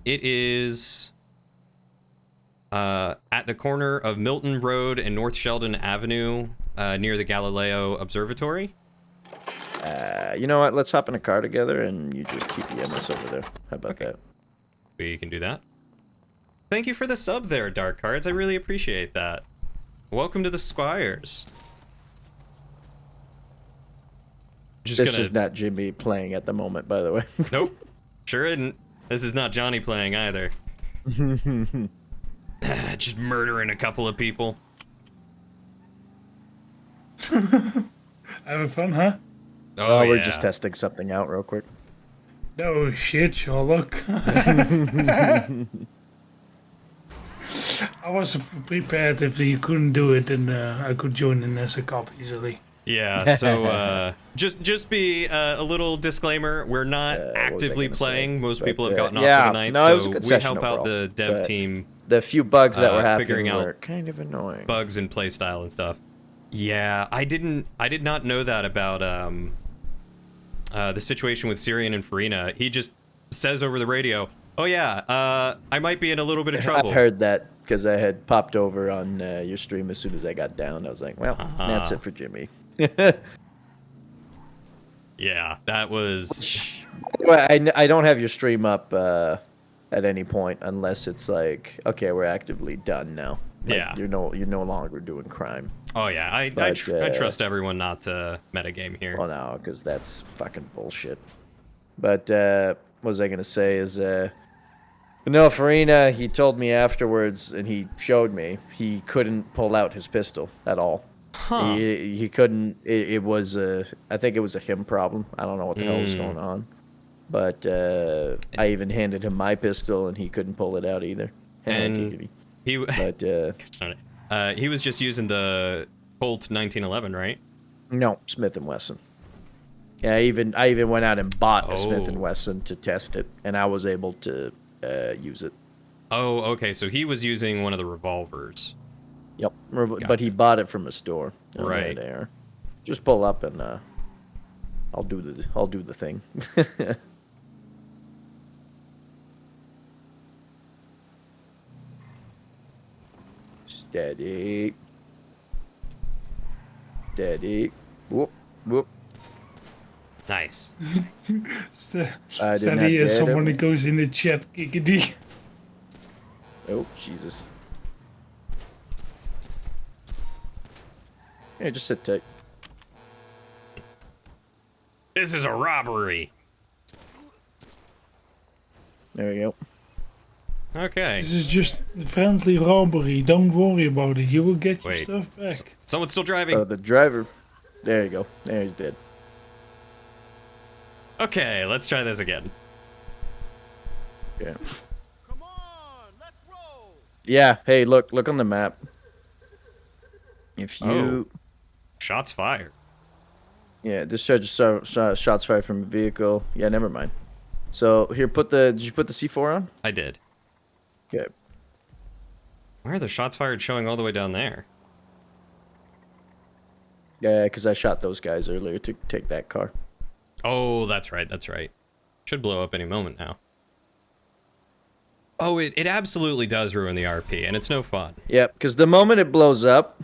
It is at the corner of Milton Road and North Sheldon Avenue, near the Galileo Observatory. You know what? Let's hop in a car together, and you just TPM us over there. How about that? We can do that. Thank you for the sub there, Dark Cards. I really appreciate that. Welcome to the Squires. This is not Jimmy playing at the moment, by the way. Nope. Sure isn't. This is not Johnny playing either. Just murdering a couple of people. Having fun, huh? Oh, we're yeah. just testing something out real quick. No shit, Sherlock. I wasn't prepared if you couldn't do it, and I could join in as a cop easily. Yeah, so just be a little disclaimer. We're not actively playing. Most people have gotten off for the night, no, it was so a good we session help out overall, the dev but team. The few bugs that were figuring happening out were kind of annoying. Bugs and playstyle and stuff. Yeah, I did not know that about the situation with Syrian and Farina. He just says over the radio, "Oh yeah, I might be in a little bit of trouble." I heard that because I had popped over on your stream as soon as I got down. I was like, well, that's it for Jimmy. Yeah, that was... Well, I don't have your stream up at any point unless it's like, okay, we're actively done now. Like, Yeah. You're no longer doing crime. Oh yeah, I trust everyone not to metagame here. Well, no, because that's fucking bullshit. But what was I gonna say is, no, Farina, he told me afterwards, and he showed me he couldn't pull out his pistol at all. Huh. He couldn't. It was I think it was a him problem. I don't know what the hell was going on. But I even handed him my pistol, and he couldn't pull it out either. And he but he was just using the Colt 1911, right? No, Smith & Wesson. Yeah, I even went out and bought a Smith & Wesson to test it, and I was able to use it. Oh, okay. So he was using one of the revolvers. Yep, but he bought it from a store. Right there. Just pull up and I'll do the thing. Steady. Steady. Whoop, whoop. Nice. Steady is someone that goes in the chat, Giggity. Oh, Jesus. Yeah, just sit tight. This is a robbery. There we go. Okay. This is just friendly robbery. Don't worry about it. You will get your stuff back. Someone's still driving. Oh, the driver. There you go. There, he's dead. Okay, let's try this again. Yeah. Come on, let's roll. Yeah. Hey, look on the map. If you shots fired. Yeah, discharge shots fired from a vehicle. Yeah, never mind. So here, did you put the C4 on? I did. Okay. Why are the shots fired showing all the way down there? Yeah, because I shot those guys earlier to take that car. Oh, that's right. That's right. Should blow up any moment now. Oh, it absolutely does ruin the RP, and it's no fun. Yeah, because the moment it blows up,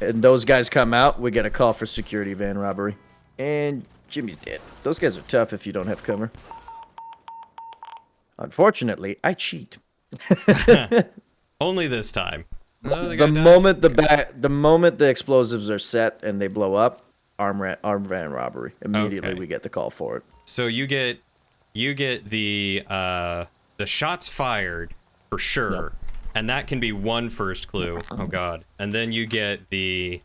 and those guys come out, we get a call for security van robbery. And Jimmy's dead. Those guys are tough if you don't have cover. Unfortunately, I cheat. Only this time. The moment the explosives are set and they blow up, armed van robbery. Immediately we get the call for it. So you get the shots fired for sure. Yep. And that can be one first clue. Oh god. And then you get the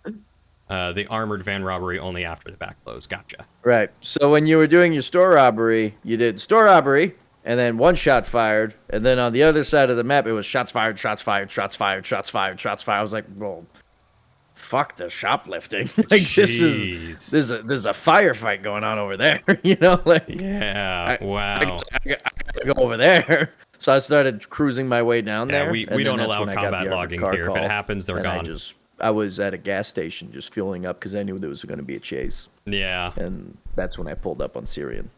armored van robbery only after the back blows. Gotcha. Right. So when you were doing your store robbery, you did store robbery, and then one shot fired, and then on the other side of the map, it was shots fired, shots fired, shots fired, shots fired, shots fired. I was like, well, fuck the shoplifting. Like Jeez. there's a firefight going on over there. You know, like yeah. Wow. I gotta go over there. So I started cruising my way down there. We don't allow combat logging here. If it happens, they're gone. I was at a gas station just fueling up because I knew there was going to be a chase. Yeah. And that's when I pulled up on Syrian.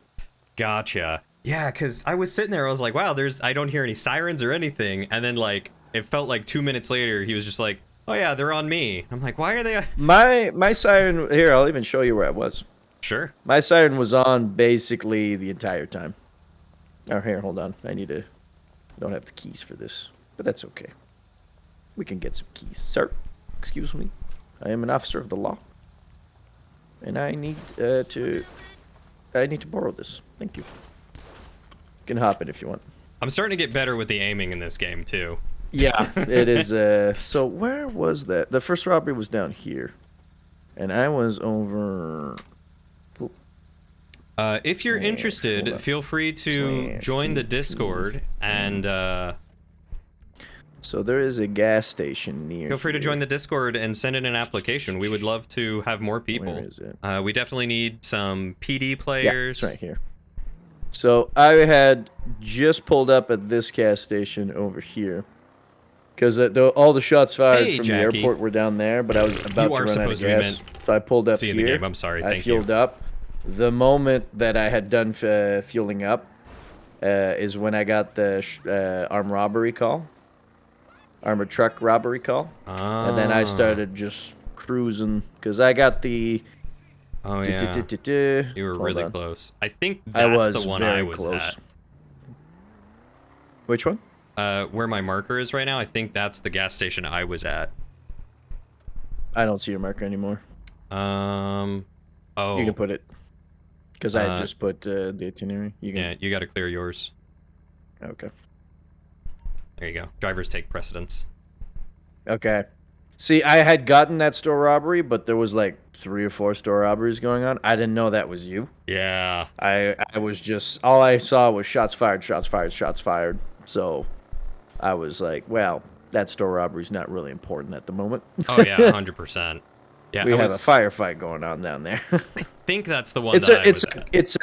Gotcha. Yeah, because I was sitting there, I was like, wow, I don't hear any sirens or anything. And then, like, it felt like 2 minutes later, he was just like, oh yeah, they're on me. I'm like, why are they? My siren, here, I'll even show you where I was. Sure. My siren was on basically the entire time. Oh, here, hold on. I don't have the keys for this, but that's okay. We can get some keys. Sir, excuse me. I am an officer of the law. And I need to borrow this. Thank you. You can hop in if you want. I'm starting to get better with the aiming in this game, too. Yeah, it is. So where was that? The first robbery was down here. And I was over... if you're interested, feel free to join the Discord and... So there is a gas station near Feel free to join the Discord and send in an application. We would love to have more people. Where is it? We definitely need some PD players. Yeah, it's right here. So I had just pulled up at this gas station over here. Because all the shots fired from Jackie. the airport were down there, but I was about to run out of gas. So I pulled up here. In the game. I'm sorry. I fueled up. The moment that I had done fueling up is when I got the armed robbery call. Armored truck robbery call. And then I started just cruising because I got the Oh yeah. You were Hold really on. close. I think I that's was the one I very was close. at. Which one? Where my marker is right now, I think that's the gas station I was at. I don't see your marker anymore. Oh. You can put it. Because I Uh, just put the itinerary. You can. Yeah, you got to clear yours. Okay. There you go. Drivers take precedence. Okay. See, I had gotten that store robbery, but there was like 3 or 4 store robberies going on. I didn't know that was you. Yeah. I was just, all I saw was shots fired, shots fired, shots fired. So I was like, well, that store robbery's not really important at the moment. Oh yeah, 100%. Yeah, we have a firefight going on down there. I think that's the one that I was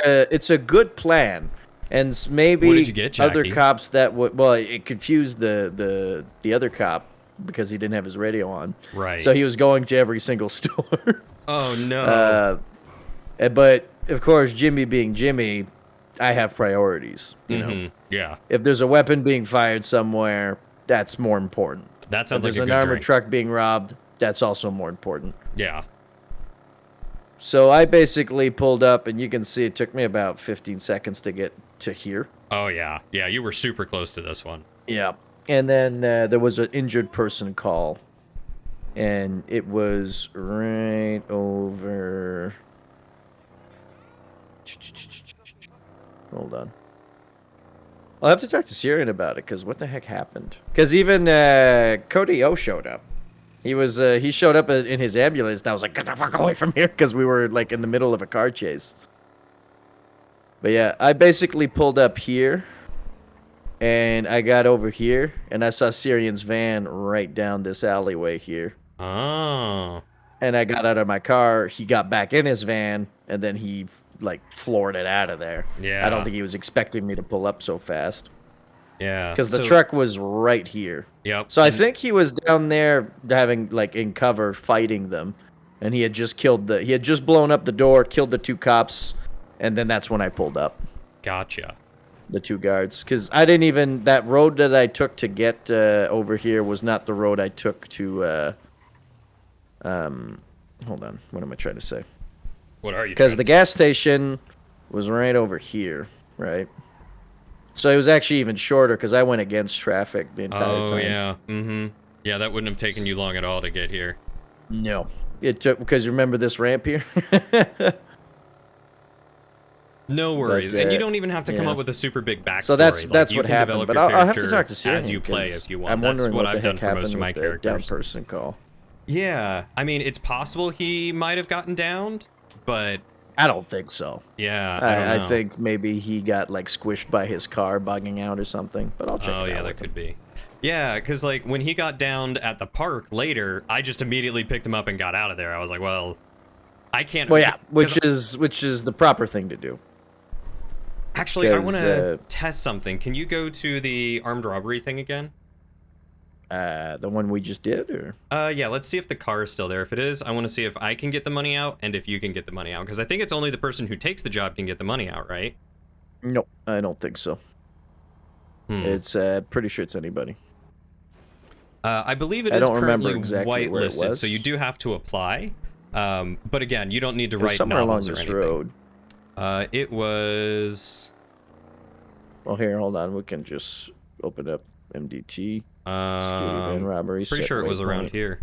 at. It's a good plan. And maybe What did you get, other Jackie? cops that would, well, it confused the other cop because he didn't have his radio on. Right. So he was going to every single store. Oh no. But of course, Jimmy being Jimmy, I have priorities. You know, Yeah. if there's a weapon being fired somewhere, that's more important. That sounds if like there's a an good armored drink. truck being robbed, that's also more important. Yeah. So I basically pulled up, and you can see it took me about 15 seconds to get to here. Oh yeah. Yeah, you were super close to this one. Yeah. And then there was an injured person call, and it was right over. Hold on. I'll have to talk to Syrian about it, because what the heck happened? Because even Cody O showed up. He showed up in his ambulance, and I was like, get the fuck away from here, because we were like in the middle of a car chase. But yeah, I basically pulled up here, and I got over here, and I saw Syrian's van right down this alleyway here. Oh. And I got out of my car, he got back in his van, and then he like floored it out of there. Yeah. I don't think he was expecting me to pull up so fast. Yeah. Because the truck was right here. Yep. So I think he was down there having like in cover fighting them, and he had just blown up the door, killed the 2 cops, and then that's when I pulled up. Gotcha. The 2 guards, because I didn't even, that road that I took to get over here was not the road I took to hold on, what am I trying to say? What are you? Because the gas station was right over here, right? So it was actually even shorter because I went against traffic the entire time. Oh yeah. Mm-hmm. Yeah, that wouldn't have taken you long at all to get here. No, it took, because you remember this ramp here. No worries, But, and you don't even have to come yeah. up with a super big backstory. So that's Like, you what can happened. develop But your I'll have to character talk to Syrian as you play 'cause if you want. I'm That's wondering what what the I've done heck for most of my happened with the down characters. person call. Yeah, I mean, it's possible he might have gotten downed, but I don't think so. yeah, I don't know. I think maybe he got like squished by his car bugging out or something. But I'll check. Oh it yeah, out that with him. could be. Yeah, because like when he got downed at the park later, I just immediately picked him up and got out of there. I was like, well, I can't. Well, yeah, 'cause which is the proper thing to do. actually, I 'cause, want to test something. Can you go to the armed robbery thing again? The one we just did, or Yeah, let's see if the car is still there. If it is, I want to see if I can get the money out and if you can get the money out, because I think it's only the person who takes the job can get the money out, right? no, I don't think so. It's pretty sure it's anybody. I believe it I is don't remember currently exactly where it whitelisted, was. so you do have to apply. But again, you don't need to It was write somewhere along novels or this anything. road. It was. Well, here, hold on. We can just open up MDT. Security van robbery. Pretty set sure it was around waypoint. here.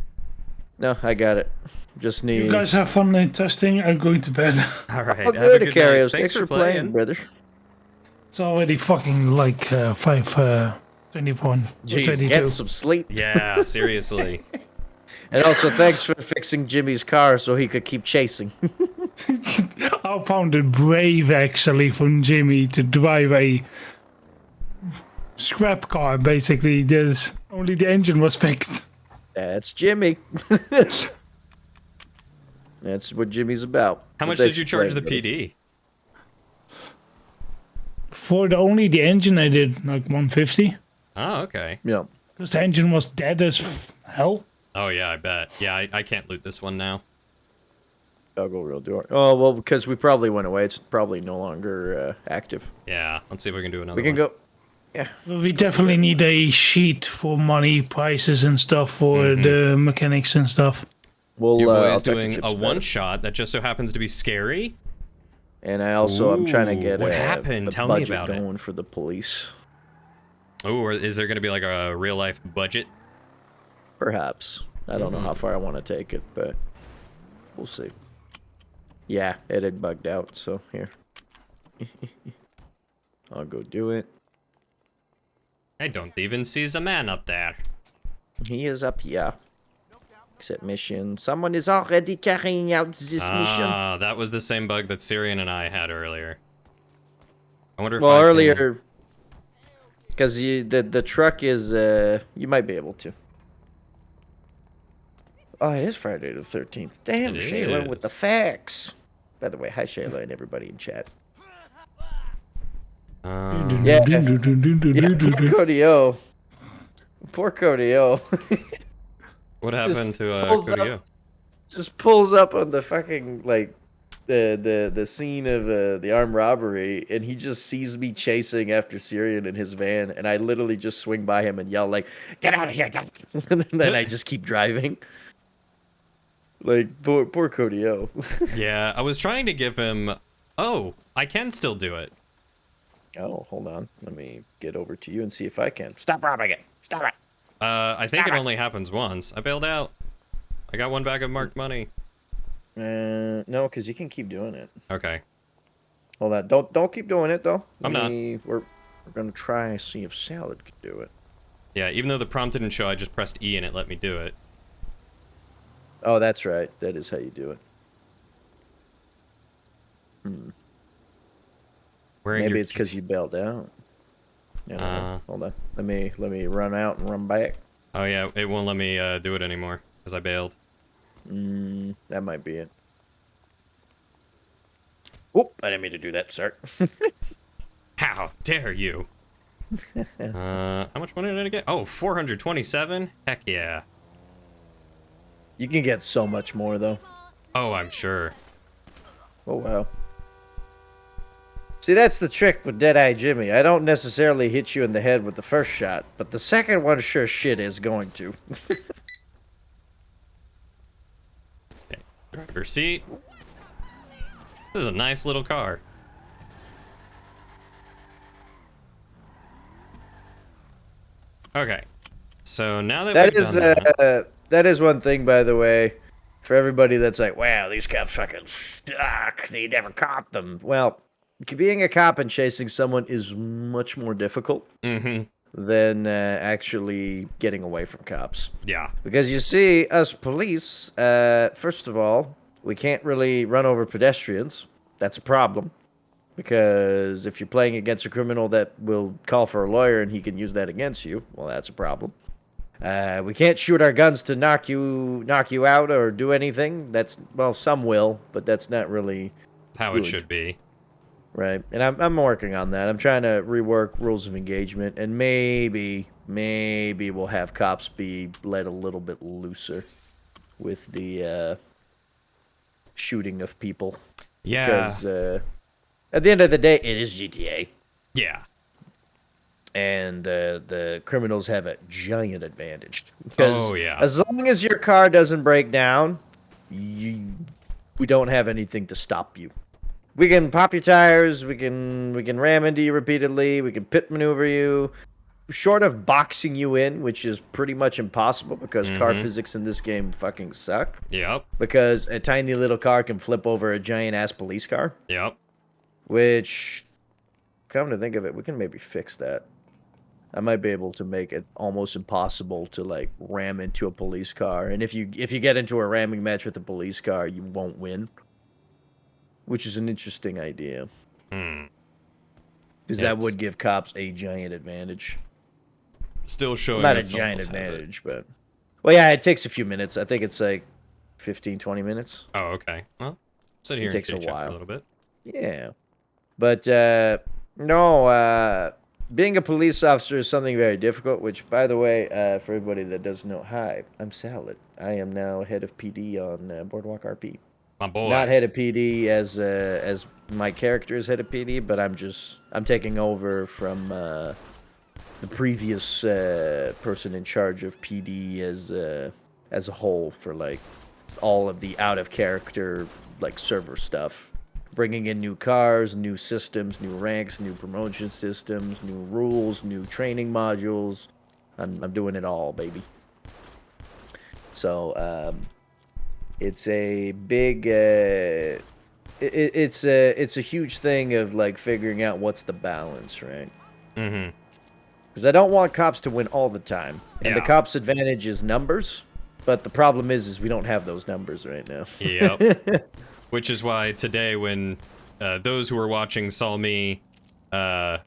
No, I got it. Just need. You guys have fun in testing. I'm going to bed. All right. Oh, have a good, good Ikarios. night. Thanks for playing, brother. It's already fucking like 5:21. Jeez, 22. get some sleep. Yeah, seriously. And also, thanks for fixing Jimmy's car so he could keep chasing. I found it brave actually from Jimmy to drive a scrap car. Basically, there's only the engine was fixed. That's Jimmy. That's what Jimmy's about. How much Thanks did you for charge the playing, brother. PD? For only the engine, I did like 150 Oh, okay. Yeah. because the engine was dead as hell. Oh yeah, I bet. Yeah, I can't loot this one now. I'll go real door. Oh, well, because we probably went away. It's probably no longer active. Yeah, let's see if we can do another We can one. go. Yeah. We definitely need a sheet for money, prices, and stuff for the mechanics and stuff. We'll. You I'll boys talk to doing Chips a about one it. shot that just so happens to be scary. And I also I'm trying to Ooh, get what happened? a Tell me budget about it. going for the police. Oh, or is there going to be like a real life budget? Perhaps. I don't know how far I want to take it, but we'll see. Yeah, it had bugged out, so here. I'll go do it. I don't even see the man up there. He is up here. Except mission. Someone is already carrying out this mission. Ah, that was the same bug that Syrian and I had earlier. I wonder if Well, I earlier, because the truck is, you might be able to. Oh, it is Friday the 13th. Damn, It Shayla with the is. facts. By the way, hi Shayla and everybody in chat. Yeah. Poor Cody O. Poor Cody O. What happened to pulls Cody up- O? Just pulls up on the fucking, like, the scene of the armed robbery, and he just sees me chasing after Syrian in his van, and I literally just swing by him and yell, like, get out of here! And then I just keep driving. Like, poor Cody O. Yeah, I was trying to give him... Oh, I can still do it. Oh, hold on. Let me get over to you and see if I can. Stop robbing it! Stop it! I think it only happens once. I bailed out. I got one bag of marked money. No, because you can keep doing it. Okay. Hold on. Don't keep doing it, though. I'm not. We're going to try and see if Salad can do it. Yeah, even though the prompt didn't show, I just pressed E and it let me do it. Oh, that's right. That is how you do it. Wearing Maybe your it's because you bailed out. Yeah, hold on. Let me run out and run back. Oh yeah, it won't let me do it anymore because I bailed. That might be it. Oop! I didn't mean to do that, sir. How dare you? How much money did I get? Oh, 427? Heck yeah. You can get so much more, though. Oh, I'm sure. Oh, wow. See, that's the trick with Deadeye Jimmy. I don't necessarily hit you in the head with the first shot, but the second one sure shit is going to. Okay, driver's seat. This is a nice little car. Okay, so now that That we've is done that, that is one thing, by the way, for everybody that's like, wow, these cops fucking suck. They never caught them. Well, being a cop and chasing someone is much more difficult than actually getting away from cops. Yeah. Because you see, us police, first of all, we can't really run over pedestrians. That's a problem. Because if you're playing against a criminal that will call for a lawyer and he can use that against you, well, that's a problem. We can't shoot our guns to knock you out or do anything. That's, well, some will, but that's not really how it should be. Right, and I'm working on that. I'm trying to rework rules of engagement, and maybe we'll have cops be let a little bit looser with the shooting of people. Yeah. Because at the end of the day, it is GTA. Yeah. And the criminals have a giant advantage. Because oh, yeah. as long as your car doesn't break down, we don't have anything to stop you. We can pop your tires, we can ram into you repeatedly, we can pit maneuver you. Short of boxing you in, which is pretty much impossible because car physics in this game fucking suck. Yep. Because a tiny little car can flip over a giant-ass police car. Yep. Which, come to think of it, we can maybe fix that. I might be able to make it almost impossible to, like, ram into a police car. And if you get into a ramming match with a police car, you won't win. Which is an interesting idea. Because that would give cops a giant advantage. Still showing Not a that someone giant else has it. advantage, but... Well, yeah, it takes a few minutes. I think it's like 15, 20 minutes. Oh, okay. Well, sit here It takes a and chit-chat for while. a little bit. Yeah. But, no, being a police officer is something very difficult, which, by the way, for everybody that doesn't know, hi, I'm Salad. I am now head of PD on Boardwalk RP. My boy. Not head of PD as my character is head of PD, but I'm taking over from the previous person in charge of PD as a whole for like all of the out of character like server stuff, bringing in new cars, new systems, new ranks, new promotion systems, new rules, new training modules. I'm doing it all, baby. So it's a big it's a huge thing of like figuring out what's the balance, right? Mm-hmm. Because I don't want cops to win all the time, and the Yeah. cops' advantage is numbers. But the problem is we don't have those numbers right now. Yep. Which is why today, when those who were watching saw me, like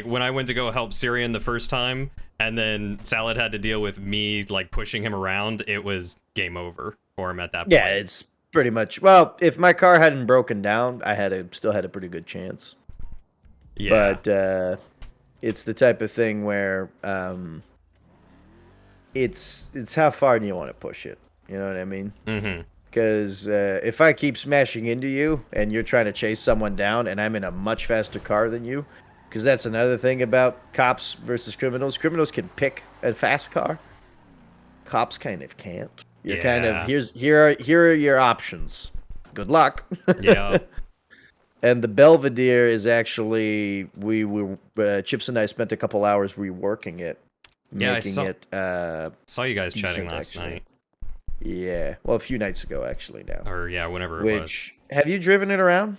when I went to go help Syrian the first time, and then Salad had to deal with me like pushing him around, it was game over for him at that point. Yeah, it's pretty much. Well, if my car hadn't broken down, I still had a pretty good chance. Yeah. But it's the type of thing where it's how far do you want to push it? You know what I mean? Mm-hmm. Because if I keep smashing into you and you're trying to chase someone down and I'm in a much faster car than you, because that's another thing about cops versus criminals. Criminals can pick a fast car. Cops kind of can't. You're kind of here are your options. Good luck. Yeah. And the Belvedere is actually Chips and I spent a couple hours reworking it, making it saw you guys chatting decent, last actually. night. Yeah, well, a few nights ago actually now. Or yeah, whenever it was. Which have you driven it around?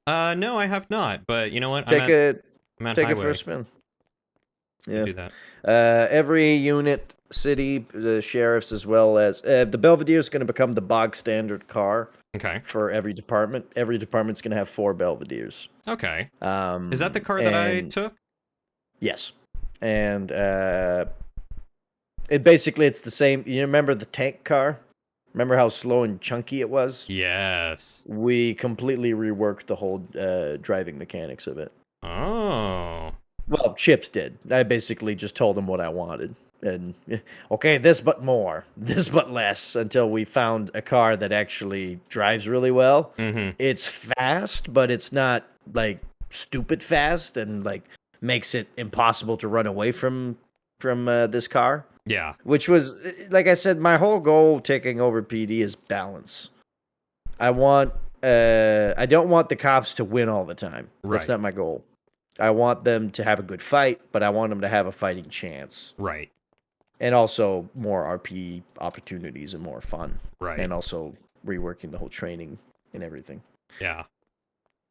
No, I have not. But you know what? Take it highway. for a spin. Yeah, do that. Every unit, city, the sheriffs, as well as the Belvedere is going to become the bog standard car. Okay. For every department. Every department's going to have 4 Belvederes. Okay. Is that the car that I took? Yes. And it's the same. You remember the tank car? Remember how slow and chunky it was? Yes. We completely reworked the whole driving mechanics of it. Oh. Well, Chips did. I basically just told him what I wanted. And, okay, this but more, this but less, until we found a car that actually drives really well. Mm-hmm. It's fast, but it's not, like, stupid fast and, like, makes it impossible to run away from this car. Yeah. Which was, like I said, my whole goal taking over PD is balance. I don't want the cops to win all the time. Right. That's not my goal. I want them to have a good fight, but I want them to have a fighting chance. Right. And also more RP opportunities and more fun. Right. And also reworking the whole training and everything. Yeah.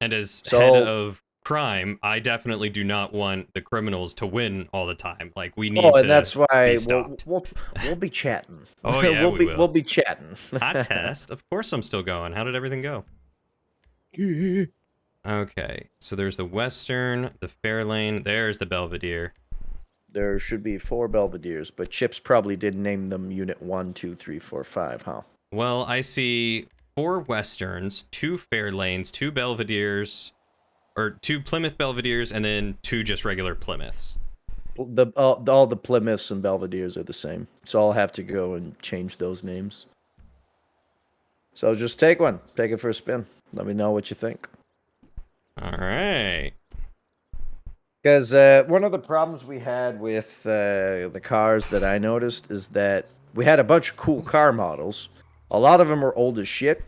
And as head of crime, I definitely do not want the criminals to win all the time. Like, we need to and that's why be stopped. we'll be chatting. Oh, yeah, we'll be chatting. Hot test. Of course I'm still going. How did everything go? Okay, so there's the Western, the Fairlane, there's the Belvedere. There should be 4 Belvederes, but Chips probably did name them Unit 1, 2, 3, 4, 5, huh? Well, I see 4 Westerns, 2 Fairlanes, 2 Belvederes, or 2 Plymouth Belvederes, and then 2 just regular Plymouths. All the Plymouths and Belvederes are the same, so I'll have to go and change those names. So just take one. Take it for a spin. Let me know what you think. All right. Because one of the problems we had with the cars that I noticed is that we had a bunch of cool car models. A lot of them were old as shit.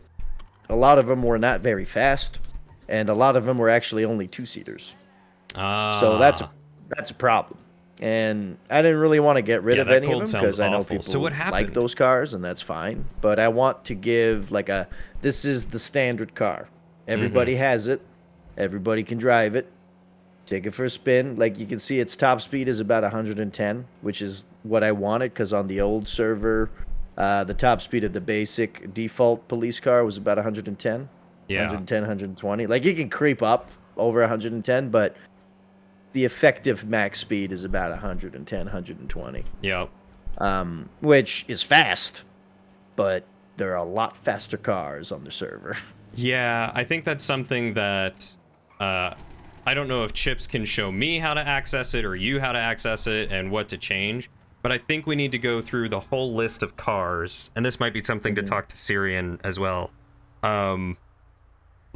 A lot of them were not very fast. And a lot of them were actually only 2-seaters. So that's a problem. And I didn't really want to get rid of any of them because I know people like those cars, and that's fine. But I want to give this is the standard car. Everybody has it. Everybody can drive it. Take it for a spin. Like, you can see its top speed is about 110, which is what I wanted, because on the old server, the top speed of the basic default police car was about 110. Yeah. 110, 120. Like, it can creep up over 110, but the effective max speed is about 110, 120. Yep. Which is fast, but there are a lot faster cars on the server. Yeah, I think that's something that I don't know if Chips can show me how to access it or you how to access it and what to change, but I think we need to go through the whole list of cars, and this might be something to talk to Syrian as well.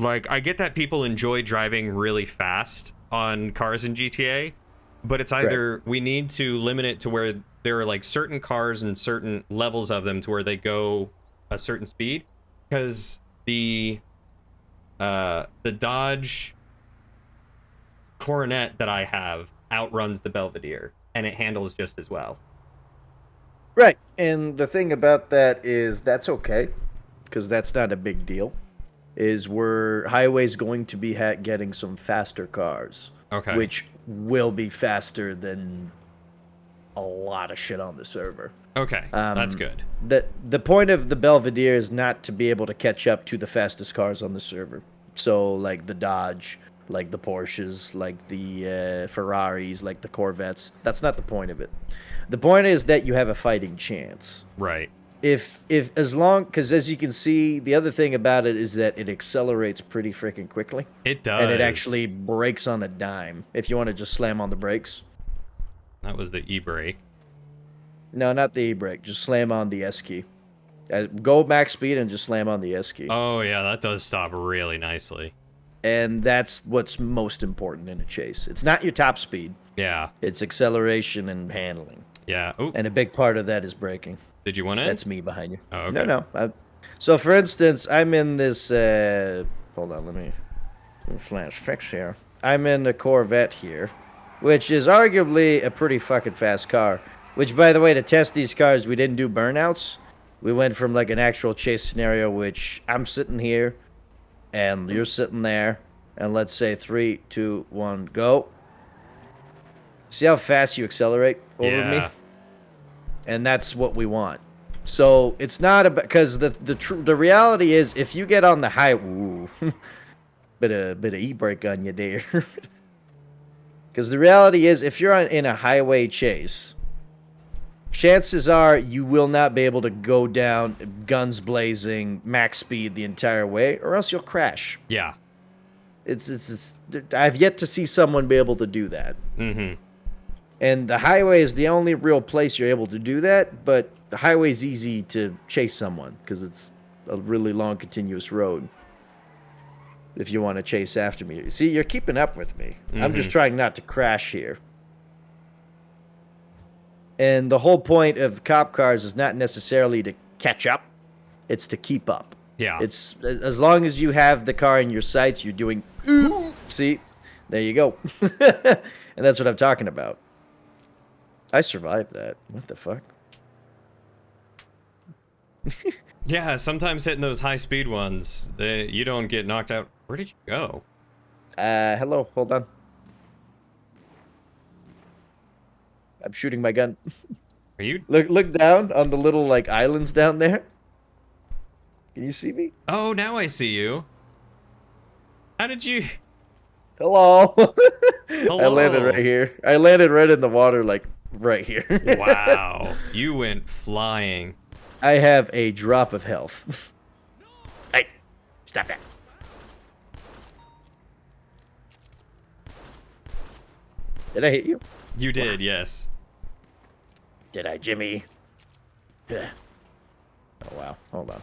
Like, I get that people enjoy driving really fast on cars in GTA, but it's either we need to limit it to where there are like certain cars and certain levels of them to where they go a certain speed, because the Dodge Coronet that I have outruns the Belvedere, and it handles just as well. Right, and the thing about that is that's okay, because that's not a big deal. Is we're highway's going to be getting some faster cars, Okay. which will be faster than a lot of shit on the server. Okay, that's good. The point of the Belvedere is not to be able to catch up to the fastest cars on the server. So like the Dodge, like the Porsches, like the Ferraris, like the Corvettes. That's not the point of it. The point is that you have a fighting chance. Right. Because as you can see, the other thing about it is that it accelerates pretty freaking quickly. It does. And it actually brakes on a dime if you want to just slam on the brakes. That was the e-brake. No, not the e-brake. Just slam on the S key. Go max speed and just slam on the S key. Oh, yeah, that does stop really nicely. And that's what's most important in a chase. It's not your top speed. Yeah. It's acceleration and handling. Yeah. Ooh. And a big part of that is braking. Did you want it? That's me behind you. Oh, okay. No. So, for instance, I'm in this... hold on, let me... fix here. I'm in the Corvette here, which is arguably a pretty fucking fast car. Which, by the way, to test these cars, we didn't do burnouts. We went from, like, an actual chase scenario, which I'm sitting here, and you're sitting there, and let's say 3, 2, 1, go. See how fast you accelerate over me? And that's what we want. So it's not about, because the reality is, if you get on the high, ooh, bit of e-brake on you there. Because the reality is, if you're in a highway chase, chances are you will not be able to go down guns blazing, max speed the entire way, or else you'll crash. Yeah. It's I've yet to see someone be able to do that. Mm-hmm. And the highway is the only real place you're able to do that, but the highway's easy to chase someone because it's a really long, continuous road. If you want to chase after me. See, you're keeping up with me. Mm-hmm. I'm just trying not to crash here. And the whole point of cop cars is not necessarily to catch up. It's to keep up. Yeah. It's as long as you have the car in your sights, you're doing... See? There you go. And that's what I'm talking about. I survived that. What the fuck? Yeah, sometimes hitting those high-speed ones, you don't get knocked out. Where did you go? Hello. Hold on. I'm shooting my gun. Are you? Look down on the little, like, islands down there. Can you see me? Oh, now I see you. How did you... Hello. Hello. I landed right here. I landed right in the water, like, right here. Wow. You went flying. I have a drop of health. Hey, stop that. Did I hit you? You did, yes. Did I, Jimmy? Yeah. Oh, wow. Hold on.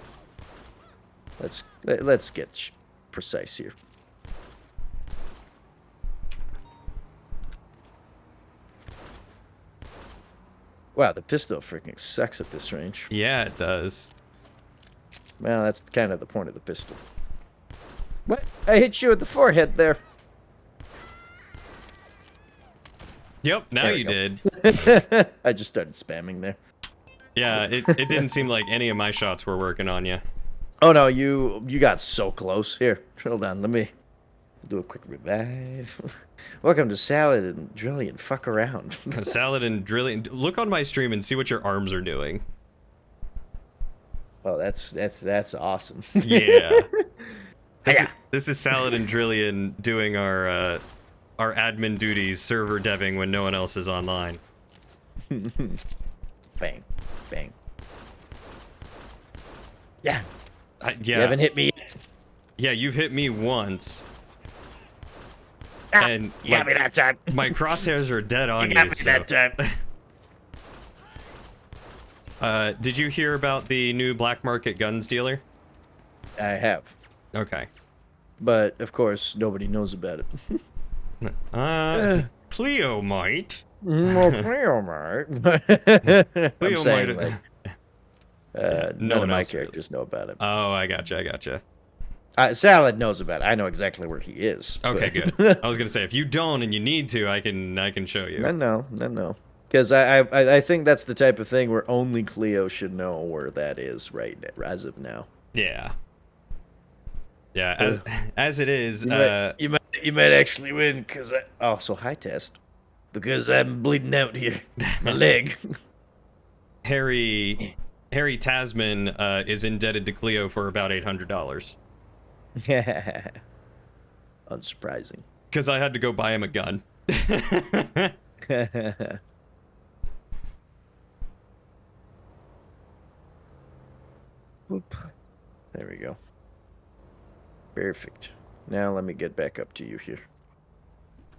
Let's get precise here. Wow, the pistol freaking sucks at this range. Yeah, it does. Well, that's kind of the point of the pistol. What? I hit you at the forehead there. Yep, now you did. I just started spamming there. Yeah, it didn't seem like any of my shots were working on you. Oh no, you got so close. Here, hold on, let me do a quick revive. Welcome to Salad and Drillian. Fuck around. Salad and Drillian. Look on my stream and see what your arms are doing. Oh, that's awesome. Yeah. This is Salad and Drillian doing our admin duties, server deving when no one else is online. Bang, bang. Yeah. Yeah. You haven't hit me yet. Yeah, you've hit me once. Ah, and you got me that time. My crosshairs are dead on you. Got me that time. Did you hear about the new black market guns dealer? I have. Okay. But of course, nobody knows about it. Cleo might. Well, Cleo might. Cleo might. None of my else really. characters know about it. Oh, I gotcha. Salad knows about it. I know exactly where he is. Okay, but- good. I was gonna say, if you don't and you need to, I can show you. No. Because I think that's the type of thing where only Cleo should know where that is as of now. Yeah. Yeah, as it is, You might actually win because so high test because I'm bleeding out here, my leg. Harry Tasman is indebted to Cleo for about $800 Unsurprising. because I had to go buy him a gun. Whoop. There we go. Perfect. Now let me get back up to you here.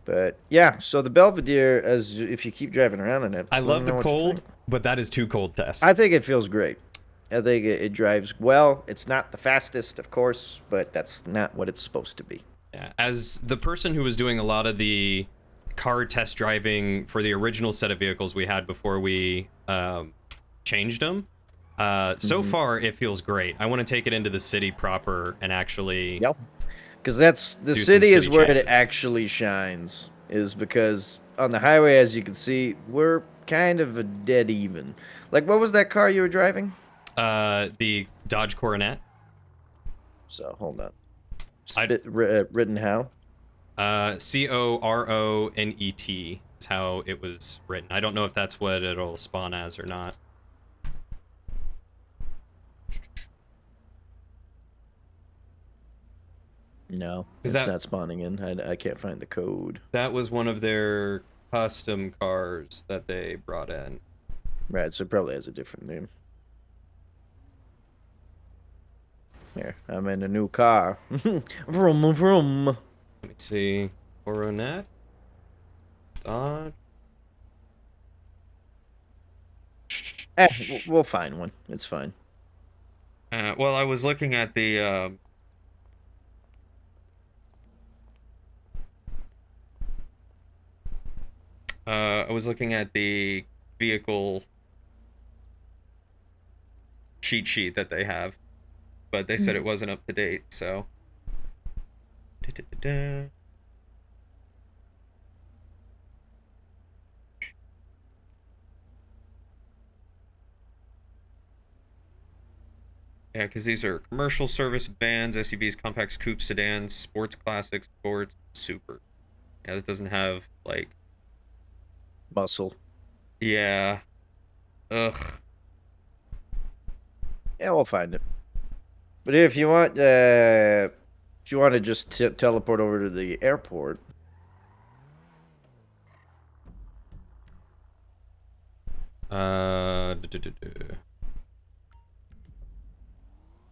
But yeah, so the Belvedere, as if you keep driving around in it, I let love me the know what you cold, think. but that is too cold test. I think it feels great. I think it drives well. It's not the fastest, of course, but that's not what it's supposed to be. Yeah, as the person who was doing a lot of the car test driving for the original set of vehicles we had before we changed them, so far it feels great. I want to take it into the city proper and actually. Yep. Because that's the do some city is city where chases. it actually shines. Is because on the highway, as you can see, we're kind of a dead even. Like, what was that car you were driving? The Dodge Coronet. So hold on. I'd- Written how? Coronet is how it was written. I don't know if that's what it'll spawn as or not. No, Is it's that- not spawning in. I can't find the code. That was one of their custom cars that they brought in. Right, so it probably has a different name. Here, I'm in a new car. Vroom, vroom. Let me see. Coronet. Dodge. We'll find one. It's fine. Well, I was looking at the. I was looking at the vehicle cheat sheet that they have, but they said it wasn't up to date, so. Da-da-da-da. Yeah, because these are commercial service vans, SUVs, compacts, coupes, sedans, sports classics, sports, super. Yeah, that doesn't have, like... Muscle. Yeah. Ugh. Yeah, we'll find it. But if you want to just teleport over to the airport.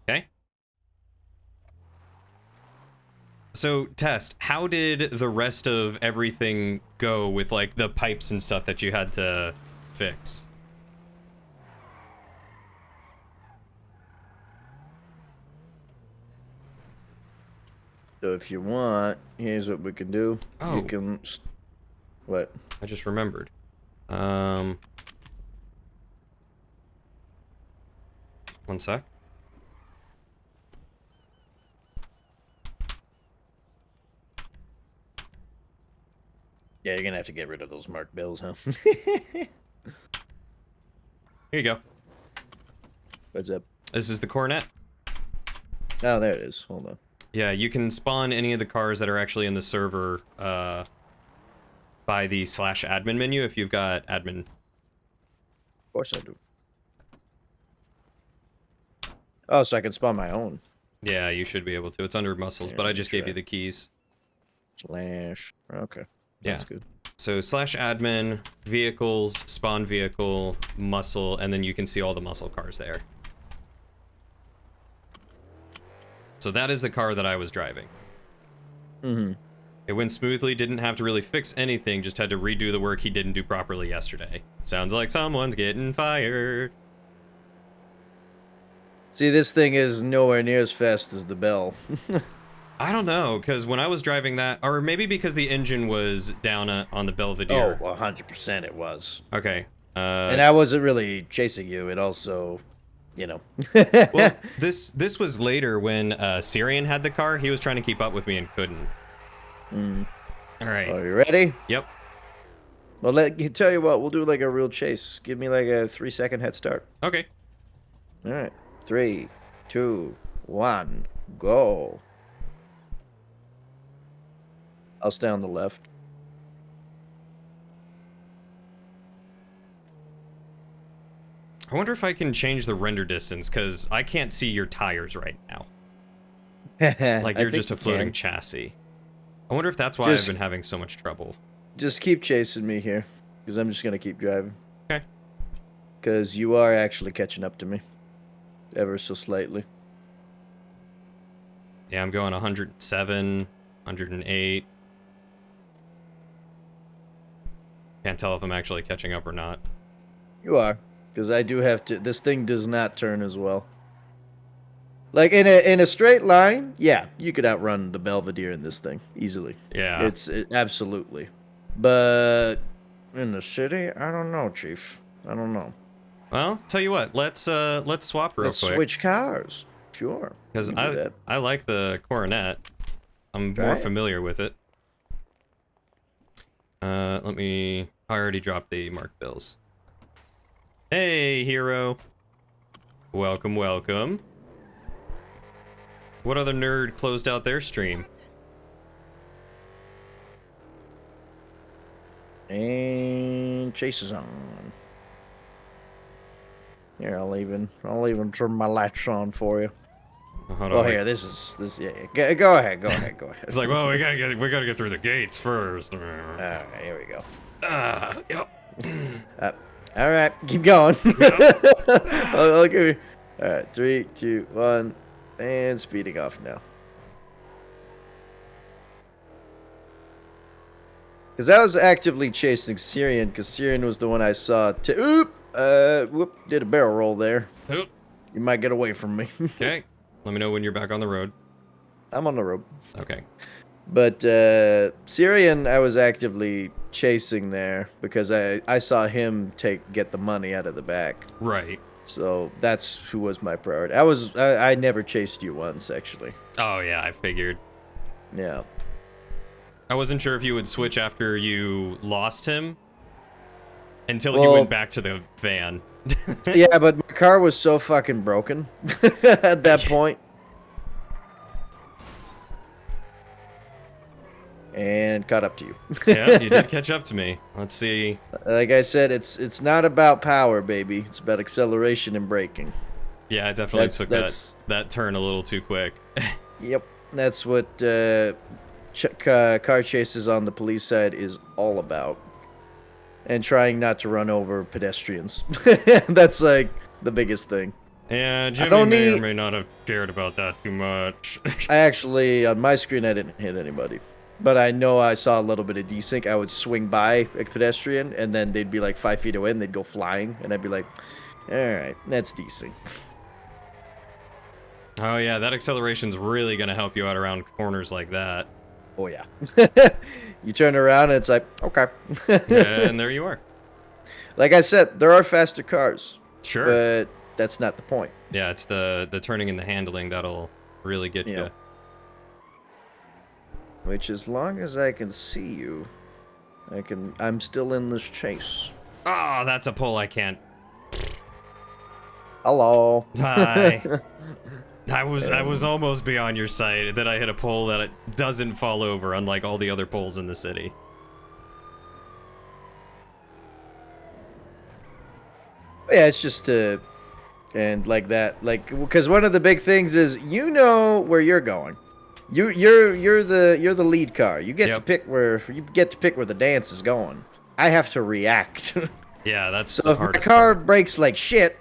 Okay. So, Test, how did the rest of everything go with, like, the pipes and stuff that you had to fix? So if you want, here's what we can do. Oh. You can... What? I just remembered. One sec. Yeah, you're gonna have to get rid of those marked bills, huh? Here you go. What's up? This is the Coronet. Oh, there it is. Hold on. Yeah, you can spawn any of the cars that are actually in the server by the /admin menu if you've got admin. Of course I do. Oh, so I can spawn my own. Yeah, you should be able to. It's under muscles, Yeah, but I let me just gave try. you the keys. Okay. Yeah. That's good. So /admin, vehicles, spawn vehicle, muscle, and then you can see all the muscle cars there. So that is the car that I was driving. Mm-hmm. It went smoothly, didn't have to really fix anything, just had to redo the work he didn't do properly yesterday. Sounds like someone's getting fired. See, this thing is nowhere near as fast as the Bell. I don't know, because when I was driving that, or maybe because the engine was down on the Belvedere. Oh, 100% it was. Okay. And I wasn't really chasing you. It also you know. Well, this was later when Syrian had the car. He was trying to keep up with me and couldn't. All right. Are you ready? Yep. Well, tell you what, we'll do like a real chase. Give me like a 3-second head start. Okay. All right. 3, 2, 1, go. I'll stay on the left. I wonder if I can change the render distance, because I can't see your tires right now. Like you're just a floating chassis. I wonder if that's why I've been having so much trouble. Just keep chasing me here, because I'm just going to keep driving. Okay. Because you are actually catching up to me. Ever so slightly. Yeah, I'm going 107, 108. Can't tell if I'm actually catching up or not. You are. Because I do have to... This thing does not turn as well. Like, in a straight line, yeah, you could outrun the Belvedere in this thing. Easily. Yeah. Absolutely. But... in the city? I don't know, Chief. I don't know. Well, tell you what, let's swap real quick. Let's switch cars. Sure. Because I like the Coronet. I'm more familiar with it. Let me... I already dropped the marked bills. Hey, hero. Welcome, welcome. What other nerd closed out their stream? And chase is on. Here, I'll even turn my lights on for you. Hold on. on, Here, this. Yeah. Go ahead. It's like, well, we gotta get through the gates first. All right, here we go. Yep. All right, keep going. I'll give you. All right, 3, 2, 1, and speeding off now. Because I was actively chasing Syrian, because Syrian was the one I saw. Whoop! Did a barrel roll there. Oop. You might get away from me. Okay. Let me know when you're back on the road. I'm on the road. Okay. But Syrian, I was actively chasing there because I saw him get the money out of the back. Right. So that's who was my priority. I never chased you once, actually. Oh yeah, I figured. Yeah. I wasn't sure if you would switch after you lost him until he went back to the van. Yeah, but my car was so fucking broken at that point. And caught up to you. Yeah, you did catch up to me. Let's see. Like I said, it's not about power, baby. It's about acceleration and braking. Yeah, I definitely took that turn a little too quick. Yep, that's what car chases on the police side is all about. And trying not to run over pedestrians. That's like the biggest thing. Yeah, Jimmy may or may not have cared about that too much. I actually, on my screen, I didn't hit anybody. But I know I saw a little bit of desync. I would swing by a pedestrian, and then they'd be like 5 feet away, and they'd go flying. And I'd be like, alright, that's desync. Oh yeah, that acceleration's really going to help you out around corners like that. Oh yeah. You turn around, and it's like, okay. And there you are. Like I said, there are faster cars. Sure. But that's not the point. Yeah, it's the turning and the handling that'll really get you. Which, as long as I can see you, I'm still in this chase. Oh, that's a pole I can't. Hello. Hi. I was almost beyond your sight. Then I hit a pole that it doesn't fall over, unlike all the other poles in the city. Yeah, it's just and like that, because one of the big things is you know where you're going. You're the lead car. You get to pick where the dance is going. I have to react. Yeah, that's so if my car brakes like shit.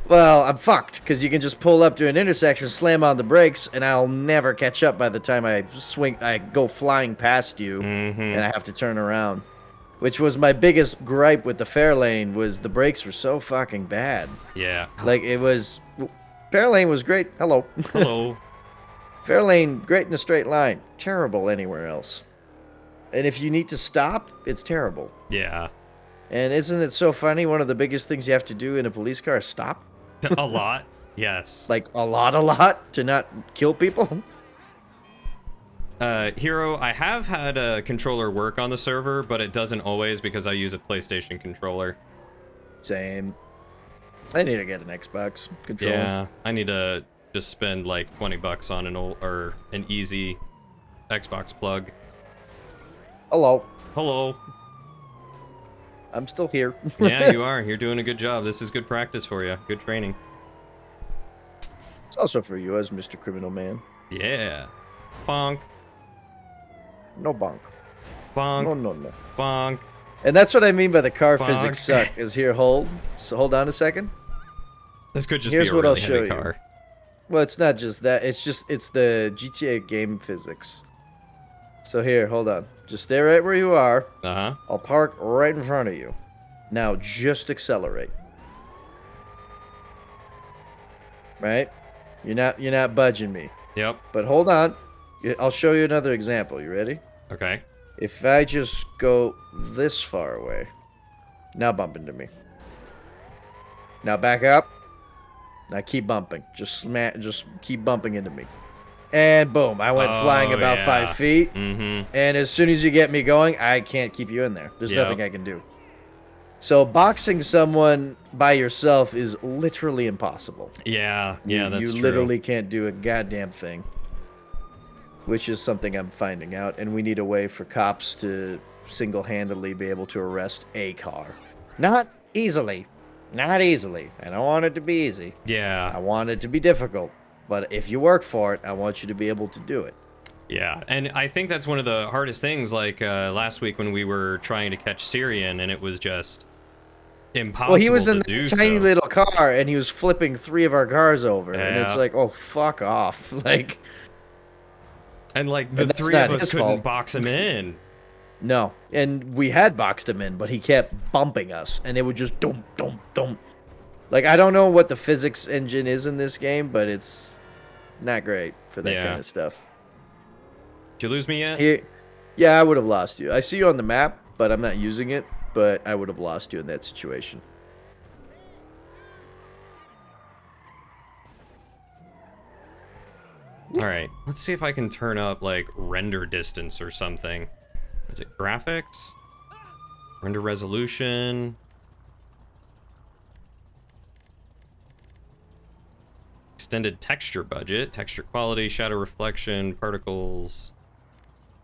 Well, I'm fucked, because you can just pull up to an intersection, slam on the brakes, and I'll never catch up by the time I go flying past you, and I have to turn around. Which was my biggest gripe with the Fairlane, was the brakes were so fucking bad. Yeah. Like, Fairlane was great. Hello. Hello. Fairlane, great in a straight line. Terrible anywhere else. And if you need to stop, it's terrible. Yeah. And isn't it so funny, one of the biggest things you have to do in a police car is stop? A lot? Yes. Like a lot to not kill people? Hero, I have had a controller work on the server, but it doesn't always because I use a PlayStation controller. Same. I need to get an Xbox controller. Yeah, I need to just spend like $20 on an easy Xbox plug. Hello. Hello. I'm still here. Yeah, you are. You're doing a good job. This is good practice for you. Good training. It's also for you as Mr. Criminal Man. Yeah. Bonk. No bonk. Bonk. No. Bonk. And that's what I mean by the car Bonk. physics suck. Is here, hold. So hold on a second. This could just Here's be a what I'll really show heavy you. car. Well, it's not just that. It's the GTA game physics. So here, hold on. Just stay right where you are. Uh-huh. I'll park right in front of you. Now, just accelerate. Right? You're not budging me. Yep. But hold on. I'll show you another example. You ready? Okay. If I just go this far away. Now bump into me. Now back up. Now keep bumping. Just keep bumping into me. And boom, I went flying about 5 feet. Mm-hmm. And as soon as you get me going, I can't keep you in there. There's Yep. nothing I can do. So boxing someone by yourself is literally impossible. Yeah, that's true. You literally can't do a goddamn thing. Which is something I'm finding out. And we need a way for cops to single-handedly be able to arrest a car. Not easily. Not easily. I don't want it to be easy. Yeah. I want it to be difficult. But if you work for it, I want you to be able to do it. Yeah, and I think that's one of the hardest things, like last week when we were trying to catch Syrian, and it was just impossible Well, he was in to do that tiny so. little car, and he was flipping 3 of our cars over. And it's Yeah. like, oh, fuck off. Like, And like the and that's 3 not of us his couldn't fault. box him in. no. And we had boxed him in, but he kept bumping us, and it would just dum, dum, dum. Like, I don't know what the physics engine is in this game, but it's not great for that Yeah. kind of stuff. Did you lose me yet? Here, yeah, I would have lost you. I see you on the map, but I'm not using it, but I would have lost you in that situation. All right, let's see if I can turn up like render distance or something. Is it graphics? Render resolution. Extended texture budget, texture quality, shadow reflection, particles.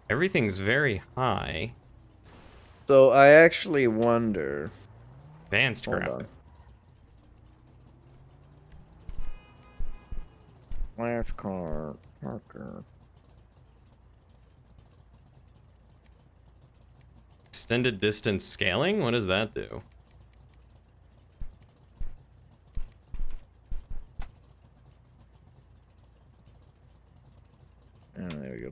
Everything's very high. So I actually wonder... Advanced Hold graphics. Last car, Parker. Extended distance scaling? What does that do? Oh, there we go.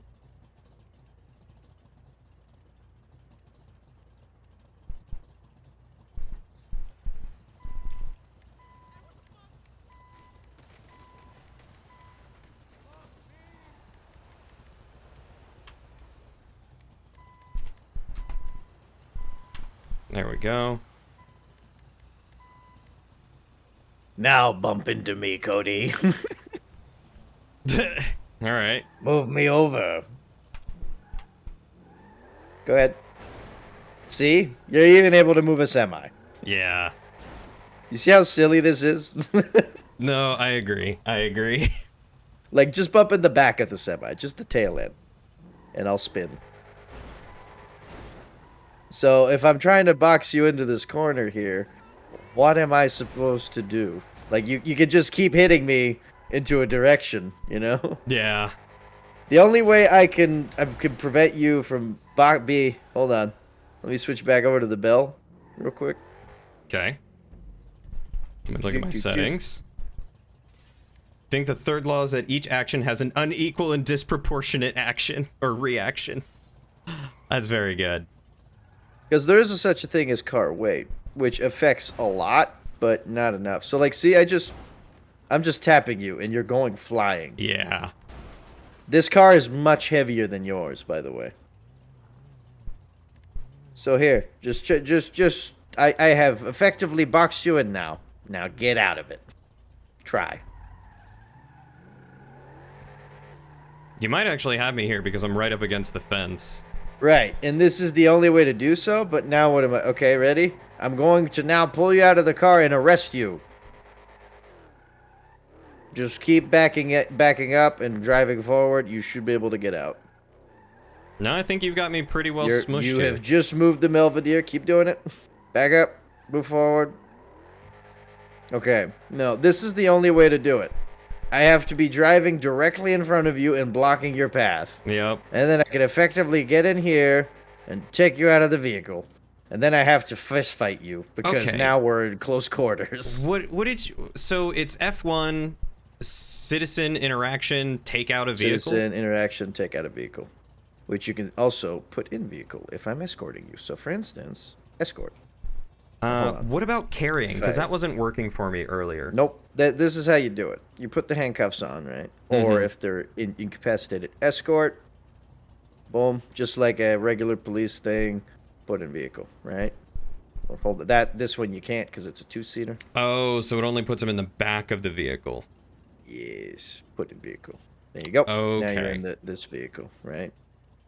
There we go. Now bump into me, Cody. All right. Move me over. Go ahead. See? You're even able to move a semi. Yeah. You see how silly this is? No, I agree. I agree. Like, just bump in the back of the semi. Just the tail end. And I'll spin. So, if I'm trying to box you into this corner here, what am I supposed to do? Like, you could just keep hitting me into a direction, you know? Yeah. The only way I can prevent you from hold on. Let me switch back over to the bell real quick. Okay. Let me look at my settings. Think the third law is that each action has an unequal and disproportionate action or reaction. That's very good. Because there is such a thing as car weight, which affects a lot, but not enough. So, like, see, I'm just tapping you, and you're going flying. Yeah. This car is much heavier than yours, by the way. So here, I have effectively boxed you in now. Now get out of it. Try. You might actually have me here because I'm right up against the fence. Right, and this is the only way to do so, but now what am I... Okay, ready? I'm going to now pull you out of the car and arrest you. Just keep backing up and driving forward. You should be able to get out. No, I think you've got me pretty well smushed You here. have just moved the Belvedere. Keep doing it. Back up. Move forward. Okay. No, this is the only way to do it. I have to be driving directly in front of you and blocking your path. Yep. And then I can effectively get in here and take you out of the vehicle. And then I have to fist fight you because now we're in close quarters. What did you... So it's F1, citizen interaction, take out a vehicle? Citizen interaction, take out a vehicle. Which you can also put in vehicle if I'm escorting you. So for instance, escort. What about carrying? Because that wasn't working for me earlier. Nope. This is how you do it. You put the handcuffs on, right? Or if they're incapacitated, escort. Boom. Just like a regular police thing. Put in vehicle, right? Or hold it. This one you can't because it's a 2-seater. Oh, so it only puts them in the back of the vehicle. Yes. Put in vehicle. There you go. Okay. Now you're in this vehicle, right?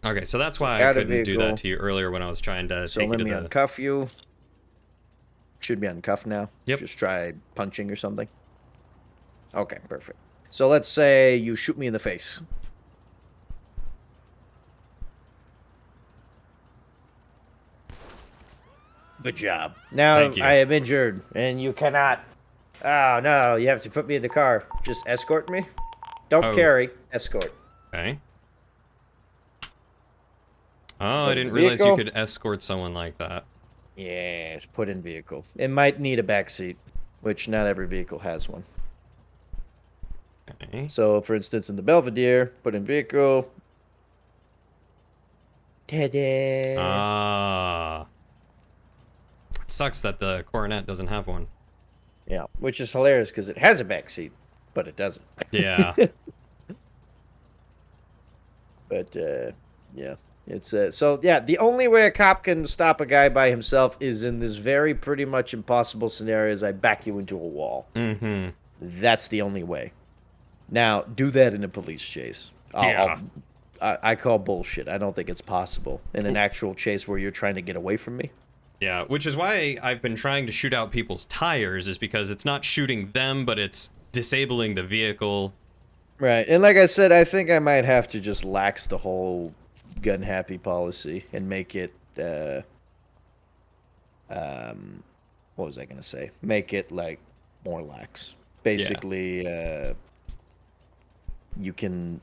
Okay, so that's why I couldn't do that to you earlier when I was trying to take you to the... So let me uncuff you. Should be uncuffed now. Yep. Just try punching or something. Okay, perfect. So let's say you shoot me in the face. Good job. Now I am injured, and you cannot... Oh, no, you have to put me in the car. Just escort me? Don't carry. Escort. Okay. Oh, I didn't realize you could escort someone like that. Yes, put in vehicle. It might need a backseat, which not every vehicle has one. Okay. So, for instance, in the Belvedere, put in vehicle. Ta-da! Ah. It sucks that the Coronet doesn't have one. Yeah, which is hilarious because it has a backseat, but it doesn't. Yeah. But, yeah. It's so yeah, the only way a cop can stop a guy by himself is in this very pretty much impossible scenario as I back you into a wall. Mm-hmm. That's the only way. Now, do that in a police chase. I call bullshit. I don't think it's possible in an actual chase where you're trying to get away from me. Yeah, which is why I've been trying to shoot out people's tires, is because it's not shooting them, but it's disabling the vehicle. Right, and like I said, I think I might have to just lax the whole gun happy policy and make it what was I gonna say? Make it like more lax. Basically, you can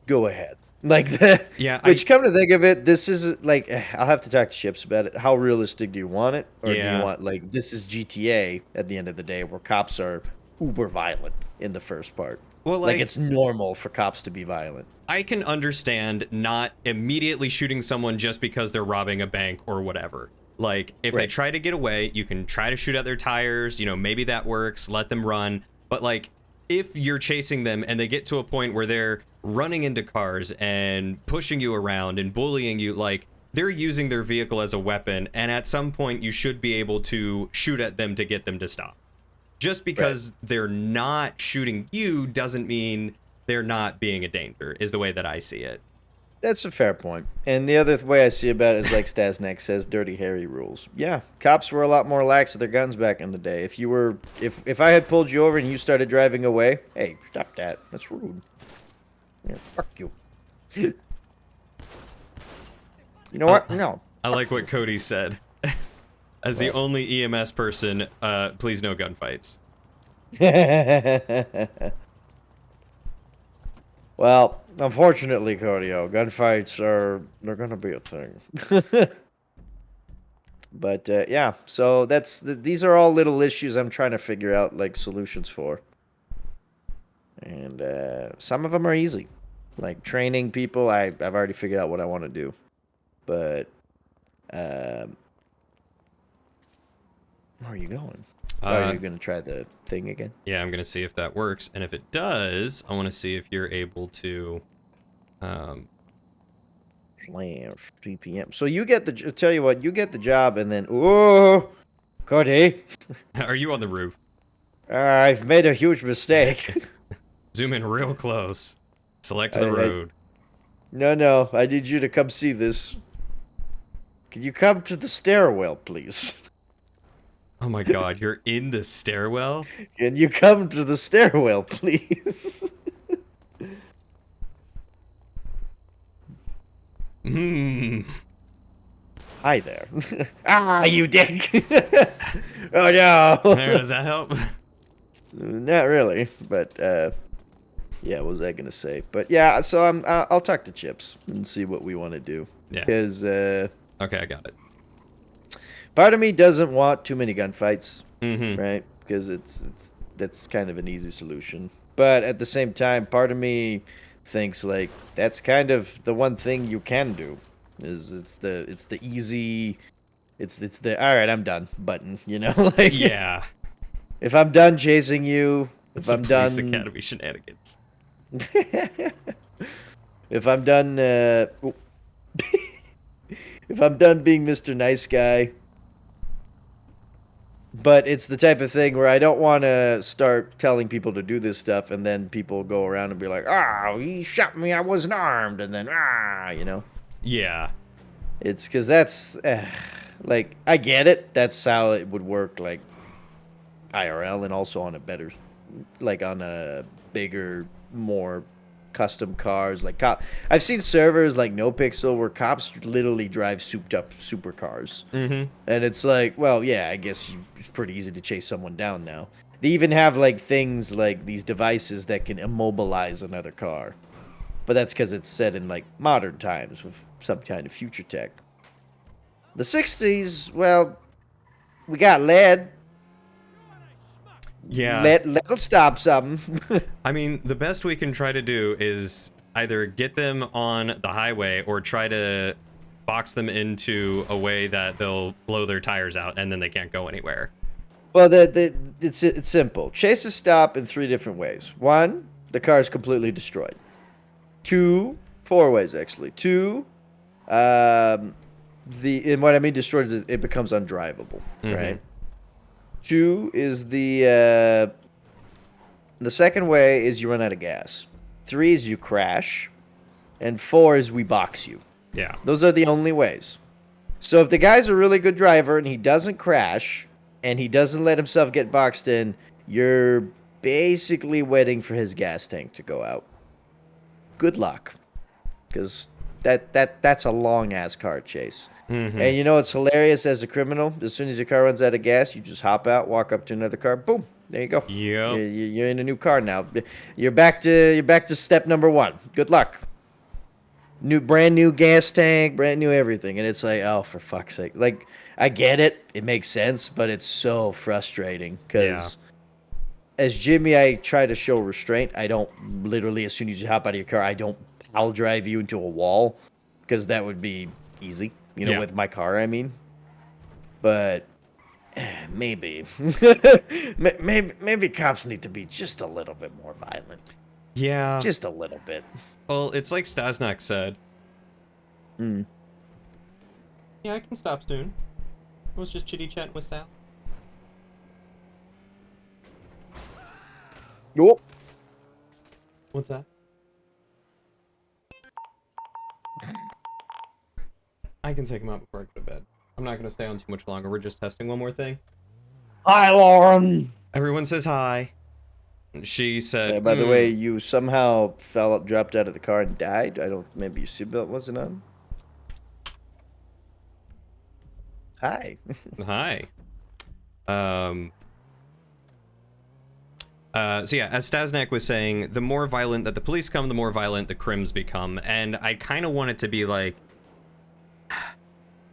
go ahead. Like that. Yeah. Which, come to think of it, this is like I'll have to talk to Chips about it. How realistic do you want it? Or do you want like this is GTA at the end of the day where cops are uber violent in the first part. Well, like it's normal for cops to be violent. I can understand not immediately shooting someone just because they're robbing a bank or whatever. Like, if they try to get away, you can try to shoot at their tires, you know, maybe that works, let them run. But, like, if you're chasing them and they get to a point where they're running into cars and pushing you around and bullying you, like, they're using their vehicle as a weapon, and at some point you should be able to shoot at them to get them to stop. Just because they're not shooting you doesn't mean they're not being a danger, is the way that I see it. That's a fair point. And the other way I see about it is like Stasnek says, Dirty Harry rules. Yeah, cops were a lot more lax with their guns back in the day. If you were, if I had pulled you over and you started driving away, hey, stop that. That's rude. Yeah, fuck you. You know what? No. I like what Cody said. As the only EMS person, please no gunfights. Well, unfortunately, Codio, gunfights they're gonna be a thing. But yeah, so these are all little issues I'm trying to figure out like solutions for. And some of them are easy. Like training people, I've already figured out what I want to do. But where are you going? Are you going to try the thing again? Yeah, I'm going to see if that works. And if it does, I want to see if you're able to... Slash 3 p.m. So you get the... Tell you what, you get the job and then... Oh, Cody. Are you on the roof? I've made a huge mistake. Zoom in real close. Select the I- road. No, I need you to come see this. Can you come to the stairwell, please? Oh my god, you're in the stairwell? Can you come to the stairwell, please? Hmm. Hi there. You dick! Oh no! There, does that help? Not really, but yeah, what was I gonna say? But yeah, so I'll talk to Chips and see what we want to do. Yeah. Because Okay, I got it. part of me doesn't want too many gunfights, Mm-hmm. right? Because that's kind of an easy solution. But at the same time, part of me thinks like that's kind of the one thing you can do. Is it's the easy, it's the all right, I'm done button. You know, like Yeah. if I'm done chasing you, It's if I'm some Police done, Academy shenanigans. if I'm done, if I'm done being Mr. Nice Guy. But it's the type of thing where I don't want to start telling people to do this stuff, and then people go around and be like, "Oh, he shot me. I wasn't armed," and then you know. Yeah. It's because that's like I get it. That's how it would work, like IRL, and also on a better, like on a bigger, more custom cars. Like I've seen servers like NoPixel where cops literally drive souped up supercars, Mm-hmm. and it's like, well, yeah, I guess it's pretty easy to chase someone down now. They even have like things like these devices that can immobilize another car, but that's because it's set in like modern times with some kind of future tech. The 60s, well, we got lead. Yeah. Lead'll stop something. I mean, the best we can try to do is either get them on the highway or try to box them into a way that they'll blow their tires out and then they can't go anywhere. Well, it's simple. Chases stop in 3 different ways. 1, the car is completely destroyed. 2, 4 ways actually. 2, and what I mean destroyed is it becomes undrivable, right? 2 is the second way is you run out of gas. 3 is you crash, and 4 is we box you. Yeah. Those are the only ways. So if the guy's a really good driver and he doesn't crash and he doesn't let himself get boxed in, you're basically waiting for his gas tank to go out. Good luck, because that's a long ass car chase. And you know what's hilarious as a criminal? As soon as your car runs out of gas, you just hop out, walk up to another car, boom, there you go. Yep. You're in a new car now. You're back to step number 1. Good luck. Brand new gas tank, brand new everything, and it's like, oh, for fuck's sake! Like, I get it, it makes sense, but it's so frustrating because, as Jimmy, I try to show restraint. I don't literally, as soon as you hop out of your car, I don't pile drive you into a wall, because that would be easy, you know, with my car. I mean, but maybe, maybe cops need to be just a little bit more violent. Yeah. Just a little bit. Well, it's like Stasnak said. Yeah, I can stop soon. I was just chitty-chatting with Sal. Nope. What's that? I can take him out before I go to bed. I'm not going to stay on too much longer. We're just testing one more thing. Hi, Lauren. Everyone says hi. She said, by the way, you somehow dropped out of the car and died. Maybe your seatbelt wasn't on. Hi. Hi. So yeah, as Stasnak was saying, the more violent that the police come, the more violent the crims become. And I kind of want it to be like,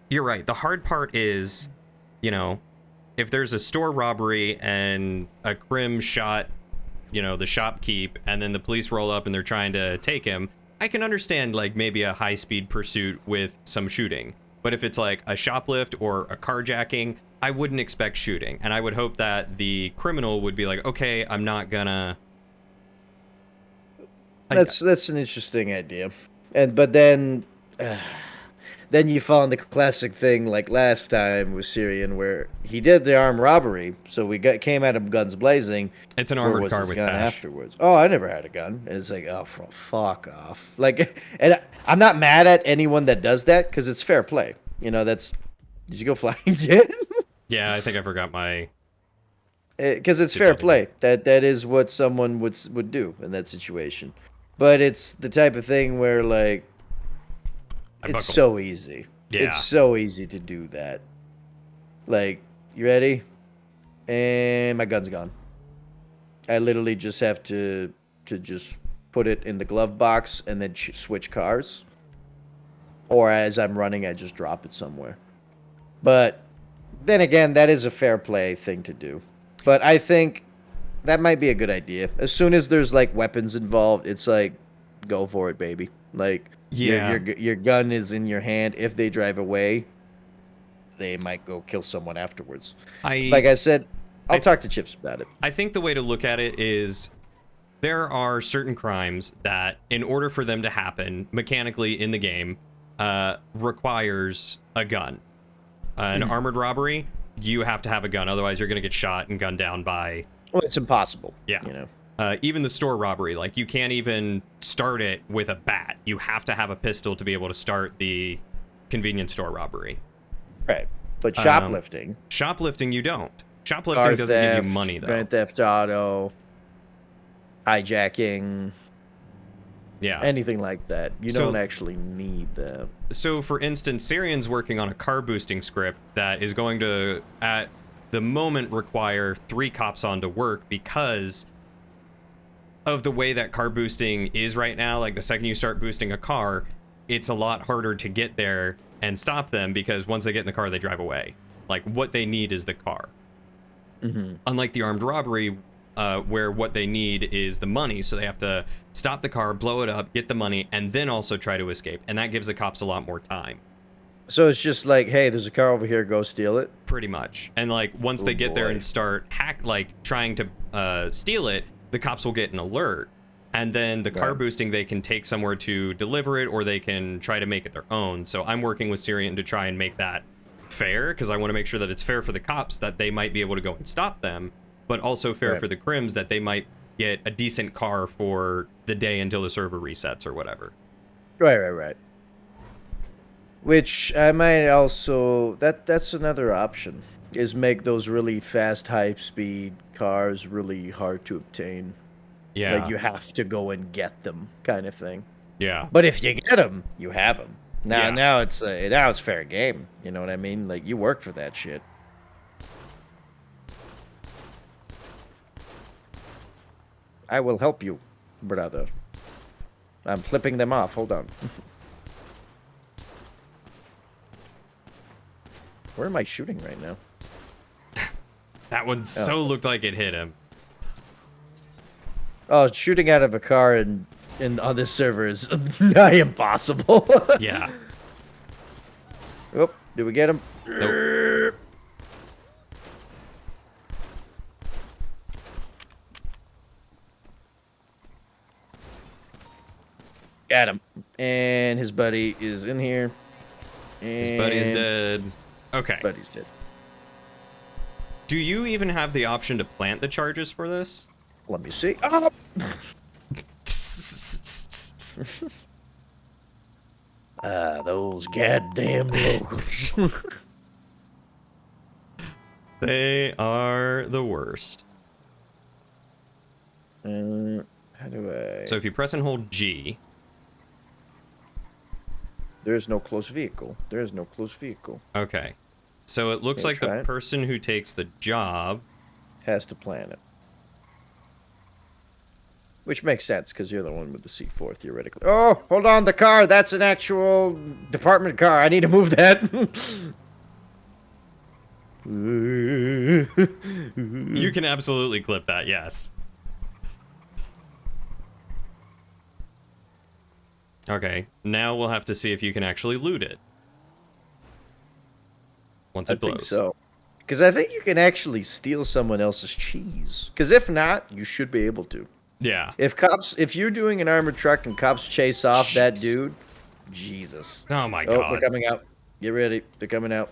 you're right. The hard part is, you know, if there's a store robbery and a crim shot, you know, the shopkeep, and then the police roll up and they're trying to take him, I can understand like maybe a high-speed pursuit with some shooting. But if it's like a shoplift or a carjacking, I wouldn't expect shooting. And I would hope that the criminal would be like, okay, I'm not gonna... That's an interesting idea. But then then you fall in the classic thing like last time with Syrian, where he did the armed robbery, so came at him guns blazing. It's an Where armored was car his with gun bash. afterwards? Oh, I never had a gun. And it's like, oh, fuck off. Like, and I'm not mad at anyone that does that because it's fair play. You know, that's. Did you go flying yet? Yeah, I think I forgot my. Because it's fair play. That is what someone would do in that situation. But it's the type of thing where like it's so easy. Yeah. It's so easy to do that. Like, you ready? And my gun's gone. I literally just have to just put it in the glove box and then switch cars. Or as I'm running, I just drop it somewhere. But then again, that is a fair play thing to do. But I think that might be a good idea. As soon as there's like weapons involved, it's like, go for it, baby. Like, yeah, your gun is in your hand. If they drive away, they might go kill someone afterwards. Like I said, I'll talk to Chips about it. I think the way to look at it is there are certain crimes that, in order for them to happen mechanically in the game, requires a gun. An armored robbery, you have to have a gun, otherwise you're going to get shot and gunned down by... Well, it's impossible. Yeah. You know. Even the store robbery, like, you can't even start it with a bat. You have to have a pistol to be able to start the convenience store robbery. Right. But shoplifting... shoplifting, you don't. Shoplifting doesn't give you money, though. Grand Theft Auto, hijacking... Yeah. Anything like that. You don't actually need that. So, for instance, Syrian's working on a car boosting script that is going to, at the moment, require 3 cops on to work because of the way that car boosting is right now. Like, the second you start boosting a car, it's a lot harder to get there and stop them because once they get in the car, they drive away. Like, what they need is the car. Mm-hmm. Unlike the armed robbery, where what they need is the money, so they have to stop the car, blow it up, get the money, and then also try to escape, and that gives the cops a lot more time. So it's just like, hey, there's a car over here, go steal it? Pretty much. And like, once they get there and start trying to steal it, the cops will get an alert, and then the car boosting they can take somewhere to deliver it, or they can try to make it their own. So I'm working with Syrian to try and make that fair, because I want to make sure that it's fair for the cops, that they might be able to go and stop them, but also fair for the crims, that they might get a decent car for the day until the server resets or whatever. Right. Which I might also... That's another option, is make those really fast, high-speed cars really hard to obtain. Yeah. Like, you have to go and get them, kind of thing. Yeah. But if you get them, you have them. Now it's fair game. You know what I mean? Like, you work for that shit. I will help you, brother. I'm flipping them off. Hold on. Where am I shooting right now? That one looked like it hit him. Oh, shooting out of a car on this server is nigh impossible. Yeah. Oh, did we get him? Nope. Got him. And his buddy is in here. His buddy is dead. Okay. Buddy's dead. Do you even have the option to plant the charges for this? Let me see. Oh. Those goddamn locals. They are the worst. How do I... So if you press and hold G... There is no close vehicle. There is no close vehicle. Okay. So it looks like the person who takes the job... has to plan it. Which makes sense, because you're the one with the C4, theoretically. Oh, hold on, the car! That's an actual department car. I need to move that. You can absolutely clip that, yes. Okay, now we'll have to see if you can actually loot it. Once it blows. I think so. Because I think you can actually steal someone else's cheese. Because if not, you should be able to. Yeah. If you're doing an armored truck and cops chase off that dude, Jesus. Oh my Oh, god. they're coming out. Get ready. They're coming out.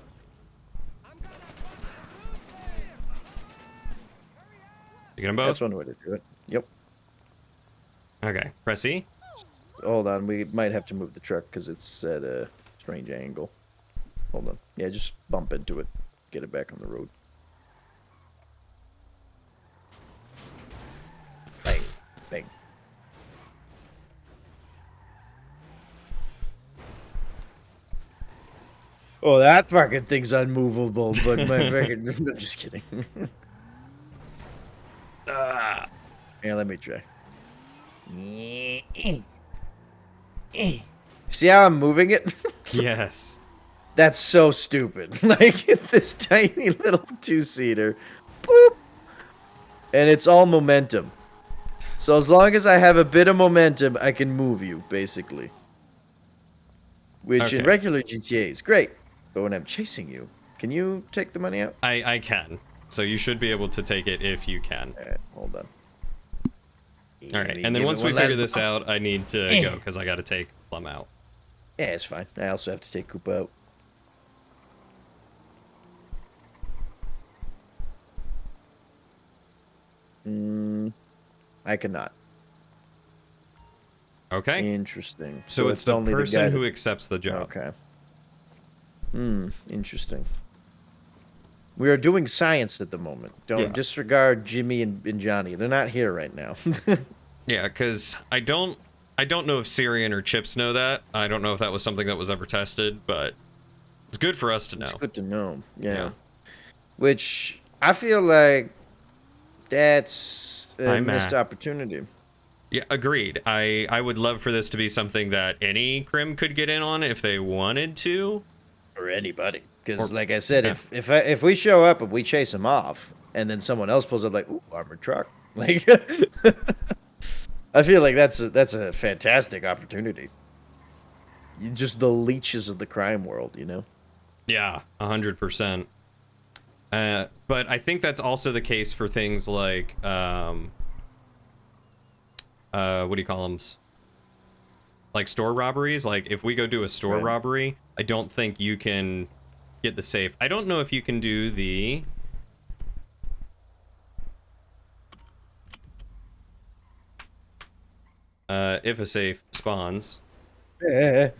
You get them That's both? one way to do it. Yep. Okay, press E. Hold on. We might have to move the truck because it's at a strange angle. Hold on. Yeah, just bump into it. Get it back on the road. Bang. Bang. Oh, that fucking thing's unmovable, but my freaking... I'm just kidding. Yeah, let me try. See how I'm moving it? Yes. That's so stupid. Like, this tiny little two-seater. Boop! And it's all momentum. So as long as I have a bit of momentum, I can move you, basically. Which in Okay. regular GTA is great. But when I'm chasing you, can you take the money out? I can. So you should be able to take it if you can. Alright, hold on. Alright, and then once we figure this out, I need to go because I got to take Plum out. Yeah, it's fine. I also have to take Koopa out. I cannot. Okay. Interesting. So it's the only person guy who that... accepts the job. Okay. Interesting. We are doing science at the moment. Don't disregard Jimmy and Johnny. They're not here right now. Yeah, because I don't know if Syrian or Chips know that. I don't know if that was something that was ever tested, but it's good for us to know. It's good to know. Yeah. Which I feel like that's a missed opportunity. Yeah, agreed. I would love for this to be something that any crim could get in on if they wanted to. Or anybody. Because, like I said, if we show up and we chase them off, and then someone else pulls up like, ooh, armored truck. Like, I feel like that's a fantastic opportunity. Just the leeches of the crime world, you know? Yeah, 100%. But I think that's also the case for things like, what do you call them? Like store robberies. Like if we go do a store robbery, I don't think you can get the safe. I don't know if you can do the... if a safe spawns. And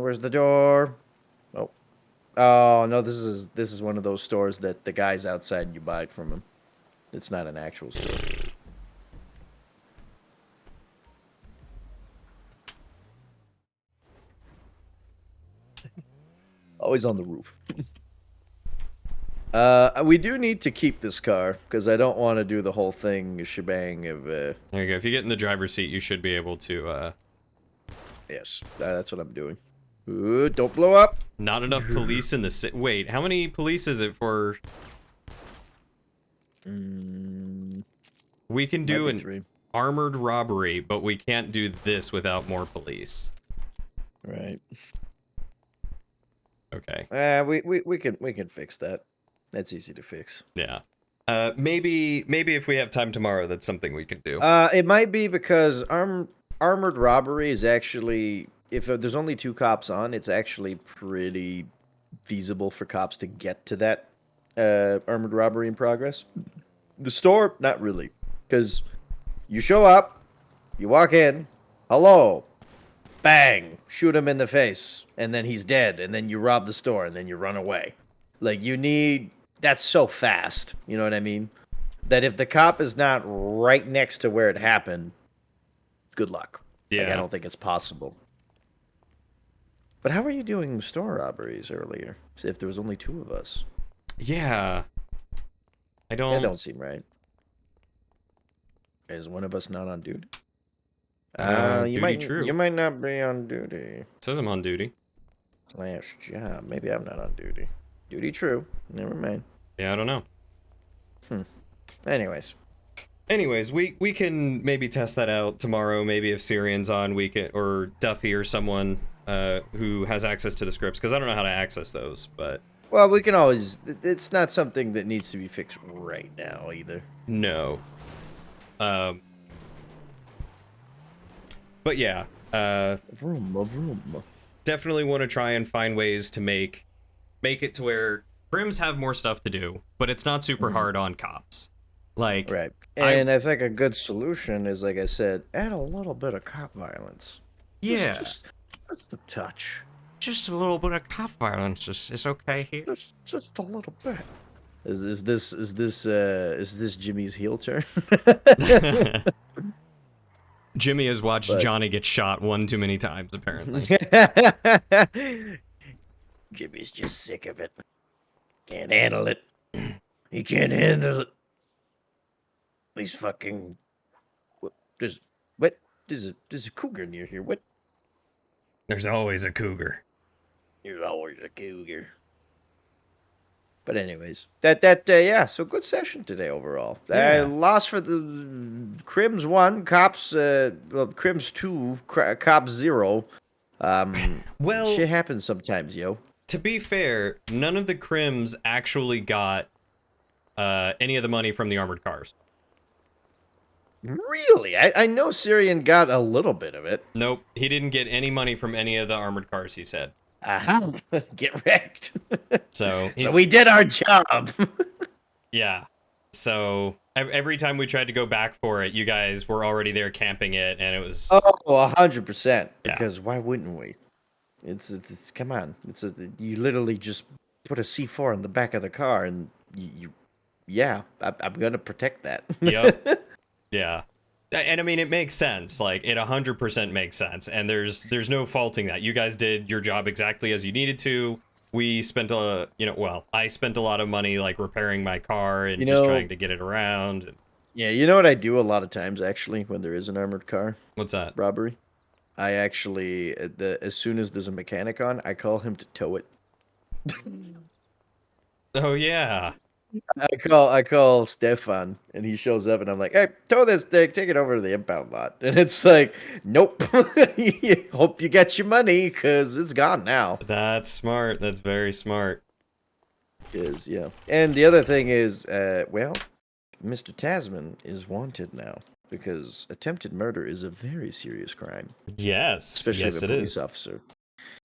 where's the door? Oh no, this is one of those stores that the guy's outside and you buy it from him. It's not an actual store. Always on the roof. We do need to keep this car because I don't want to do the whole thing shebang of. There you go. If you get in the driver's seat, you should be able to. Yes, that's what I'm doing. Ooh, don't blow up. Not enough police in the city. Wait, how many police is it for? We can do an armored robbery, but we can't do this without more police. Right. Okay. We can fix that. That's easy to fix. Yeah. Maybe if we have time tomorrow, that's something we can do. It might be because armored robbery is actually, if there's only 2 cops on, it's actually pretty feasible for cops to get to that armored robbery in progress. The store, not really, because you show up, you walk in, hello, bang, shoot him in the face, and then he's dead, and then you rob the store, and then you run away. Like, that's so fast, you know what I mean? That if the cop is not right next to where it happened, good luck. Yeah. Like, I don't think it's possible. But how were you doing store robberies earlier, if there was only 2 of us? Yeah. That don't seem right. Is one of us not on duty? You might not be on duty. It says I'm on duty. / job. Maybe I'm not on duty. Duty true. Never mind. Yeah, I don't know. Anyways, we can maybe test that out tomorrow. Maybe if Syrian's on, we can, or Duffy or someone who has access to the scripts, because I don't know how to access those. But Well, we can always. It's not something that needs to be fixed right now either. No. But yeah, vroom. Definitely want to try and find ways to make it to where crims have more stuff to do, but it's not super hard on cops. Like, right. And I think a good solution is, like I said, add a little bit of cop violence. Yeah. Just a touch. Just a little bit of cop violence is okay here. Just a little bit. Is this Jimmy's heel turn? Jimmy has watched Johnny get shot one too many times, apparently. Jimmy's just sick of it. Can't handle it. He can't handle it. He's fucking. There's a cougar near here. What? There's always a cougar. There's always a cougar. But anyways, yeah. So good session today overall. Yeah. Loss for the Crims 1, Cops Crims 2, Cops 0. Well, shit happens sometimes, yo. To be fair, none of the crims actually got any of the money from the armored cars. Really? I know Syrian got a little bit of it. Nope, he didn't get any money from any of the armored cars, he said. Get wrecked. So we did our job. Yeah. So every time we tried to go back for it, you guys were already there camping it, and it was 100%. Because why wouldn't we? It's come on. You literally just put a C4 in the back of the car, and I'm gonna protect that. Yep. Yeah. And I mean, it makes sense. Like, it 100% makes sense. And there's no faulting that. You guys did your job exactly as you needed to. We spent I spent a lot of money, like, repairing my car and just trying to get it around. Yeah, you know what I do a lot of times, actually, when there is an armored car? What's that? Robbery. I actually, as soon as there's a mechanic on, I call him to tow it. Oh, yeah. I call Stefan, and he shows up, and I'm like, "Hey, tow this thing, take it over to the impound lot." And it's like, "Nope, hope you get your money, cause it's gone now." That's smart. That's very smart. Yeah. And the other thing is, Mr. Tasman is wanted now because attempted murder is a very serious crime. Yes, especially yes, a police officer.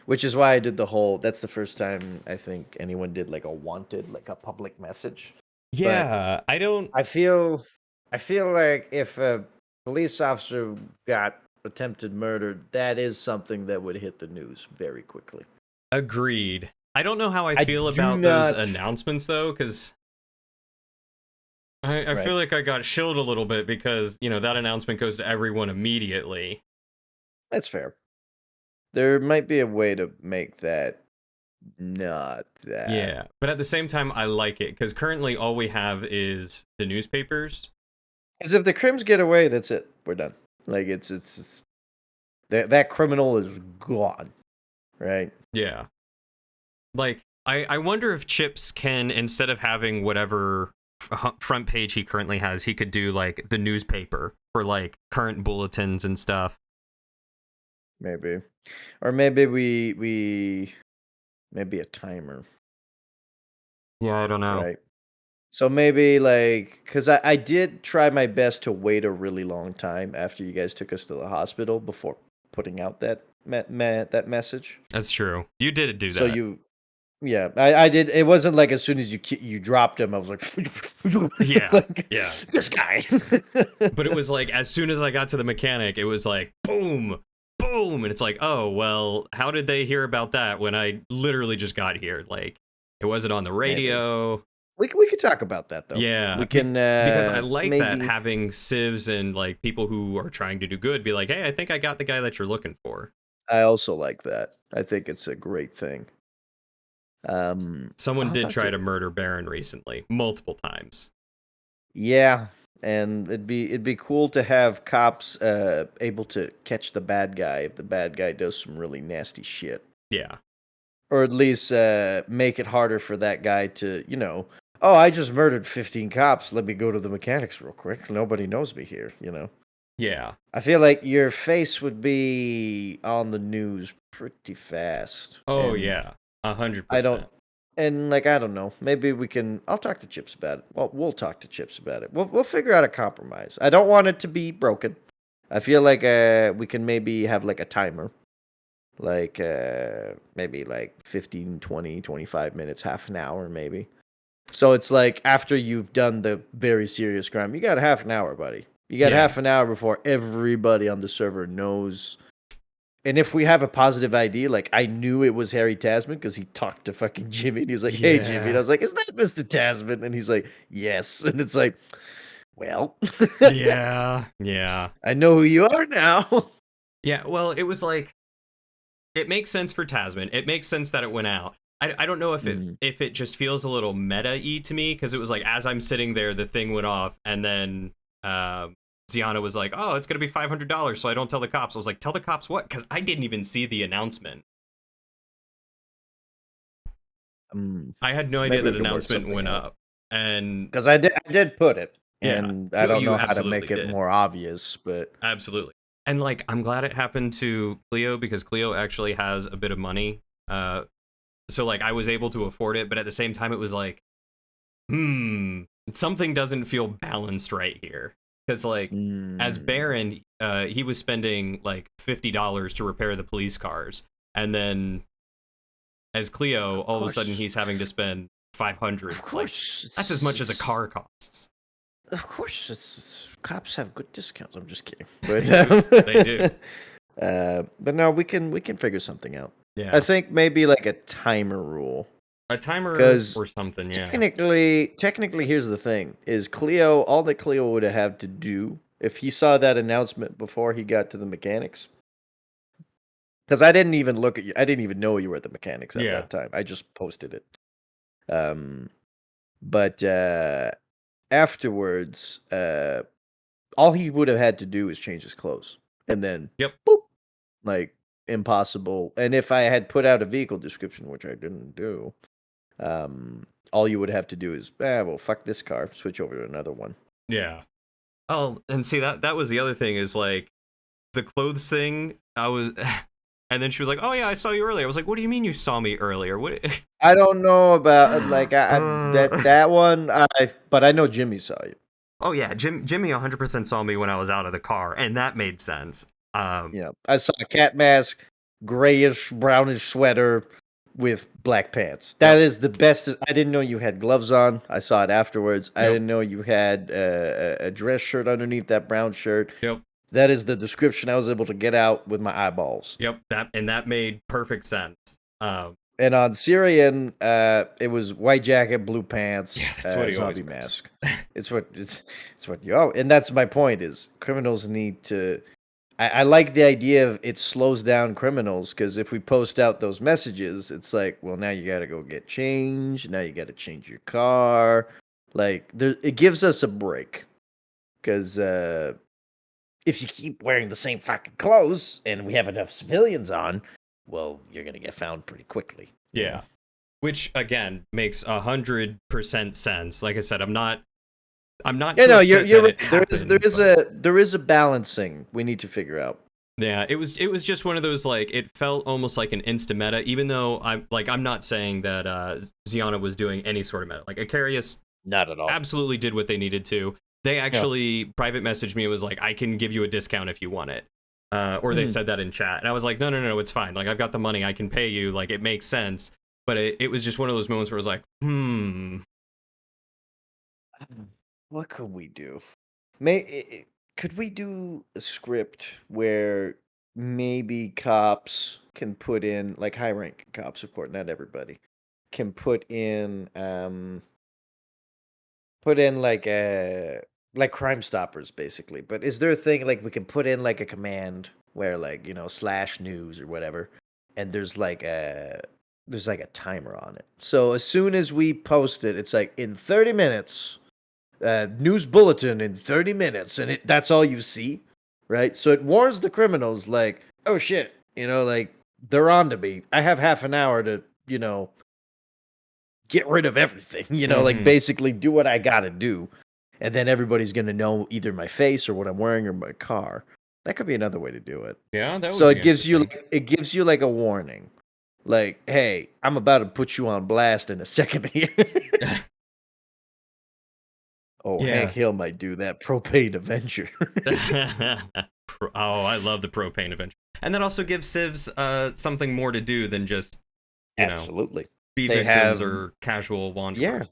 Which is why I did the whole. That's the first time I think anyone did like a wanted, like a public message. Yeah, but I feel like if a police officer got attempted murder, that is something that would hit the news very quickly. Agreed. I don't know how I feel about those announcements though, because I feel like I got shilled a little bit because that announcement goes to everyone immediately. That's fair. There might be a way to make that not that. Yeah, but at the same time, I like it because currently all we have is the newspapers. Because if the crims get away, that's it. We're done. Like it's that criminal is gone, right? Yeah. Like I wonder if Chips can, instead of having whatever front page he currently has, he could do like the newspaper for like current bulletins and stuff. Maybe. Or maybe we maybe a timer. Yeah, I don't know. Right. So maybe like, because I did try my best to wait a really long time after you guys took us to the hospital before putting out that that message. That's true. You did do that. So yeah, I did. It wasn't like as soon as you dropped him, I was like, yeah, like, yeah, this guy. But it was like as soon as I got to the mechanic, it was like boom, boom, and it's like, oh well, how did they hear about that when I literally just got here? Like, it wasn't on the radio. We could talk about that though. Yeah, we can because I like that having civs and like people who are trying to do good be like, hey, I think I got the guy that you're looking for. I also like that. I think it's a great thing. Someone did try to murder Baron recently, multiple times. Yeah, and it'd be cool to have cops able to catch the bad guy if the bad guy does some really nasty shit. Yeah. Or at least make it harder for that guy to, oh, I just murdered 15 cops. Let me go to the mechanics real quick. Nobody knows me here, Yeah. I feel like your face would be on the news pretty fast. Oh, yeah. 100%. And like I don't know, maybe we can. I'll talk to Chips about it. Well, we'll talk to Chips about it. We'll figure out a compromise. I don't want it to be broken. I feel like we can maybe have like a timer, like maybe like 15, 20, 25 minutes, half an hour, maybe. So it's like after you've done the very serious crime, you got half an hour, buddy. You got half an hour before everybody on the server knows. And if we have a positive ID, like I knew it was Harry Tasman because he talked to fucking Jimmy and he was like, "Hey, Jimmy," and I was like, "Is that Mr. Tasman?" And he's like, "Yes," and it's like, well, yeah, I know who you are now. Yeah, well, it was like, it makes sense for Tasman. It makes sense that it went out. I don't know if it just feels a little meta-y to me, because it was like, as I'm sitting there, the thing went off, and then Ziana was like, "Oh, it's gonna be $500, so I don't tell the cops." I was like, "Tell the cops what?" Because I didn't even see the announcement. I had no idea that announcement went up, and because I did put it, Yeah. and I don't You know how to absolutely make it did. more obvious, but Absolutely. And like, I'm glad it happened to Cleo, because Cleo actually has a bit of money. So like, I was able to afford it, but at the same time, it was like, something doesn't feel balanced right here. Because like, as Baron, he was spending like $50 to repair the police cars, and then as Cleo, all of a sudden he's having to spend $500. Of course, like, that's as much as a car costs. Of course, cops have good discounts. I'm just kidding, but They do. But no, we can figure something out. Yeah, I think maybe like a timer rule. A timer or something. Yeah. Technically, here's the thing: is Cleo all that Cleo would have had to do if he saw that announcement before he got to the mechanics? Because I didn't even look at you. I didn't even know you were at the mechanics at that time. I just posted it. But afterwards, all he would have had to do is change his clothes, and then boop, like impossible. And if I had put out a vehicle description, which I didn't do, all you would have to do is, well, fuck this car, switch over to another one. Yeah. Oh, and see, that was the other thing, is like the clothes thing. I was, and then she was like, "Oh yeah, I saw you earlier." I was like, "What do you mean you saw me earlier?" What? I don't know about like that one. But I know Jimmy saw you. Oh yeah, Jimmy 100% saw me when I was out of the car, and that made sense. Yeah, I saw a cat mask, grayish, brownish sweater with black pants. That is the best. I didn't know you had gloves on. I saw it afterwards. I didn't know you had a dress shirt underneath that brown shirt. Yep. That is the description I was able to get out with my eyeballs. Yep. That made perfect sense. And on Syrian, it was white jacket, blue pants, yeah, that's what he always zombie mask. It's what you. Oh, and that's my point: is criminals need to. I like the idea of it slows down criminals, because if we post out those messages, it's like, well, now you got to go get changed. Now you got to change your car. Like, it gives us a break, because if you keep wearing the same fucking clothes and we have enough civilians on, well, you're gonna get found pretty quickly. Yeah, which again makes 100% sense. Like I said, I'm not. Yeah, no, you're there is a balancing we need to figure out. Yeah, it was just one of those, like, it felt almost like an insta meta, even though I'm not saying that Ziana was doing any sort of meta. Like, Icarius not at all absolutely did what they needed to. They actually private messaged me and was like, "I can give you a discount if you want it." Or they said that in chat, and I was like, no, it's fine. Like, I've got the money, I can pay you. Like, it makes sense. But it was just one of those moments where it was like, what could we do? Could we do a script where maybe cops can put in, like high-ranking cops, of course, not everybody, can put in like Crime Stoppers, basically. But is there a thing like we can put in like a command where, like, /news or whatever, and there's like a timer on it. So as soon as we post it, it's like in 30 minutes, news bulletin in 30 minutes, and that's all you see, right? So it warns the criminals, like, oh shit, like, they're on to me. I have half an hour to, get rid of everything, like, basically do what I gotta do. And then everybody's gonna know either my face or what I'm wearing or my car. That could be another way to do it. Yeah, that would so be it gives you like a warning. Like, hey, I'm about to put you on blast in a second here. Oh, Yeah. Hank Hill might do that. Propane Avenger. Oh, I love the propane adventure. And that also gives civs something more to do than just, Absolutely. be They victims have- or casual wanderers. Yeah.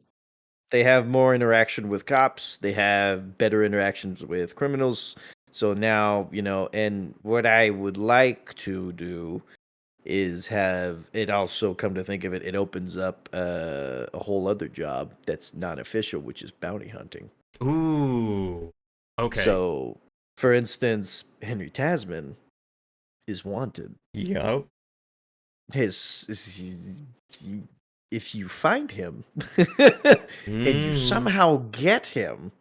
They have more interaction with cops. They have better interactions with criminals. So now, and what I would like to do is have it also, come to think of it, it opens up a whole other job that's not official, which is bounty hunting. Ooh. Okay. So, for instance, Henry Tasman is wanted. Yep. If you find him and you somehow get him,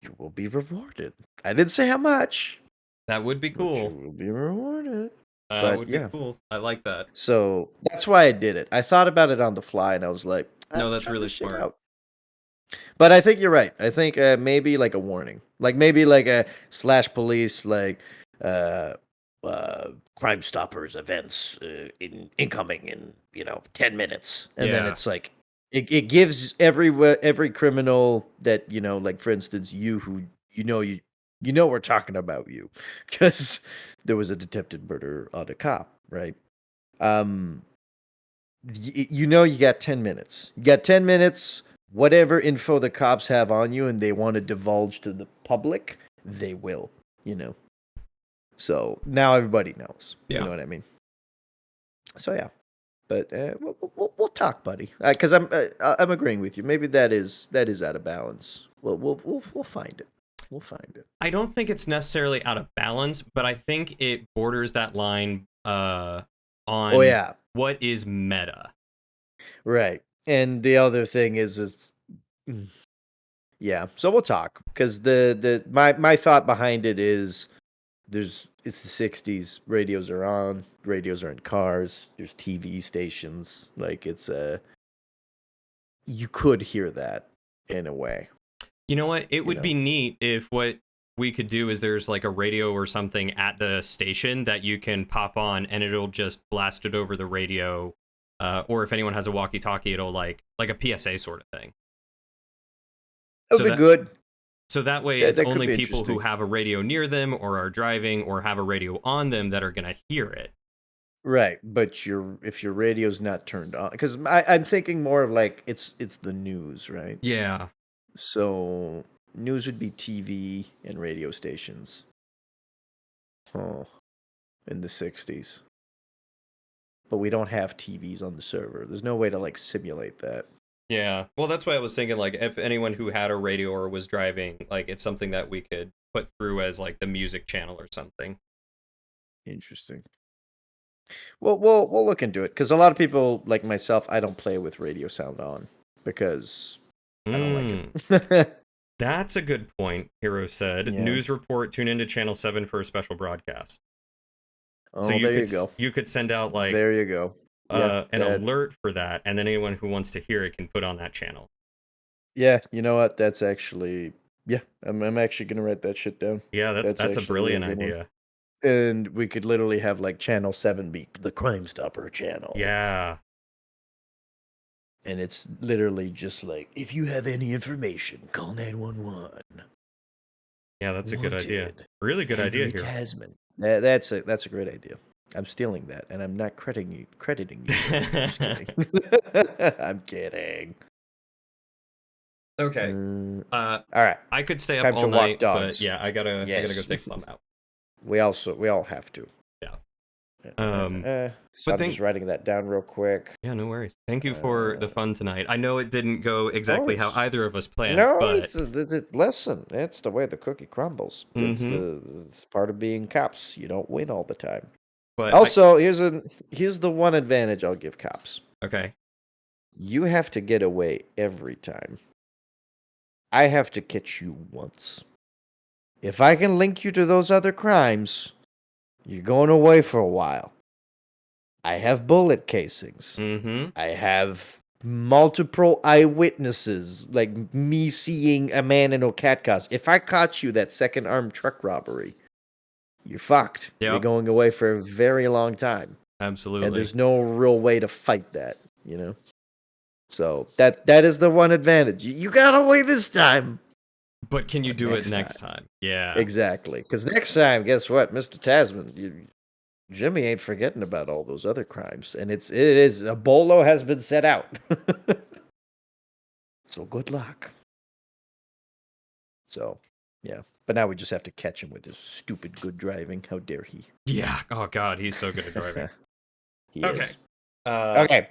you will be rewarded. I didn't say how much. That would be cool. But you will be rewarded. That would be cool. I like that. So that's why I did it. I thought about it on the fly, and I was like, No, that's try really this shit smart. out. But I think you're right. I think maybe like a warning, like maybe like a / police, like Crime Stoppers events incoming in 10 minutes, and then Yeah. it's like it gives every criminal that like for instance you we're talking about you because there was a attempted murder on a cop, right? You got 10 minutes. You got 10 minutes. Whatever info the cops have on you and they want to divulge to the public, they will, So now everybody knows. Yeah. You know what I mean? So yeah. But we'll talk, buddy. Because I'm agreeing with you. Maybe that is out of balance. We'll find it. We'll find it. I don't think it's necessarily out of balance, but I think it borders that line on what is meta. Right. And the other thing is yeah. So we'll talk because my thought behind it is it's the 60s. Radios are on. Radios are in cars. There's TV stations. Like it's you could hear that in a way. You know what? It would be neat if what we could do is there's like a radio or something at the station that you can pop on and it'll just blast it over the radio. Or if anyone has a walkie-talkie, it'll like a PSA sort of thing. That'd be good. So that way, it's only people who have a radio near them or are driving or have a radio on them that are going to hear it. Right, but if your radio's not turned on, because I'm thinking more of like it's the news, right? Yeah. So news would be TV and radio stations. Oh, in the 60s. But we don't have TVs on the server. There's no way to like simulate that. Yeah. Well, that's why I was thinking like if anyone who had a radio or was driving, like it's something that we could put through as like the music channel or something. Interesting. Well, we'll look into it because a lot of people like myself, I don't play with radio sound on because I don't like it. That's a good point, Hero said. Yeah. News report, tune into channel 7 for a special broadcast. Oh, So there you go. You could send out like there you go. An alert for that, and then anyone who wants to hear it can put on that channel. Yeah, you know what? That's actually I'm actually gonna write that shit down. Yeah, that's a brilliant idea. And we could literally have like channel 7 be the Crime Stopper channel. Yeah. And it's literally just like, if you have any information, call 911. Yeah, that's a good idea. Really good idea here. Tasman. That's a great idea. I'm stealing that, and I'm not crediting you. I'm just kidding. I'm kidding. Okay. All right. I could stay up Time all to walk night, dogs. but yeah, I gotta go take Plum out. We all have to. Yeah. So I'm just writing that down real quick. Yeah, no worries. Thank you for the fun tonight. I know it didn't go exactly how either of us planned. No, but listen, it's the way the cookie crumbles. It's part of being cops. You don't win all the time. But also, here's the one advantage I'll give cops. Okay. You have to get away every time. I have to catch you once. If I can link you to those other crimes, you're going away for a while. I have bullet casings. Mm-hmm. I have multiple eyewitnesses, like me seeing a man in a cat costume. If I caught you that second armed truck robbery, you're fucked. Yep. You're going away for a very long time. Absolutely. And there's no real way to fight that, you know? So that is the one advantage. You got away this time. But can you do it next time? Yeah. Exactly. Because next time, guess what? Mr. Tasman, Jimmy ain't forgetting about all those other crimes. And it is, a bolo has been set out. So good luck. So, yeah. But now we just have to catch him with his stupid good driving. How dare he? Yeah. Oh, God. He's so good at driving. He Okay. is. Okay.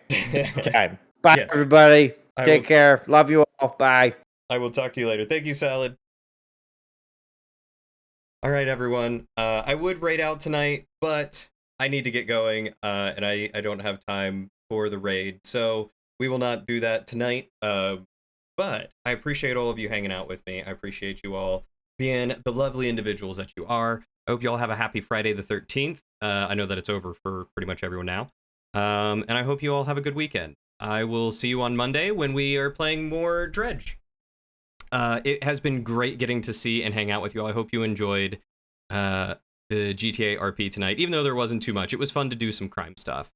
Time. Bye, Yes. everybody. I Take will- care. Love you all. Bye. I will talk to you later. Thank you, Salad. All right, everyone. I would raid out tonight, but I need to get going, and I don't have time for the raid, so we will not do that tonight. But I appreciate all of you hanging out with me. I appreciate you all being the lovely individuals that you are. I hope you all have a happy Friday the 13th. I know that it's over for pretty much everyone now. And I hope you all have a good weekend. I will see you on Monday when we are playing more Dredge. It has been great getting to see and hang out with you all. I hope you enjoyed the GTA RP tonight, even though there wasn't too much. It was fun to do some crime stuff.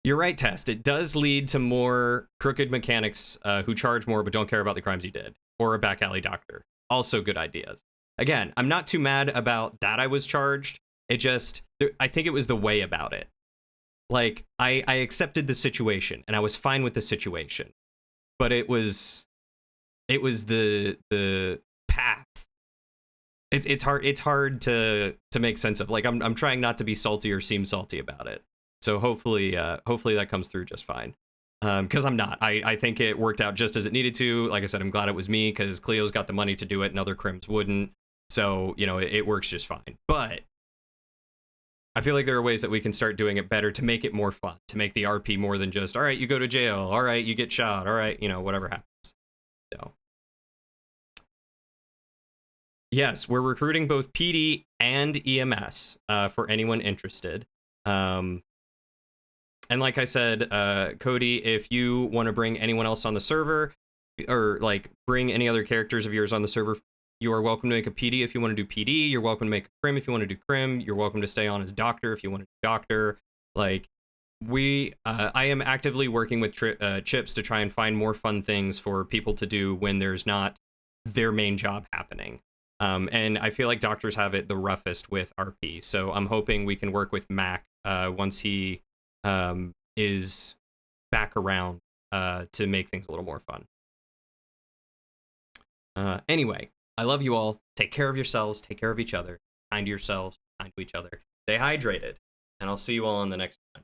You're right, Test. It does lead to more crooked mechanics who charge more but don't care about the crimes you did, or a back alley doctor. Also good ideas. Again, I'm not too mad about that I was charged. It just, I think it was the way about it. Like, I accepted the situation, and I was fine with the situation. But it was the path. It's hard to make sense of. Like, I'm trying not to be salty or seem salty about it. So hopefully that comes through just fine. Because I'm not. I think it worked out just as it needed to. Like I said, I'm glad it was me because Cleo's got the money to do it and other crims wouldn't. So, you know, it works just fine. But I feel like there are ways that we can start doing it better to make it more fun, to make the RP more than just, all right, you go to jail, all right, you get shot, all right, you know, whatever happens. So, yes, we're recruiting both PD and EMS for anyone interested. And like I said, Cody, if you want to bring anyone else on the server, or like bring any other characters of yours on the server, you are welcome to make a PD if you want to do PD. You're welcome to make a crim if you want to do crim. You're welcome to stay on as doctor if you want to do doctor. Like, I am actively working with Chips to try and find more fun things for people to do when there's not their main job happening. And I feel like doctors have it the roughest with RP. So I'm hoping we can work with Mac once he is back around to make things a little more fun. Anyway, I love you all. Take care of yourselves. Take care of each other. Kind to yourselves. Kind to each other. Stay hydrated. And I'll see you all on the next one.